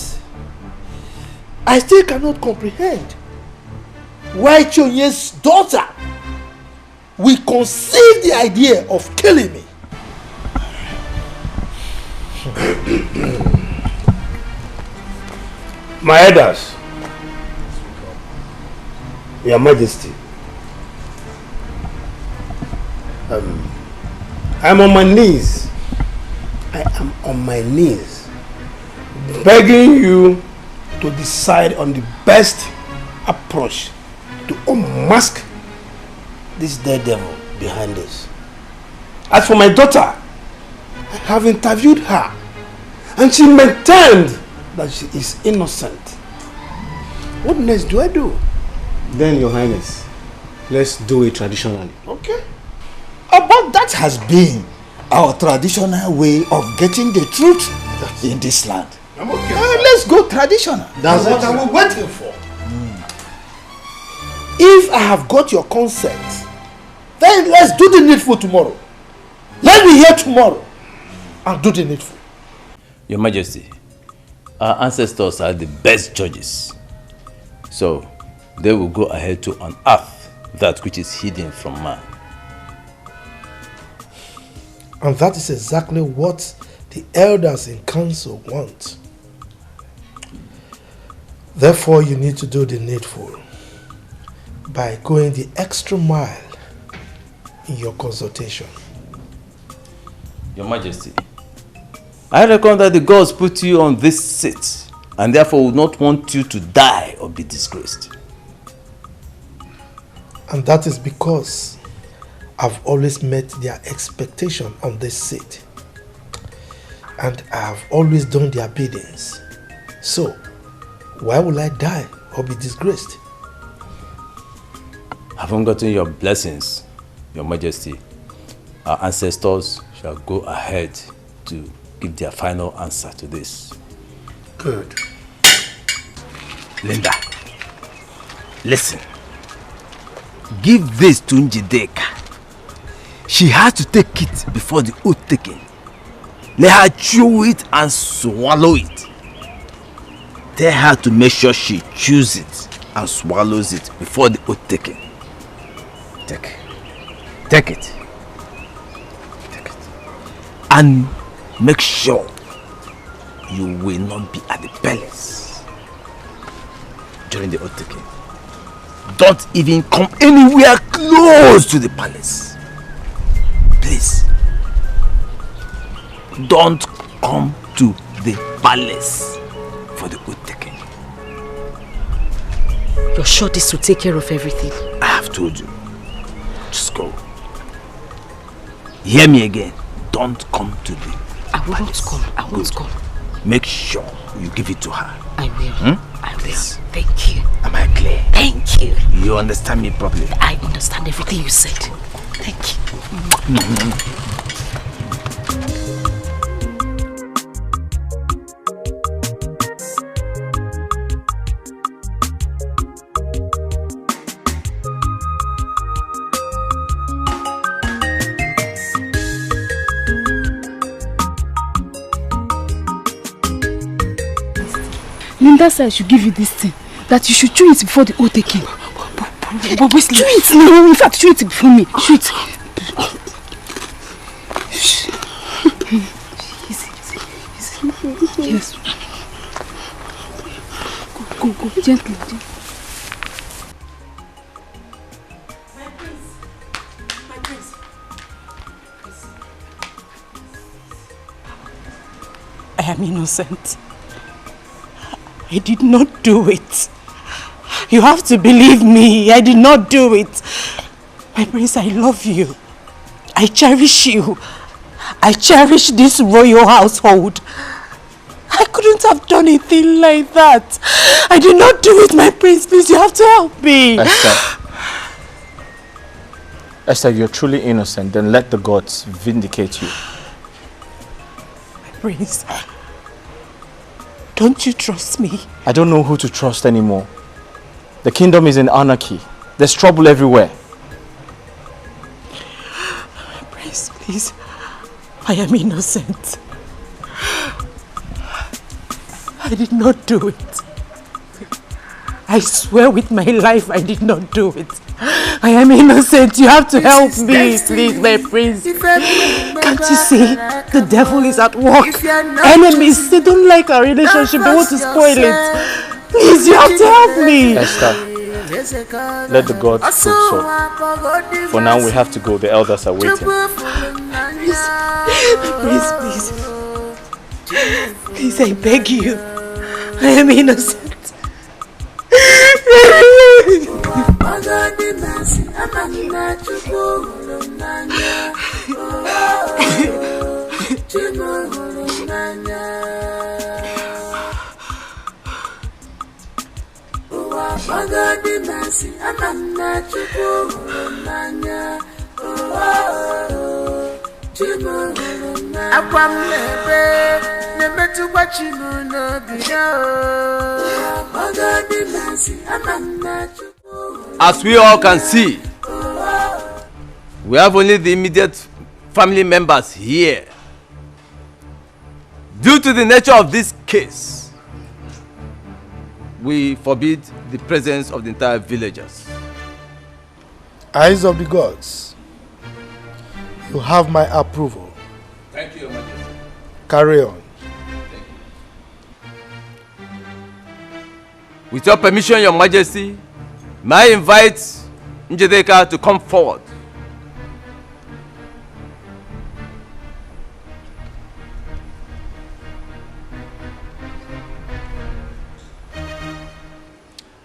I still cannot comprehend why Chonye's daughter will conceive the idea of killing me. My elders, Your Majesty, I'm on my knees. I am on my knees begging you to decide on the best approach to unmask this dead devil behind us. As for my daughter, I have interviewed her and she maintained that she is innocent. What next do I do? Then, Your Highness, let's do it traditionally. Okay. But that has been our traditional way of getting the truth in this land. I'm okay. Let's go traditional. That's what I was waiting for. If I have got your consent, then let's do the needful tomorrow. Let me hear tomorrow and do the needful. Your Majesty, our ancestors are the best judges. So they will go ahead to unearth that which is hidden from man. And that is exactly what the elders in council want. Therefore, you need to do the needful by going the extra mile in your consultation. Your Majesty, I reckon that the gods put you on this seat and therefore would not want you to die or be disgraced. And that is because I've always met their expectation on this seat. And I have always done their biddings. So, why will I die or be disgraced? Having gotten your blessings, Your Majesty, our ancestors shall go ahead to give their final answer to this. Good. Linda, listen. Give this to Njideka. She has to take it before the oath taking. Let her chew it and swallow it. Tell her to make sure she chews it and swallows it before the oath taking. Take it. Take it. And make sure you will not be at the palace during the oath taking. Don't even come anywhere close to the palace. Please. Don't come to the palace for the oath taking. You're sure this will take care of everything? I have told you. Just go. Hear me again. Don't come to the palace. I won't come. Make sure you give it to her. I will. I will. Please. Thank you. Am I clear? Thank you. You understand me properly? I understand everything you said. Thank you. Linda said I should give you this thing. That you should chew it before the oath taking. But Wesley, chew it now. In fact, chew it before me. Chew it. Yes. Go, gently. My prince. I am innocent. I did not do it. You have to believe me. I did not do it. My prince, I love you. I cherish you. I cherish this royal household. I couldn't have done a thing like that. I did not do it, my prince. Please, you have to help me. Esther, you're truly innocent. Then let the gods vindicate you. My prince, don't you trust me? I don't know who to trust anymore. The kingdom is in anarchy. There's trouble everywhere. My prince, please. I am innocent. I did not do it. I swear with my life I did not do it. I am innocent. You have to help me, please, my prince. Can't you see? The devil is at work. Enemies, they don't like our relationship. They want to spoil it. Please, you have to help me. Esther, let the gods prove so. For now, we have to go. The elders are waiting. Please. Please, I beg you. I am innocent. As we all can see, we have only the immediate family members here. Due to the nature of this case, we forbid the presence of the entire villagers. Eyes of the gods, you have my approval. Thank you, Your Majesty. Carry on. With your permission, Your Majesty, may I invite Njideka to come forward.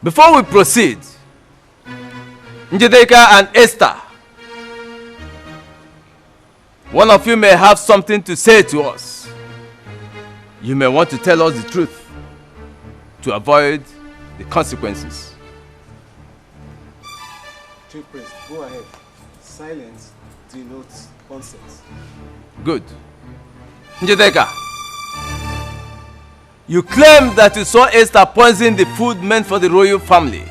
Before we proceed, Njideka and Esther, one of you may have something to say to us. You may want to tell us the truth to avoid the consequences. Chief Priest, go ahead. Silence denotes consent. Good. Njideka, you claim that you saw Esther poison the food meant for the royal family.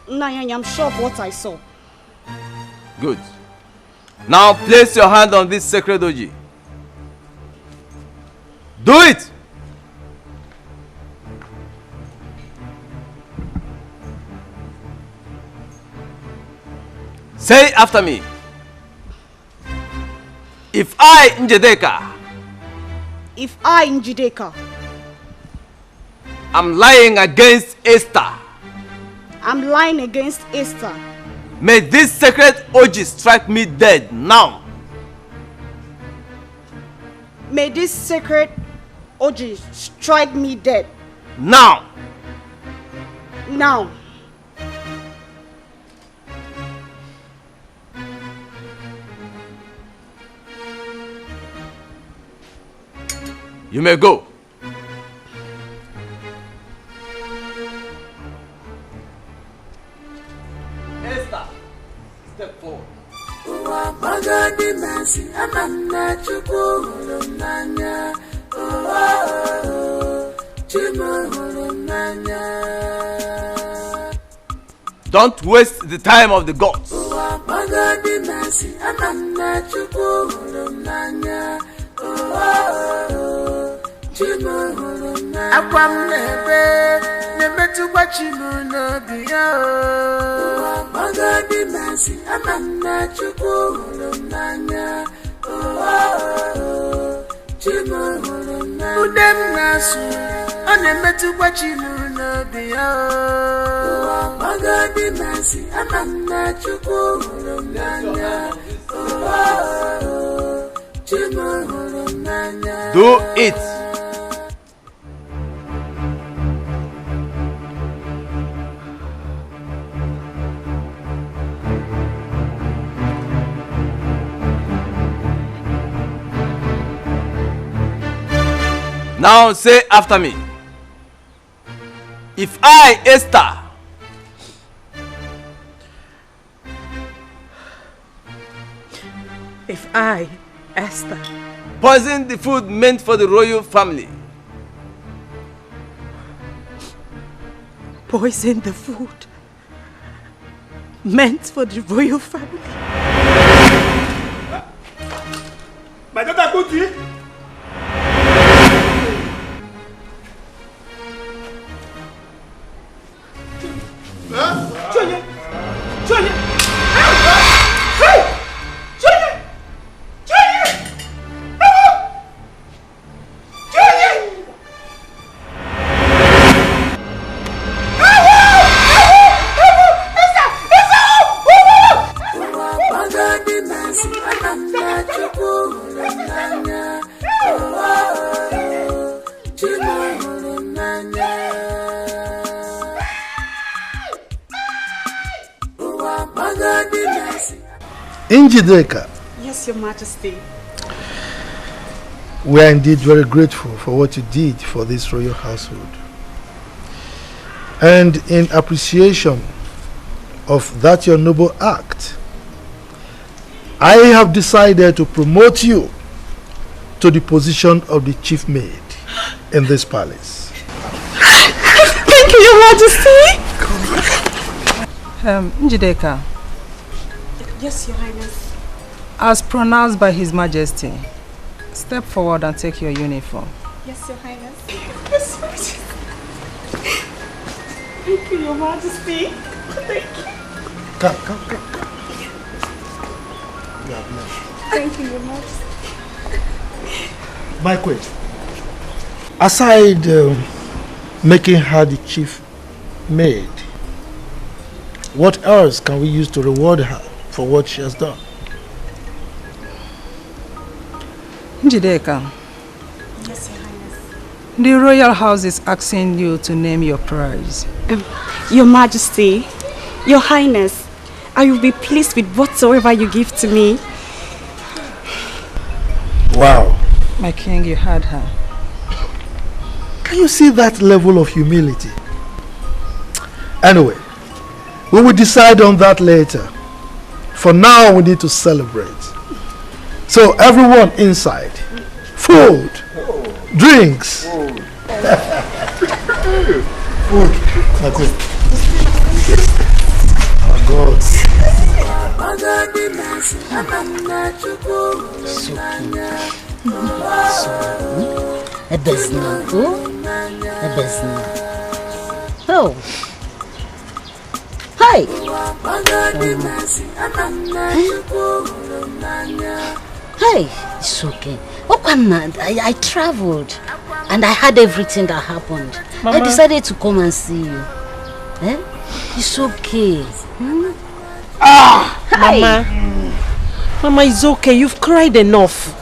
Nanya, I'm sure of what I saw. Good. Now place your hand on this sacred oji. Do it! Say it after me. If I, Njideka, I'm lying against Esther, I'm lying against Esther, may this sacred oji strike me dead now. May this sacred oji strike me dead now. Now. You may go. Esther, step forward. Don't waste the time of the gods. Akwam nebe, nemetu wachimu no biyo. Magadi masi, amana chuku hulumanya. Chimu hulumanya. Udem nasu, onemetu wachimu no biyo. Magadi masi, amana chuku hulumanya. Chimu hulumanya. Do it. Now say after me. If I, Esther, poison the food meant for the royal family, Poison the food meant for the royal family. My daughter Kuti. Dikeh, Yes, Your Majesty. we are indeed very grateful for what you did for this royal household. And in appreciation of that your noble act, I have decided to promote you to the position of the chief maid in this palace. Thank you, Your Majesty. Njideka, Yes, Your Highness. as pronounced by His Majesty, step forward and take your uniform. Yes, Your Highness. Yes, Majesty. Thank you, Your Majesty. Thank you. Come. Thank you, Your Majesty. My queen, aside making her the chief maid, what else can we use to reward her for what she has done? Njideka, Yes, Your Highness. the royal house is asking you to name your prize. Your Majesty, Your Highness, I will be pleased with whatsoever you give to me. Wow. My king, you had her. Can you see that level of humility? Anyway, we will decide on that later. For now, we need to celebrate. So everyone inside, food, drinks. Food. My queen. Oh God. Oh. Hi. Hey, it's okay. Oh, I traveled and I had everything that happened. Mama. I decided to come and see you. Eh? It's okay. Hi. Mama. Mama, it's okay. You've cried enough.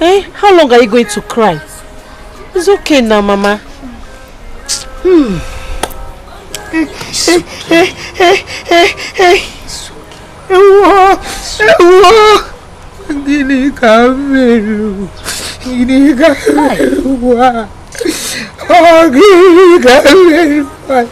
Eh? How long are you going to cry? It's okay now, Mama. Gini kameru, gini kameru wa, oh gini kameru wa,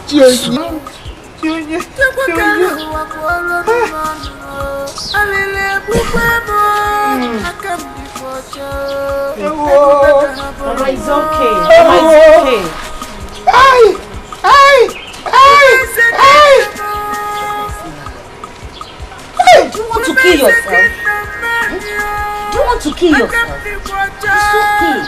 Mama, it's okay. Mama, it's okay. Do you want to kill yourself? Do you want to kill yourself? It's okay.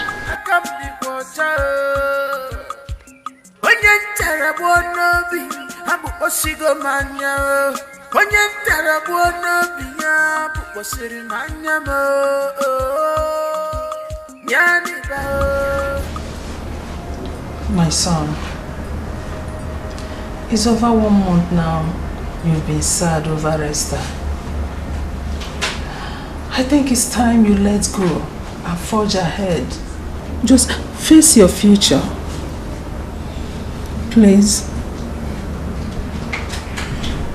My son, it's over 1 month now you've been sad over Esther. I think it's time you let go and forge ahead. Just face your future. Please.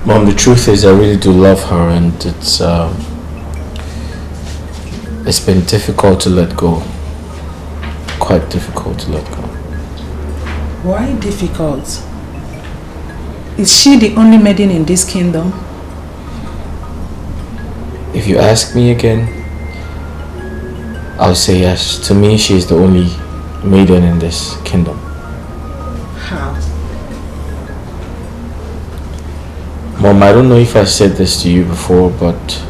Mom, the truth is I really do love her, and it's been difficult to let go. Quite difficult to let go. Why difficult? Is she the only maiden in this kingdom? If you ask me again, I'll say yes. To me, she is the only maiden in this kingdom. How? Mom, I don't know if I said this to you before, but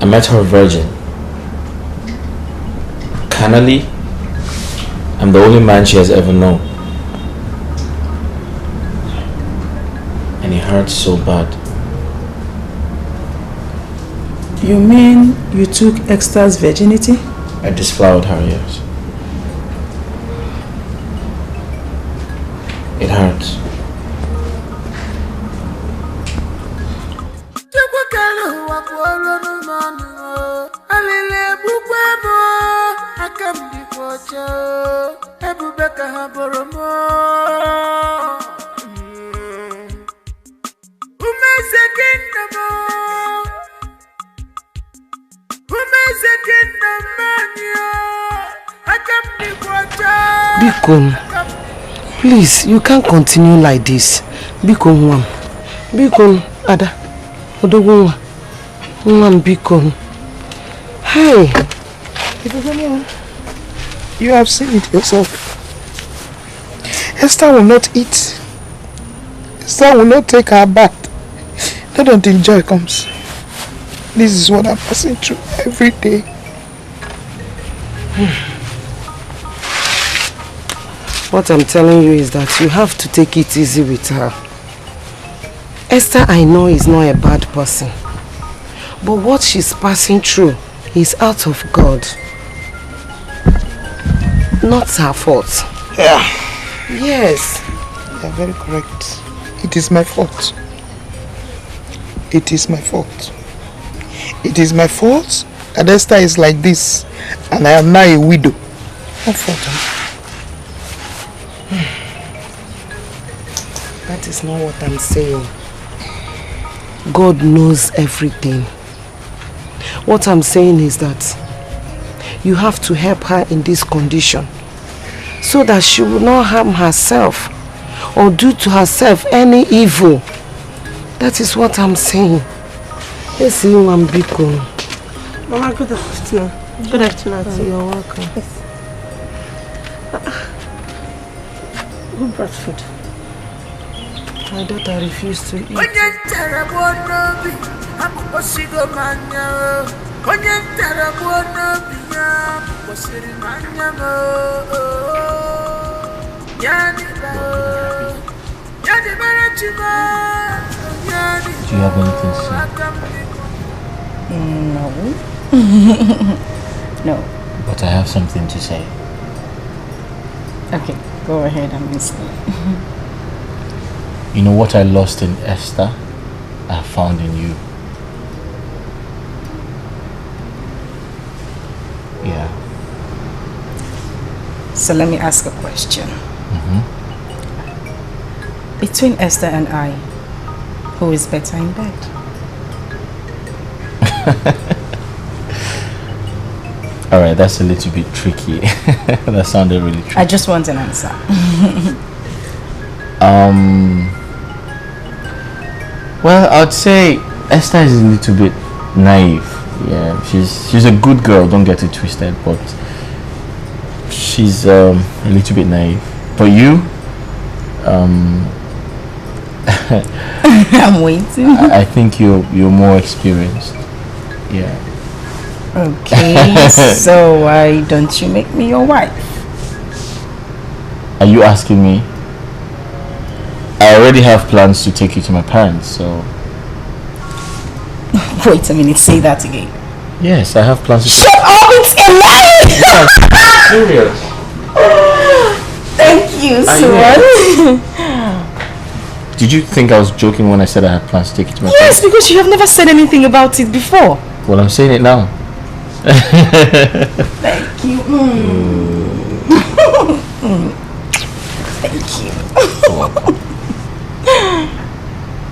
I met her virgin. Carnally, I'm the only man she has ever known. And it hurts so bad. You mean you took Esther's virginity? I disflowered her, yes. It hurts. Biko, please, you can't continue like this. Biko, Nwam. Biko, Ada. Odogunwa. Nwam, Biko. Hey. You have seen it yourself. Esther will not eat. Esther will not take her bath. Not until joy comes. This is what I'm passing through every day. What I'm telling you is that you have to take it easy with her. Esther, I know, is not a bad person. But what she's passing through is out of God. Not her fault. Yeah. Yes. You're very correct. It is my fault. It is my fault. It is my fault that Esther is like this and I am now a widow. What fault? That is not what I'm saying. God knows everything. What I'm saying is that you have to help her in this condition so that she will not harm herself or do to herself any evil. That is what I'm saying. Yes, you and Biko. Mama, good afternoon. Good afternoon. You're welcome. Yes. Who brought food? My daughter refused to eat. Do you have anything to say? No. No. But I have something to say. Okay, go ahead, I'm listening. You know what I lost in Esther, I found in you. Yeah. So let me ask a question. Between Esther and I, who is better in bed? Alright, that's a little bit tricky. That sounded really tricky. I just want an answer. Well, I'd say Esther is a little bit naive. Yeah, she's a good girl, don't get it twisted, but she's a little bit naive. But you, I'm waiting. I think you're more experienced. Yeah. Okay, so why don't you make me your wife? Are you asking me? I already have plans to take you to my parents, so... Wait a minute, say that again. Yes, I have plans to... Shut up, it's a lie! Yes, serious. Thank you so much. Did you think I was joking when I said I had plans to take you to my Yes, parents? because you have never said anything about it before. Well, I'm saying it now. Thank you. Thank you.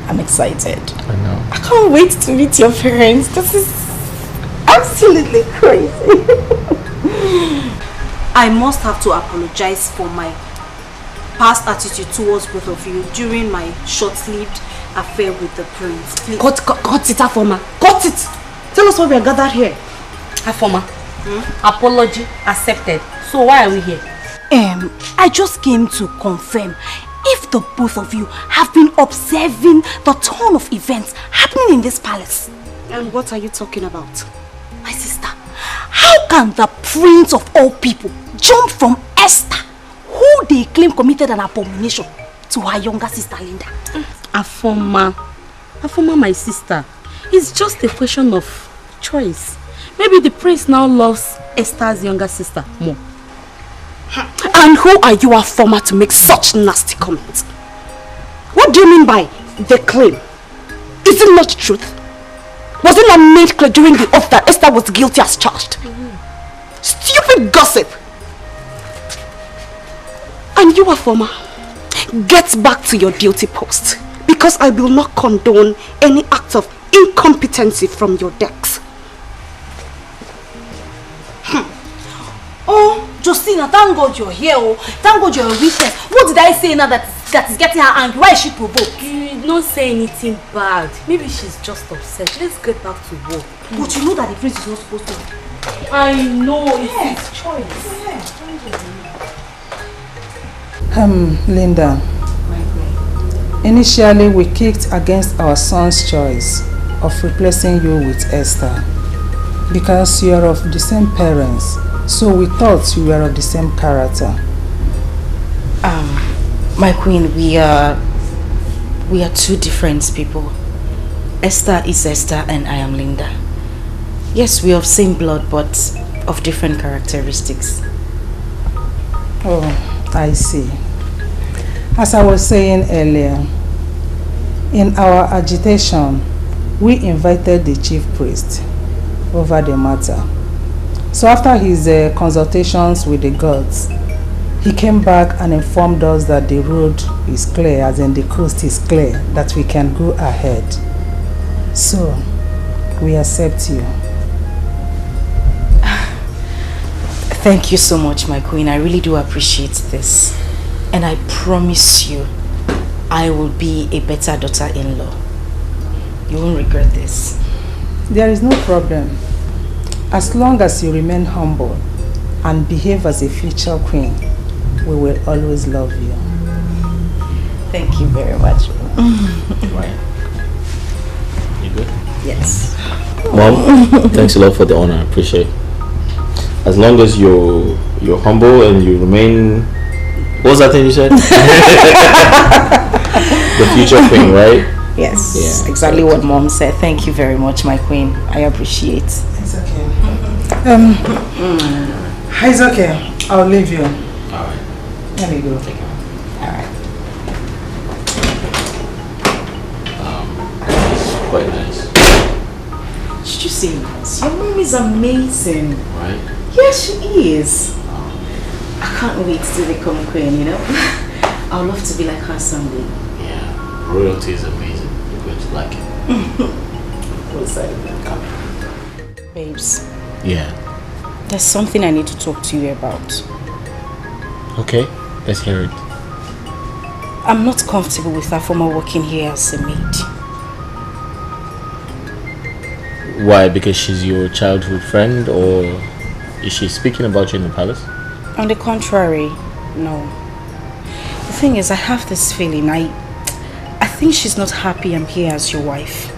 I'm excited. I know. I can't wait to meet your parents. This is absolutely crazy. I must have to apologize for my past attitude towards both of you during my short-lived affair with the prince. Please. Cut it, Afoma. Cut it! Tell us why we are gathered here. Afoma, apology accepted. So why are we here? I just came to confirm if the both of you have been observing the turn of events happening in this palace. And what are you talking about? My sister, how can the prince of all people jump from Esther, who they claim committed an abomination, to her younger sister Linda? Afoma, my sister, it's just a question of choice. Maybe the prince now loves Esther's younger sister more. And who are you, Afoma, to make such nasty comments? What do you mean by the claim? Is it not the truth? Was it not made clear during the oath that Esther was guilty as charged? Stupid gossip! And you, Afoma, get back to your duty post, because I will not condone any act of incompetency from your decks. Oh, Justina, thank God you're here. Oh, thank God you're a witness. What did I say now that is getting her angry? Why is she provoked? You did not say anything bad. Maybe she's just upset. Let's get back to work. But you know that the prince is not supposed to. I know, it's his choice. Linda. Initially, we kicked against our son's choice of replacing you with Esther because you are of the same parents. So we thought you were of the same character. My queen, we are two different people. Esther is Esther and I am Linda. Yes, we are of same blood but of different characteristics. Oh, I see. As I was saying earlier, in our agitation, we invited the chief priest over the matter. So after his consultations with the gods, he came back and informed us that the road is clear, as in the coast is clear, that we can go ahead. So, we accept you. Thank you so much, my queen. I really do appreciate this. And I promise you, I will be a better daughter-in-law. You won't regret this. There is no problem. As long as you remain humble and behave as a future queen, we will always love you. Thank you very much. Right. You good? Yes. Mom, thanks a lot for the honor. I appreciate it. As long as you're humble and you remain... What was that thing you said? The future queen, right? Yes, yeah, exactly what Mom said. Thank you very much, my queen. I appreciate. It's okay. It's okay. I'll leave you. Alright. Let me go. Alright. It's quite nice. Did you see this? Your mom is amazing. Right? Yes, she is. I can't wait to become queen, you know? I would love to be like her someday. Yeah, royalty is amazing. You're going to like it. What's that? Babes. Yeah. There's something I need to talk to you about. Okay, let's hear it. I'm not comfortable with her former working here as a maid. Why? Because she's your childhood friend, or is she speaking about you in the palace? On the contrary, no. The thing is, I have this feeling. I think she's not happy I'm here as your wife.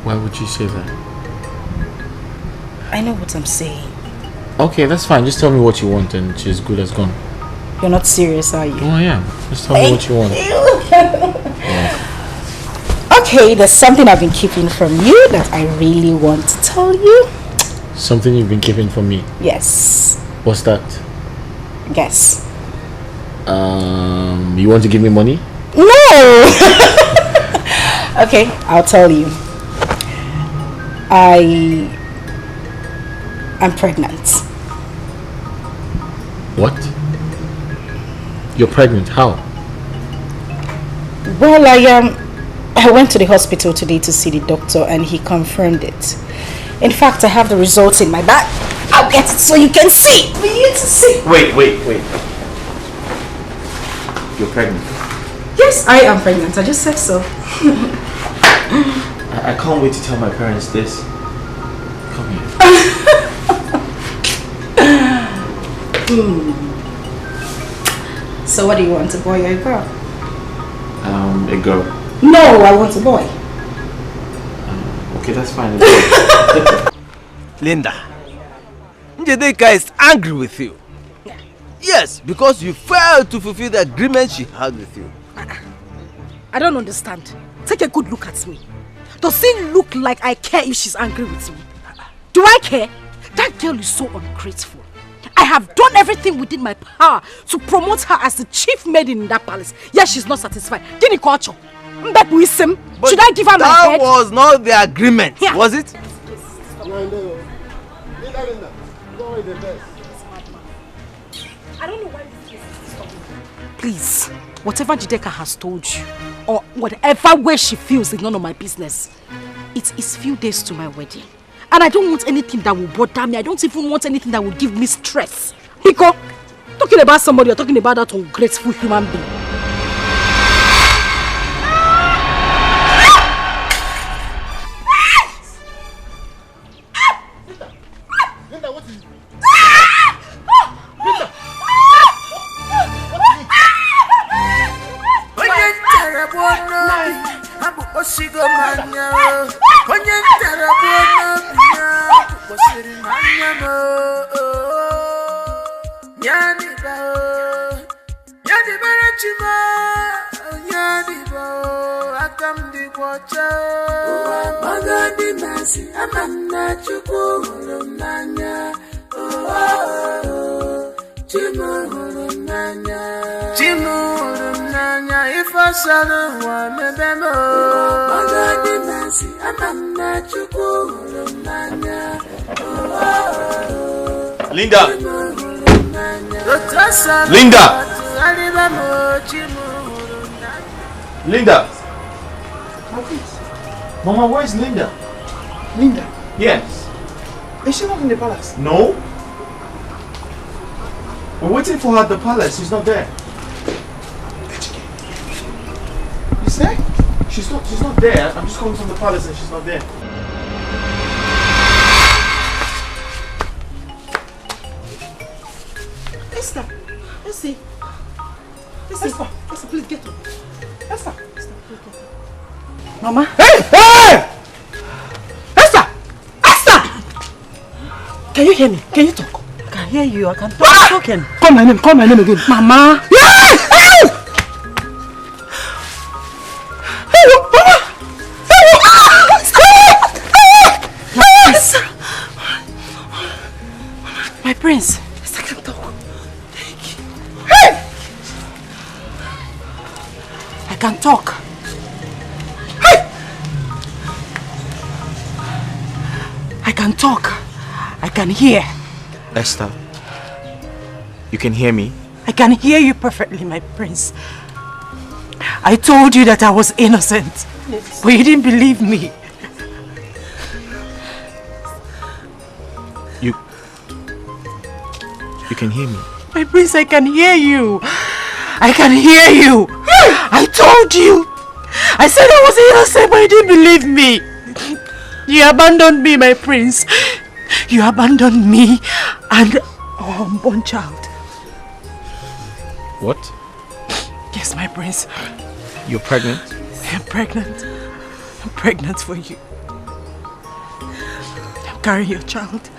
Why would you say that? I know what I'm saying. Okay, that's fine. Just tell me what you want and she's good as gone. You're not serious, are you? Oh, I am. Just tell me what you want. Okay, there's something I've been keeping from you that I really want to tell you. Something you've been keeping from me? Yes. What's that? Guess. You want to give me money? No! Okay, I'll tell you. I'm pregnant. What? You're pregnant? How? Well, I went to the hospital today to see the doctor and he confirmed it. In fact, I have the results in my bag. I'll get it so you can see. For you to see. Wait. You're pregnant? Yes, I am pregnant. I just said so. I can't wait to tell my parents this. Come here. So what do you want, a boy or a girl? A girl. No, I want a boy. Okay, that's fine. Linda, Dikeh is angry with you. Yes, because you failed to fulfill the agreement she had with you. I don't understand. Take a good look at me. Does it look like I care if she's angry with me? Do I care? That girl is so ungrateful. I have done everything within my power to promote her as the chief maiden in that palace. Yet she's not satisfied. Should I give her my head? That was not the agreement, was it? I don't know why this is stopping. Please, whatever Dikeh has told you, or whatever way she feels is none of my business. It is few days to my wedding. And I don't want anything that will bother me. I don't even want anything that will give me stress. Because talking about somebody, you're talking about that ungrateful human being. Linda, what is it? Linda! Linda! Linda! Mama, where's Linda? Linda? Yes. Is she not in the palace? No? We're waiting for her at the palace. She's not there. Is there? She's not there. I'm just calling from the palace and she's not there. Esther, let's see. Esther, please get up. Esther, please get up. Mama. Hey! Esther! Esther! Can you hear me? Can you talk? I can hear you. I can talk. Talking. Call my name again. Mama. Yes! My prince. Esther can talk. I can talk. I can talk. I can hear. Esther, you can hear me? I can hear you perfectly, my prince. I told you that I was innocent, but you didn't believe me. You can hear me? My prince, I can hear you. I can hear you. I told you. I said I was innocent, but you didn't believe me. You abandoned me, my prince. You abandoned me and our unborn child. What? Yes, my prince. You're pregnant? I'm pregnant. I'm pregnant for you. I'm carrying your child.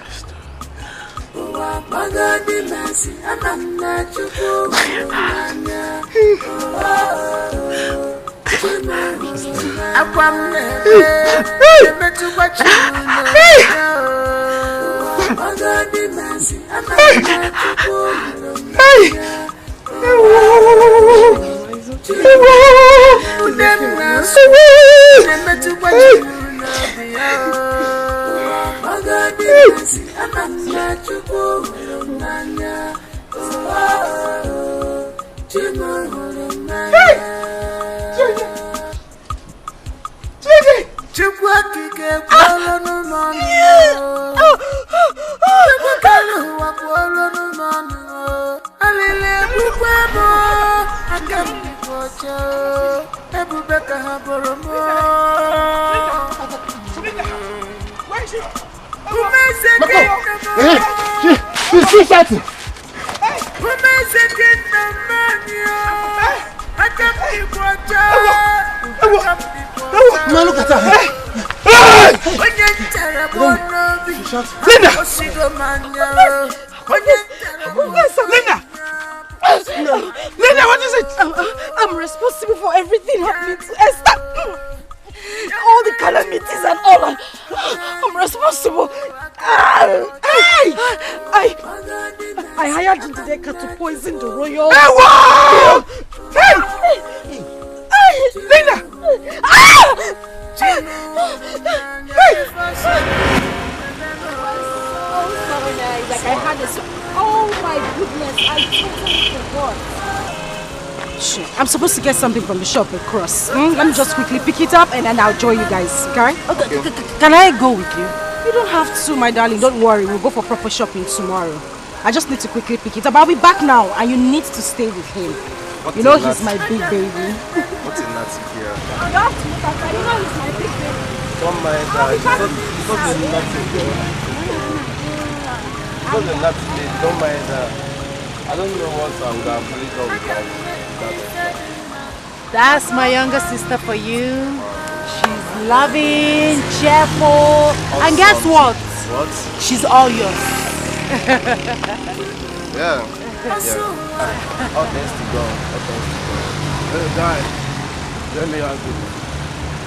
Linda, what is it? I'm responsible for everything happening to Esther. All the calamities and all. I'm responsible. I hired Dikeh to poison the royal. Linda! Like I had this. Oh my goodness, I totally forgot. Shit, I'm supposed to get something from the shop across. Let me just quickly pick it up and then I'll join you guys, okay? Can I go with you? You don't have to, my darling. Don't worry, we'll go for proper shopping tomorrow. I just need to quickly pick it up. I'll be back now and you need to stay with him. You know he's my big baby. What's in that here? You have to look at that. You know he's my big baby. Don't mind that. It's not the nothing here. It's not the nothing. Don't mind that. I don't know what I'm going to play with that. That's my younger sister for you. She's loving, cheerful, and guess what? What? She's all yours. Yeah. All thanks to God. All thanks to God. Hey, guy. Let me ask you.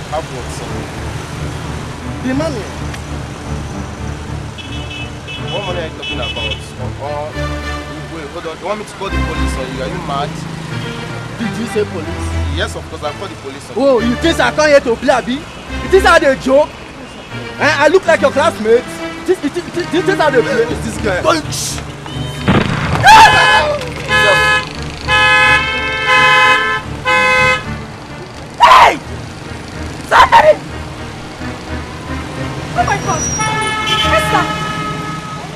How about something? The money. What money are you talking about? Wait, hold on. You want me to call the police on you? Are you mad? Did you say police? Yes, of course. I'll call the police on you. Oh, you think I come here to play, Abi? You think I dey joke? I look like your classmates. This is how they play. Who's this guy? Punch! Hey! Sorry! Oh my God! Esther!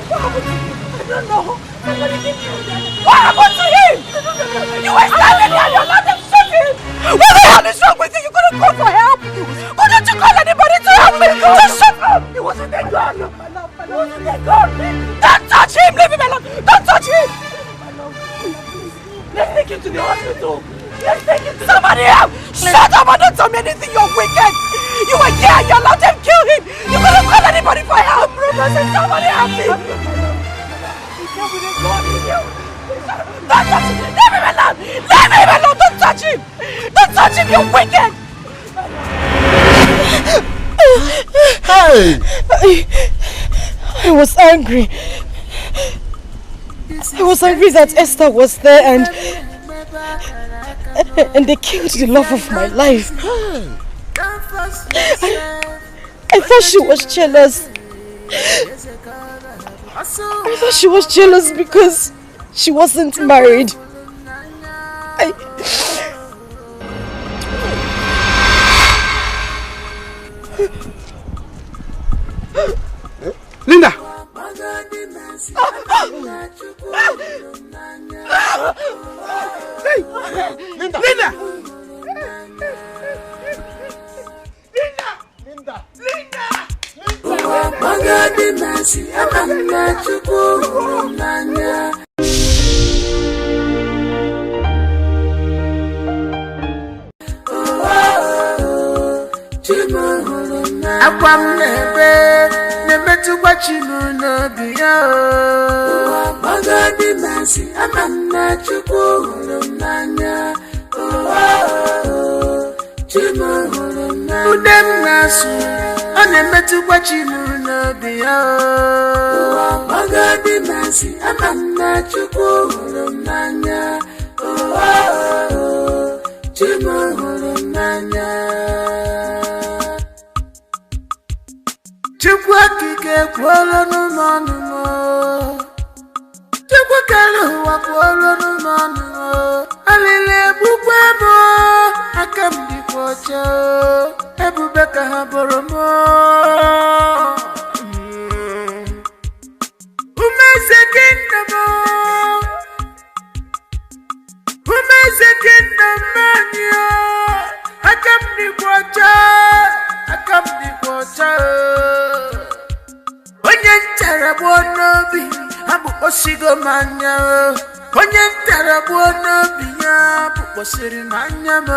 What happened to him? I don't know. Somebody did you. What happened to him? You were standing there and you allowed them to shoot him! What the hell is wrong with you? You couldn't call for help! Couldn't you call anybody to help me? Just shut up! It wasn't a gun! It wasn't a gun! Don't touch him! Leave him alone! Don't touch him! Let's take him to the hospital! Let's take him to somebody else! Shut up and don't tell me anything! You're wicked! You were here! You allowed them to kill him! You couldn't call anybody for help! Somebody help me! Don't touch him! Leave him alone! Leave him alone! Don't touch him! Don't touch him! You're wicked! Hey! I was angry. I was angry that Esther was there and they killed the love of my life. I thought she was jealous. I thought she was jealous because she wasn't married. Linda! Hey! Linda! Linda! Linda! Magadi nasi amana chuku nanya. Akwam nebe nebetu bachimu no biya. Amagadi Masi, Amana Chukuhulumanya, Chimuhulumanya, Udem Nasu, Anemetu Wachimuno Bio, Amagadi Masi, Amana Chukuhulumanya, Chimuhulumanya. Chukwakike kwolo numanumo, Chukwakalo wakwolo numanumo, Alile bukwemo, Akamdi kwacho, Ebubeka haboromo. Umeze kingdom mania, Akamdi kwacho, Akamdi kwacho. Onye ntaragbu n'obi abụ osigo manya, onye ntaragbu n'obi ya bụ kpọsịrị n'anya m.